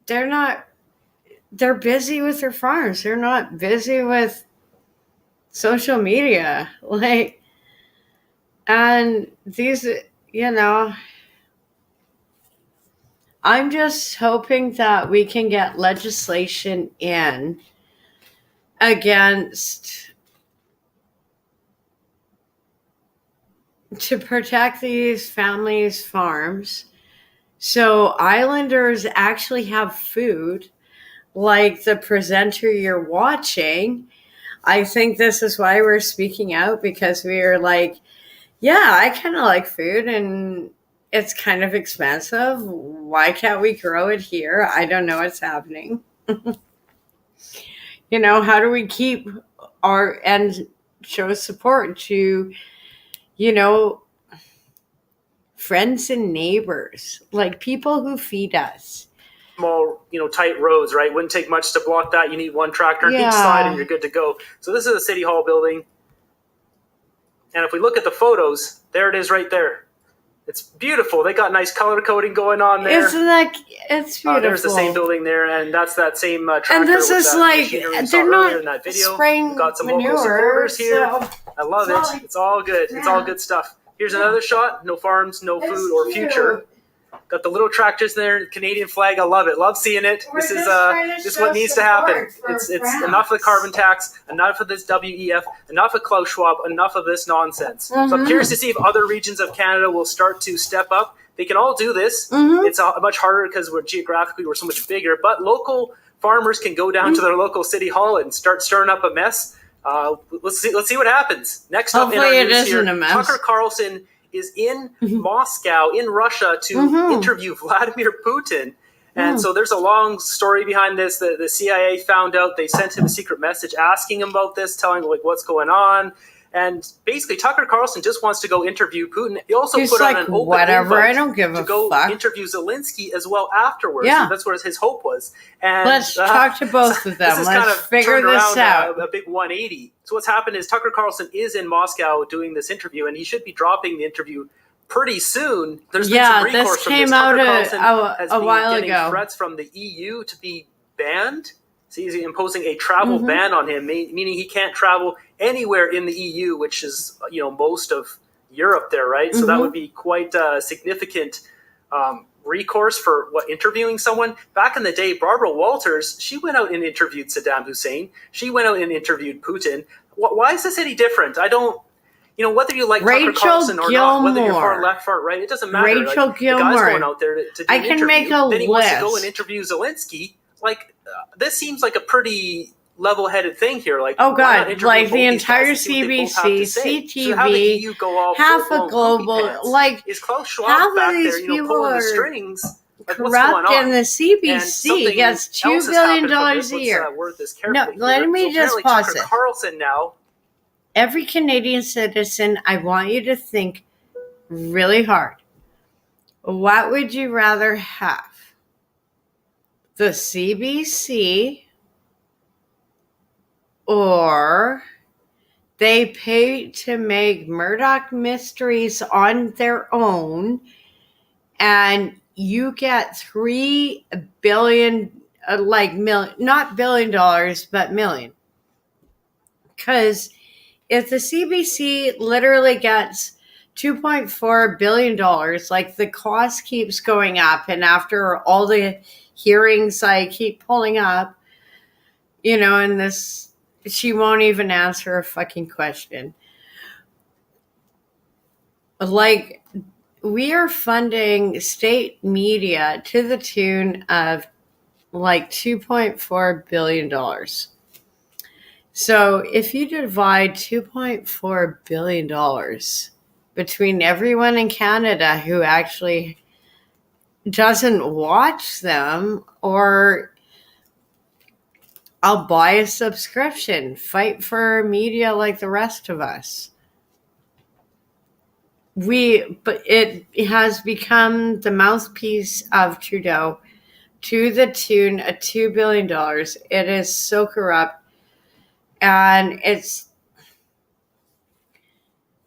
they're busy with their farms. They're not busy with social media. Like, and these, you know, I'm just hoping that we can get legislation in against, to protect these families' farms, so islanders actually have food, like the presenter you're watching. I think this is why we're speaking out, because we are like, yeah, I kind of like food and it's kind of expensive. Why can't we grow it here? I don't know what's happening. You know, how do we keep and show support to, you know, friends and neighbors, like people who feed us. Small, you know, tight roads, right? Wouldn't take much to block that. You need one tractor on each side and you're good to go. So this is a City Hall building. And if we look at the photos, there it is right there. It's beautiful. They got nice color coding going on there. Isn't that, it's beautiful. There's the same building there, and that's that same tractor. And this is like, they're not in that video. spraying got some manure, local supporters here. so I love it. like, It's all good. It's all good stuff. Here's another shot. No farms, no food or future. Got the little tractors there, Canadian flag. I love it. Love seeing it. This is what needs to happen. It's enough of the carbon tax, enough of this WEF, enough of Klaus Schwab, enough of this nonsense. So I'm curious to see if other regions of Canada will start to step up. They can all do this. It's much harder because we're so much bigger. But local farmers can go down to their local city hall and start stirring up a mess. Let's see what happens. Next up in our news here, Tucker Carlson is in Moscow, in Russia, to interview Vladimir Putin. And so there's a long story behind this. The CIA found out. They sent him a secret message asking him about this, telling him like what's going on. And basically, Tucker Carlson just wants to go interview Putin. He also put on an open invite I don't give to a go fuck. Interview Zelensky as well afterwards. Yeah. So that's what his hope was. And Let's talk to both of them. This Let's figure this out. A big 180. So what's happened is Tucker Carlson is in Moscow doing this interview, and he should be dropping the interview pretty soon. There's been some recourse this from came this. out Tucker Carlson has a been while getting ago. threats from the EU to be banned. So he's imposing a travel ban on him, meaning he can't travel anywhere in the EU, which is, you know, most of Europe there, right? So that would be quite a significant recourse for interviewing someone. Back in the day, Barbara Walters, she went out and interviewed Saddam Hussein. She went out and interviewed Putin. why is this any different? I don't. Whether you like Tucker Rachel Carlson or not, whether you're far Gilmore. left, far right, it doesn't matter. Rachel The guy's Gilmore. going out there to do I an can interview. make a Then he wants to go list. and interview Zelensky. This seems like a pretty level-headed thing here. Oh why not God! interview Like both the these guys entire and see what they both have to CBC, say? So have the CTV, EU go all half full-blown a global, poopy pants. like Is Klaus Schwab half of back these there, people pulling the are strings? What's going on? corrupt, and the And CBC something gets else $2 has billion happened from this. a Let's, year. word this No, carefully let here. me So just apparently pause Tucker it. Carlson now. Every Canadian citizen, I want you to think really hard. What would you rather have? The CBC, or they pay to make Murdoch Mysteries on their own, and you get $3 billion, not $1 billion, but million. Because if the CBC literally gets $2.4 billion, like the cost keeps going up, and after all the hearings I keep pulling up, and this, she won't even answer a fucking question. Like, we are funding state media to the tune of like $2.4 billion. So if you divide $2.4 billion between everyone in Canada who actually doesn't watch them, or I'll buy a subscription, fight for media like the rest of us. But it has become the mouthpiece of Trudeau to the tune of $2 billion. It is so corrupt. And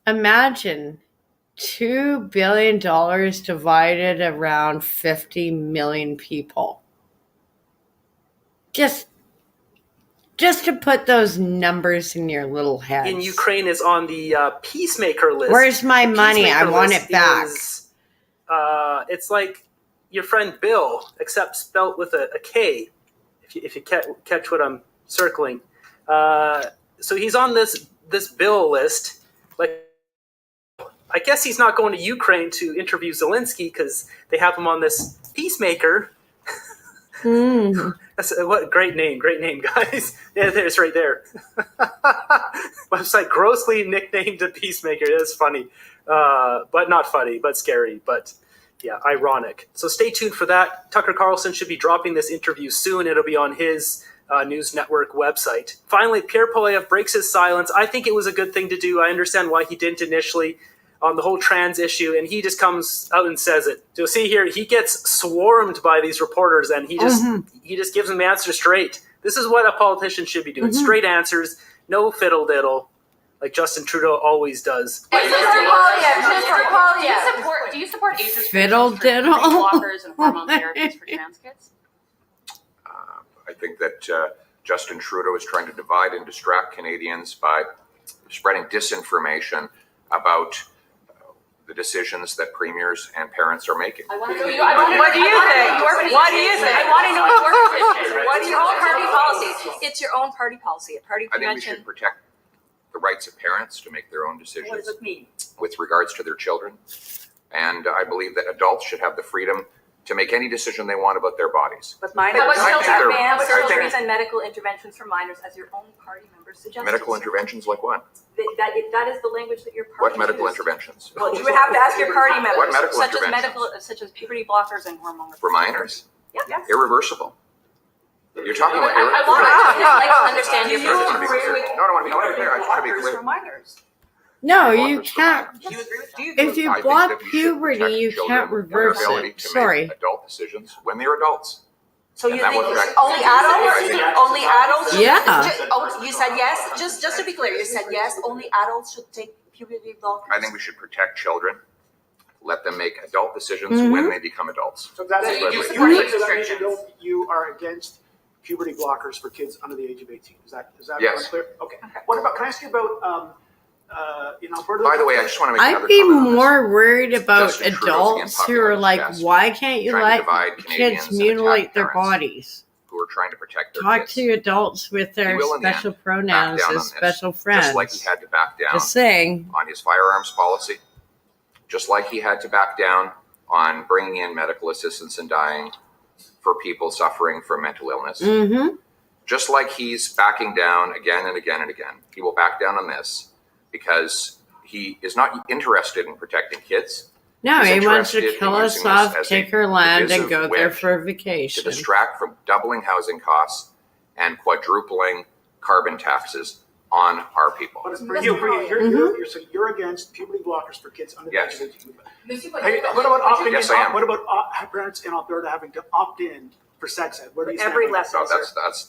imagine $2 billion divided around 50 million people. Just to put those numbers in your little heads. In Ukraine is on the peacemaker list. Where's my The money? I peacemaker want list it back. It's like your friend Bill, except spelt with a K. If you catch what I'm circling. So he's on this Bill list. Like, I guess he's not going to Ukraine to interview Zelensky because they have him on this peacemaker. What great name, guys. Yeah, there's right there. Website grossly nicknamed a peacemaker. That's funny, but not funny, but scary, but yeah, ironic. So stay tuned for that. Tucker Carlson should be dropping this interview soon. It'll be on his news network website. Finally, Pierre Poilievre breaks his silence. I think it was a good thing to do. I understand why he didn't initially on the whole trans issue, and he just comes out and says it. You'll see here, he gets swarmed by these reporters, and he just gives them the answer straight. This is what a politician should be doing. Straight answers, no fiddle diddle, like Justin Trudeau always does. Do you support age restrictions Fiddle for diddle. blockers and hormone therapies for trans kids? I think that Justin Trudeau is trying to divide and distract Canadians by spreading disinformation about the decisions that premiers and parents are making. What do you think? What do you think? I want to know your position. What is your own party policy? It's your own party policy. A party I think we convention. should protect the rights of parents to make their own decisions. What does it mean? With regards to their children. And I believe that adults should have the freedom to make any decision they want about their bodies. But minors, I think they're- ban I think- surgeries and medical interventions for minors, as your own party members suggested. Medical interventions like what? That is the language that your party What medical used. interventions? Well, you would have to ask your party members. What medical such interventions? such as puberty blockers and hormone. For minors? Yes. Irreversible. You're talking about I want to understand your I just want to be position. clear. No, I want to be clear. I just want to be clear. minors. No, you can't. If you I think block that we should puberty, protect you children can't and their reverse ability it. to Sorry. make adult decisions when they're adults. So And you that think will protect- only adults? I think- Only adults? Yeah. You said yes? Just to be clear, you said yes, only adults should take puberty blockers? I think we should protect children, let them make adult decisions when they become adults. So that's That's what I believe. so that means you are against puberty blockers for kids under the age of 18. Is that Yes. clear? Okay. What about? Can I ask you about Alberta? By the way, I just want to make I'd another be comment on this. more worried about Justin Trudeau's adults again who are popularized like, fast, why can't you trying to let divide Canadians kids and mutilate attack their parents bodies? Who are trying to protect their Talk kids. to adults with their He will, in the special end, pronouns back down on as this, special friends. Just like he had to back down Just saying. on his firearms policy, just like he had to back down on bringing in medical assistance and dying for people suffering from mental illness. Mm-hmm. Just like he's backing down again and again and again. He will back down on this because he is not interested in protecting kids. No, He's he wants to interested in kill us using this off, as take a our land, and divisive go there wedge for a to vacation. distract from doubling housing costs and quadrupling carbon taxes on our people. But so you're against puberty blockers for kids under the age Yes. of 18. Hey, what about opting Yes, in? I am. What about parents in Alberta having to opt in for sex ed? Where do you stand Every on that? No,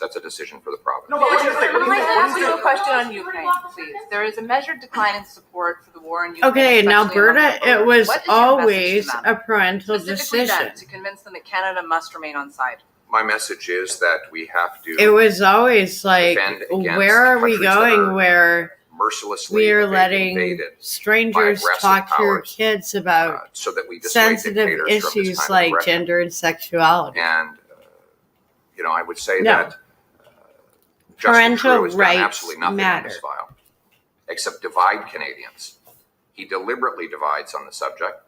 that's a decision for the province. No, but what do you think? I'd like to ask you a question on Ukraine, please. There is a measured decline in support for the war in Ukraine. Okay, in especially Alberta, among it voters. was What is your always message to them? a parental Specifically decision. then, to convince them that Canada must remain on side. My message is that we have to It was always like, defend against where are we countries that going are where mercilessly we are invading letting strangers aggressive talk to your powers, kids about so that we dissuade sensitive dictators from this issues kind of like aggression. gender and sexuality? And I would say No. that Justin Parental Trudeau has done rights absolutely nothing matter. in this file except divide Canadians. He deliberately divides on the subject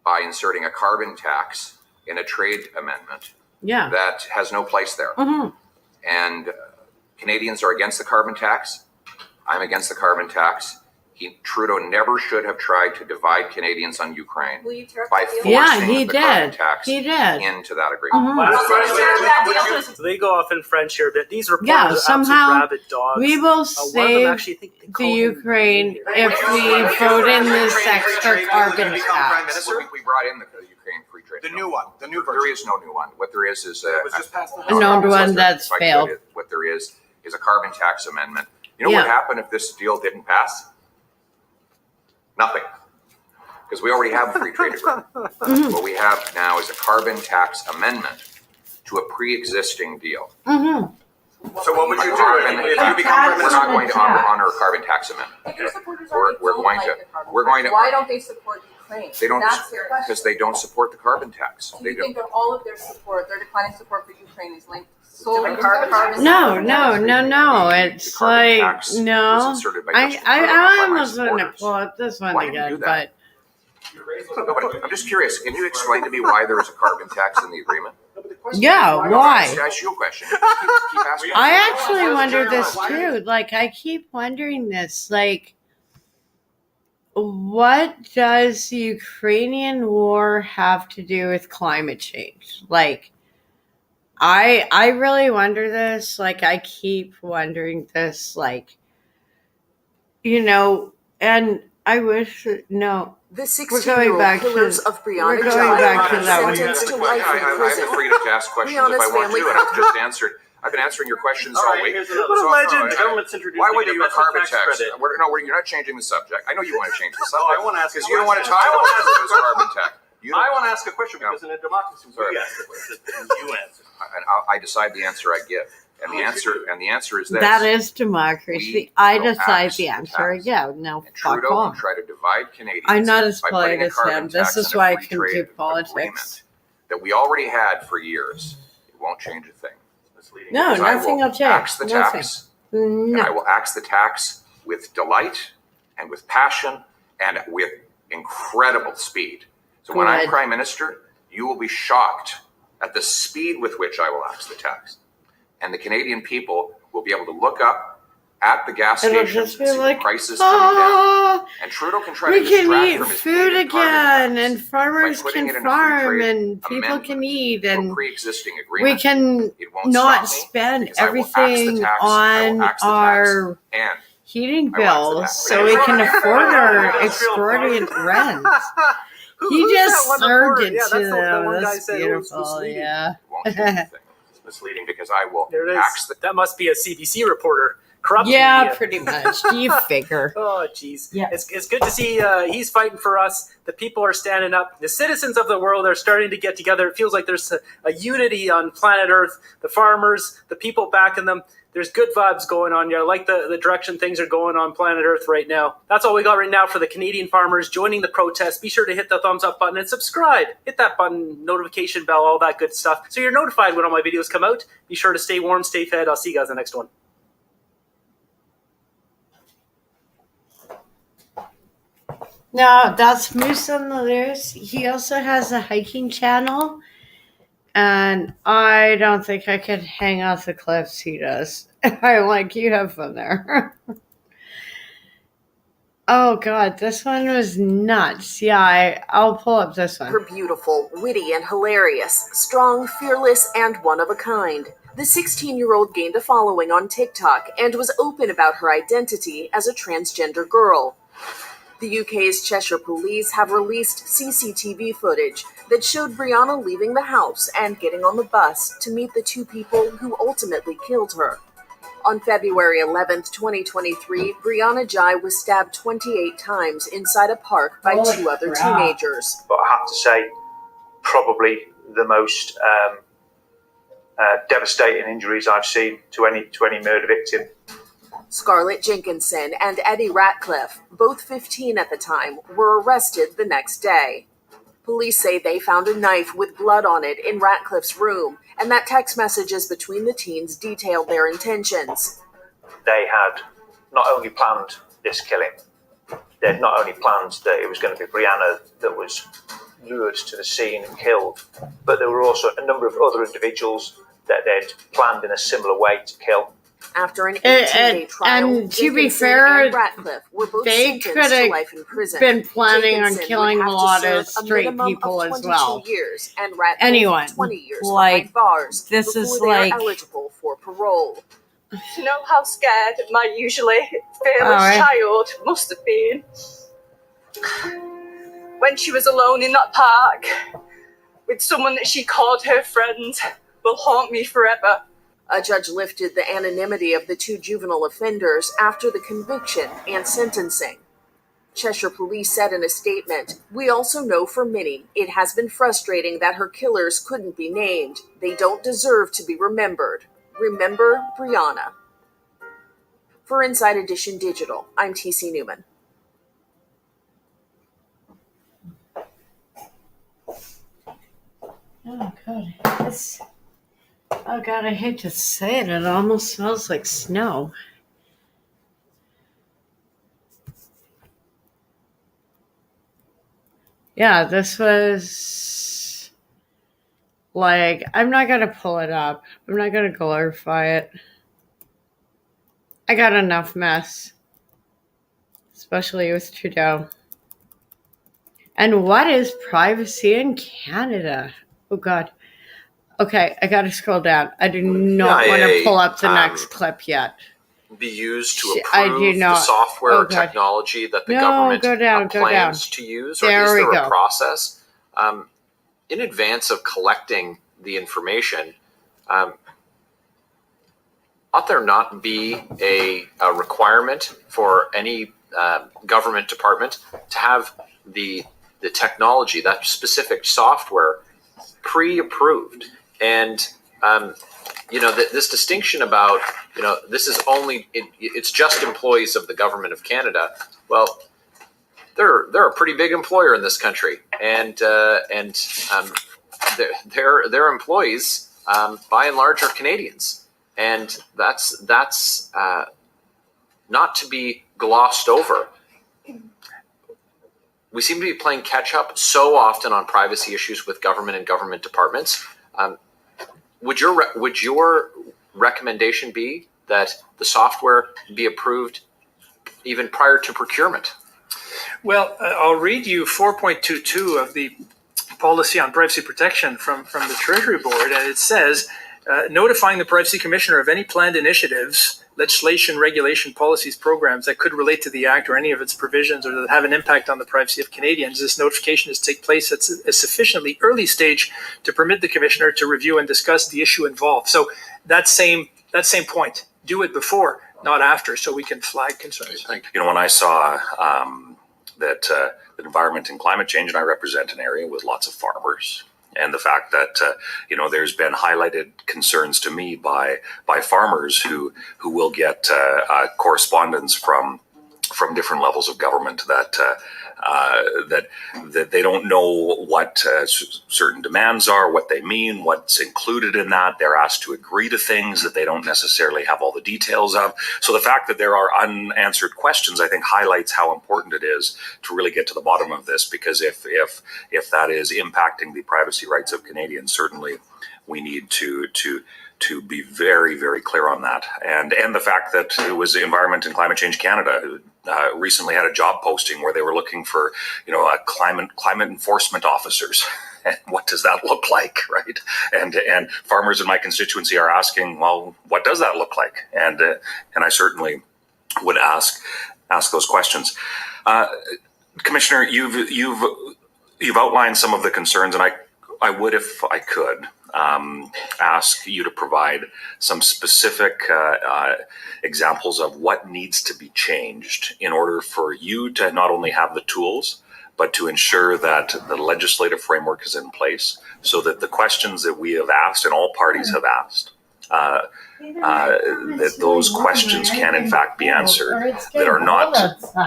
by inserting a carbon tax in a trade amendment Yeah. that has no place there. Mhm. And Canadians are against the carbon tax. I'm against the carbon tax. Trudeau never should have tried to divide Canadians on Ukraine Will you tear up by that deal? Yeah, forcing he the carbon did. tax He did. into that agreement. So they go off in French here a bit. These reporters Yeah, are somehow absolute rabid dogs. we will One of them save actually think they the call him Ukraine if we vote in this extra carbon tax. We brought in the Ukraine free trade. The new one. The new version. There is no new one. What there is A known one that's failed. What there is a carbon tax amendment. You know Yeah. what happened if this deal didn't pass? Nothing. Because we already have a free trade agreement. Mhm. What we have now is a carbon tax amendment to a pre-existing deal. Mm-hmm. So what would you do if you become president? We're not going to honor a carbon tax amendment. If your supporters We're already don't going like to. the carbon We're going tax, to. why don't they support Ukraine? They don't That's their question. because they don't support the carbon tax. Do They you don't. think that all of their support, their declining support for Ukraine is linked solely to carbon tax? No, no, no, no. It's carbon like tax was no. inserted by I Justin Trudeau by I my almost want to supporters. pull up this one Why do you again, do that? No, but I'm just curious. Can you explain to me why there is a carbon tax in the agreement? but yeah, why? That's your question. Keep asking. I actually wonder this too. Like, I keep wondering this. Like, what does the Ukrainian war have to do with climate change? Like, I really wonder this. Like, I keep wondering this. Like, and I wish no. The We're going 16-year-old back killers to. of Brianna We're going back to that one. sentenced to life in I have prison. the freedom to ask questions if I Brianna's want to, family and I've just answered. I've been answering your questions all week. What a legend. The government's introduced Why to would get you a a carbon tax tax? credit. You're not changing the subject. I know you want to change the subject. I want to ask because a you don't want to question. talk I wanna about ask a this carbon tax. I want to ask a question because in a democracy, Sorry. we ask the question and you answer. And I decide the answer I give, and the answer is this: That is democracy. We I will decide axe the the answer. tax. Yeah, no, fuck Trudeau off. can try to divide Canadians. I'm not as by polite putting a as carbon him. This tax is in a why I free can trade do politics. agreement that we already had for years. It won't change a thing. No, Because I nothing will will change. axe the Nothing. tax, and I No. will axe the tax with delight and with passion and with incredible speed. So when I'm Good. Prime Minister, you will be shocked at the speed with which I will axe the tax. And the Canadian people will be able to look up at the gas It'll stations just and be see like, the prices coming down. oh, And Trudeau can try we to can distract eat from his food Canadian carbon again, tax and farmers by putting it can in a free farm, trade and people amendment can eat, to a and pre-existing we agreement. can It won't not stop me spend because I will axe the everything tax, I will on axe the tax, our and heating I will axe the bills tax. so we can afford our exorbitant rents. He Who's just that one served reporter? it Yeah, to that's the them. one guy That's said it was beautiful. misleading. Yeah. It won't change anything. It's misleading because I will There it is. axe the That must be a CBC reporter corrupt Yeah, media. pretty much. Do you figure? Oh, geez. Yeah. It's good to see he's fighting for us. The people are standing up. The citizens of the world are starting to get together. It feels like there's a unity on planet Earth. The farmers, the people backing them. There's good vibes going on here. I like the direction things are going on planet Earth right now. That's all we got right now for the Canadian farmers joining the protest. Be sure to hit the thumbs up button and subscribe. Hit that button, notification bell, all that good stuff, so you're notified when all my videos come out. Be sure to stay warm, stay fed. I'll see you guys in the next one. No, that's Moose on the Loose. He also has a hiking channel, and I don't think I could hang off the cliffs he does. I'm like, you have fun there. Oh God, this one was nuts. Yeah, I'll pull up this one. Her beautiful, witty, and hilarious, strong, fearless, and one of a kind. The 16-year-old gained a following on TikTok and was open about her identity as a transgender girl. The UK's Cheshire Police have released CCTV footage that showed Brianna leaving the house and getting on the bus to meet the two people who ultimately killed her. On February 11th, 2023, Brianna Jai was stabbed 28 times inside a park by two other teenagers. But I have to say, probably the most devastating injuries I've seen to any murder victim. Scarlett Jenkinson and Eddie Ratcliffe, both 15 at the time, were arrested the next day. Police say they found a knife with blood on it in Ratcliffe's room, and that text messages between the teens detailed their intentions. They had not only planned this killing, they had not only planned that it was going to be Brianna that was lured to the scene and killed, but there were also a number of other individuals that they'd planned in a similar way to kill. After an 18-day trial, and to be Jenkinson fair, and Ratcliffe were both they sentenced could to life in have prison. been planning on Jenkinson killing would a have to lot serve of a straight minimum people of as 22 well. years, and Ratcliffe Anyone, 20 years like, behind bars this before is they like- are eligible for parole. To know how scared my usually fearless Alright. child must have been when she was alone in that park with someone that she called her friend will haunt me forever. A judge lifted the anonymity of the two juvenile offenders after the conviction and sentencing. Cheshire Police said in a statement, "We also know for Minnie, it has been frustrating that her killers couldn't be named. They don't deserve to be remembered. Remember Brianna." For Inside Edition Digital, I'm TC Newman. Oh God, oh God, I hate to say it. It almost smells like snow. Yeah, this was like, I'm not going to pull it up. I'm not going to glorify it. I got enough mess, especially with Trudeau. And what is privacy in Canada? Oh, God. Okay, I got to scroll down. I do not want to pull up the next clip yet. Be used to I approve do the not. software Oh, or God. technology that the No, government go down, go plans down. to use, There or is we there go. a process in advance of collecting the information? Ought there not be a requirement for any government department to have the technology, that specific software, pre-approved? And this distinction about, this is only, it's just employees of the government of Canada. Well, they're a pretty big employer in this country, and their employees, by and large, are Canadians, and that's not to be glossed over. We seem to be playing catch up so often on privacy issues with government and government departments. Would your recommendation be that the software be approved even prior to procurement? Well, I'll read you 4.22 of the policy on privacy protection from the Treasury Board, and it says, notifying the Privacy Commissioner of any planned initiatives, legislation, regulation, policies, programs that could relate to the Act or any of its provisions or that have an impact on the privacy of Canadians. This notification is to take place at a sufficiently early stage to permit the Commissioner to review and discuss the issue involved. So that same point, do it before. not after, so we can flag concerns. You know, when I saw that environment and climate change, and I represent an area with lots of farmers, and the fact that you know, there's been highlighted concerns to me by farmers who will get correspondence from different levels of government that they don't know what certain demands are, what they mean, what's included in that. They're asked to agree to things that they don't necessarily have all the details of. So the fact that there are unanswered questions, I think, highlights how important it is to really get to the bottom of this, because if that is impacting the privacy rights of Canadians, certainly we need to be very, very clear on that. And the fact that it was Environment and Climate Change Canada who recently had a job posting where they were looking for, you know, climate enforcement officers. And what does that look like, right? And farmers in my constituency are asking, well, what does that look like? And I certainly would ask those questions. Commissioner, you've outlined some of the concerns, and I would, if I could, ask you to provide some specific examples of what needs to be changed in order for you to not only have the tools, but to ensure that the legislative framework is in place so that the questions that we have asked and all parties have asked, that those questions can in fact be answered that are not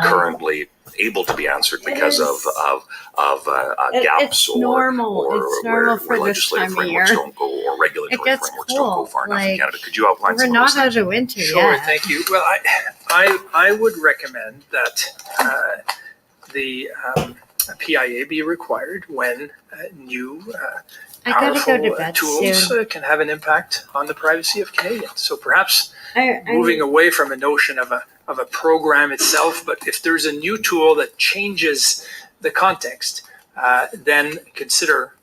currently able to be answered because of gaps it's normal. It's normal for this legislative time of frameworks year. don't go, or regulatory It gets frameworks don't go cold. far enough in Like, Canada. Could you outline we're some not of those out things? of winter Sure, yet. thank you. Well, I would recommend that the PIA be required when new I gotta powerful go to bed tools soon. can have an impact on the privacy of Canadians. So perhaps I- moving away from a notion of a program itself, but if there's a new tool that changes the context, then consider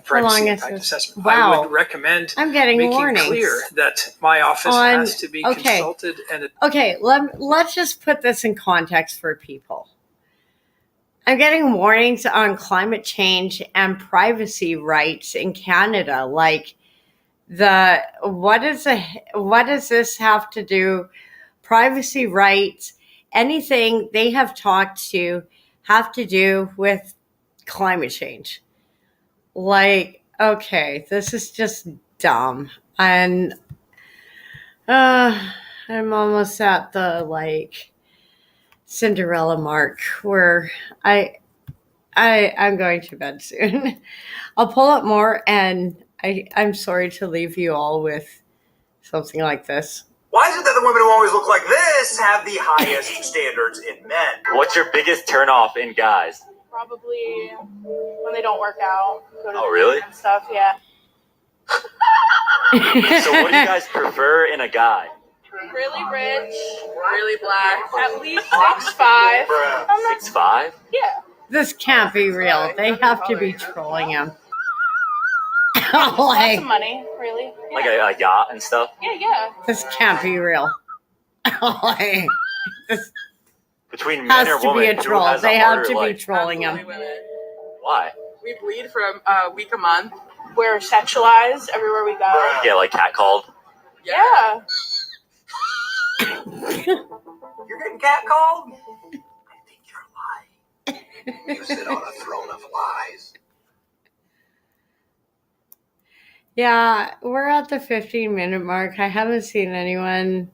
privacy long impact is this? assessment. Wow. I would recommend I'm getting making warnings. clear that my office On- has to be okay. consulted and Okay, let's just put this in context for people. I'm getting warnings on climate change and privacy rights in Canada. Like, what does this have to do? Privacy rights, anything they have talked to have to do with climate change. Like, okay, this is just dumb. And I'm almost at the Cinderella mark where I'm going to bed soon. I'll pull up more, and I'm sorry to leave you all with something like this. Why is it that the women who always look like this have the highest standards in men? What's your biggest turnoff in guys? Probably when they don't work out. Go to Oh, the really? gym and stuff, yeah. So what do you guys prefer in a guy? Really rich, really black, at least 6'5". 6'5"? Yeah. This can't be real. They have to be trolling him. Lots of money, really. Yeah. Like a yacht and stuff? Yeah. This can't be real. This Between men has or to be women, a who troll. has a They have harder to be life? trolling him. Why? We bleed for a week a month. We're sexualized everywhere we go. You get like catcalled? Yeah. You're getting catcalled? You sit on a throne of lies. Yeah, we're at the 15-minute mark. I haven't seen anyone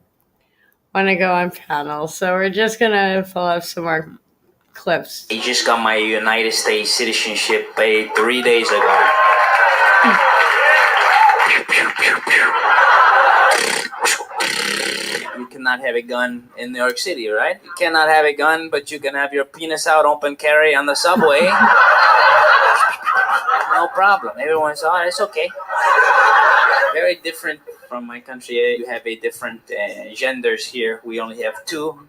want to go on panel, so we're just going to pull up some more clips. I just got my United States citizenship 3 days ago. You cannot have a gun in New York City, right? You cannot have a gun, but you can have your penis out, open carry on the subway. No problem. Everyone's, oh, it's okay. Very different from my country. You have a different genders here. We only have two.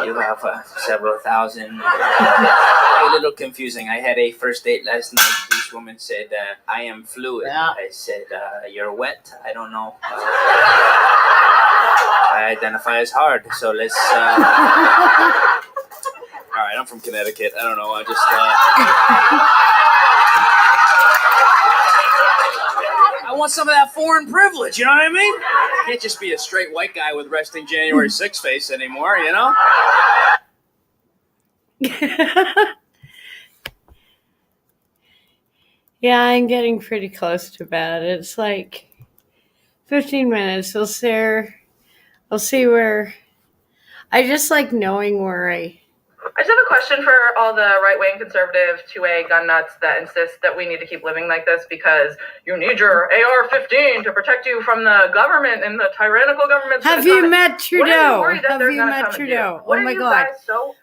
You have several thousand. A little confusing. I had a first date last night. This woman said, I am fluid. Yeah. I said, you're wet? I don't know. I identify as hard. So let's... All right, I'm from Connecticut. I don't know. I I want some of that foreign privilege, you know what I mean? Can't just be a straight white guy with resting January 6th face anymore, you know? Yeah, I'm getting pretty close to bed. It's like 15 minutes. I'll see where. I just like knowing where I just have a question for all the right-wing conservative 2A gun nuts that insist that we need to keep living like this because you need your AR-15 to protect you from the government and the tyrannical government. Have you met Trudeau? Have you met Trudeau? Oh my God.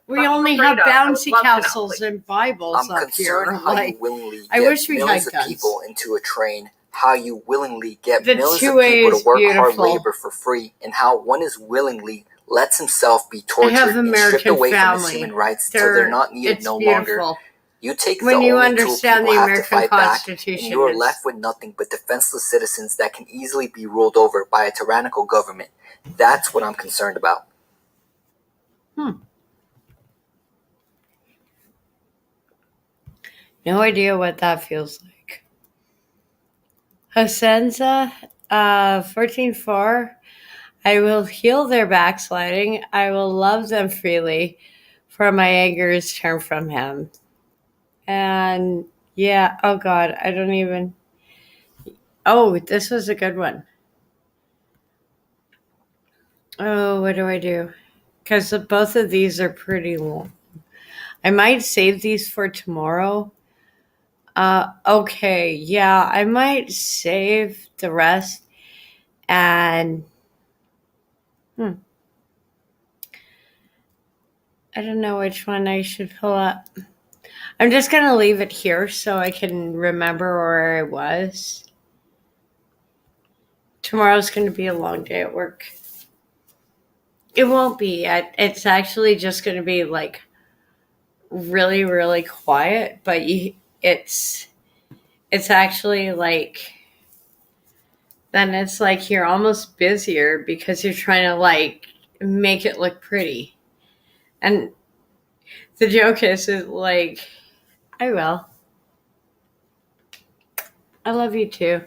We only have bouncy castles and Bibles I'm up here. concerned how Like, you willingly I get wish we had millions of guns. people into a train, how you willingly get The millions of 2A people is to work hard beautiful. labor for free, and how one is willingly lets himself be tortured have and stripped American away from his family. human rights until they're not needed It's no beautiful. longer. You take When the you only tool understand people the have to American fight back, Constitution, and you are it's- left with nothing but defenseless citizens that can easily be ruled over by a tyrannical government. That's what I'm concerned about. No idea what that feels like. Hasenza, 14:4. I will heal their backsliding. I will love them freely, for my anger is turned from him. And yeah, oh God, I don't even. Oh, this was a good one. Oh, what do I do? Because both of these are pretty long. I might save these for tomorrow. Okay, yeah, I might save the rest and I don't know which one I should pull up. I'm just gonna leave it here so I can remember where I was. Tomorrow's gonna be a long day at work. It won't be. It's actually just gonna be like really, really quiet, but it's actually like then it's like you're almost busier because you're trying to like make it look pretty. And the joke is like, I will. I love you too.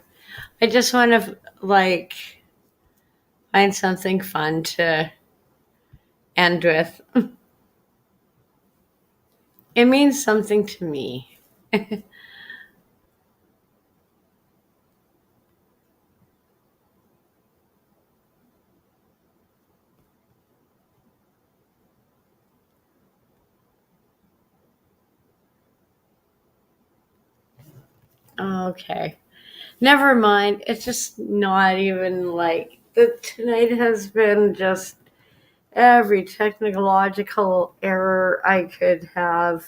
I just want to like find something fun to end with. It means something to me. Okay. Never mind. It's just not even like tonight has been just every technological error I could have.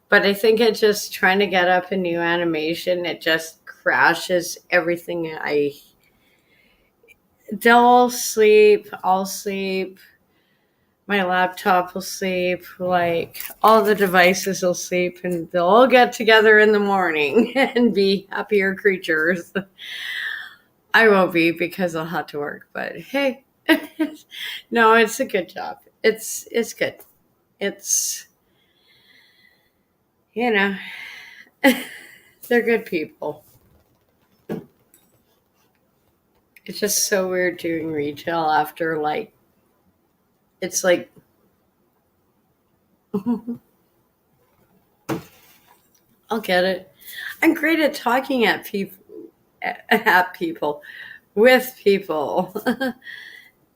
But I think it's just trying to get up a new animation. It just crashes everything. They'll sleep. I'll sleep. My laptop will sleep. Like all the devices will sleep, and they'll all get together in the morning and be happier creatures. I won't be because I'll have to work. But hey, no, it's a good job. It's good. It's they're good people. It's just so weird doing retail after like it's like I'll get it. I'm great at talking at people with people.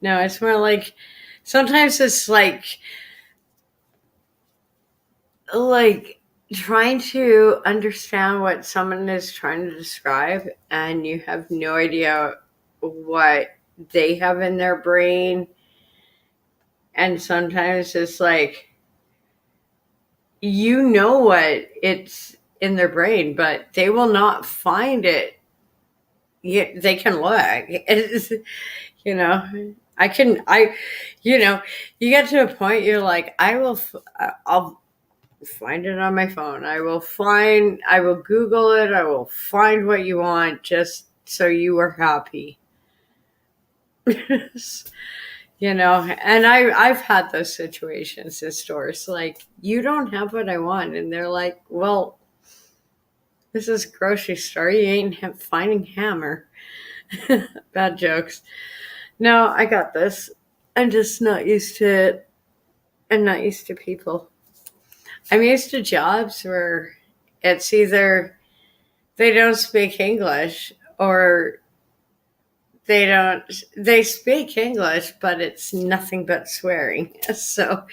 No, it's more like sometimes it's like trying to understand what someone is trying to describe and you have no idea what they have in their brain. And sometimes it's like, you know what it's in their brain, but they will not find it. They can look. It's, you get to a point you're like, I'll find it on my phone. I will Google it. I will find what you want just so you are happy. And I've had those situations in stores. Like, you don't have what I want. And they're like, well, This is grocery store. You ain't finding hammer. Bad jokes. No, I got this. I'm just not used to it. I'm not used to people. I'm used to jobs where it's either they don't speak English or they speak English, but it's nothing but swearing. So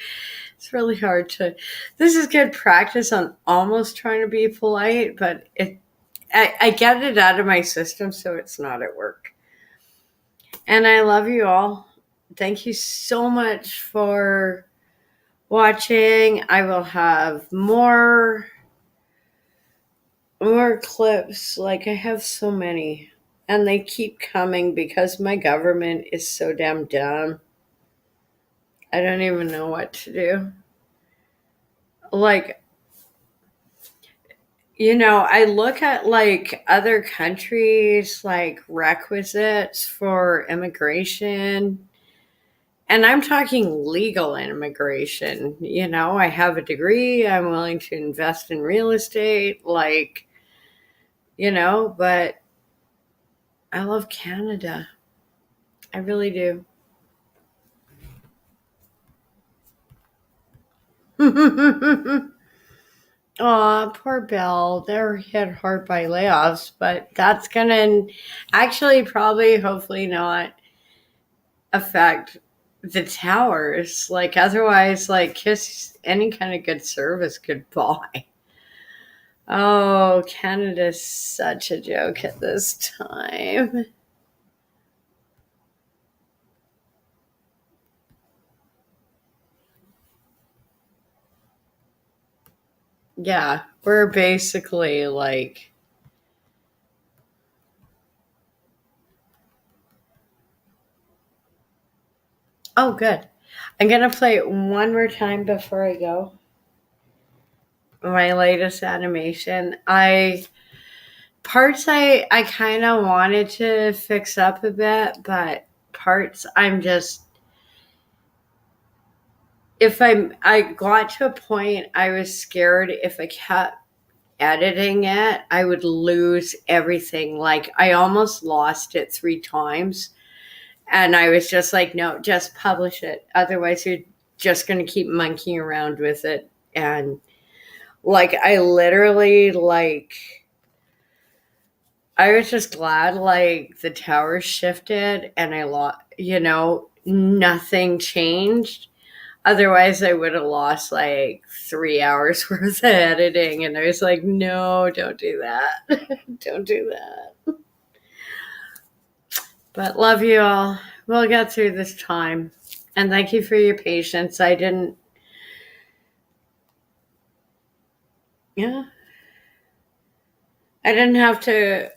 it's really hard this is good practice on almost trying to be polite, but I get it out of my system so it's not at work. And I love you all. Thank you so much for watching. I will have more clips. Like, I have so many. And they keep coming because my government is so damn dumb. I don't even know what to do. Like, I look at like other countries, like requisites for immigration. And I'm talking legal immigration. I have a degree. I'm willing to invest in real estate. But I love Canada. I really do. Aw, poor Bell. They're hit hard by layoffs, but that's going to actually probably, hopefully not affect the towers. Like, otherwise, like, kiss any kind of good service goodbye. Oh, Canada's such a joke at this time. Yeah, we're basically like... Oh, good. I'm going to play it one more time before I go. My latest animation. Parts I kind of wanted to fix up a bit, but parts I got to a point I was scared if I kept editing it, I would lose everything. Like, I almost lost it 3 times. And I was just like, no, just publish it. Otherwise, you're just going to keep monkeying around with it. And like, I literally, I was just glad, like, the towers shifted and nothing changed. Otherwise, I would have lost, like, 3 hours worth of editing. And I was like, no, don't do that. Don't do that. But love you all. We'll get through this time. And thank you for your patience. I didn't have to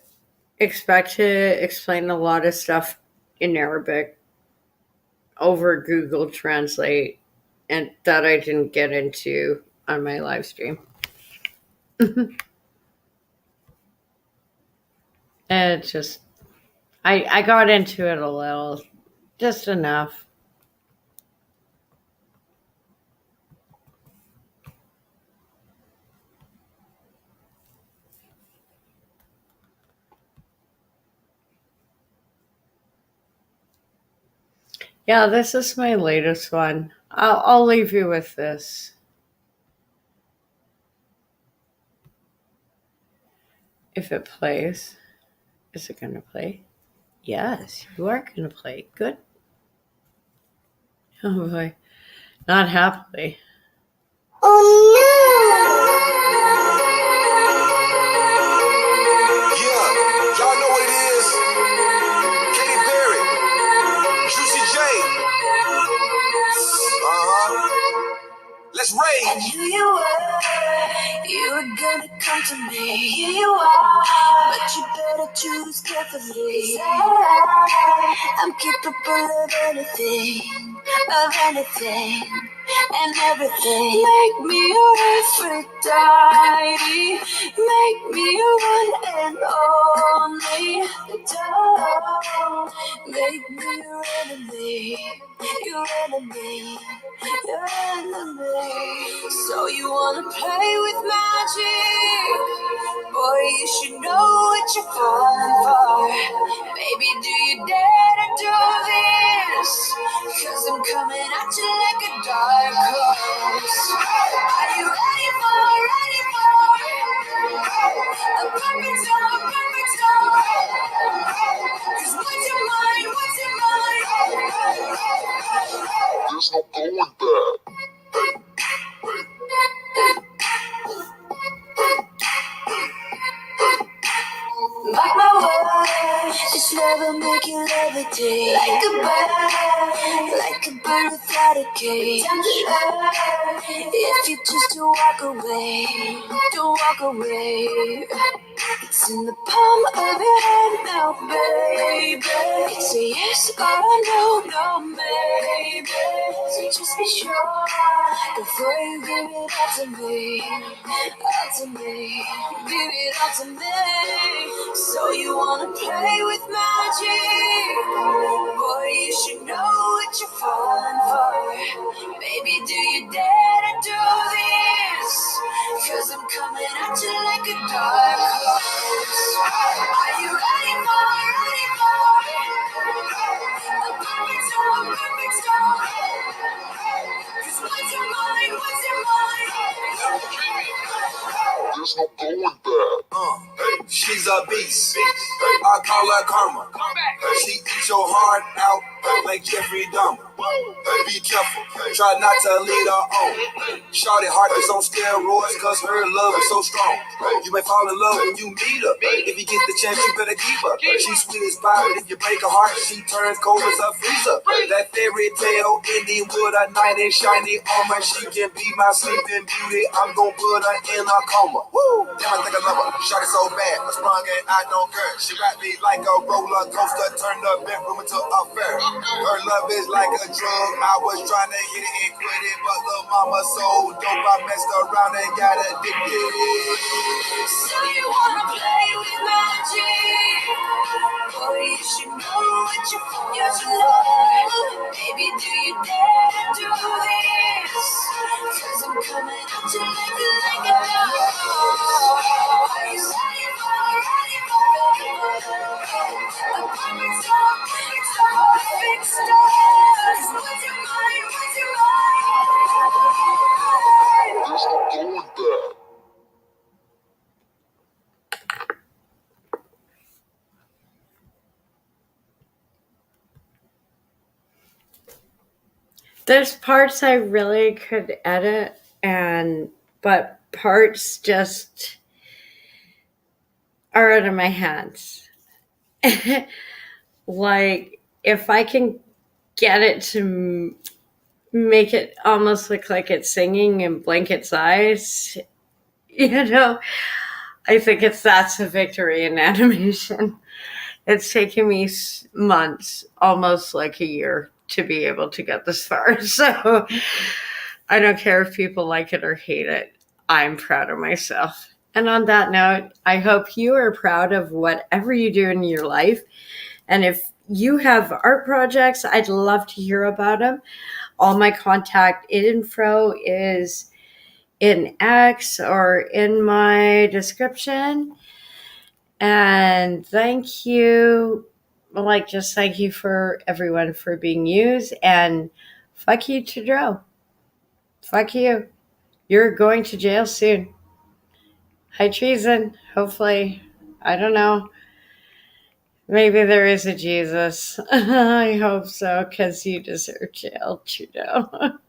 expect to explain a lot of stuff in Arabic over Google Translate, and that I didn't get into on my live stream. And it's just, I got into it a little, just enough. Yeah, this is my latest one. I'll leave you with this. If it plays. Is it going to play? Yes, you are going to play. Good. Oh boy. Not happily. Yeah, y'all know what it is. Katy Perry, Juicy J. Let's rage. And here you were gonna come to me. Here you are, but you better choose carefully. I'm capable of anything, and everything. Make me your Aphrodite. Make me your one and only. Don't make me your enemy. Your enemy. Your enemy. So you wanna play with magic? Boy, you what you're falling for? Baby, do you dare to do this? Cause I'm coming at you like a dark horse. Are you ready for a perfect storm, perfect storm? Cause what's your mind, what's your mind? There's no going back. Mark my words, this love will make you levitate like a bird without a cage. Down to earth, if you choose to walk away, don't walk away. It's in the palm of your hand now, baby. It's a yes or a no, no, maybe. So just be sure before you give it all to me, all to me, give it all to me. So you wanna play with magic? Boy, you should know what you're falling for. Baby, do you dare to do this? Cause I'm coming at you like a dark horse. Are you ready for a perfect storm, perfect storm? Cause what's your mind, what's your mind? There's no going back. She's a beast. I call her karma. She eats your heart out like Jeffrey Dahmer. Be careful, try not to lead her on. Shorty heart is on steroids cause her love is so strong. You may fall in love when you meet her. If you get the chance, you better keep her. She's sweet as pie, but if you break her heart, she turns cold as a freezer. That fairy tale ending with a knight in shiny armor. She can be my sleeping beauty. I'm gon' put her in a coma. Woo! Damn, I think I love her. Shorty so bad, I sprung and I don't care. She wrapped me like a roller coaster, turned the bedroom into a fair. Her love is like a drug. I was trying to hit it and quit it, but little mama so dope, I messed around and got addicted. So you wanna play with magic? Boy, you should know what you should know. Baby, do you dare to do this? Cause I'm coming at you like a dog. Are you ready for a perfect storm, perfect storm, perfect storm? Cause what's your mind, what's your mind? There's no going back. There's parts I really could edit, but parts just are out of my hands. Like, if I can get it to make it almost look like it's singing and blink its eyes, I think that's a victory in animation. It's taken me months, almost like a year, to be able to get this far. So I don't care if people like it or hate it. I'm proud of myself. And on that note, I hope you are proud of whatever you do in your life. And if you have art projects, I'd love to hear about them. All my contact info is in X or in my description. And thank you. Just thank you for everyone for being used, and fuck you, Trudeau. Fuck you. You're going to jail soon. High treason, hopefully. I don't know. Maybe there is a Jesus. I hope so, because you deserve jail, Trudeau.